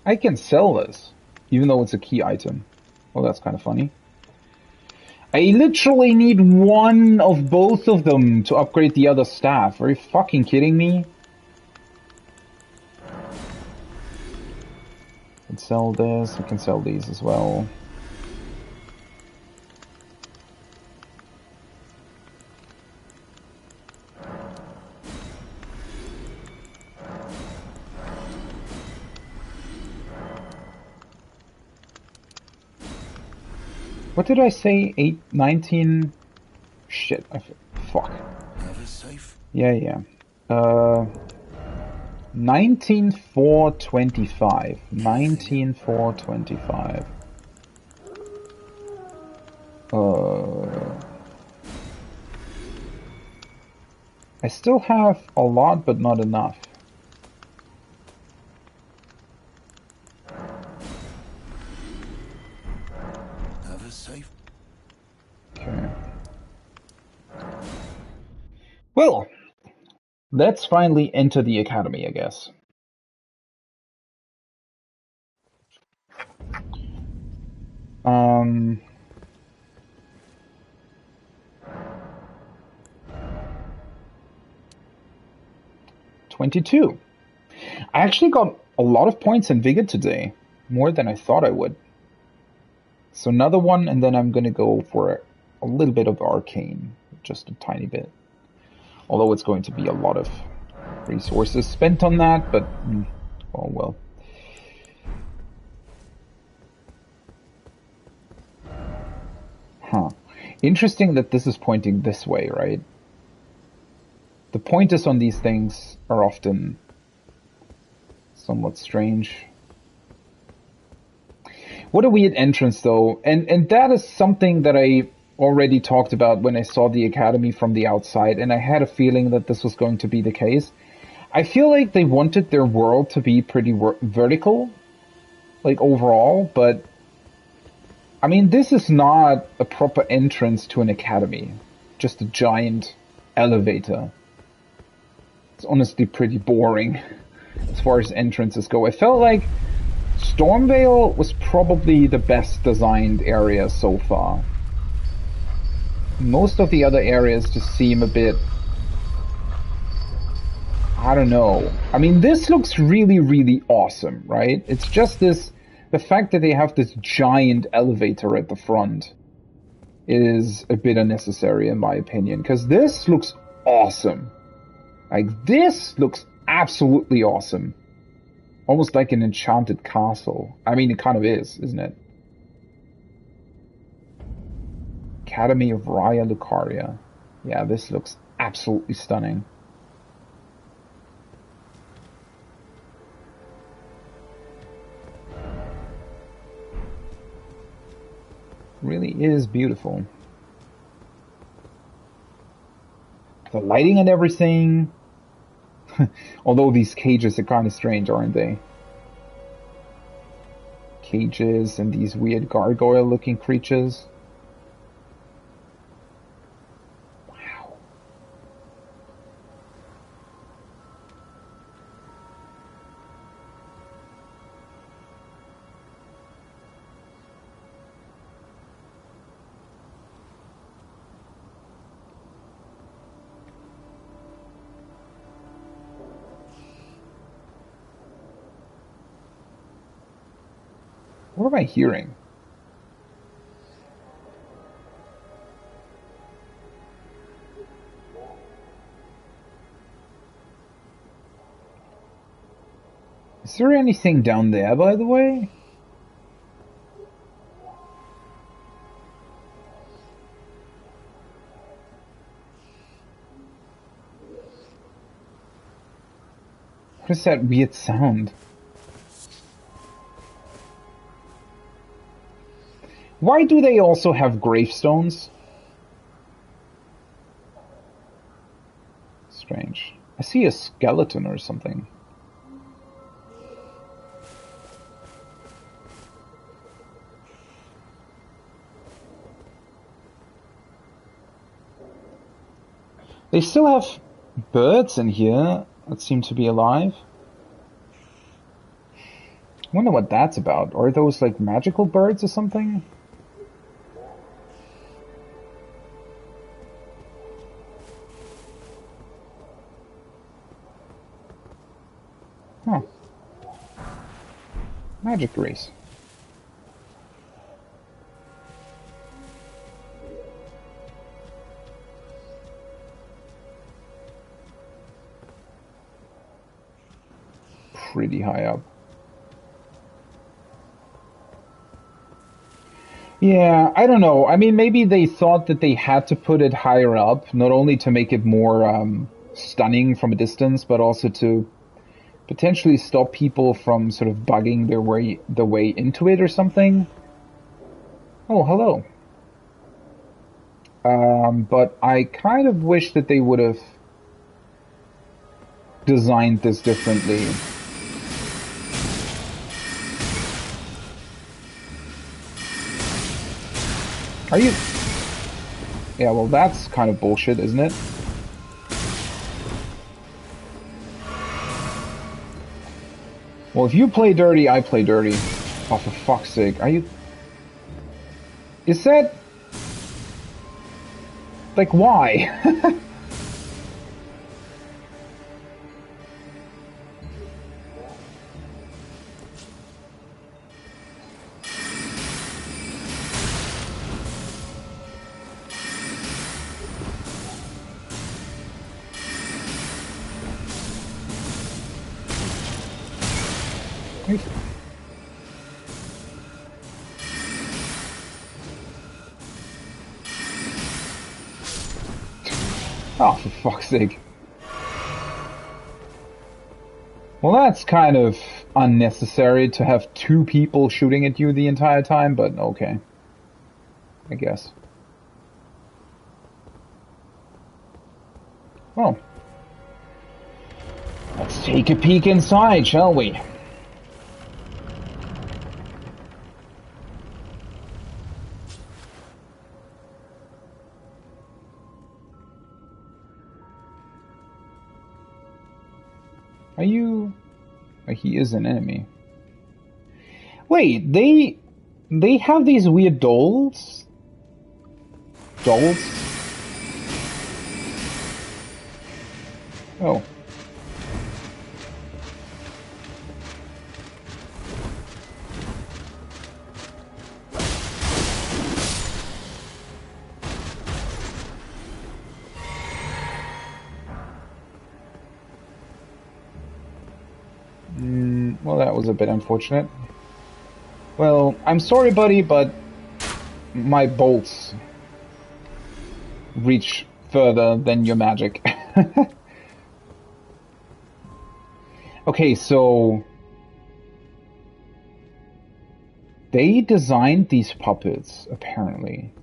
[SPEAKER 1] I can sell this, even though it's a key item. Well, that's kind of funny. I literally need one of both of them to upgrade the other staff. Are you fucking kidding me? I can sell this, I can sell these as well. What did I say? 19... Shit, fuck.
[SPEAKER 7] Safe.
[SPEAKER 1] Yeah. 19,425. 19,425. I still have a lot, but not enough.
[SPEAKER 7] Safe.
[SPEAKER 1] Okay. Well, let's finally enter the academy, I guess. Um... 22. I actually got a lot of points in Vigor today. More than I thought I would. So another one, and then I'm gonna go for a little bit of Arcane. Just a tiny bit. Although it's going to be a lot of resources spent on that, but... oh well. Huh. Interesting that this is pointing this way, right? The pointers on these things are often somewhat strange. What a weird entrance, though. And that is something that I already talked about when I saw the Academy from the outside, and I had a feeling that this was going to be the case. I feel like they wanted their world to be pretty vertical, like overall, but I mean, this is not a proper entrance to an academy. Just a giant elevator. It's honestly pretty boring as far as entrances go. I felt like Stormvale was probably the best designed area so far. Most of the other areas just seem a bit... I don't know. I mean, this looks really, really awesome, right? It's just this... The fact that they have this giant elevator at the front is a bit unnecessary in my opinion, because this looks awesome. Like, this looks absolutely awesome. Almost like an enchanted castle. I mean, it kind of is, isn't it? Academy of Raya, Lucaria. Yeah, this looks absolutely stunning. Really is beautiful. The lighting and everything. Although these cages are kind of strange, aren't they? Cages and these weird gargoyle looking creatures. Wow. What am I hearing? Is there anything down there, by the way? What is that weird sound? Why do they also have gravestones? Strange. I see a skeleton or something. They still have birds in here that seem to be alive. I wonder what that's about. Are those like magical birds or something? Huh. Magic race. Pretty high up. Yeah, I don't know. I mean, maybe they thought that they had to put it higher up, not only to make it more stunning from a distance, but also to potentially stop people from sort of bugging the way into it or something. Oh, hello. But I kind of wish that they would have designed this differently. Are you... Yeah, well, that's kind of bullshit, isn't it? Well, if you play dirty, I play dirty. Oh, for fuck's sake. Are you... Is that... Like, why? Oh, for fuck's sake. Well, that's kind of unnecessary to have two people shooting at you the entire time, but okay. I guess. Well, let's take a peek inside, shall we? Are you... He is an enemy. Wait, they have these weird dolls? Dolls? Oh. Well, that was a bit unfortunate. Well, I'm sorry, buddy, but my bolts reach further than your magic. Okay, so they designed these puppets, apparently.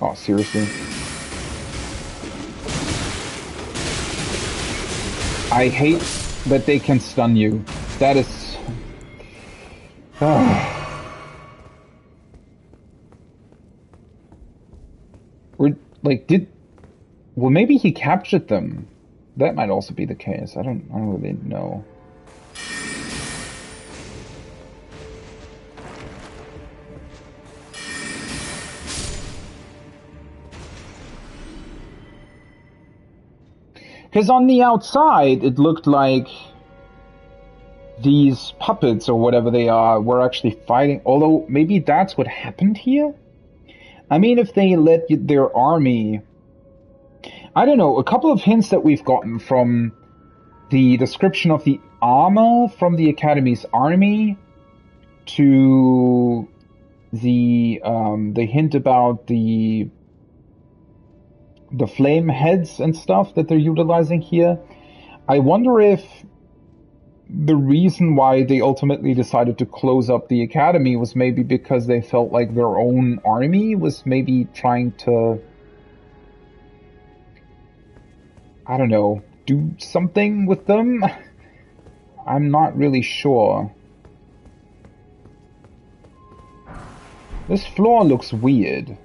[SPEAKER 1] Oh, seriously? I hate that they can stun you. That is... Or, like, well, maybe he captured them. That might also be the case. I don't really know. Because on the outside, it looked like these puppets, or whatever they are, were actually fighting. Although, maybe that's what happened here? I mean, if they let their army... I don't know, a couple of hints that we've gotten from the description of the armor from the Academy's army to the hint about the flame heads and stuff that they're utilizing here. I wonder if the reason why they ultimately decided to close up the Academy was maybe because they felt like their own army was maybe trying to, I don't know, do something with them? I'm not really sure. This floor looks weird.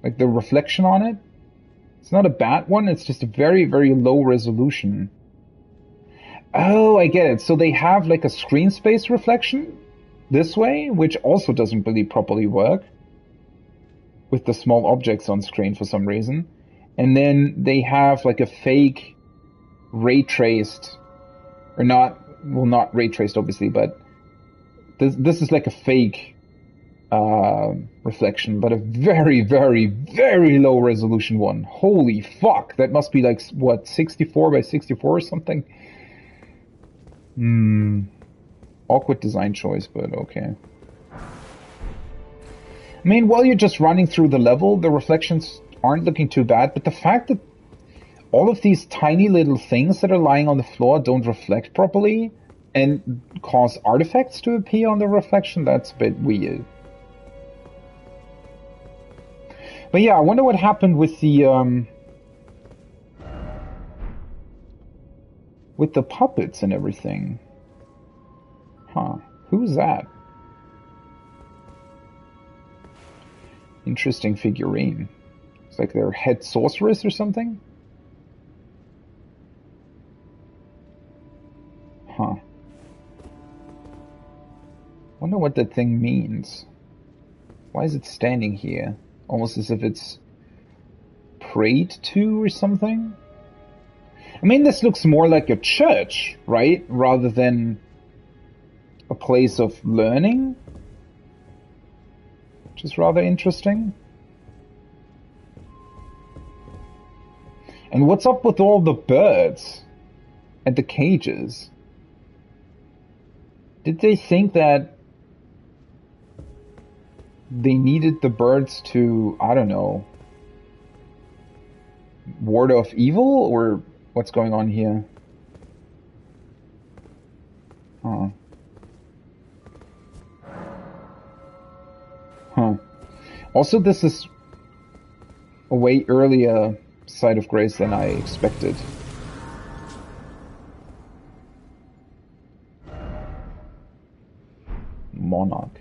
[SPEAKER 1] Like the reflection on it? It's not a bad one, it's just a very, very low resolution. Oh, I get it. So they have like a screen space reflection this way, which also doesn't really properly work with the small objects on screen for some reason. And then they have like a fake ray traced, or not, well, not ray traced obviously, but this is like a fake reflection, but a very, very, very low resolution one. Holy fuck, that must be like, what, 64 by 64 or something? Awkward design choice, but okay. I mean, while you're just running through the level, the reflections aren't looking too bad, but the fact that all of these tiny little things that are lying on the floor don't reflect properly and cause artifacts to appear on the reflection, that's a bit weird. But yeah, I wonder what happened with the puppets and everything. Huh. Who's that? Interesting figurine. It's like their head sorceress or something? Huh. Wonder what that thing means. Why is it standing here? Almost as if it's prayed to or something? I mean, this looks more like a church, right? Rather than a place of learning. Which is rather interesting. And what's up with all the birds and the cages? Did they think that they needed the birds to, I don't know, ward off evil, or what's going on here? Huh. Huh. Also, this is a way earlier Site of Grace than I expected. Monarch.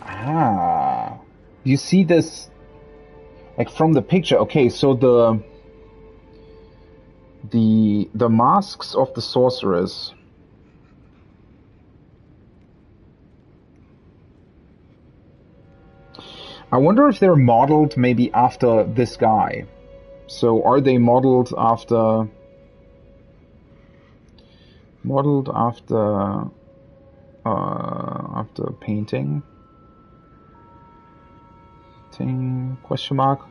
[SPEAKER 1] Ah. You see this, like, from the picture. Okay, so the masks of the sorceress. I wonder if they're modeled maybe after this guy. So are they modeled after after painting? Question mark?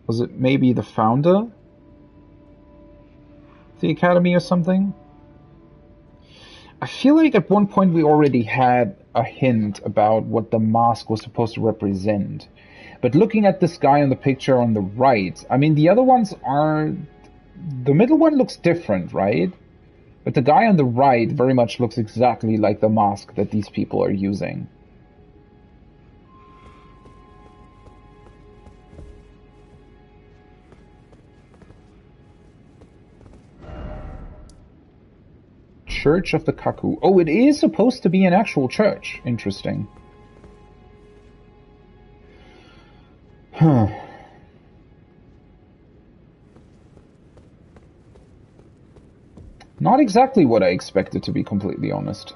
[SPEAKER 1] Was it maybe the founder of the academy or something? I feel like at one point we already had a hint about what the mask was supposed to represent. But looking at this guy on the picture on the right, I mean, the other ones are... The middle one looks different, right? But the guy on the right very much looks exactly like the mask that these people are using. Church of the Kaku. Oh, it is supposed to be an actual church. Interesting. Huh. Not exactly what I expected, to be completely honest.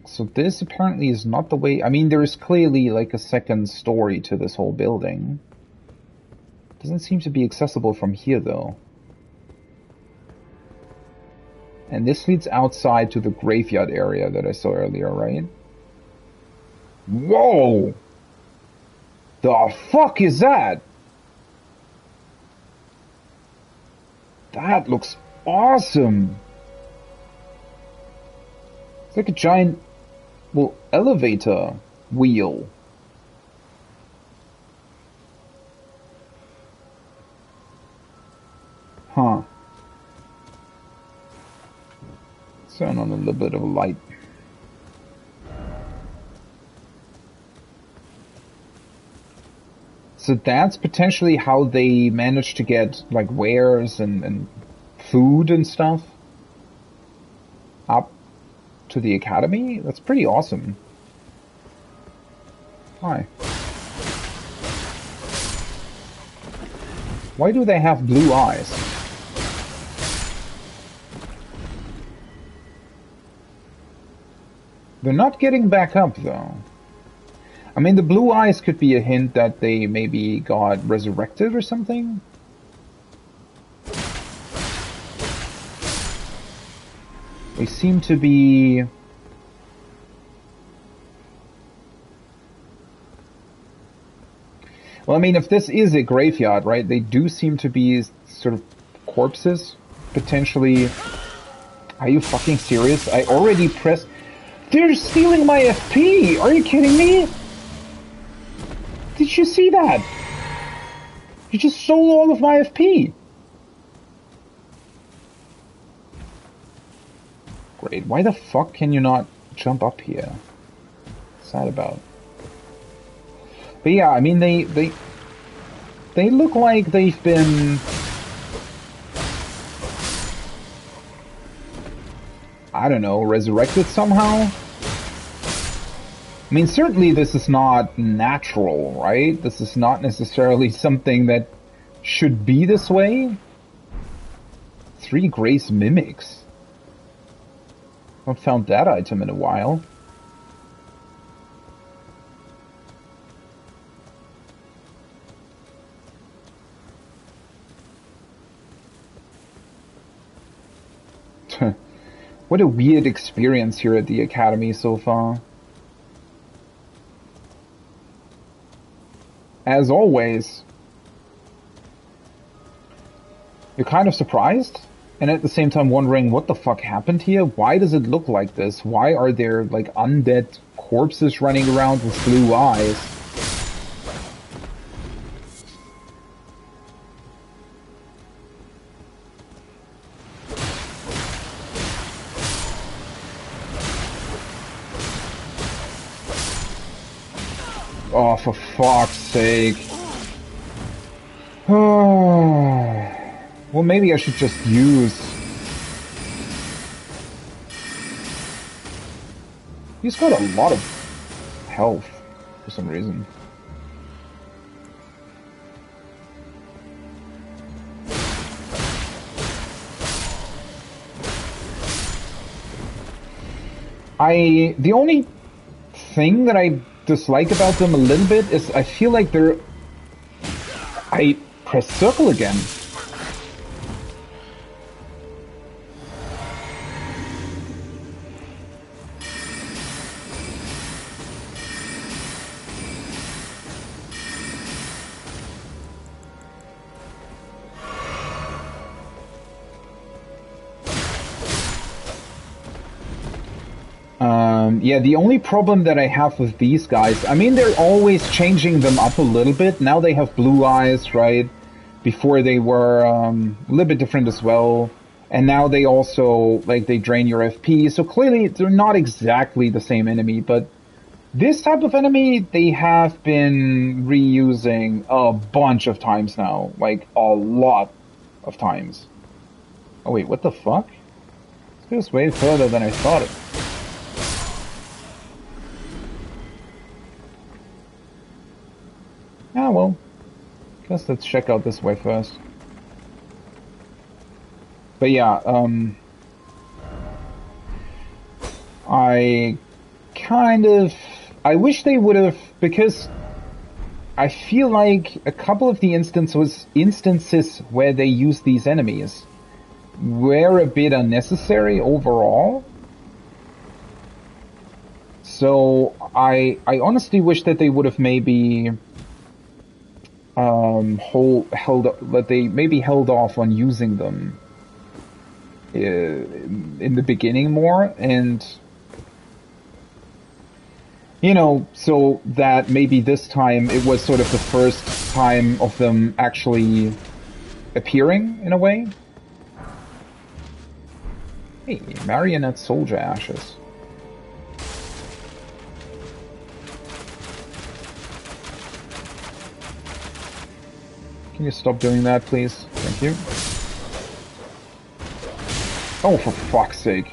[SPEAKER 1] So this apparently is not the way... I mean, there is clearly like a second story to this whole building. Doesn't seem to be accessible from here, though. And this leads outside to the graveyard area that I saw earlier, right? Whoa! The fuck is that? That looks awesome! It's like a giant, well, elevator wheel. Huh. Turn on a little bit of a light. So that's potentially how they managed to get, like, wares and food and stuff up to the academy? That's pretty awesome. Hi. Why do they have blue eyes? They're not getting back up, though. I mean, the blue eyes could be a hint that they maybe got resurrected or something. They seem to be... Well, I mean, if this is a graveyard, right, they do seem to be sort of corpses, potentially. Are you fucking serious? I already pressed... They're stealing my FP! Are you kidding me? Did you see that? You just stole all of my FP! Great, why the fuck can you not jump up here? What's that about? But yeah, I mean, they look like they've been... I don't know, resurrected somehow? I mean, certainly this is not natural, right? This is not necessarily something that should be this way. 3 Grace Mimics. Not found that item in a while. What a weird experience here at the Academy so far. As always, you're kind of surprised, and at the same time wondering what the fuck happened here? Why does it look like this? Why are there, like, undead corpses running around with blue eyes? Oh, for fuck's sake. Well, maybe I should just use... He's got a lot of health for some reason. The only thing that I dislike about them a little bit is I feel like they're... I press circle again. Yeah, the only problem that I have with these guys, I mean, they're always changing them up a little bit. Now they have blue eyes, right? Before they were a little bit different as well. And now they also, like, they drain your FP. So clearly, they're not exactly the same enemy. But this type of enemy, they have been reusing a bunch of times now. Like, a lot of times. Oh, wait, what the fuck? This goes way further than I thought it. Ah, well, guess let's check out this way first. But yeah, I wish they would have, because I feel like a couple of the instances where they use these enemies were a bit unnecessary overall. So I honestly wish that they would have maybe held off on using them in the beginning more, and you know, so that maybe this time it was sort of the first time of them actually appearing in a way. Hey, marionette soldier ashes. Can you stop doing that, please? Thank you. Oh, for fuck's sake.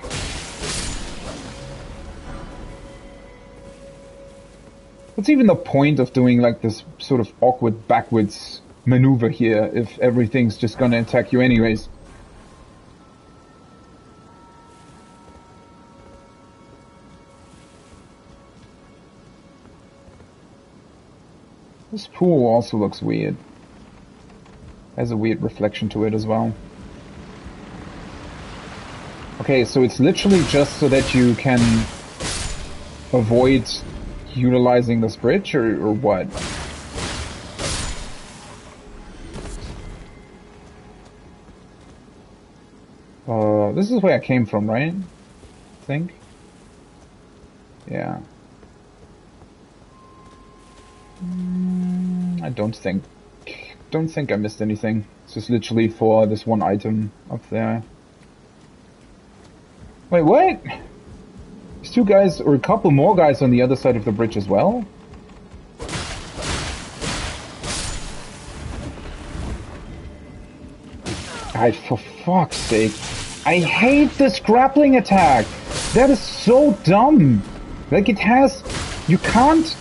[SPEAKER 1] What's even the point of doing like this sort of awkward backwards maneuver here if everything's just gonna attack you anyways? This pool also looks weird. Has a weird reflection to it as well. Okay, so it's literally just so that you can avoid utilizing this bridge, or what? This is where I came from, right? I think. Yeah. I don't think I missed anything. It's just literally for this one item up there. Wait, what? There's two guys, or a couple more guys on the other side of the bridge as well? For fuck's sake. I hate this grappling attack! That is so dumb! Like, it has... You can't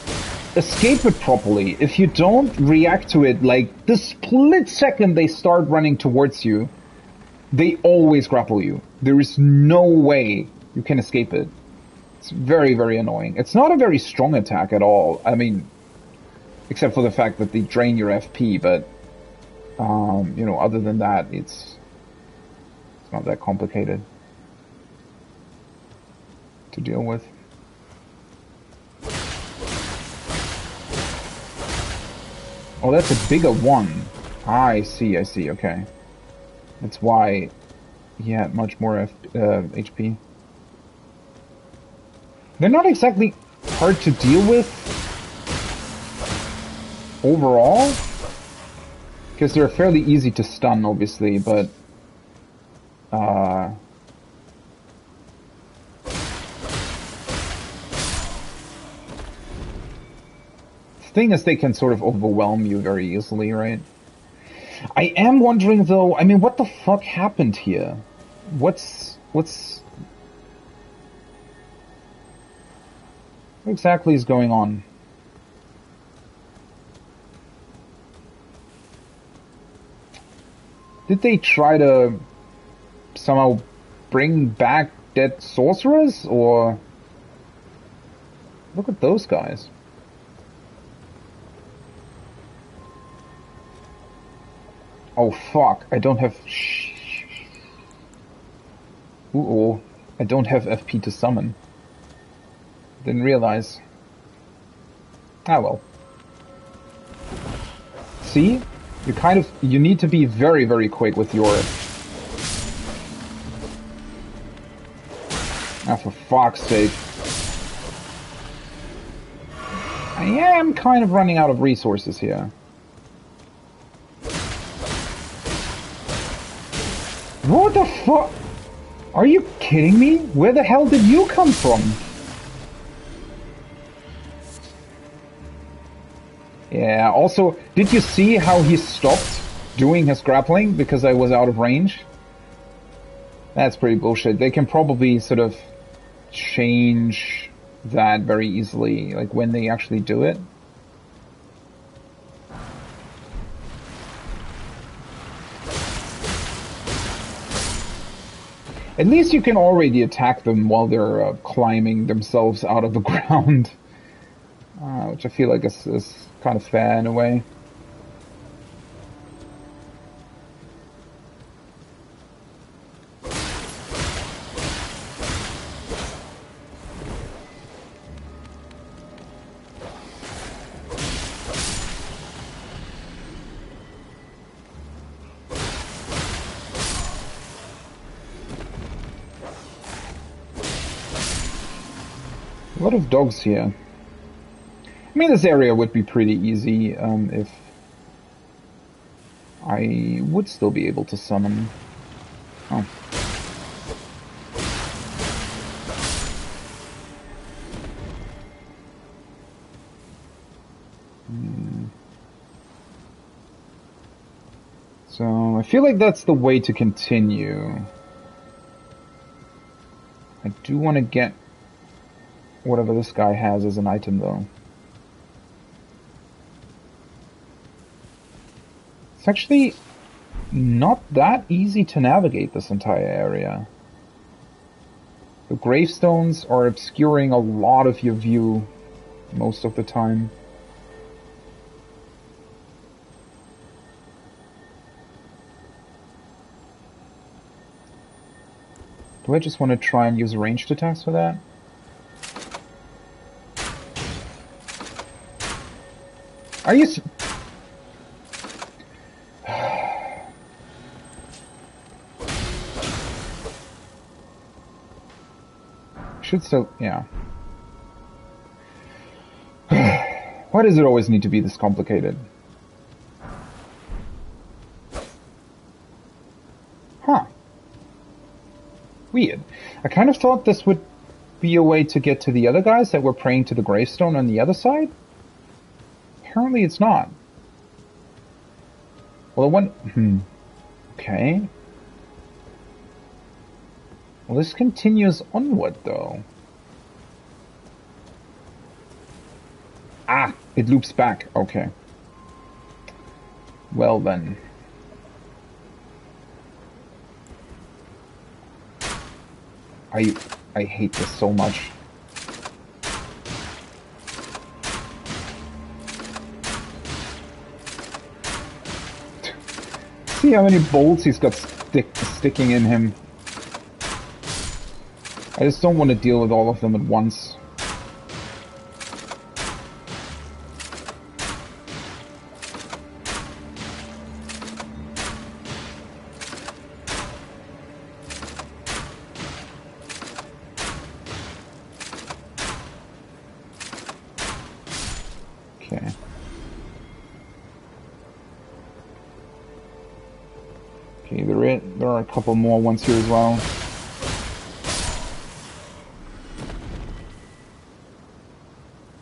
[SPEAKER 1] escape it properly if you don't react to it, like, the split second they start running towards you, they always grapple you. There is no way you can escape it. It's very, very annoying. It's not a very strong attack at all. I mean, except for the fact that they drain your FP, but, you know, other than that, it's not that complicated. to deal with. Oh, that's a bigger one. Ah, I see, okay. That's why he had much more HP. They're not exactly hard to deal with overall, because they're fairly easy to stun, obviously, but the thing is, they can sort of overwhelm you very easily, right? I am wondering, though, I mean, what the fuck happened here? What exactly is going on? Did they try to somehow bring back dead sorcerers, or... Look at those guys. Oh fuck, I don't have... Ooh, I don't have FP to summon. Didn't realize. Ah well. See? You need to be very, very quick with your... Ah, for fuck's sake. I am kind of running out of resources here. What the fuck? Are you kidding me? Where the hell did you come from? Yeah, also, did you see how he stopped doing his grappling because I was out of range? That's pretty bullshit. They can probably sort of change that very easily, like when they actually do it. At least you can already attack them while they're climbing themselves out of the ground. Which I feel like is kind of fair in a way. A lot of dogs here. I mean, this area would be pretty easy if I would still be able to summon. Oh. So, I feel like that's the way to continue. I do want to get whatever this guy has as an item, though. It's actually not that easy to navigate this entire area. The gravestones are obscuring a lot of your view most of the time. Do I just want to try and use ranged attacks for that? Are you... Should still... yeah. Why does it always need to be this complicated? Huh. Weird. I kind of thought this would be a way to get to the other guys that were praying to the gravestone on the other side. Apparently it's not. Well, it went... Okay. Well, this continues onward, though. Ah! It loops back. Okay. Well, then. I hate this so much. See how many bolts he's got sticking in him. I just don't want to deal with all of them at once. There are a couple more ones here as well.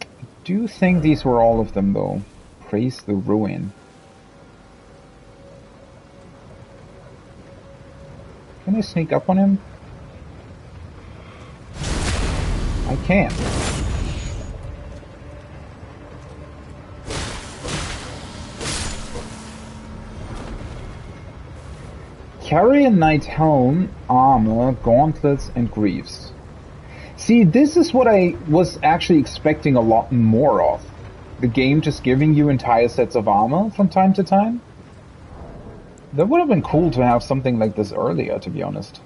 [SPEAKER 1] I do think these were all of them, though. Praise the ruin. Can I sneak up on him? I can. Carry a knight's helm, armor, gauntlets, and greaves. See, this is what I was actually expecting a lot more of. The game just giving you entire sets of armor from time to time. That would have been cool to have something like this earlier, to be honest.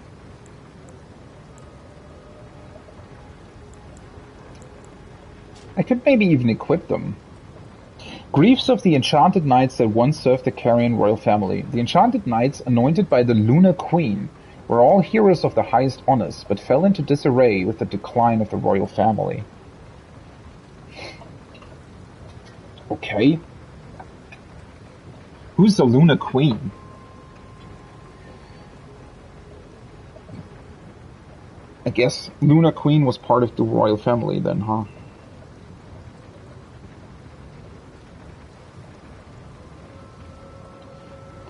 [SPEAKER 1] I could maybe even equip them. Greaves of the enchanted knights that once served the Carian royal family. The enchanted knights, anointed by the Lunar Queen, were all heroes of the highest honors, but fell into disarray with the decline of the royal family. Okay. Who's the Lunar Queen? I guess Lunar Queen was part of the royal family then, huh?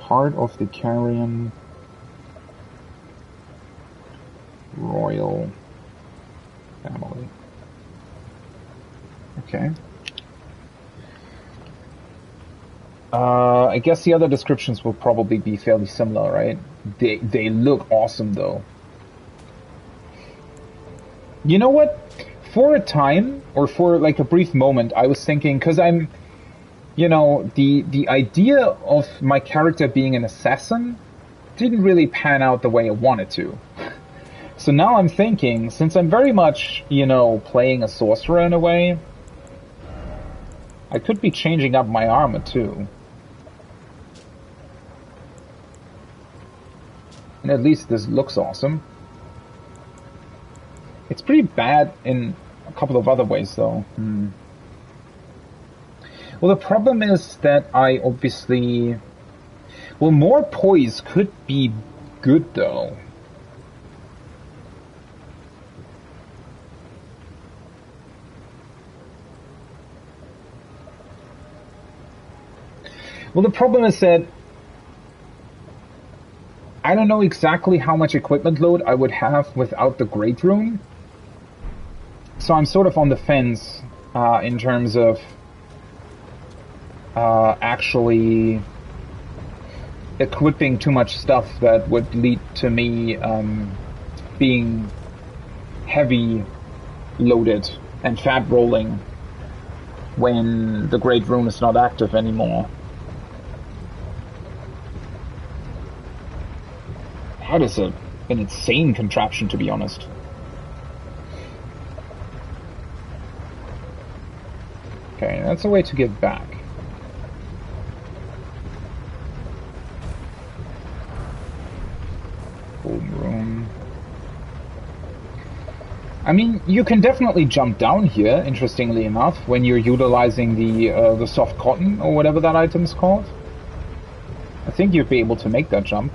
[SPEAKER 1] Part of the Carian royal family. Okay. I guess the other descriptions will probably be fairly similar, right? They look awesome, though. You know what? For a time, or for like a brief moment, I was thinking, because I'm... You know, the idea of my character being an assassin didn't really pan out the way I wanted to. So now I'm thinking, since I'm very much, you know, playing a sorcerer in a way, I could be changing up my armor too. And at least this looks awesome. It's pretty bad in a couple of other ways though. Well, the problem is that I obviously... Well, more poise could be good, though. Well, the problem is that I don't know exactly how much equipment load I would have without the Great Rune. So I'm sort of on the fence in terms of actually equipping too much stuff that would lead to me being heavy loaded and fat rolling when the Great Rune is not active anymore. That is an insane contraption, to be honest. Okay, that's a way to get back. Room. I mean, you can definitely jump down here, interestingly enough, when you're utilizing the soft cotton, or whatever that item is called. I think you'd be able to make that jump.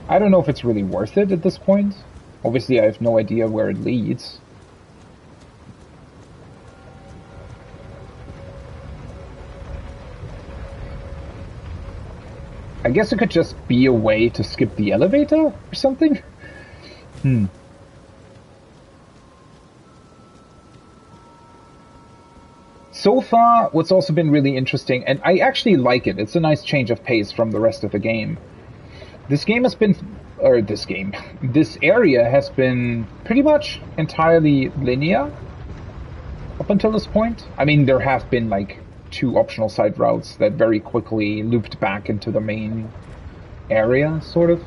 [SPEAKER 1] I don't know if it's really worth it at this point. Obviously, I have no idea where it leads. I guess it could just be a way to skip the elevator or something? So far, what's also been really interesting, and I actually like it, it's a nice change of pace from the rest of the game. This area has been pretty much entirely linear up until this point. I mean, there have been like 2 optional side routes that very quickly looped back into the main area, sort of.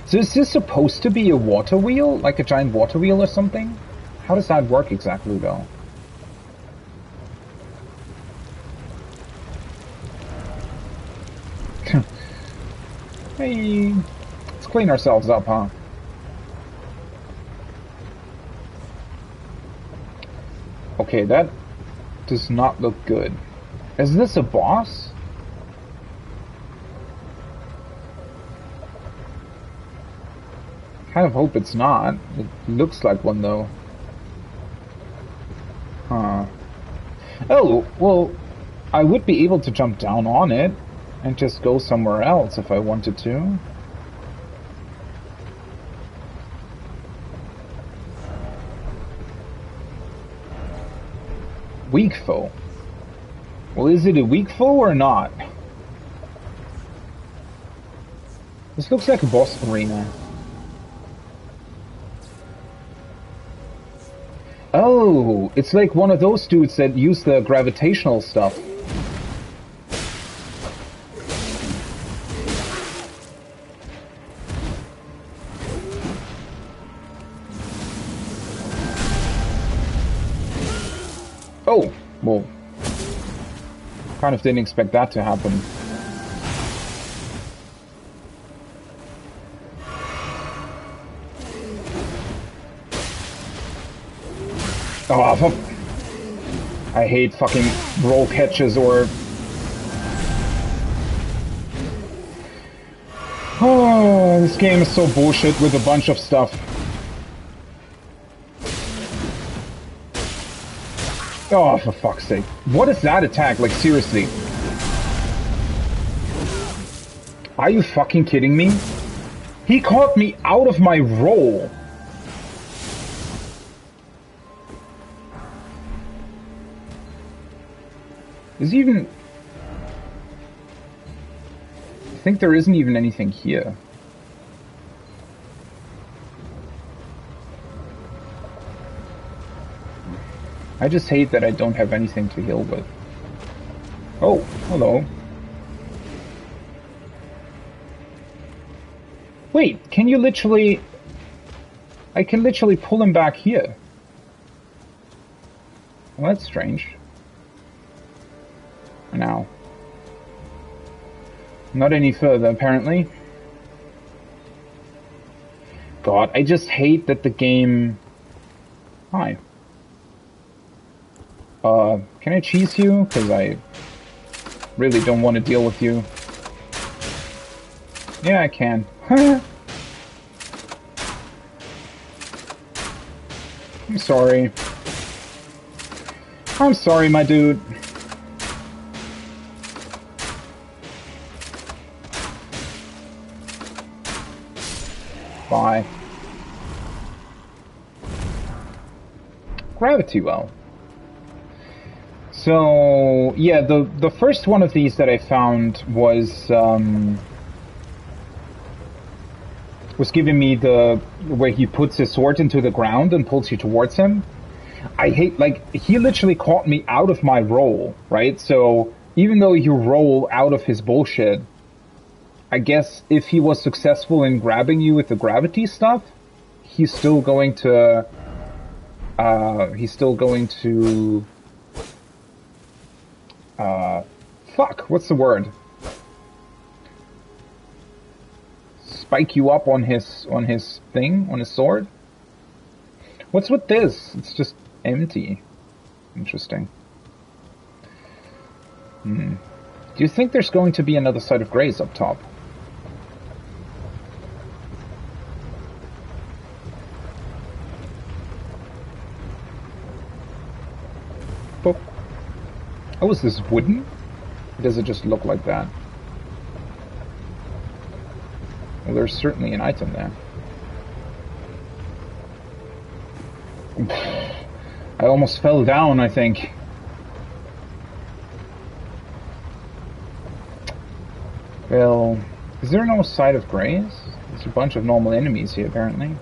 [SPEAKER 1] So is this supposed to be a water wheel? Like a giant water wheel or something? How does that work exactly, though? Hey, let's clean ourselves up, huh? Okay, that does not look good. Is this a boss? Kind of hope it's not. It looks like one, though. Huh. Oh, well, I would be able to jump down on it and just go somewhere else if I wanted to. Weak foe. Well, is it a weak foe or not? This looks like a boss arena. Oh, it's like one of those dudes that use the gravitational stuff. Oh, well, kind of didn't expect that to happen. Oh, fuck. I hate fucking roll catches or... Oh, this game is so bullshit with a bunch of stuff. Oh, for fuck's sake. What is that attack? Like, seriously. Are you fucking kidding me? He caught me out of my roll. Is he even... I think there isn't even anything here. I just hate that I don't have anything to heal with. Oh, hello. Wait, can you literally... I can literally pull him back here. Well, that's strange. Now. Not any further, apparently. God, I just hate that the game... Hi. Can I cheese you? Because I really don't want to deal with you. Yeah, I can. I'm sorry. I'm sorry, my dude. Bye. Gravity well. So yeah, the first one of these that I found was giving me the where he puts his sword into the ground and pulls you towards him. I hate, like, he literally caught me out of my roll, right? So even though you roll out of his bullshit, I guess if he was successful in grabbing you with the gravity stuff, he's still going to fuck, what's the word? Spike you up on his thing, on his sword? What's with this? It's just empty. Interesting. Do you think there's going to be another side of Grays up top? Oh, is this wooden? Or does it just look like that? Well, there's certainly an item there. I almost fell down, I think. Well, is there no side of Grays? There's a bunch of normal enemies here, apparently.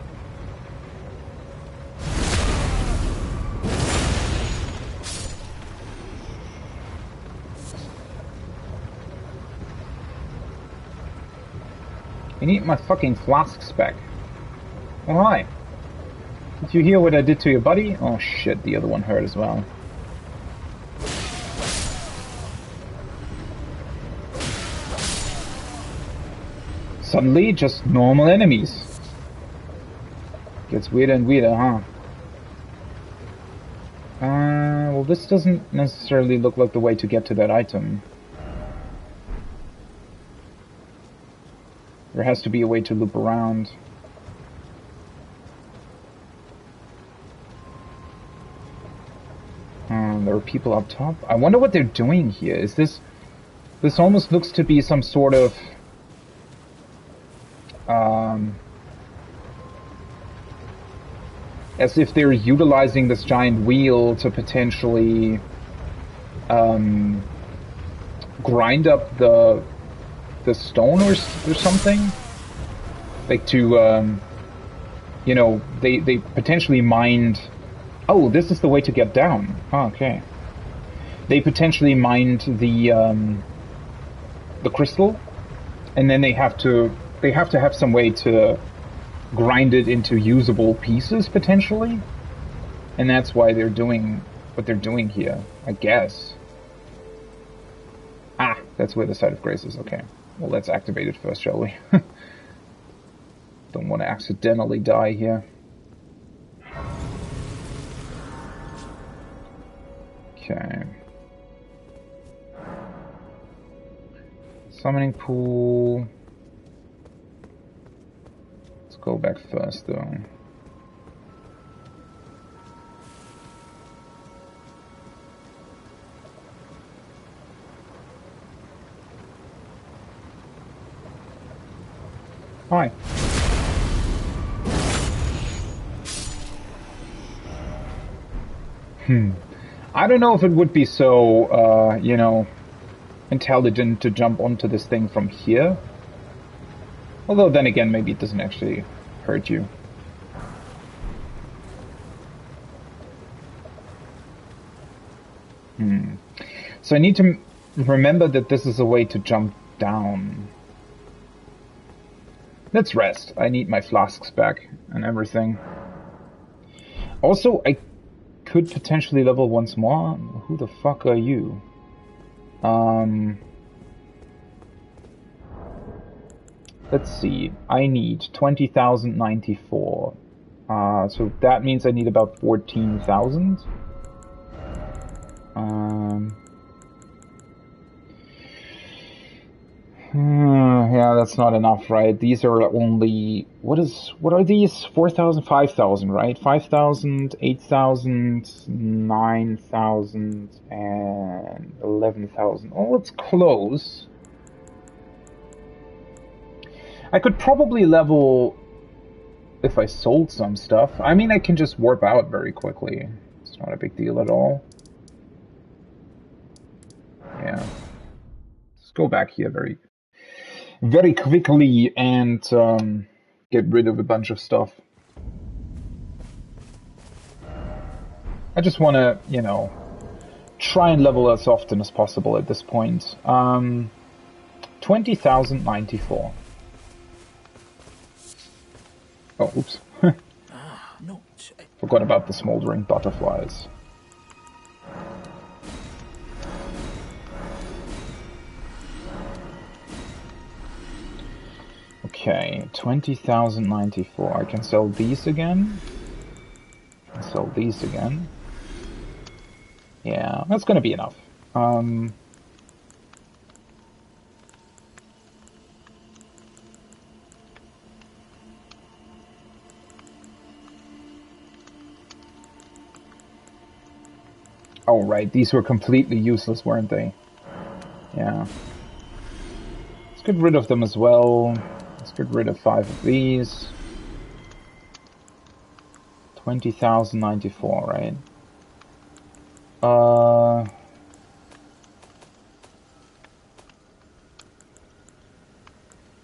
[SPEAKER 1] I need my fucking flasks back. Oh, hi. Did you hear what I did to your buddy? Oh shit, the other one hurt as well. Suddenly, just normal enemies. Gets weirder and weirder, huh? Well, this doesn't necessarily look like the way to get to that item. There has to be a way to loop around. There are people up top. I wonder what they're doing here. Is this... This almost looks to be some sort of... as if they're utilizing this giant wheel to potentially... grind up the stone or something? Like to... you know, they potentially mined... Oh, this is the way to get down. Oh, okay. They potentially mined the crystal, and then they have to have some way to grind it into usable pieces potentially, and that's why they're doing what they're doing here, I guess. Ah, that's where the Site of Grace is. Okay, well, let's activate it first, shall we? Don't want to accidentally die here. Okay. Summoning pool. Let's go back first, though. Hi. I don't know if it would be so, you know, intelligent to jump onto this thing from here. Although then again, maybe it doesn't actually hurt you. So I need to remember that this is a way to jump down. Let's rest. I need my flasks back and everything. Also, I could potentially level once more. Who the fuck are you? Let's see. I need 20,094. So that means I need about 14,000. Yeah, that's not enough, right? These are only... What are these? 4,000, 5,000, right? 5,000, 8,000, 9,000, and 11,000. Oh, it's close. I could probably level if I sold some stuff. I mean, I can just warp out very quickly. It's not a big deal at all. Yeah. Let's go back here very quickly and get rid of a bunch of stuff. I just want to, you know, try and level as often as possible at this point. 20,094. Oh, oops. Forgot about the smoldering butterflies. Okay, 20,094. I can sell these again. I can sell these again. Yeah, that's gonna be enough. Oh, right, these were completely useless, weren't they? Yeah. Let's get rid of them as well. Let's get rid of 5 of these. 20,094, right?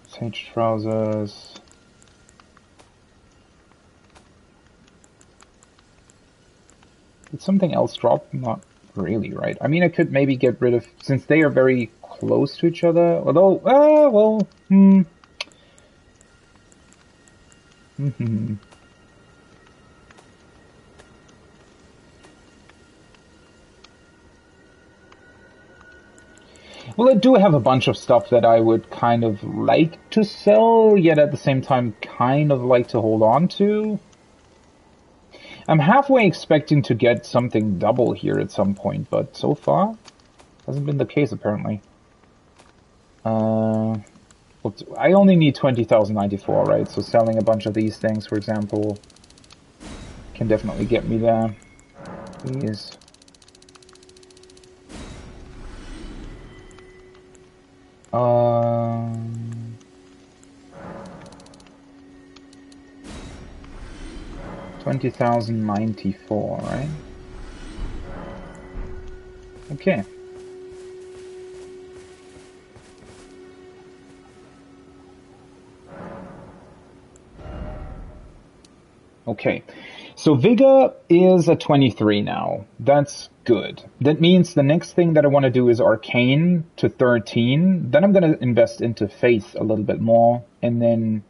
[SPEAKER 1] Sage trousers. Did something else drop? Not really, right? I mean, I could maybe get rid of... Since they are very close to each other. Although, well... Mm-hmm. Well, I do have a bunch of stuff that I would kind of like to sell, yet at the same time kind of like to hold on to. I'm halfway expecting to get something double here at some point, but so far hasn't been the case apparently. I only need 20,094, right? So selling a bunch of these things, for example, can definitely get me there. Please. Um, 20,094, right? Okay. Okay. So Vigor is a 23 now. That's good. That means the next thing that I want to do is Arcane to 13. Then I'm going to invest into Faith a little bit more, and then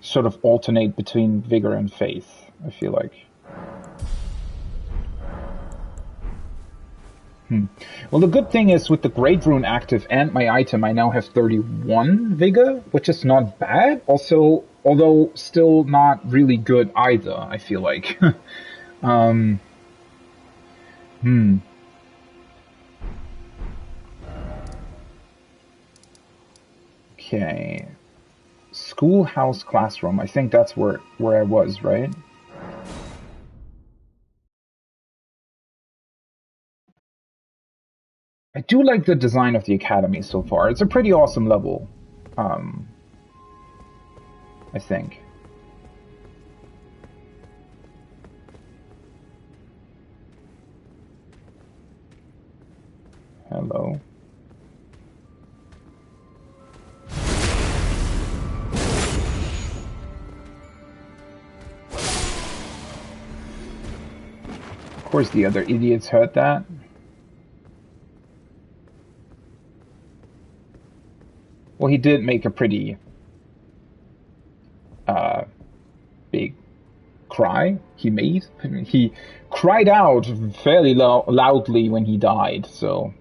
[SPEAKER 1] sort of alternate between Vigor and Faith, I feel like. Well, the good thing is with the Great Rune active and my item, I now have 31 Vigor, which is not bad. Also, although still not really good either, I feel like. Okay. Schoolhouse classroom. I think that's where I was, right? I do like the design of the academy so far. It's a pretty awesome level. I think. Hello. Of course the other idiots heard that. Well, he did make a pretty big cry. He cried out fairly loudly when he died, so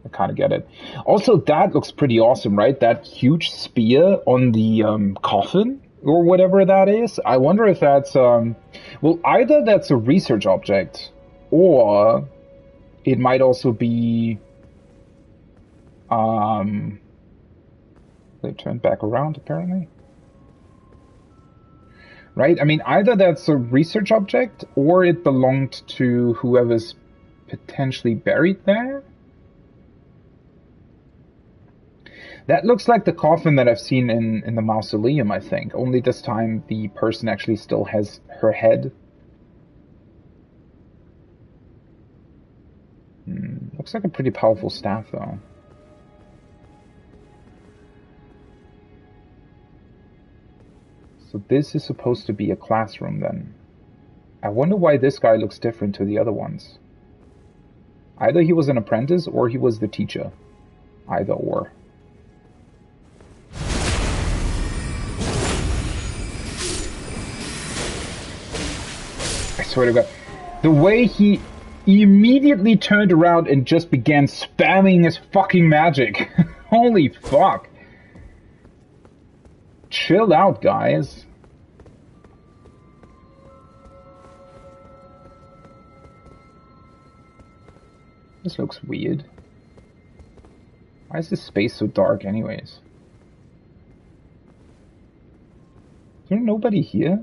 [SPEAKER 1] I kind of get it. Also, that looks pretty awesome, right? That huge spear on the coffin or whatever that is. I wonder if that's well, either that's a research object or it might also be they turned back around apparently. Right? I mean, either that's a research object or it belonged to whoever's potentially buried there. That looks like the coffin that I've seen in the mausoleum, I think. Only this time the person actually still has her head. Looks like a pretty powerful staff, though. So this is supposed to be a classroom, then. I wonder why this guy looks different to the other ones. Either he was an apprentice or he was the teacher. Either or. I swear to God. The way he immediately turned around and just began spamming his fucking magic. Holy fuck. Chill out, guys. This looks weird. Why is this space so dark anyways? Is there nobody here?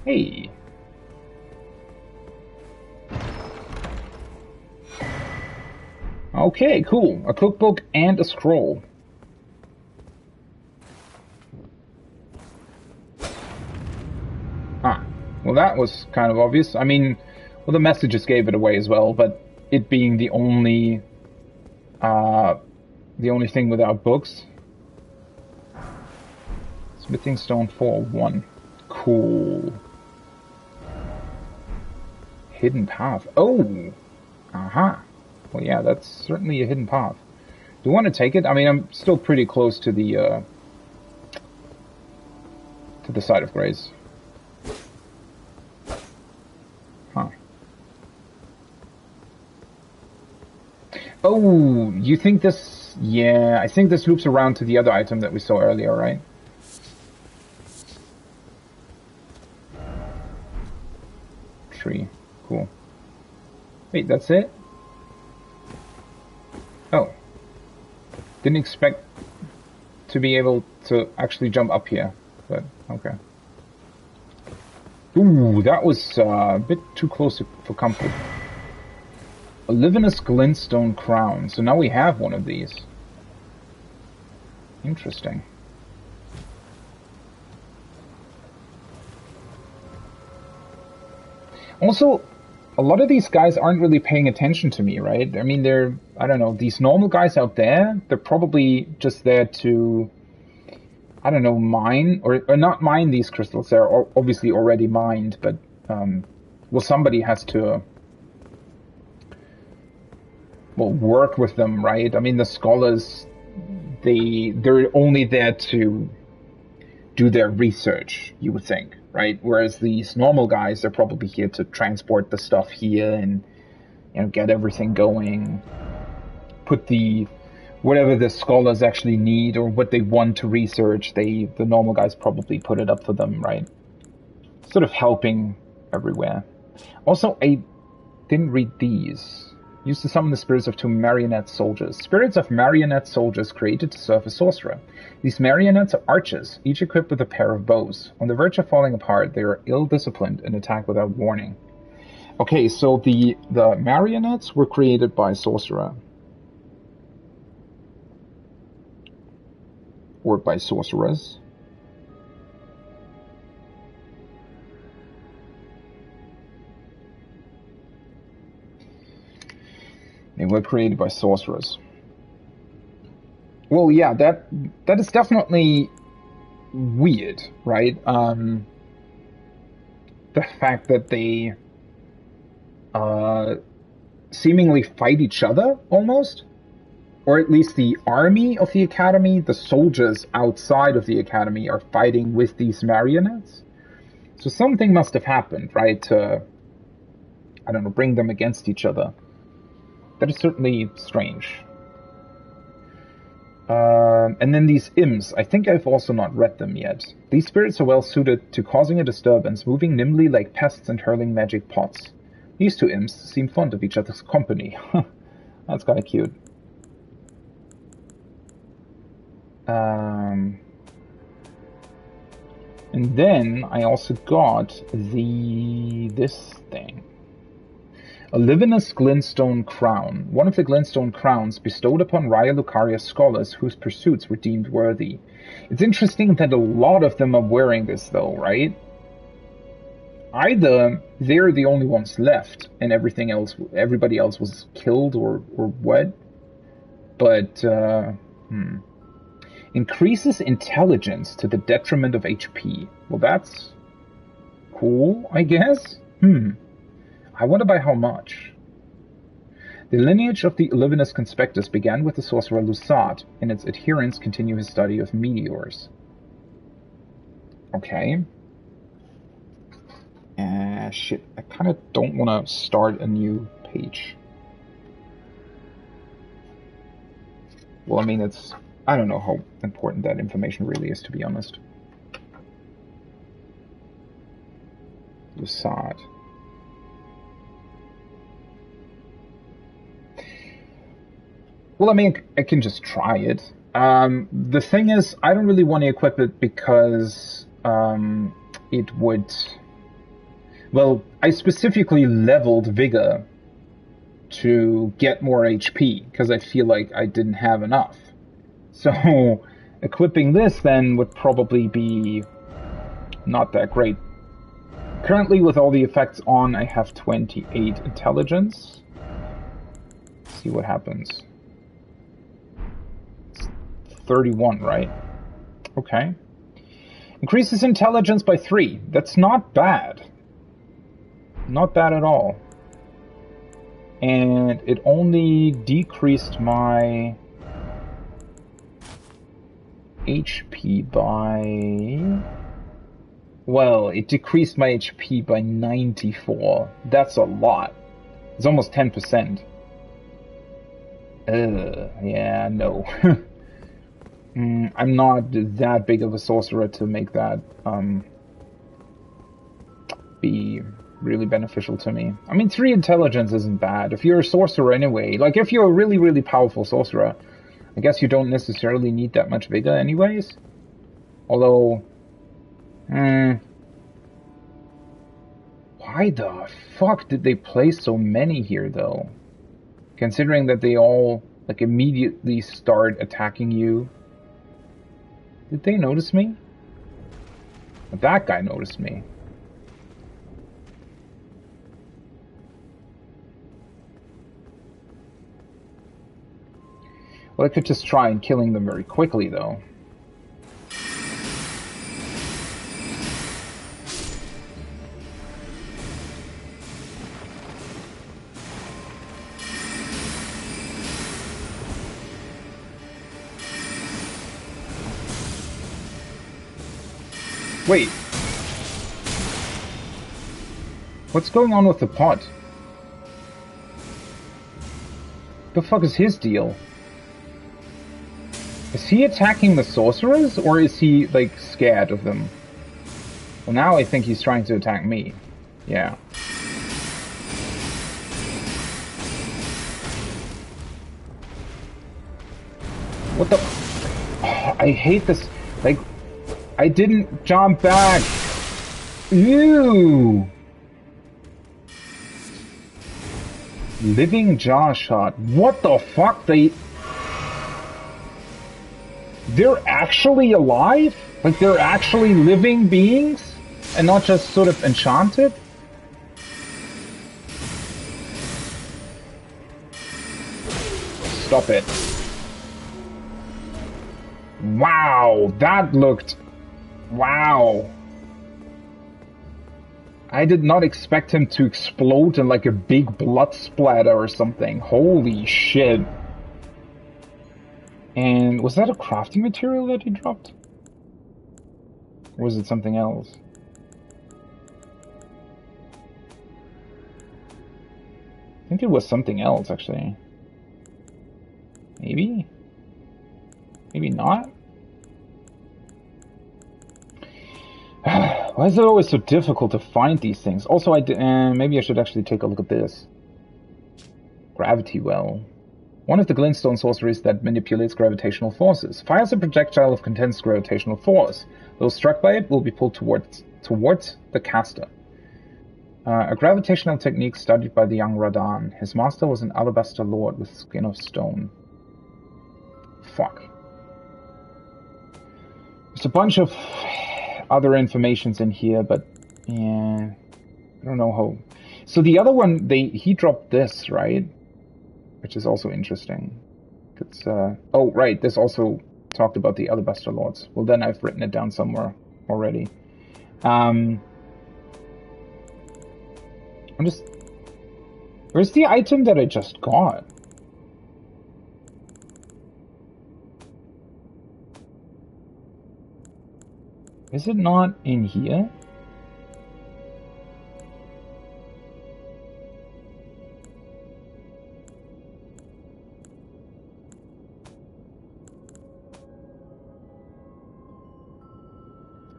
[SPEAKER 1] Hey. Okay, cool. A cookbook and a scroll. Ah, well that was kind of obvious. I mean, well the messages gave it away as well, but it being the only thing without books. Smithing stone 4-1. Cool. Hidden path. Oh! Aha. Well, yeah, that's certainly a hidden path. Do you want to take it? I mean, I'm still pretty close to the side of Grace. Huh. Oh, you think this... Yeah, I think this loops around to the other item that we saw earlier, right? Tree. Cool. Wait, that's it? Oh. Didn't expect to be able to actually jump up here, but okay. Ooh, that was a bit too close for comfort. A Livinous glintstone crown. So now we have one of these. Interesting. Also, a lot of these guys aren't really paying attention to me, right? I mean, they're, I don't know, these normal guys out there, they're probably just there to, I don't know, mine, or not mine these crystals. They're obviously already mined, but, well, somebody has to, well, work with them, right? I mean, the scholars, they're only there to do their research, you would think, right? Whereas these normal guys are probably here to transport the stuff here and, you know, get everything going, put the whatever the scholars actually need or what they want to research, the normal guys probably put it up for them, right? Sort of helping everywhere. Also, I didn't read these. Used to summon the spirits of two marionette soldiers. Spirits of marionette soldiers created to serve a sorcerer. These marionettes are archers, each equipped with a pair of bows. On the verge of falling apart, they are ill-disciplined and attack without warning. Okay, so the marionettes were created by a sorcerer. Or by sorcerers. They were created by sorcerers. Well, yeah, that is definitely weird, right? The fact that they seemingly fight each other, almost. Or at least the army of the academy, the soldiers outside of the academy are fighting with these marionettes. So something must have happened, right, to, I don't know, bring them against each other. That is certainly strange. And then these imps, I think I've also not read them yet. These spirits are well suited to causing a disturbance, moving nimbly like pests and hurling magic pots. These two imps seem fond of each other's company. That's kind of cute. And then I also got this thing. A Livinous glintstone crown. One of the glintstone crowns bestowed upon Raya Lucaria's scholars whose pursuits were deemed worthy. It's interesting that a lot of them are wearing this though, right? Either they're the only ones left and everybody else was killed or what? But, Increases intelligence to the detriment of HP. Well, that's cool, I guess? I wonder by how much. The lineage of the Livinous Conspectus began with the sorcerer Lusat, and its adherents continue his study of meteors. Okay. Shit, I kind of don't want to start a new page. Well, I mean, I don't know how important that information really is, to be honest. Lusat. Well, I mean, I can just try it. The thing is, I don't really want to equip it because it would... Well, I specifically leveled Vigor to get more HP, because I feel like I didn't have enough. So, equipping this then would probably be not that great. Currently, with all the effects on, I have 28 intelligence. Let's see what happens. It's 31, right? Okay. Increases intelligence by 3. That's not bad. Not bad at all. And it only decreased my HP by... Well, it decreased my HP by 94. That's a lot. It's almost 10%. Yeah, no. I'm not that big of a sorcerer to make that be really beneficial to me. I mean, 3 intelligence isn't bad. If you're a sorcerer anyway, like if you're a really, really powerful sorcerer, I guess you don't necessarily need that much vigor anyways. Although, why the fuck did they place so many here though? Considering that they all like immediately start attacking you. Did they notice me? That guy noticed me. Well, I could just try and killing them very quickly, though. Wait. What's going on with the pot? The fuck is his deal? Is he attacking the sorcerers, or is he, like, scared of them? Well, now I think he's trying to attack me. Yeah. What the... Oh, I hate this. Like, I didn't jump back. Ew! Living jaw shot. What the fuck? They're actually alive? Like they're actually living beings? And not just sort of enchanted? Stop it. Wow, that looked... Wow. I did not expect him to explode in like a big blood splatter or something. Holy shit. And was that a crafting material that he dropped? Or was it something else? I think it was something else, actually. Maybe? Maybe not? Why is it always so difficult to find these things? Also, maybe I should actually take a look at this. Gravity well. One of the glintstone sorceries that manipulates gravitational forces. Fires a projectile of condensed gravitational force. Those struck by it will be pulled towards the caster. A gravitational technique studied by the young Radan. His master was an alabaster lord with skin of stone. Fuck. There's a bunch of other informations in here, but yeah, I don't know how. So the other one, he dropped this, right? Which is also interesting. It's oh right, this also talked about the alabaster lords. Well, then I've written it down somewhere already. Where's the item that I just got? Is it not in here?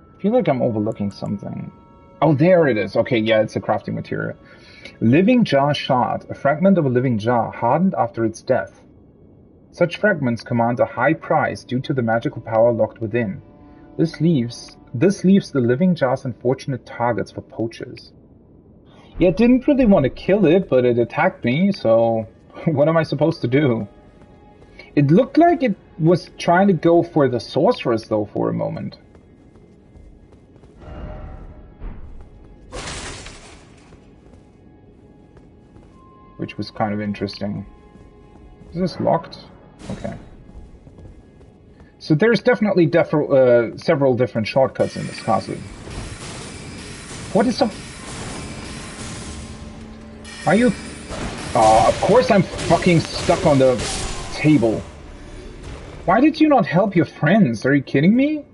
[SPEAKER 1] I feel like I'm overlooking something. Oh, there it is. Okay, yeah, it's a crafting material. Living jar shard. A fragment of a living jar hardened after its death. Such fragments command a high price due to the magical power locked within. This leaves the living jars unfortunate targets for poachers. Yeah, I didn't really want to kill it, but it attacked me, so what am I supposed to do? It looked like it was trying to go for the sorceress, though, for a moment. Which was kind of interesting. Is this locked? Okay. So there's definitely several different shortcuts in this castle. What is up? Are you... of course I'm fucking stuck on the table. Why did you not help your friends? Are you kidding me?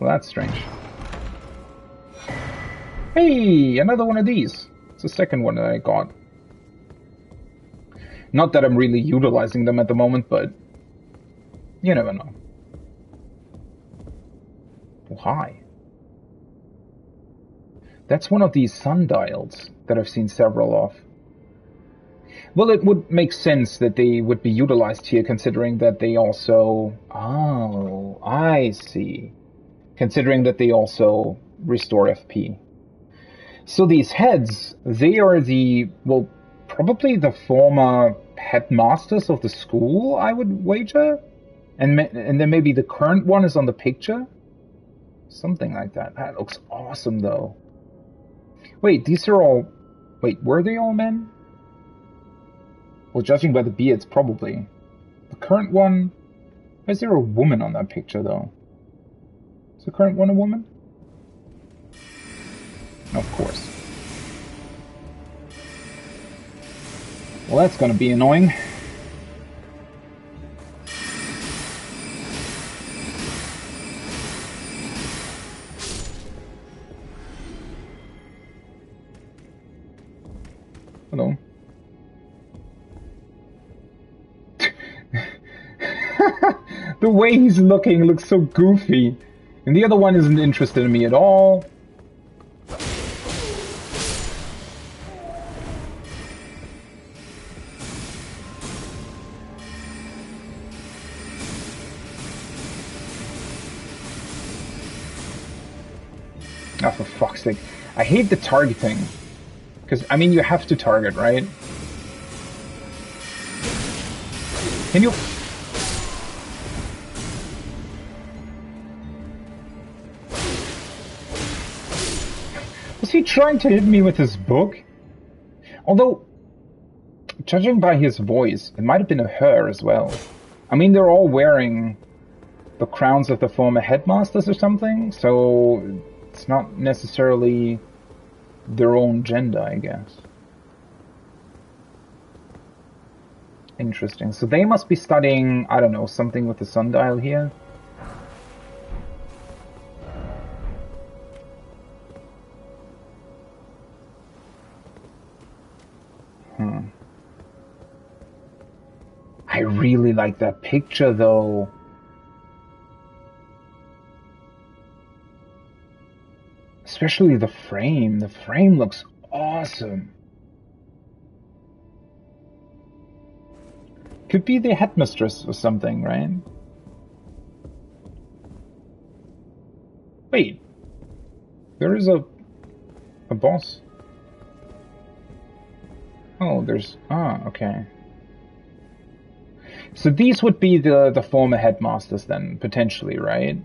[SPEAKER 1] Well, that's strange. Hey, another one of these. It's the second one that I got. Not that I'm really utilizing them at the moment, but you never know. Oh, hi. That's one of these sundials that I've seen several of. Well, it would make sense that they would be utilized here, considering that they also... Oh, I see. Considering that they also restore FP. So these heads, they are the... Well, probably the former headmasters of the school, I would wager? And then maybe the current one is on the picture? Something like that. That looks awesome, though. Wait, these are all... Wait, were they all men? Well, judging by the beards, probably. The current one... Why is there a woman on that picture, though? Is the current one a woman? Of course. Well, that's gonna be annoying. Hello. The way he's looking looks so goofy. And the other one isn't interested in me at all. Oh, for fuck's sake. I hate the targeting. Because, I mean, you have to target, right? Can you... Was he trying to hit me with his book? Although, judging by his voice, it might have been a her as well. I mean, they're all wearing the crowns of the former headmasters or something, so it's not necessarily their own gender, I guess. Interesting. So they must be studying, I don't know, something with the sundial here. I really like that picture, though. Especially the frame. The frame looks awesome. Could be the headmistress or something, right? Wait. There is a boss. Oh, there's... Ah, okay. So these would be the former headmasters then, potentially, right?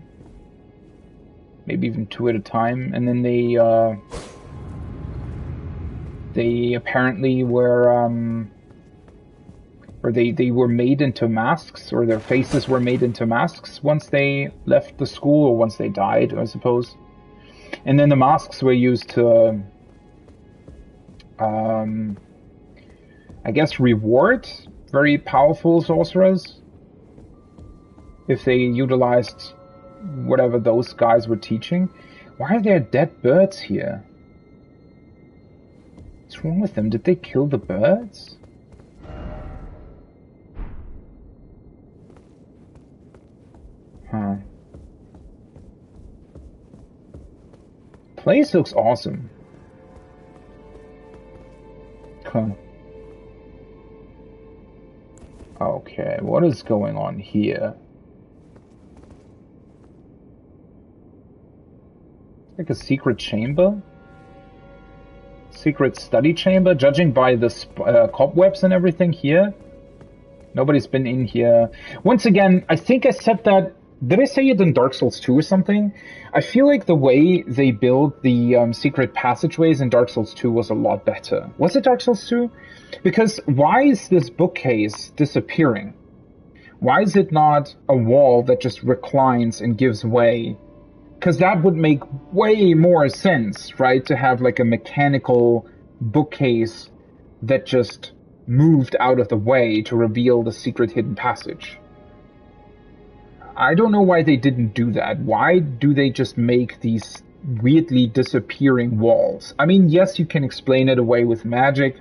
[SPEAKER 1] Maybe even two at a time, and then they apparently were, or they were made into masks, or their faces were made into masks once they left the school, or once they died, I suppose. And then the masks were used to, I guess, reward very powerful sorcerers if they utilized whatever those guys were teaching. Why are there dead birds here? What's wrong with them? Did they kill the birds? Huh. Place looks awesome. Huh. Okay, what is going on here? Like a secret chamber? Secret study chamber? Judging by the cobwebs and everything here? Nobody's been in here. Once again, I think I said that... Did I say it in Dark Souls 2 or something? I feel like the way they built the secret passageways in Dark Souls 2 was a lot better. Was it Dark Souls 2? Because why is this bookcase disappearing? Why is it not a wall that just reclines and gives way? Because that would make way more sense, right? To have like a mechanical bookcase that just moved out of the way to reveal the secret hidden passage. I don't know why they didn't do that. Why do they just make these weirdly disappearing walls? I mean, yes, you can explain it away with magic,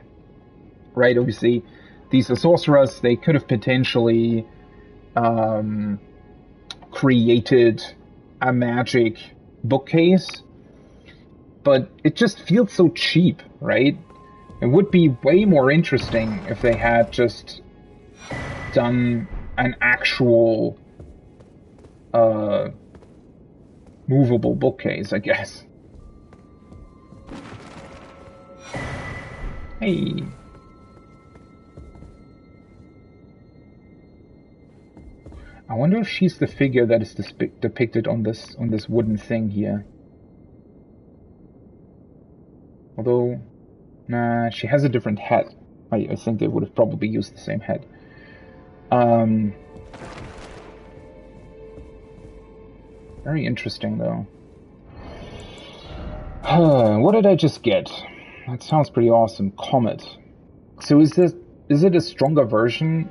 [SPEAKER 1] right? Obviously, these are sorcerers. They could have potentially created a magic bookcase, but it just feels so cheap, right? It would be way more interesting if they had just done an actual movable bookcase, I guess. Hey. I wonder if she's the figure that is depicted on this wooden thing here. Although, nah, she has a different head. I think they would have probably used the same head. Very interesting, though. What did I just get? That sounds pretty awesome. Comet. So is it a stronger version?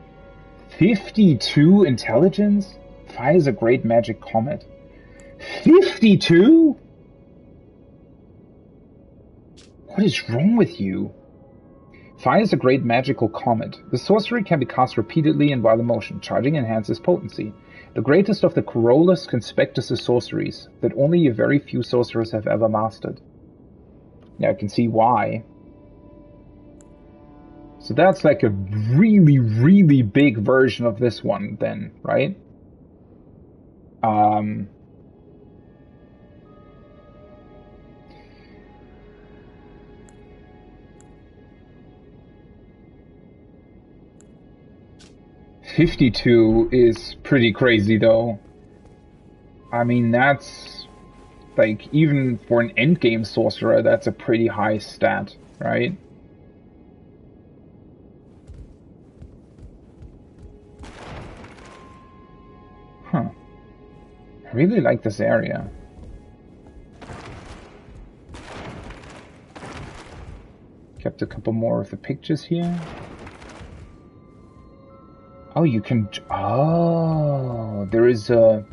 [SPEAKER 1] 52 intelligence? Fires a great magic comet. 52? What is wrong with you? Fires a great magical comet. The sorcery can be cast repeatedly and while in motion. Charging enhances potency. The greatest of the Corollas Conspectus' sorceries that only a very few sorcerers have ever mastered. Yeah, I can see why. So that's like a really, really big version of this one then, right? 52 is pretty crazy, though. I mean, that's, like, even for an endgame sorcerer, that's a pretty high stat, right? Huh. I really like this area. Kept a couple more of the pictures here. Oh, you can... Oh, there is a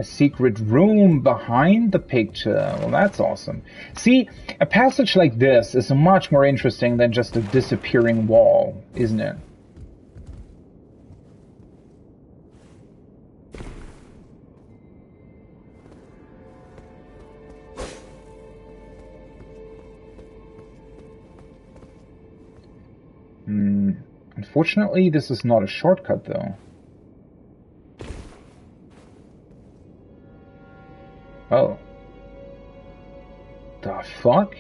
[SPEAKER 1] secret room behind the picture. Well, that's awesome. See, a passage like this is much more interesting than just a disappearing wall, isn't it? Unfortunately, this is not a shortcut, though. Oh. The fuck?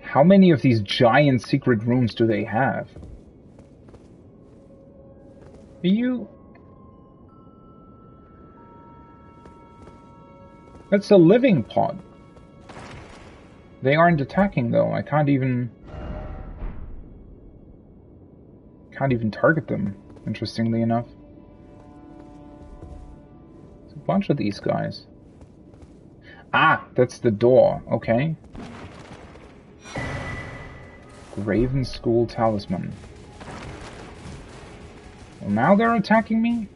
[SPEAKER 1] How many of these giant secret rooms do they have? That's a living pod. They aren't attacking, though. I can't even target them, interestingly enough. There's a bunch of these guys. Ah, that's the door. Okay. Graven School Talisman. Well, now they're attacking me?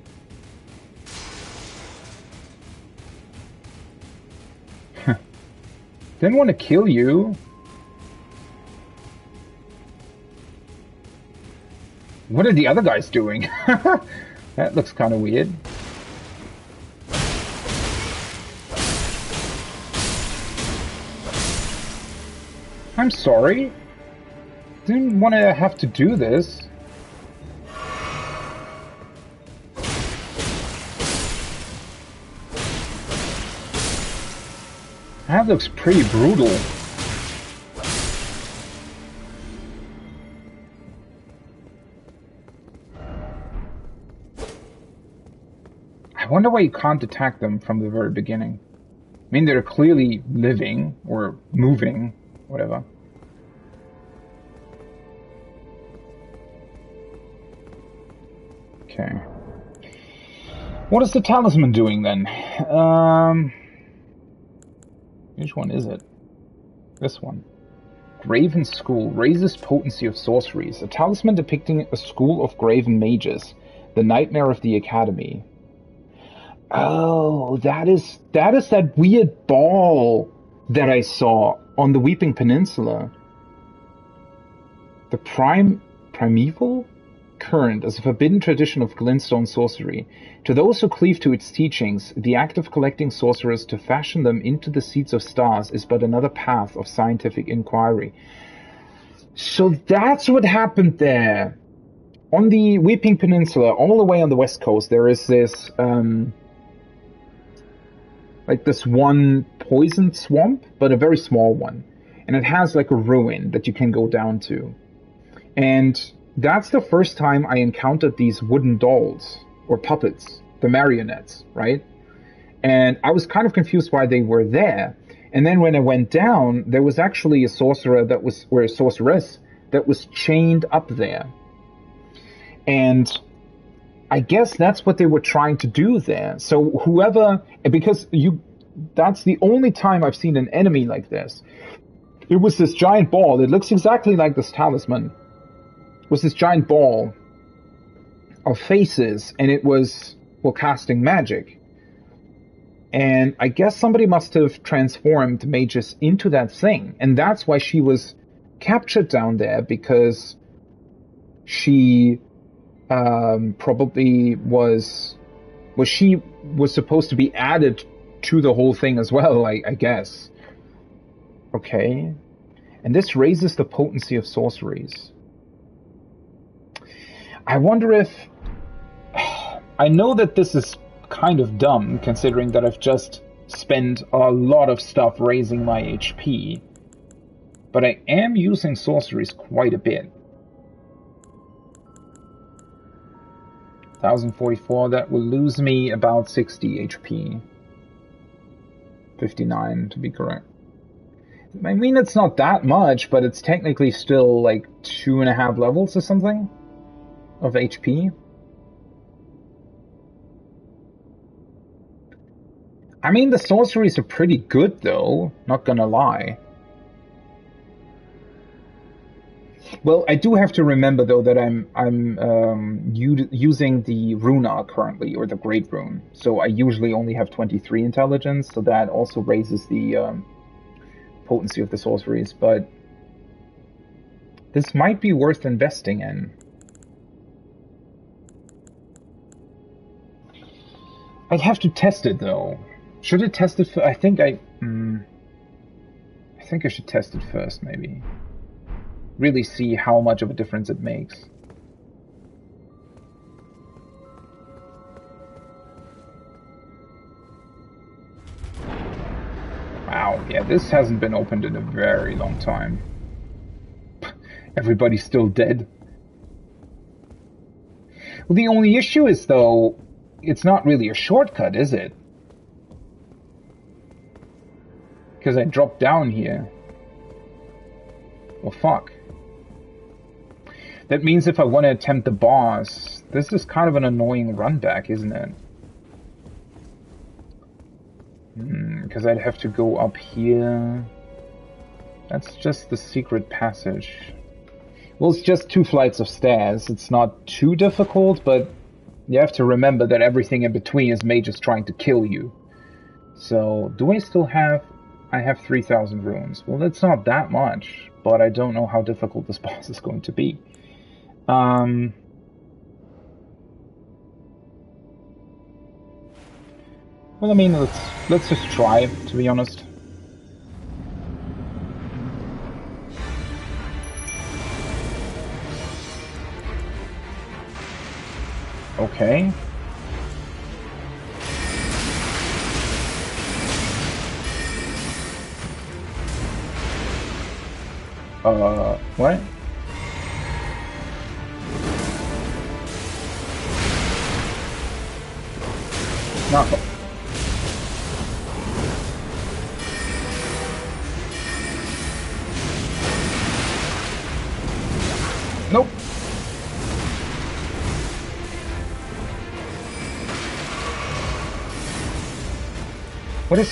[SPEAKER 1] Didn't want to kill you. What are the other guys doing? That looks kind of weird. I'm sorry. Didn't want to have to do this. That looks pretty brutal. I wonder why you can't attack them from the very beginning. I mean, they're clearly living, or moving, whatever. Okay. What is the talisman doing, then? Which one is it? This one. Graven School raises potency of sorceries. A talisman depicting a school of graven mages. The nightmare of the academy. Oh, that is that weird ball that I saw on the Weeping Peninsula. The primeval current is a forbidden tradition of glintstone sorcery. To those who cleave to its teachings, the act of collecting sorcerers to fashion them into the seeds of stars is but another path of scientific inquiry. So that's what happened there. On the Weeping Peninsula, all the way on the west coast, there is this, like this one poisoned swamp, but a very small one. And it has like a ruin that you can go down to. And that's the first time I encountered these wooden dolls, or puppets, the marionettes, right? And I was kind of confused why they were there. And then when I went down, there was actually a sorceress that was chained up there. And I guess that's what they were trying to do there. So that's the only time I've seen an enemy like this. It was this giant ball. It looks exactly like this talisman. It was this giant ball of faces, and it was, well, casting magic. And I guess somebody must have transformed Magus into that thing. And that's why she was captured down there, because she probably was supposed to be added to the whole thing as well, I guess. Okay. And this raises the potency of sorceries. I wonder if... I know that this is kind of dumb, considering that I've just spent a lot of stuff raising my HP. But I am using sorceries quite a bit. 1044, that will lose me about 60 HP. 59 to be correct. I mean, it's not that much, but it's technically still like 2.5 levels or something of HP. I mean, the sorceries are pretty good though, not gonna lie. Well, I do have to remember though that I'm using the Runa currently, or the Great Rune. So I usually only have 23 intelligence, so that also raises the potency of the sorceries. But this might be worth investing in. I'd have to test it though. Should it test it? I think I should test it first, maybe. Really see how much of a difference it makes. Wow, yeah, this hasn't been opened in a very long time. Everybody's still dead. Well, the only issue is, though, it's not really a shortcut, is it? Because I dropped down here. Well, fuck. That means if I want to attempt the boss, this is kind of an annoying run back, isn't it? Because I'd have to go up here. That's just the secret passage. Well, it's just 2 flights of stairs. It's not too difficult, but you have to remember that everything in between is mages trying to kill you. So, do I still have... I have 3,000 runes. Well, that's not that much, but I don't know how difficult this boss is going to be. Well, I mean, let's just try, to be honest. Okay. What? Not. Nope. What is...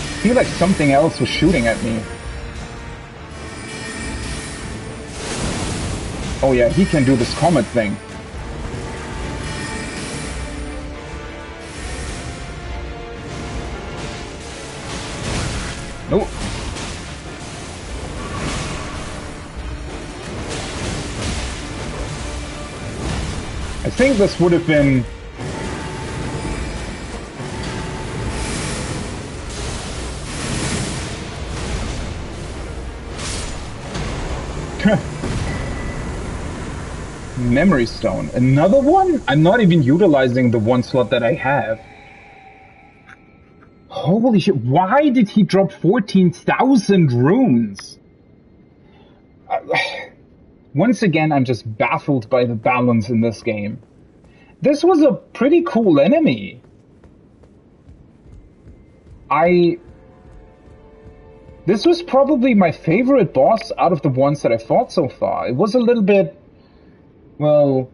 [SPEAKER 1] I feel like something else was shooting at me. Oh yeah, he can do this comet thing. Nope. I think this would have been... Memory Stone. Another one? I'm not even utilizing the one slot that I have. Holy shit, why did he drop 14,000 runes? Once again, I'm just baffled by the balance in this game. This was a pretty cool enemy. This was probably my favorite boss out of the ones that I fought so far. It was a little bit, well,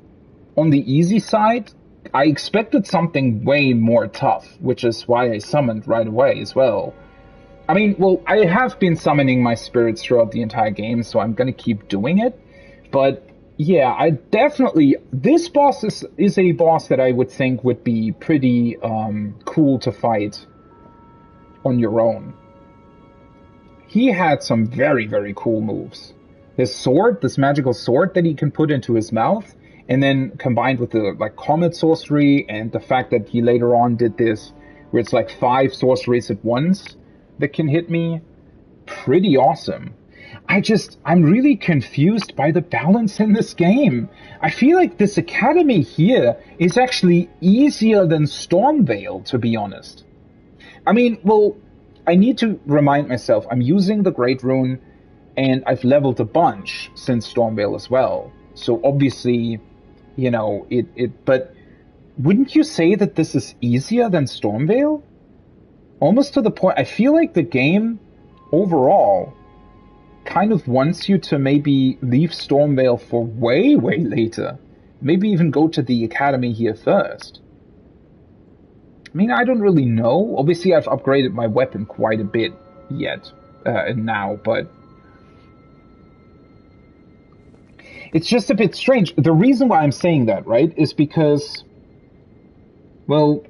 [SPEAKER 1] on the easy side. I expected something way more tough, which is why I summoned right away as well. I mean, well, I have been summoning my spirits throughout the entire game, so I'm gonna keep doing it. But yeah, I definitely... This boss is a boss that I would think would be pretty cool to fight on your own. He had some very, very cool moves. His sword, this magical sword that he can put into his mouth, and then combined with the like comet sorcery and the fact that he later on did this where it's like 5 sorceries at once that can hit me. Pretty awesome. I'm really confused by the balance in this game. I feel like this academy here is actually easier than Stormveil, to be honest. I mean, well, I need to remind myself, I'm using the Great Rune, and I've leveled a bunch since Stormveil as well. So obviously, you know, but wouldn't you say that this is easier than Stormveil? Almost to the point, I feel like the game, overall, kind of wants you to maybe leave Stormveil for way, way later. Maybe even go to the academy here first. I mean, I don't really know. Obviously, I've upgraded my weapon quite a bit yet, now, but... It's just a bit strange. The reason why I'm saying that, right, is because... Well,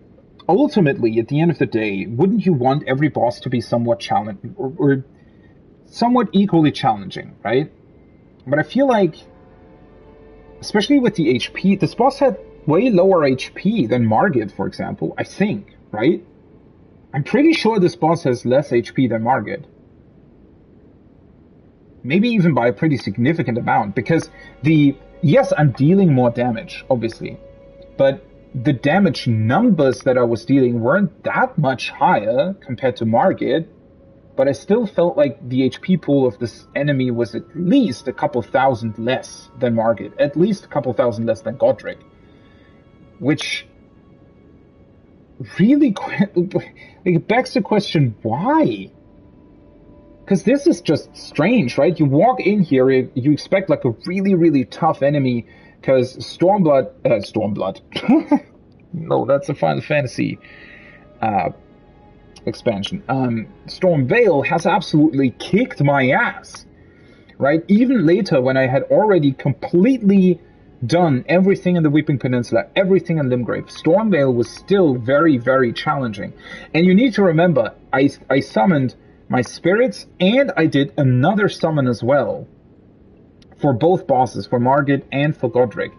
[SPEAKER 1] ultimately, at the end of the day, wouldn't you want every boss to be somewhat challenging, or somewhat equally challenging, right? But I feel like, especially with the HP, this boss had way lower HP than Margit, for example, I think, right? I'm pretty sure this boss has less HP than Margit. Maybe even by a pretty significant amount, because yes, I'm dealing more damage, obviously, but the damage numbers that I was dealing weren't that much higher compared to Margit, but I still felt like the HP pool of this enemy was at least a couple thousand less than Margit, at least a couple thousand less than Godric, which really like, begs the question, why? Because this is just strange, right? You walk in here, you expect like a really, really tough enemy, because Stormblood... no, that's a Final Fantasy expansion. Stormveil has absolutely kicked my ass, right? Even later, when I had already completely done everything in the Weeping Peninsula, everything in Limgrave, Stormveil was still very, very challenging. And you need to remember, I summoned my spirits, and I did another summon as well for both bosses, for Margit and for Godric,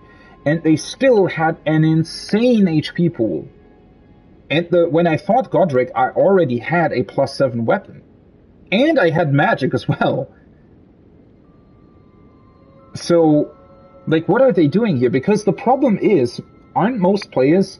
[SPEAKER 1] and they still had an insane HP pool. And when I fought Godric, I already had a +7 weapon, and I had magic as well. So, like, what are they doing here? Because the problem is, aren't most players...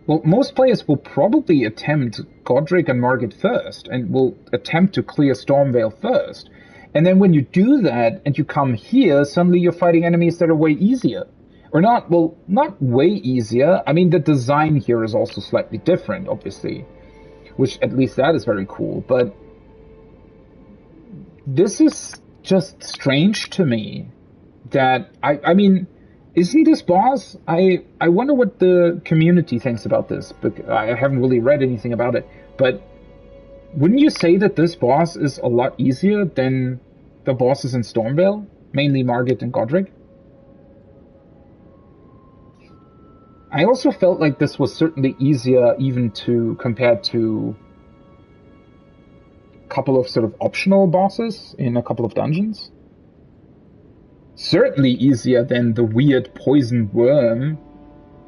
[SPEAKER 1] Well, most players will probably attempt Godric and Margit first, and will attempt to clear Stormveil first. And then when you do that, and you come here, suddenly you're fighting enemies that are way easier. Or not, well, not way easier. I mean, the design here is also slightly different, obviously. Which, at least that is very cool. But this is just strange to me. That, I mean... Isn't this boss? I wonder what the community thinks about this, but I haven't really read anything about it. But wouldn't you say that this boss is a lot easier than the bosses in Stormveil? Mainly Margit and Godric? I also felt like this was certainly easier even to compare to a couple of sort of optional bosses in a couple of dungeons. Certainly easier than the weird poison worm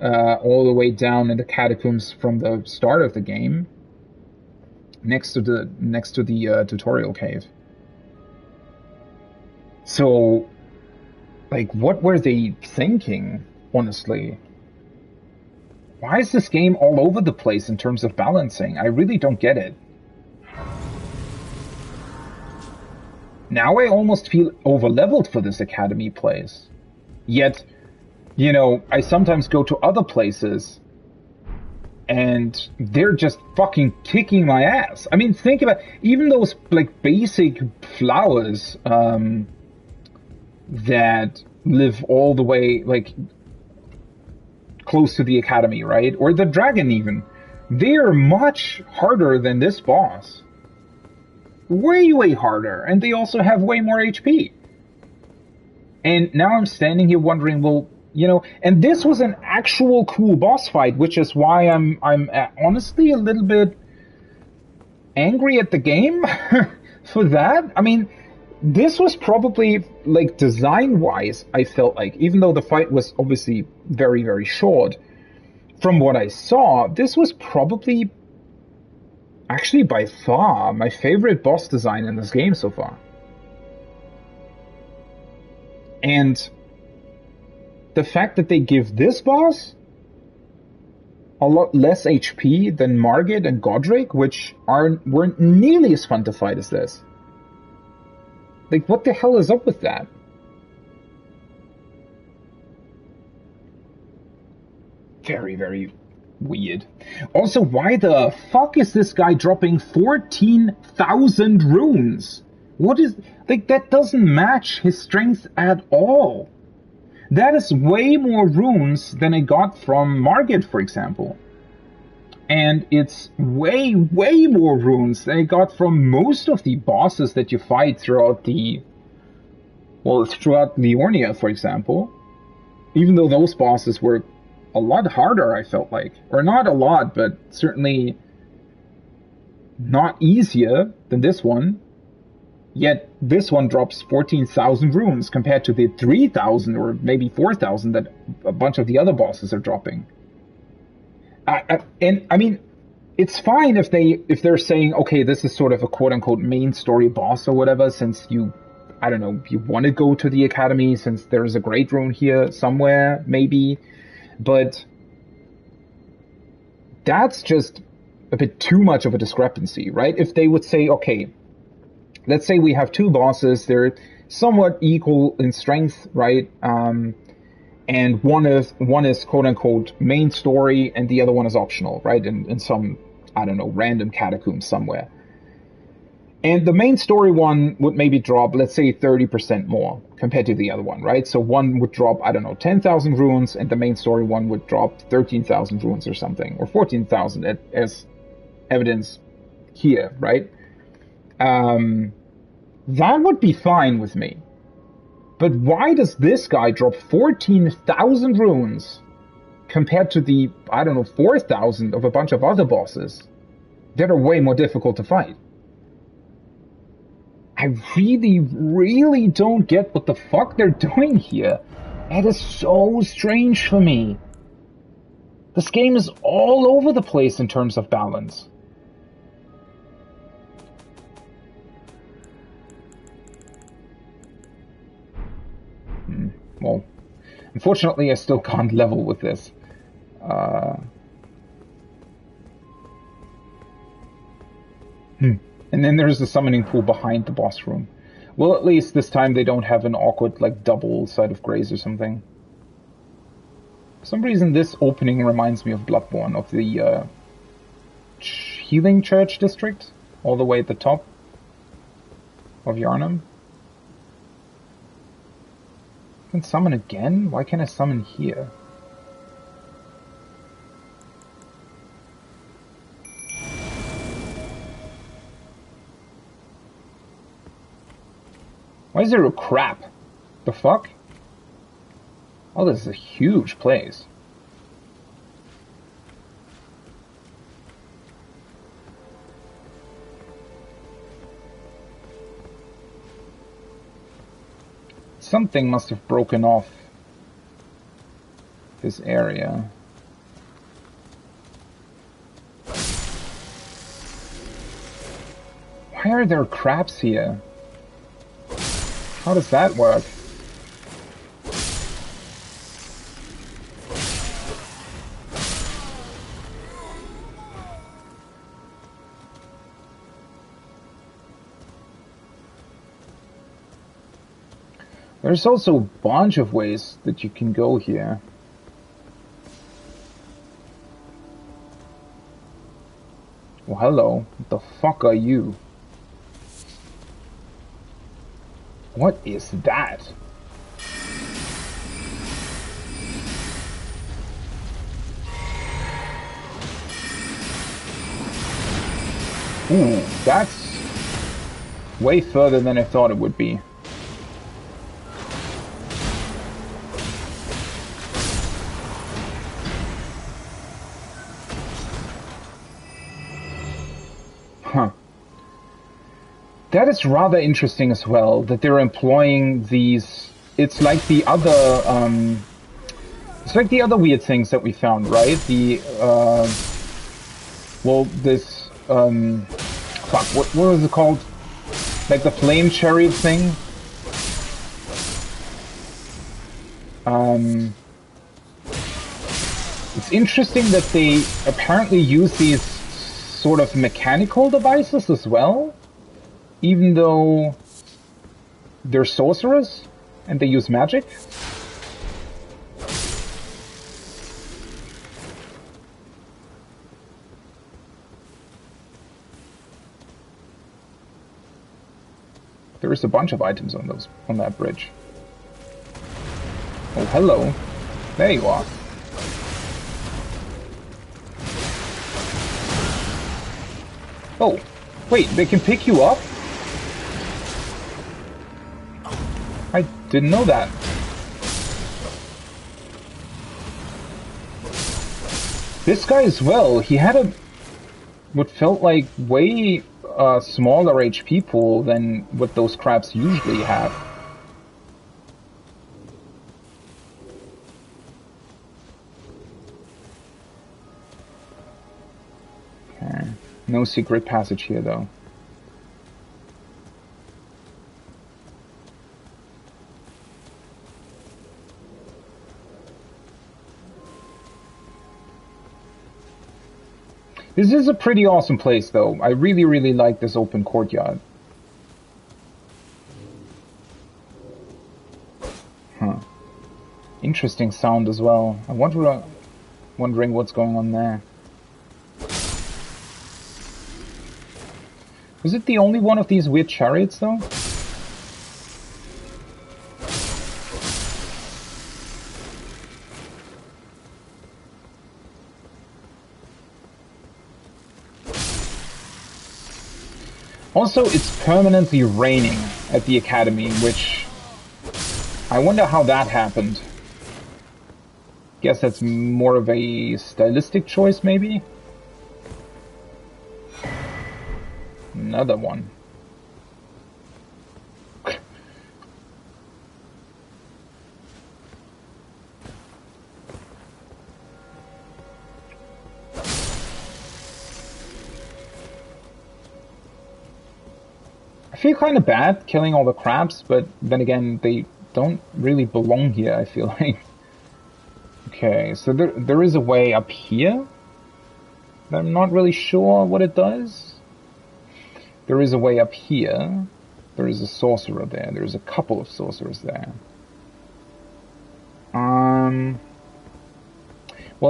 [SPEAKER 1] all the way down in the catacombs from the start of the game, next to the tutorial cave. So, like, what were they thinking, honestly? Why is this game all over the place in terms of balancing? I really don't get it. Now I almost feel over-leveled for this academy place. Yet, you know, I sometimes go to other places and they're just fucking kicking my ass. I mean, think about even those like basic flowers that live all the way like close to the academy, right? Or the dragon even. They're much harder than this boss. Way, way harder. And they also have way more HP. And now I'm standing here wondering, well, you know, and this was an actual cool boss fight, which is why I'm honestly a little bit angry at the game for that. I mean, this was probably, like, design-wise, I felt like, even though the fight was obviously very, very short, from what I saw, this was probably, actually by far, my favorite boss design in this game so far. And the fact that they give this boss a lot less HP than Margit and Godric, which weren't nearly as fun to fight as this. Like, what the hell is up with that? Very, very weird. Also, why the fuck is this guy dropping 14,000 runes? What is... Like, that doesn't match his strength at all. That is way more runes than I got from Margit, for example. And it's way, way more runes than I got from most of the bosses that you fight throughout the... Well, throughout Liurnia, for example. Even though those bosses were a lot harder, I felt like. Or not a lot, but certainly not easier than this one. Yet this one drops 14,000 runes compared to the 3,000 or maybe 4,000 that a bunch of the other bosses are dropping. And I mean, it's fine if they're saying, okay, this is sort of a quote-unquote main story boss or whatever, since you, I don't know, you want to go to the academy since there's a great rune here somewhere, maybe. But that's just a bit too much of a discrepancy, right? If they would say, okay, let's say we have two bosses, they're somewhat equal in strength, right? And one is quote unquote main story and the other one is optional, right? In some, I don't know, random catacomb somewhere. And the main story one would maybe drop, let's say, 30% more compared to the other one, right? So one would drop, I don't know, 10,000 runes, and the main story one would drop 13,000 runes or something, or 14,000 as evidence here, right? That would be fine with me. But why does this guy drop 14,000 runes compared to the, I don't know, 4,000 of a bunch of other bosses that are way more difficult to fight? I really, really don't get what the fuck they're doing here. It is so strange for me. This game is all over the place in terms of balance. Well, unfortunately I still can't level with this. And then there's the summoning pool behind the boss room. Well, at least this time they don't have an awkward, like, double side of grace or something. For some reason, this opening reminds me of Bloodborne, of the healing church district, all the way at the top of Yharnam. I can summon again? Why can't I summon here? Why is there a crap? The fuck? Oh, this is a huge place. Something must have broken off this area. Why are there crabs here? How does that work? There's also a bunch of ways that you can go here. Well, hello. What the fuck are you? What is that? Ooh, that's way further than I thought it would be. Huh. That is rather interesting as well, that they're employing these... It's like the other, it's like the other weird things that we found, right? The, well, this, fuck, what was it called? Like the flame chariot thing? It's interesting that they apparently use these sort of mechanical devices as well, even though they're sorcerers and they use magic. There is a bunch of items on that bridge. Oh, hello. There you are. Oh, wait, they can pick you up? I didn't know that. This guy as well, he had what felt like way smaller HP pool than what those crabs usually have. Okay. No secret passage here though. This is a pretty awesome place, though. I really, really like this open courtyard. Huh. Interesting sound as well. I'm wondering what's going on there. Was it the only one of these weird chariots, though? Also, it's permanently raining at the academy, which I wonder how that happened. Guess that's more of a stylistic choice, maybe? Another one. I feel kind of bad killing all the crabs, but then again, they don't really belong here, I feel like. Okay, so there is a way up here. I'm not really sure what it does. There is a way up here. There is a sorcerer there. There's a couple of sorcerers there. Well,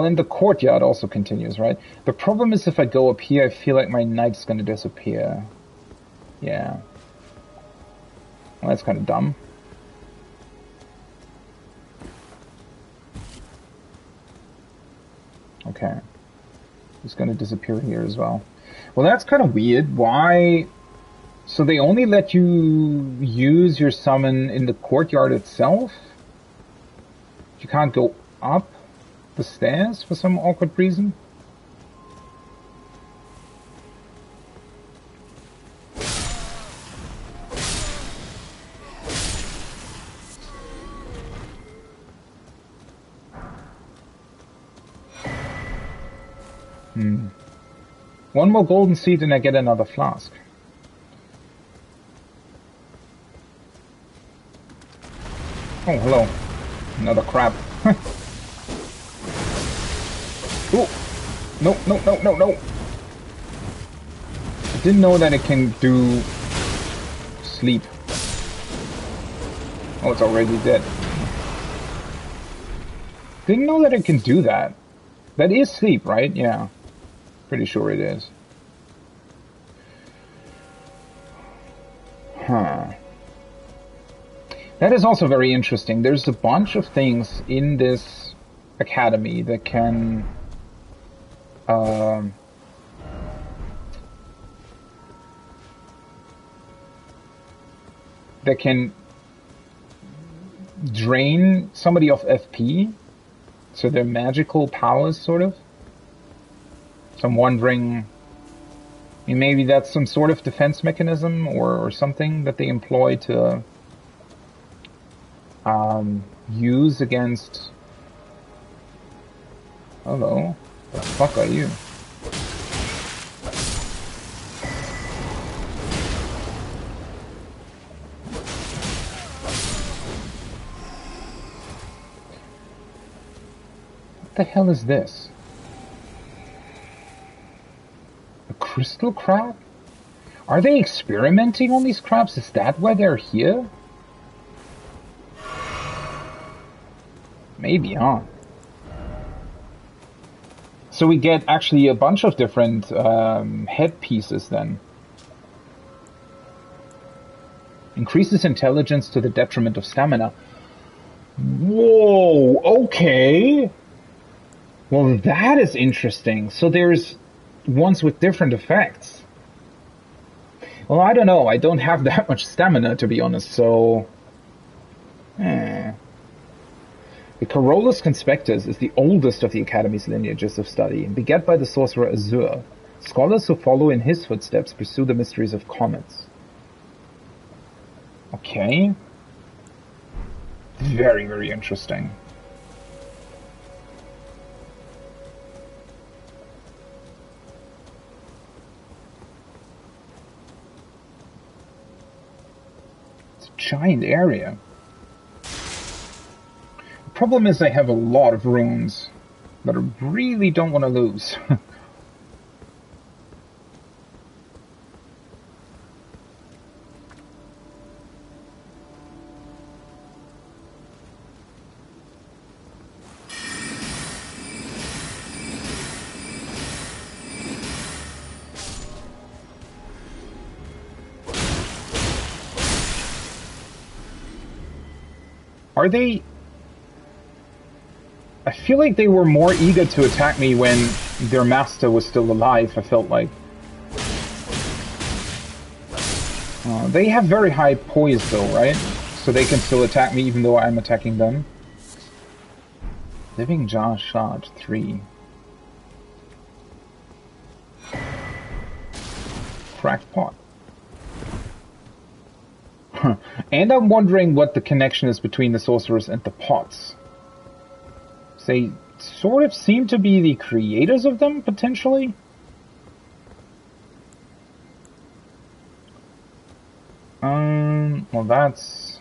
[SPEAKER 1] and the courtyard also continues, right? The problem is if I go up here, I feel like my knight's gonna disappear. Yeah. Well, that's kind of dumb. Okay. He's gonna disappear here as well. Well, that's kind of weird. Why? So they only let you use your summon in the courtyard itself? You can't go up the stairs for some awkward reason? One more golden seed and I get another flask. Oh, hello. Another crab. Oh! No, no, no, no, no! I didn't know that it can do sleep. Oh, it's already dead. Didn't know that it can do that. That is sleep, right? Yeah. Pretty sure it is. Huh. That is also very interesting. There's a bunch of things in this academy that can... that can drain somebody of FP, so they're magical powers, sort of. So I'm wondering, I mean, maybe that's some sort of defense mechanism or something that they employ to use against... Hello? The fuck are you? What the hell is this? A crystal crab? Are they experimenting on these crabs? Is that why they're here? Maybe, huh? So we get actually a bunch of different headpieces then. Increases intelligence to the detriment of stamina. Whoa, okay. Well, that is interesting. So there's ones with different effects. Well, I don't know. I don't have that much stamina, to be honest, so... The Carolus Conspectus is the oldest of the Academy's lineages of study, beget by the sorcerer Azur. Scholars who follow in his footsteps pursue the mysteries of comets. Okay. Very, very interesting. It's a giant area. Problem is I have a lot of runes that I really don't want to lose. Are they... I feel like they were more eager to attack me when their master was still alive, I felt like. They have very high poise though, right? So they can still attack me even though I'm attacking them. Living Jar Shard 3. Cracked pot. And I'm wondering what the connection is between the sorcerers and the pots. They sort of seem to be the creators of them, potentially? Well that's...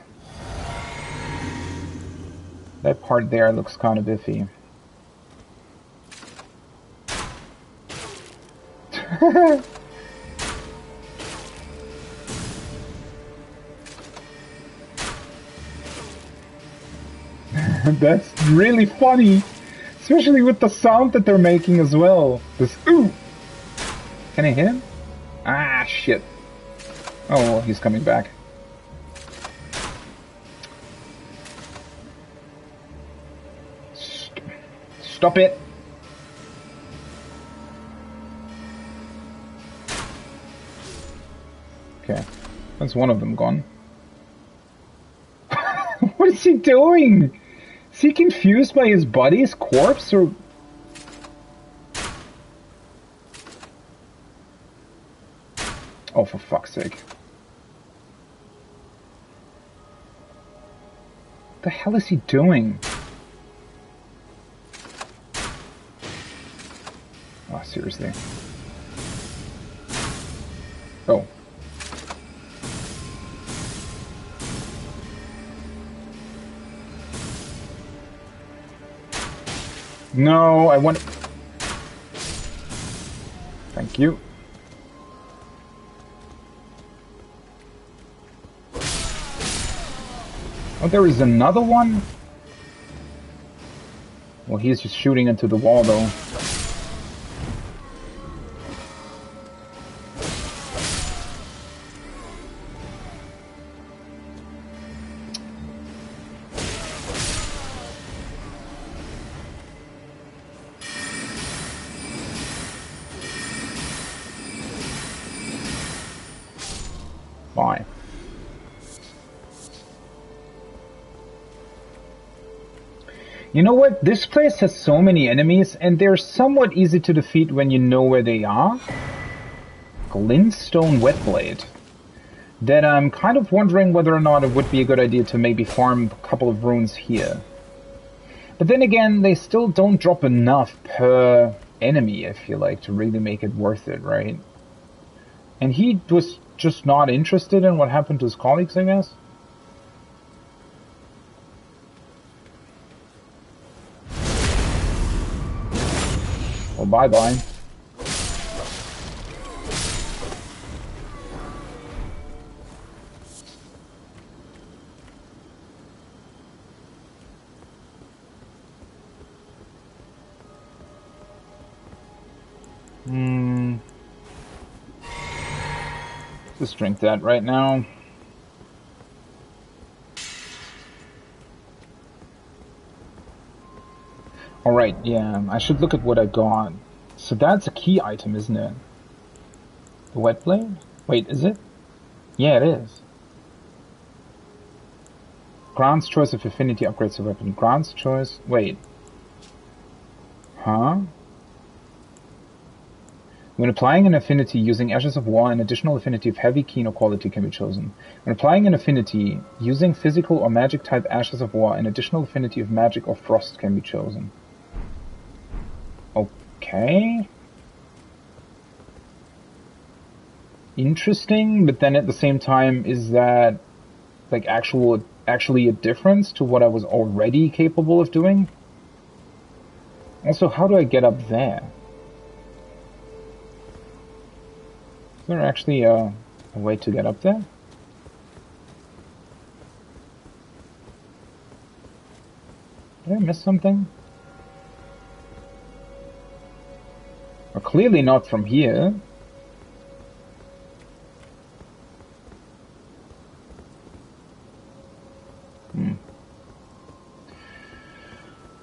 [SPEAKER 1] That part there looks kind of iffy. That's really funny, especially with the sound that they're making as well. This ooh. Can I hit him? Ah, shit. Oh, well, he's coming back. Stop it. Okay, that's one of them gone. What is he doing? Is he confused by his buddy's corpse, or... Oh, for fuck's sake. What the hell is he doing? Oh, seriously. seriously. Oh. No, I want... Thank you. Oh, there is another one? Well, he's just shooting into the wall, though. Fine. You know what? This place has so many enemies, and they're somewhat easy to defeat when you know where they are. Glintstone Wetblade. That I'm kind of wondering whether or not it would be a good idea to maybe farm a couple of runes here. But then again, they still don't drop enough per enemy, I feel like, to really make it worth it, right? And he was just not interested in what happened to his colleagues, I guess? Well, bye-bye. Just drink that right now. Alright, yeah, I should look at what I got. So that's a key item, isn't it? The wet blade? Wait, is it? Yeah, it is. Grant's choice of affinity upgrades the weapon. Grant's choice... Wait. Huh? When applying an affinity using Ashes of War, an additional affinity of Heavy, Keen, or Quality can be chosen. When applying an affinity using physical or magic type Ashes of War, an additional affinity of Magic or Frost can be chosen. Okay. Interesting, but then at the same time, is that like actually a difference to what I was already capable of doing? Also, how do I get up there? Is there actually a way to get up there? Did I miss something? Or clearly not from here.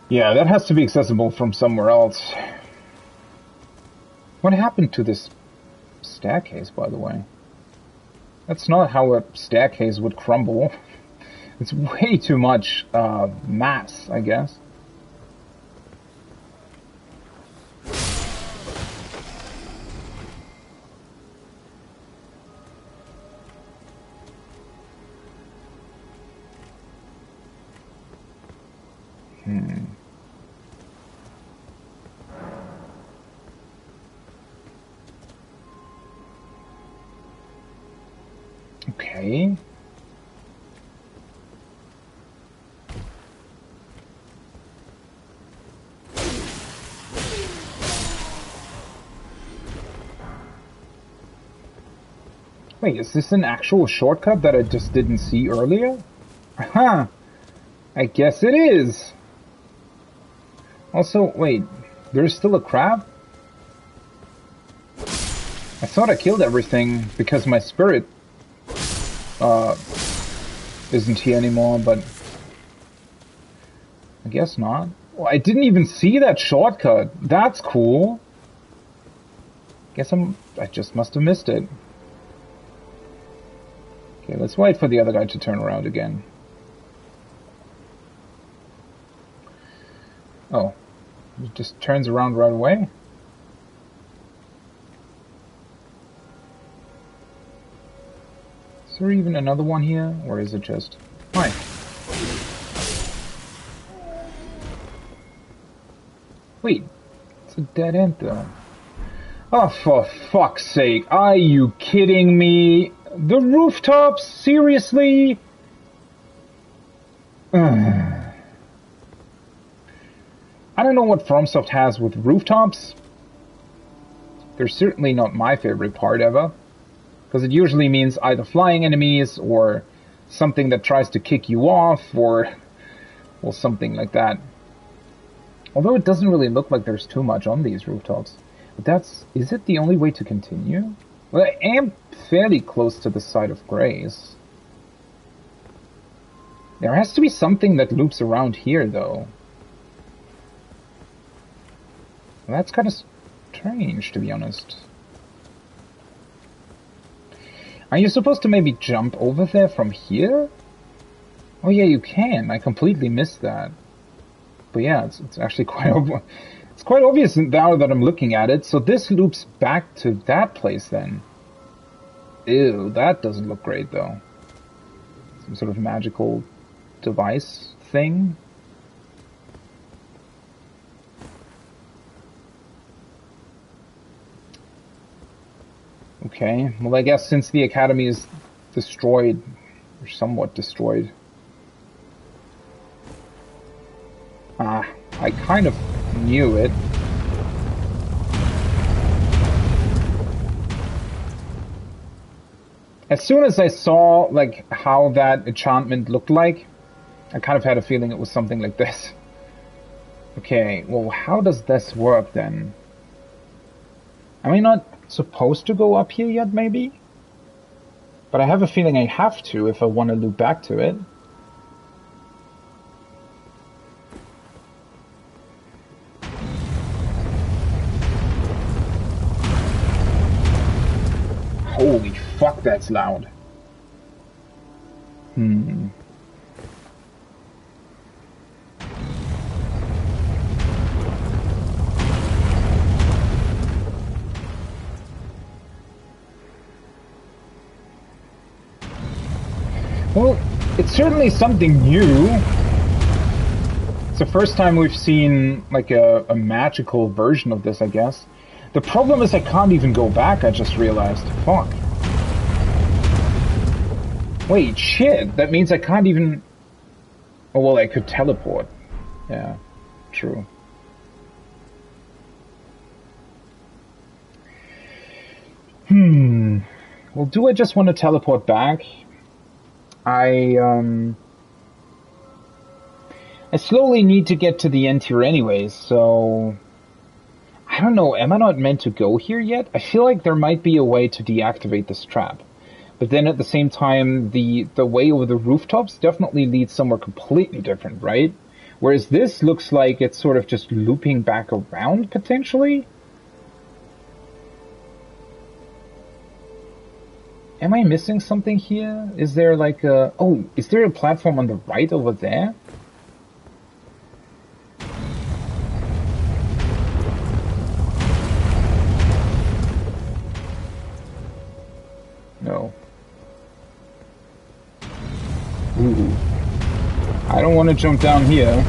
[SPEAKER 1] Yeah, that has to be accessible from somewhere else. What happened to this staircase, by the way? That's not how a staircase would crumble. It's way too much mass, I guess. Okay. Wait, is this an actual shortcut that I just didn't see earlier? Huh. I guess it is. Also, wait, there's still a crab? I thought I killed everything because my spirit isn't here anymore, but I guess not. Well, I didn't even see that shortcut. That's cool. Guess I just must have missed it. Okay, let's wait for the other guy to turn around again. Oh, he just turns around right away? Is there even another one here, or is it just... Hi. Wait, it's a dead end though. Oh, for fuck's sake. Are you kidding me? The rooftops? Seriously? I don't know what FromSoft has with rooftops. They're certainly not my favorite part ever. Because it usually means either flying enemies or something that tries to kick you off or something like that. Although it doesn't really look like there's too much on these rooftops. But is it the only way to continue? Well, I am fairly close to the site of grace. There has to be something that loops around here, though. Well, that's kind of strange, to be honest. Are you supposed to maybe jump over there from here? Oh yeah, you can. I completely missed that. But yeah, it's actually quite it's quite obvious now that I'm looking at it. So this loops back to that place then. Ew, that doesn't look great though. Some sort of magical device thing. Okay, well I guess since the academy is destroyed, or somewhat destroyed. Ah, I kind of knew it. As soon as I saw, like, how that enchantment looked like, I kind of had a feeling it was something like this. Okay, well, how does this work then? Am I not supposed to go up here yet, maybe? But I have a feeling I have to if I want to loop back to it. Holy fuck, that's loud. Well, it's certainly something new. It's the first time we've seen, like, a magical version of this, I guess. The problem is I can't even go back, I just realized. Fuck. Wait, shit! That means I can't even... Oh, well, I could teleport. Yeah, true. Well, do I just want to teleport back? I slowly need to get to the end here anyways, so... I don't know, am I not meant to go here yet? I feel like there might be a way to deactivate this trap. But then at the same time, the way over the rooftops definitely leads somewhere completely different, right? Whereas this looks like it's sort of just looping back around, potentially? Am I missing something here? Is there like a... Oh, is there a platform on the right over there? No. Ooh. I don't want to jump down here.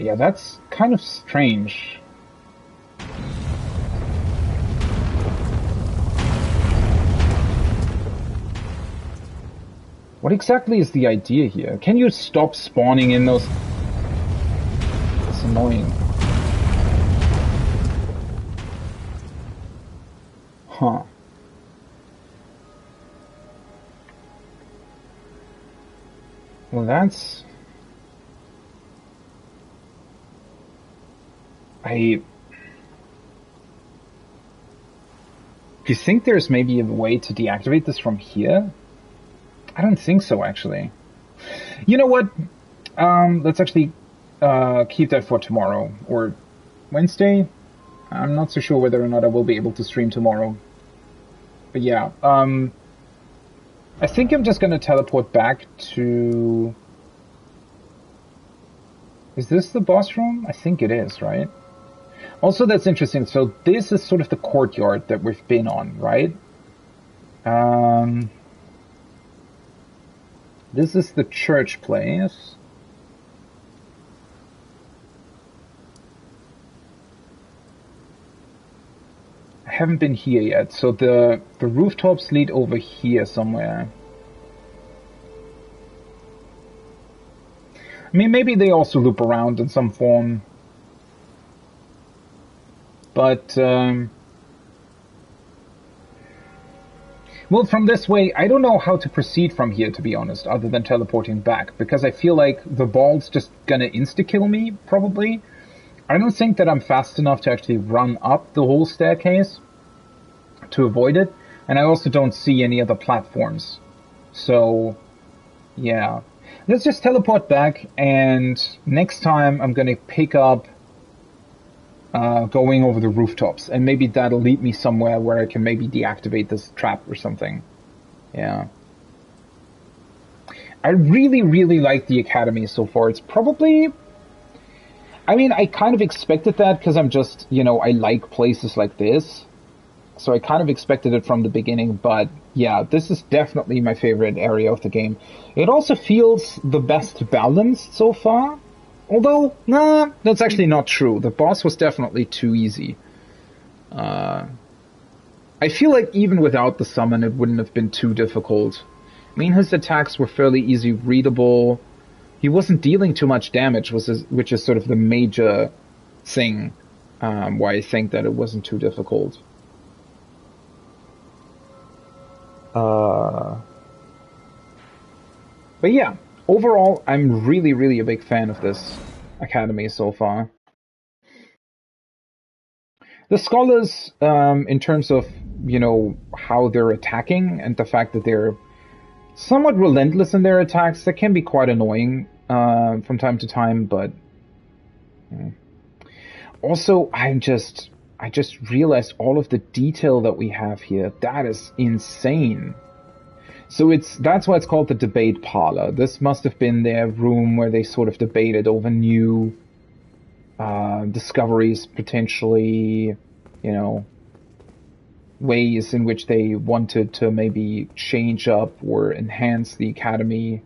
[SPEAKER 1] Yeah, that's kind of strange. What exactly is the idea here? Can you stop spawning in those... It's annoying. Huh. Well, that's... Do you think there's maybe a way to deactivate this from here? I don't think so, actually. You know what? Let's actually keep that for tomorrow. Or Wednesday? I'm not so sure whether or not I will be able to stream tomorrow. But yeah, I think I'm just gonna teleport back to... Is this the boss room? I think it is, right? Also, that's interesting. So this is sort of the courtyard that we've been on, right? This is the church place. haven't been here yet. So the rooftops lead over here somewhere. I mean, maybe they also loop around in some form. But, well, from this way, I don't know how to proceed from here, to be honest, other than teleporting back, because I feel like the ball's just gonna insta-kill me, probably. I don't think that I'm fast enough to actually run up the whole staircase to avoid it, and I also don't see any other platforms. So, yeah. Let's just teleport back, and next time I'm gonna pick up going over the rooftops, and maybe that'll lead me somewhere where I can maybe deactivate this trap or something. Yeah. I really, really like the Academy so far. It's probably... I mean, I kind of expected that because I'm just, you know, I like places like this. So I kind of expected it from the beginning, but yeah, this is definitely my favorite area of the game. It also feels the best balanced so far. Although, nah, that's actually not true. The boss was definitely too easy. I feel like even without the summon, it wouldn't have been too difficult. I mean, his attacks were fairly easy readable. He wasn't dealing too much damage, which is sort of the major thing why I think that it wasn't too difficult. But yeah. Overall, I'm really, really a big fan of this Academy so far. The scholars, in terms of, you know, how they're attacking and the fact that they're somewhat relentless in their attacks, that can be quite annoying from time to time, but... Also, I just realized all of the detail that we have here. That is insane. So that's why it's called the debate parlor. This must have been their room where they sort of debated over new discoveries, potentially, you know, ways in which they wanted to maybe change up or enhance the Academy.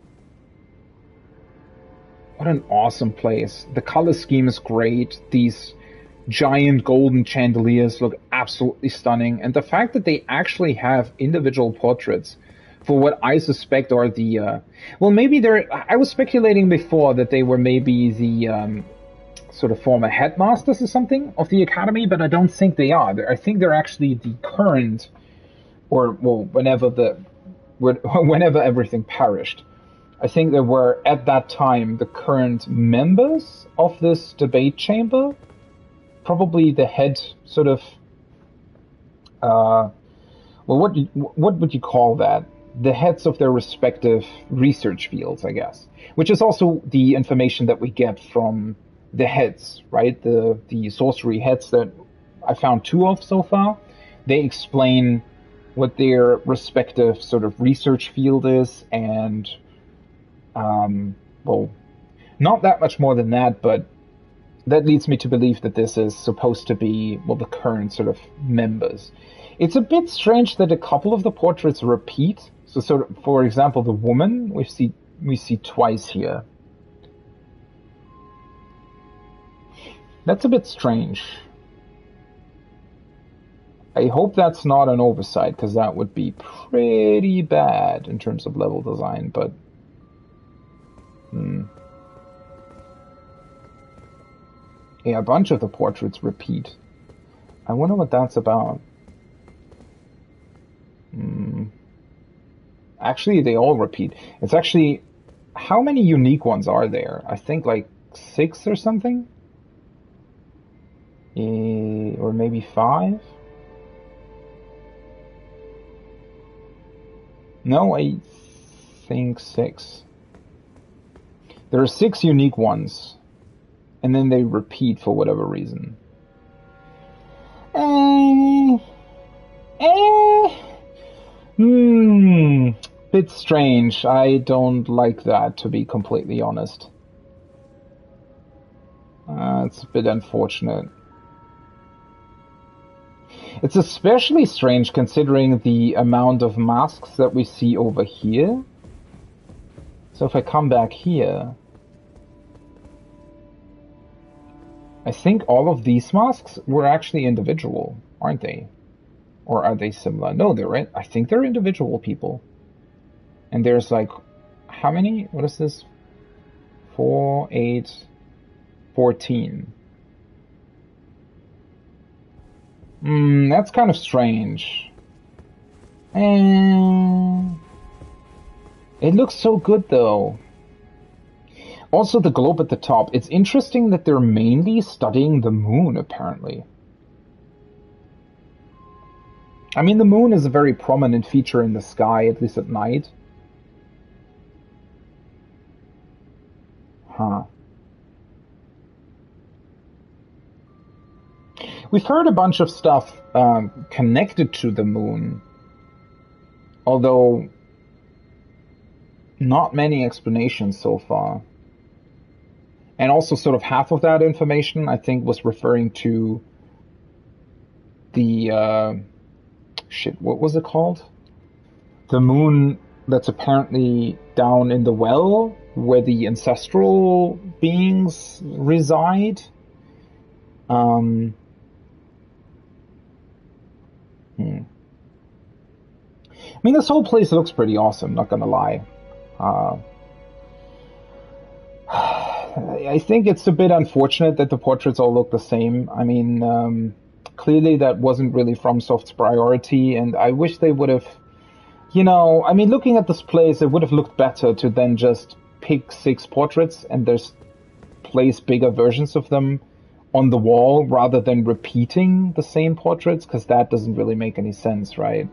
[SPEAKER 1] What an awesome place. The color scheme is great. These giant golden chandeliers look absolutely stunning. And the fact that they actually have individual portraits for what I suspect are the, well, maybe I was speculating before that they were maybe the sort of former headmasters or something of the Academy, but I don't think they are. I think they're actually the current, or, well, whenever everything perished. I think they were, at that time, the current members of this debate chamber. Probably the head, sort of, well, what would you call that? The heads of their respective research fields, I guess. Which is also the information that we get from the heads, right? The sorcery heads that I found 2 of so far. They explain what their respective sort of research field is, and, well, not that much more than that, but that leads me to believe that this is supposed to be, well, the current sort of members. It's a bit strange that a couple of the portraits repeat. So sort of, for example, the woman we see twice here. That's a bit strange. I hope that's not an oversight, because that would be pretty bad in terms of level design, but... Yeah, a bunch of the portraits repeat. I wonder what that's about. Actually, they all repeat. It's actually... How many unique ones are there? I think like 6 or something? Or maybe 5? No, I think 6. There are 6 unique ones. And then they repeat for whatever reason. Bit strange. I don't like that, to be completely honest. It's a bit unfortunate. It's especially strange considering the amount of masks that we see over here. So if I come back here, I think all of these masks were actually individual, aren't they? Or are they similar? No, I think they're individual people. And there's like, how many? What is this? 4, 8, 14. That's kind of strange. It looks so good though. Also the globe at the top. It's interesting that they're mainly studying the moon, apparently. I mean, the moon is a very prominent feature in the sky, at least at night. Huh. We've heard a bunch of stuff connected to the moon, although not many explanations so far. And also sort of half of that information, I think, was referring to the... what was it called? The moon that's apparently down in the well, where the ancestral beings reside. I mean, this whole place looks pretty awesome, not gonna lie. I think it's a bit unfortunate that the portraits all look the same. I mean, clearly that wasn't really FromSoft's priority, and I wish they would have, I mean, looking at this place, it would have looked better to then just pick 6 portraits and just place bigger versions of them on the wall rather than repeating the same portraits, because that doesn't really make any sense, right?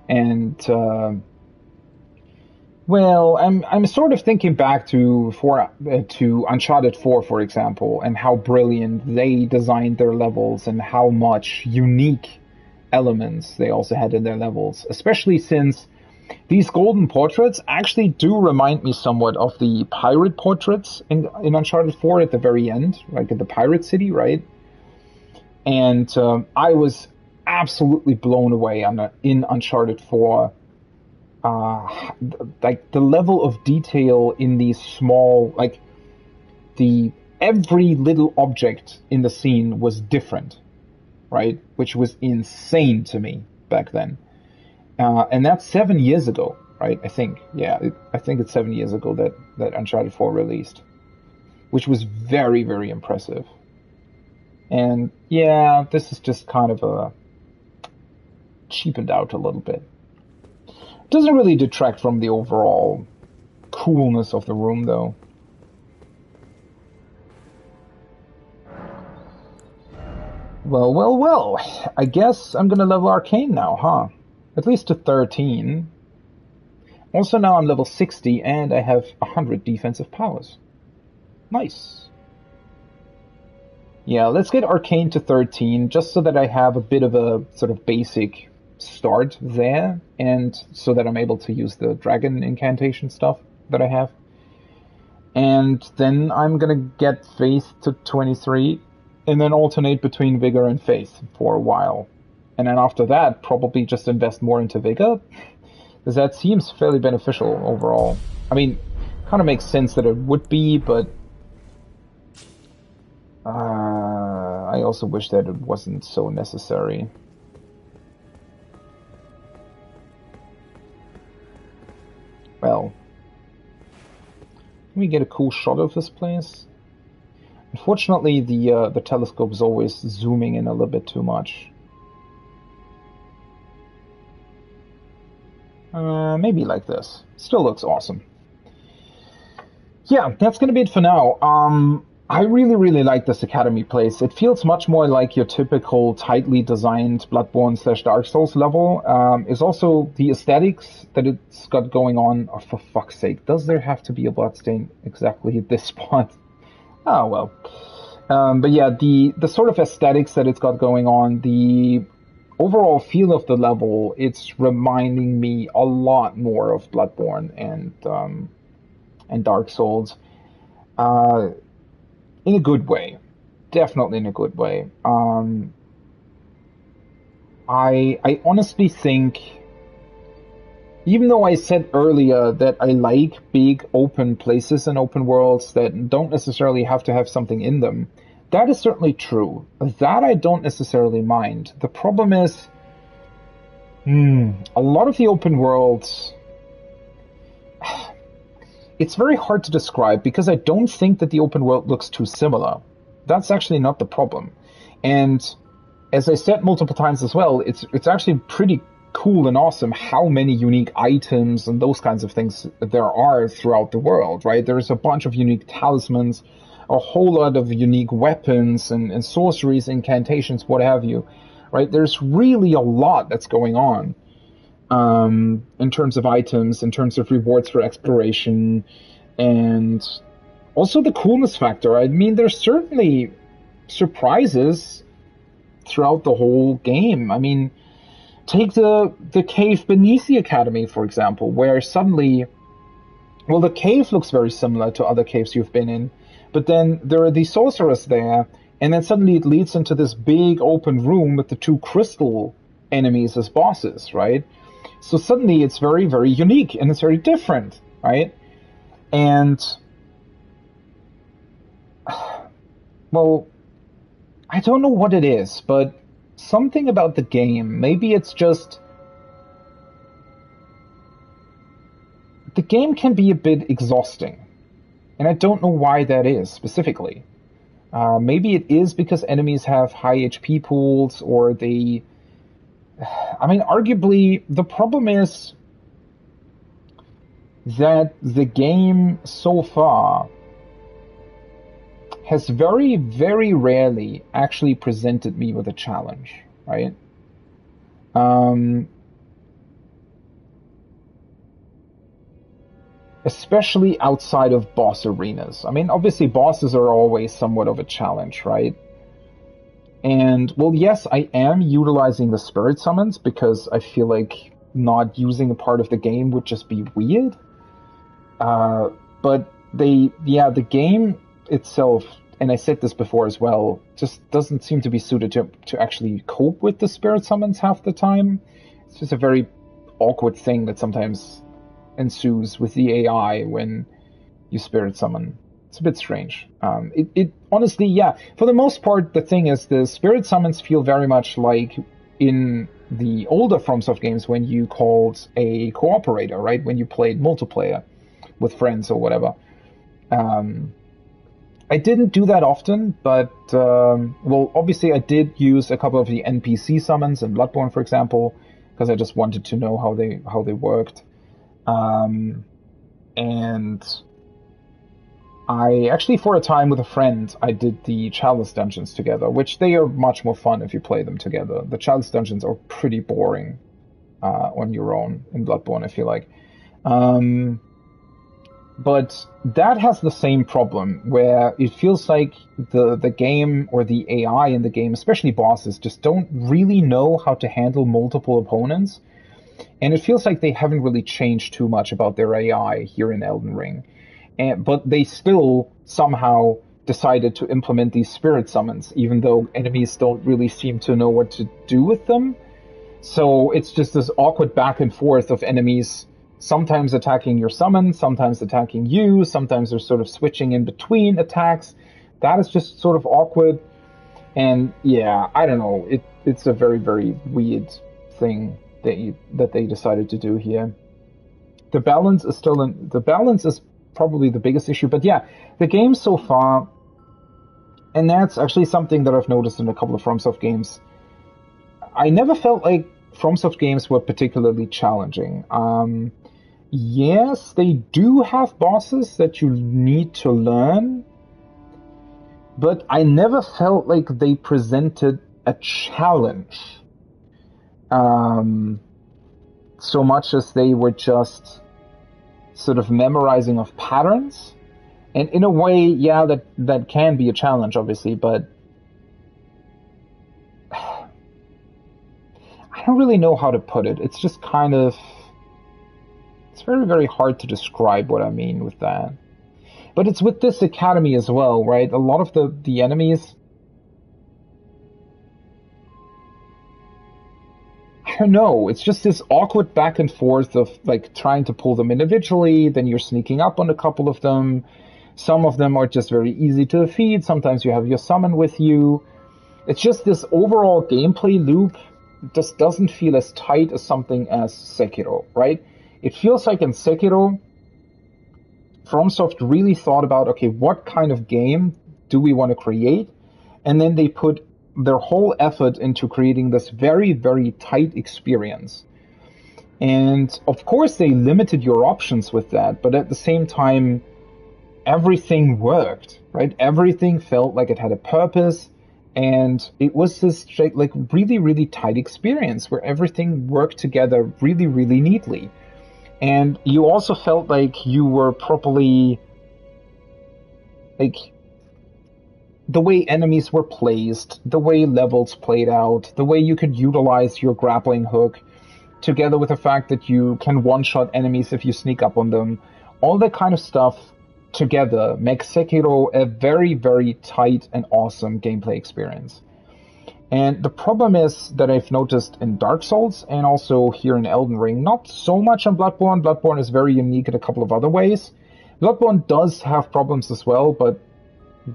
[SPEAKER 1] And well, I'm sort of thinking back to Uncharted 4, for example, and how brilliant they designed their levels and how much unique elements they also had in their levels, especially since these golden portraits actually do remind me somewhat of the pirate portraits in Uncharted 4 at the very end, like at the pirate city, right? And I was absolutely blown away in Uncharted 4. Like the level of detail in these small, like every little object in the scene was different, right? Which was insane to me back then. And that's 7 years ago, right? I think, I think it's 7 years ago that Uncharted 4 released, which was very, very impressive. And yeah, this is just kind of cheapened out a little bit. Doesn't really detract from the overall coolness of the room, though. Well. I guess I'm gonna level Arcane now, huh? At least to 13. Also now I'm level 60 and I have 100 defensive powers. Nice. Yeah, let's get Arcane to 13, just so that I have a bit of a sort of basic start there, and so that I'm able to use the dragon incantation stuff that I have. And then I'm gonna get Faith to 23, and then alternate between Vigor and Faith for a while. And then after that, probably just invest more into Vigor, because that seems fairly beneficial overall. I mean, kind of makes sense that it would be, but I also wish that it wasn't so necessary. Well, can we get a cool shot of this place? Unfortunately, the telescope is always zooming in a little bit too much. Maybe like this. Still looks awesome. Yeah, that's gonna be it for now. I really like this Academy place. It feels much more like your typical tightly designed Bloodborne / Dark Souls level. It's also the aesthetics that it's got going on. Oh, for fuck's sake, does there have to be a bloodstain exactly at this spot? Oh well. But yeah, the sort of aesthetics that it's got going on, the overall feel of the level, it's reminding me a lot more of Bloodborne and Dark Souls. In a good way. Definitely in a good way. I honestly think, even though I said earlier that I like big open places and open worlds that don't necessarily have to have something in them, that is certainly true. That I don't necessarily mind. The problem is, A lot of the open worlds, it's very hard to describe because I don't think that the open world looks too similar. That's actually not the problem. And as I said multiple times as well, it's actually pretty cool and awesome how many unique items and those kinds of things there are throughout the world, right? There's a bunch of unique talismans, a whole lot of unique weapons and sorceries, incantations, what have you, right? There's really a lot that's going on in terms of items, in terms of rewards for exploration, and also the coolness factor. I mean, there's certainly surprises throughout the whole game. I mean, take the cave beneath the academy, for example, where suddenly, well, the cave looks very similar to other caves you've been in, but then there are these sorcerers there, and then suddenly it leads into this big open room with the two crystal enemies as bosses, right? So suddenly it's very, very unique, and it's very different, right? And, well, I don't know what it is, but something about the game, maybe it's just... The game can be a bit exhausting, and I don't know why that is, specifically. Maybe it is because enemies have high HP pools, or they... I mean, arguably, the problem is that the game so far has very, very rarely actually presented me with a challenge, right? Especially outside of boss arenas. I mean, obviously bosses are always somewhat of a challenge, right? And, well, yes, I am utilizing the spirit summons because I feel like not using a part of the game would just be weird. But the game itself, and I said this before as well, just doesn't seem to be suited to actually cope with the spirit summons half the time. It's just a very awkward thing that sometimes ensues with the AI when you spirit summon. It's a bit strange. It honestly, yeah, for the most part, the thing is the spirit summons feel very much like in the older FromSoft games when you called a cooperator, right? When you played multiplayer with friends or whatever. I didn't do that often, but, well, obviously I did use a couple of the NPC summons in Bloodborne, for example, because I just wanted to know how they worked. And I actually, for a time with a friend, I did the Chalice dungeons together, which they are much more fun if you play them together. The Chalice dungeons are pretty boring on your own in Bloodborne, I feel like. But that has the same problem, where it feels like the game or the AI in the game, especially bosses, just don't really know how to handle multiple opponents. And it feels like they haven't really changed too much about their AI here in Elden Ring. But they still somehow decided to implement these spirit summons, even though enemies don't really seem to know what to do with them. So it's just this awkward back and forth of enemies sometimes attacking your summon, sometimes attacking you, sometimes they're sort of switching in between attacks. That is just sort of awkward. And yeah, I don't know. It's a very, very weird thing that they decided to do here. The balance is probably the biggest issue, but yeah, the game so far, and that's actually something that I've noticed in a couple of FromSoft games. I never felt like FromSoft games were particularly challenging. Yes, they do have bosses that you need to learn, but I never felt like they presented a challenge. So much as they were just sort of memorizing of patterns. And in a way, yeah, that can be a challenge, obviously, but I don't really know how to put it. It's just kind of... It's very, very hard to describe what I mean with that. But it's with this academy as well, right? A lot of the enemies... I don't know, it's just this awkward back and forth of like trying to pull them individually, then you're sneaking up on a couple of them. Some of them are just very easy to defeat, sometimes you have your summon with you. It's just this overall gameplay loop just doesn't feel as tight as something as Sekiro, right? It feels like in Sekiro, FromSoft really thought about, okay, what kind of game do we want to create? And then they put their whole effort into creating this very, very tight experience. And of course they limited your options with that, but at the same time, everything worked, right? Everything felt like it had a purpose, and it was this like really, really tight experience where everything worked together really, really neatly. And you also felt like you were properly, like, the way enemies were placed, the way levels played out, the way you could utilize your grappling hook, together with the fact that you can one-shot enemies if you sneak up on them. All that kind of stuff together makes Sekiro a very, very tight and awesome gameplay experience. And the problem is that I've noticed in Dark Souls and also here in Elden Ring, not so much on Bloodborne. Bloodborne is very unique in a couple of other ways. Bloodborne does have problems as well, but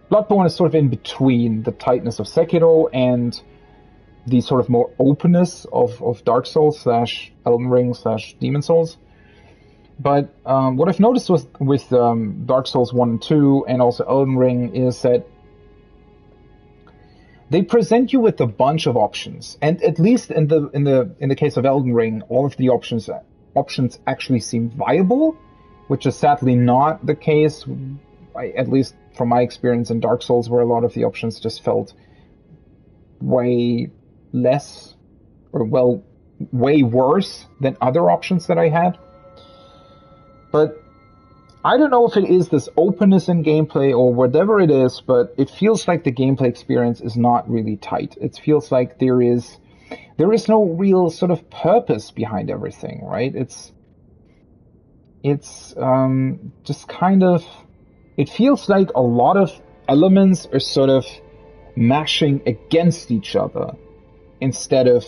[SPEAKER 1] Bloodborne is sort of in between the tightness of Sekiro and the sort of more openness of Dark Souls / Elden Ring / Demon Souls. But what I've noticed with Dark Souls 1 and 2 and also Elden Ring is that they present you with a bunch of options, and at least in the case of Elden Ring, all of the options actually seem viable, which is sadly not the case, at least from my experience in Dark Souls, where a lot of the options just felt way less, or well, way worse than other options that I had. But I don't know if it is this openness in gameplay or whatever it is, but it feels like the gameplay experience is not really tight. It feels like there is no real sort of purpose behind everything, right? It's just kind of, it feels like a lot of elements are sort of mashing against each other instead of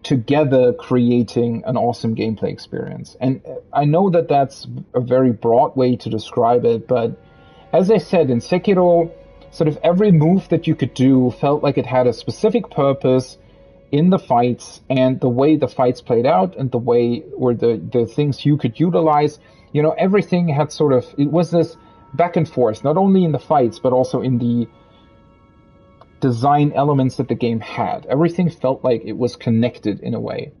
[SPEAKER 1] together creating an awesome gameplay experience. And I know that that's a very broad way to describe it, but as I said, in Sekiro, sort of every move that you could do felt like it had a specific purpose in the fights, and the way the fights played out and the way, or the things you could utilize, you know, everything had sort of, it was this back and forth, not only in the fights, but also in the design elements that the game had. Everything felt like it was connected in a way.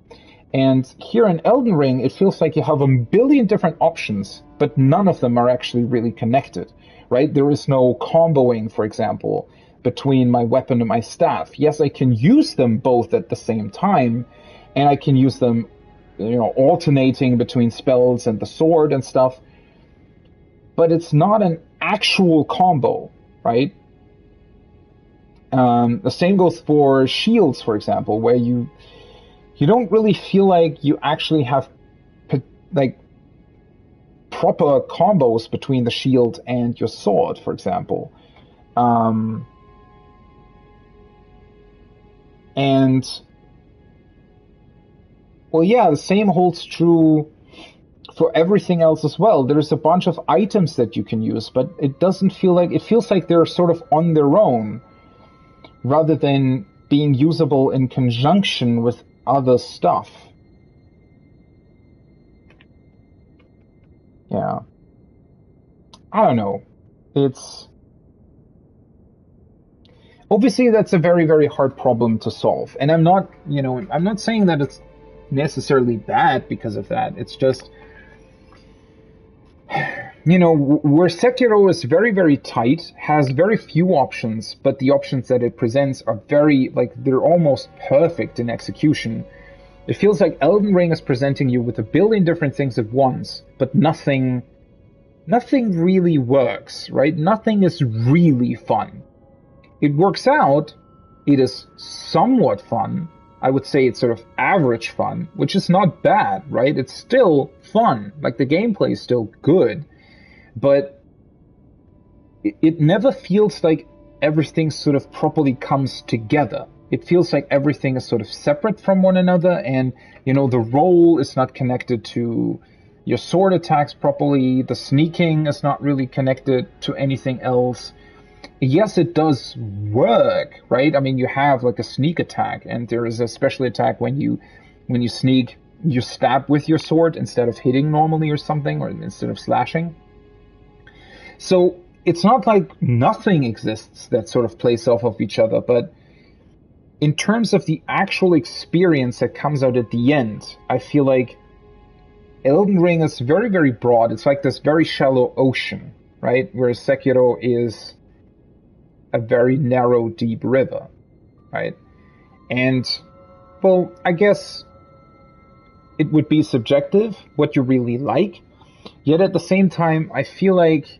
[SPEAKER 1] And here in Elden Ring, it feels like you have a billion different options, but none of them are actually really connected, right? There is no comboing, for example, between my weapon and my staff. Yes, I can use them both at the same time, and I can use them, you know, alternating between spells and the sword and stuff, but it's not an actual combo, right? The same goes for shields, for example, where you don't really feel like you actually have like proper combos between the shield and your sword, for example. And well, yeah, the same holds true for everything else as well. There's a bunch of items that you can use, but it doesn't feel like, it feels like they're sort of on their own, rather than being usable in conjunction with other stuff. Yeah. I don't know. It's... Obviously, that's a very, very hard problem to solve. And I'm not saying that it's necessarily bad because of that. It's just... You know, where Sekiro is very, very tight, has very few options, but the options that it presents are very, like, they're almost perfect in execution. It feels like Elden Ring is presenting you with a billion different things at once, but nothing really works, right? Nothing is really fun. It works out, it is somewhat fun. I would say it's sort of average fun, which is not bad, right? It's still fun. Like, the gameplay is still good. But it never feels like everything sort of properly comes together. It feels like everything is sort of separate from one another, and, you know, the roll is not connected to your sword attacks properly, the sneaking is not really connected to anything else, yes, it does work, right? I mean, you have like a sneak attack, and there is a special attack when you sneak, you stab with your sword instead of hitting normally or something, or instead of slashing. So it's not like nothing exists that sort of plays off of each other, but in terms of the actual experience that comes out at the end, I feel like Elden Ring is very, very broad. It's like this very shallow ocean, right? Whereas Sekiro is a very narrow, deep river, right? And, well, I guess it would be subjective what you really like. Yet at the same time, I feel like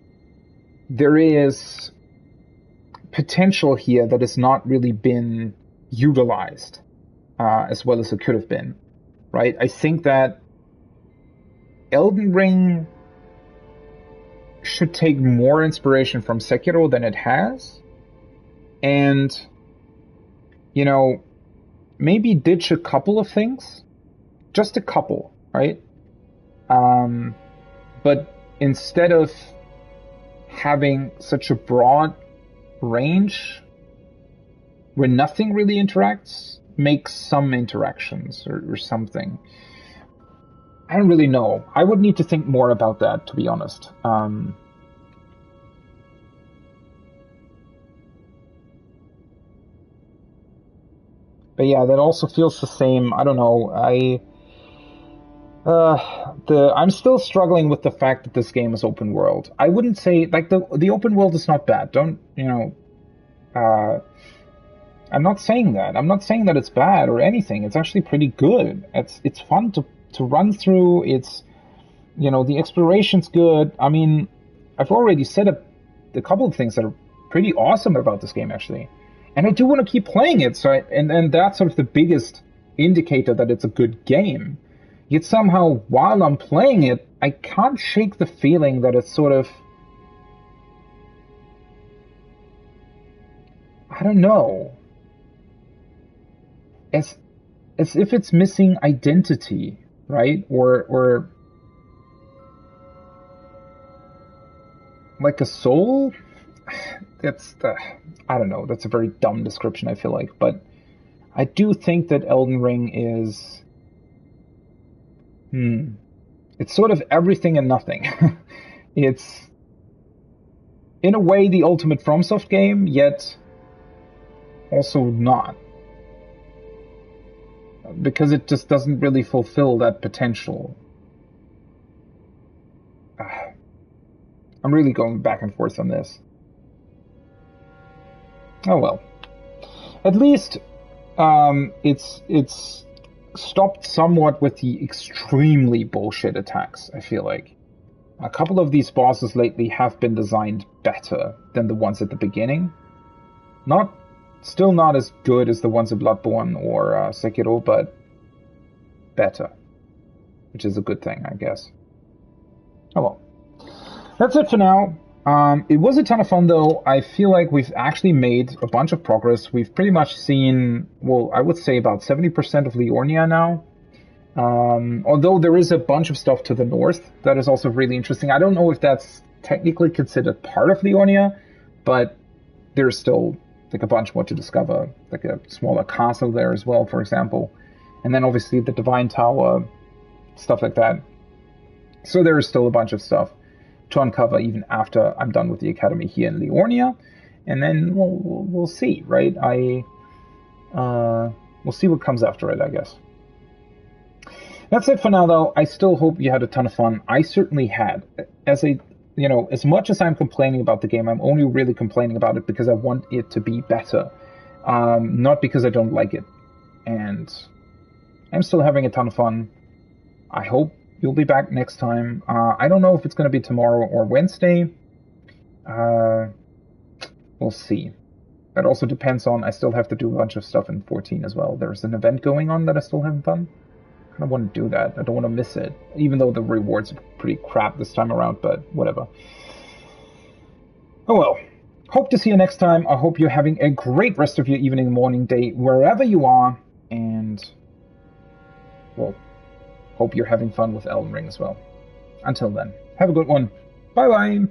[SPEAKER 1] there is potential here that has not really been utilized as well as it could have been, right? I think that Elden Ring should take more inspiration from Sekiro than it has, and, you know, maybe ditch a couple of things, just a couple, right? But instead of having such a broad range where nothing really interacts, make some interactions or something. I don't really know. I would need to think more about that, to be honest. But yeah, that also feels the same. I don't know. I'm still struggling with the fact that this game is open world. I wouldn't say like the open world is not bad. Don't, you know, I'm not saying that. I'm not saying that it's bad or anything. It's actually pretty good. It's fun to run through. It's, you know, the exploration's good. I mean, I've already said a couple of things that are pretty awesome about this game, actually. And I do want to keep playing it. So and that's sort of the biggest indicator that it's a good game. Yet somehow, while I'm playing it, I can't shake the feeling that it's sort of, I don't know, as if it's missing identity, right? Or like a soul? I don't know, that's a very dumb description, I feel like. But I do think that Elden Ring is, it's sort of everything and nothing. It's, in a way, the ultimate FromSoft game, yet also not. Because it just doesn't really fulfill that potential. I'm really going back and forth on this. Oh well. At least it's stopped somewhat with the extremely bullshit attacks, I feel like. A couple of these bosses lately have been designed better than the ones at the beginning. Still not as good as the ones in Bloodborne or Sekiro, but better. Which is a good thing, I guess. Oh well. That's it for now. It was a ton of fun, though. I feel like we've actually made a bunch of progress. We've pretty much seen, well, I would say about 70% of Liornia now. Although there is a bunch of stuff to the north that is also really interesting. I don't know if that's technically considered part of Liornia, but there's still like a bunch more to discover, like a smaller castle there as well, for example. And then obviously the Divine Tower, stuff like that. So there is still a bunch of stuff to uncover even after I'm done with the academy here in Liornia, and then we'll see, right? We'll see what comes after it, I guess. That's it for now, though. I still hope you had a ton of fun. I certainly had. As much as I'm complaining about the game, I'm only really complaining about it because I want it to be better, not because I don't like it. And I'm still having a ton of fun. I hope you'll be back next time. I don't know if it's going to be tomorrow or Wednesday. We'll see. That also depends on, I still have to do a bunch of stuff in 14 as well. There's an event going on that I still haven't done. I kind of want to do that. I don't want to miss it. Even though the rewards are pretty crap this time around, but whatever. Oh well. Hope to see you next time. I hope you're having a great rest of your evening, morning, day, wherever you are. And, well, hope you're having fun with Elden Ring as well. Until then, have a good one. Bye-bye.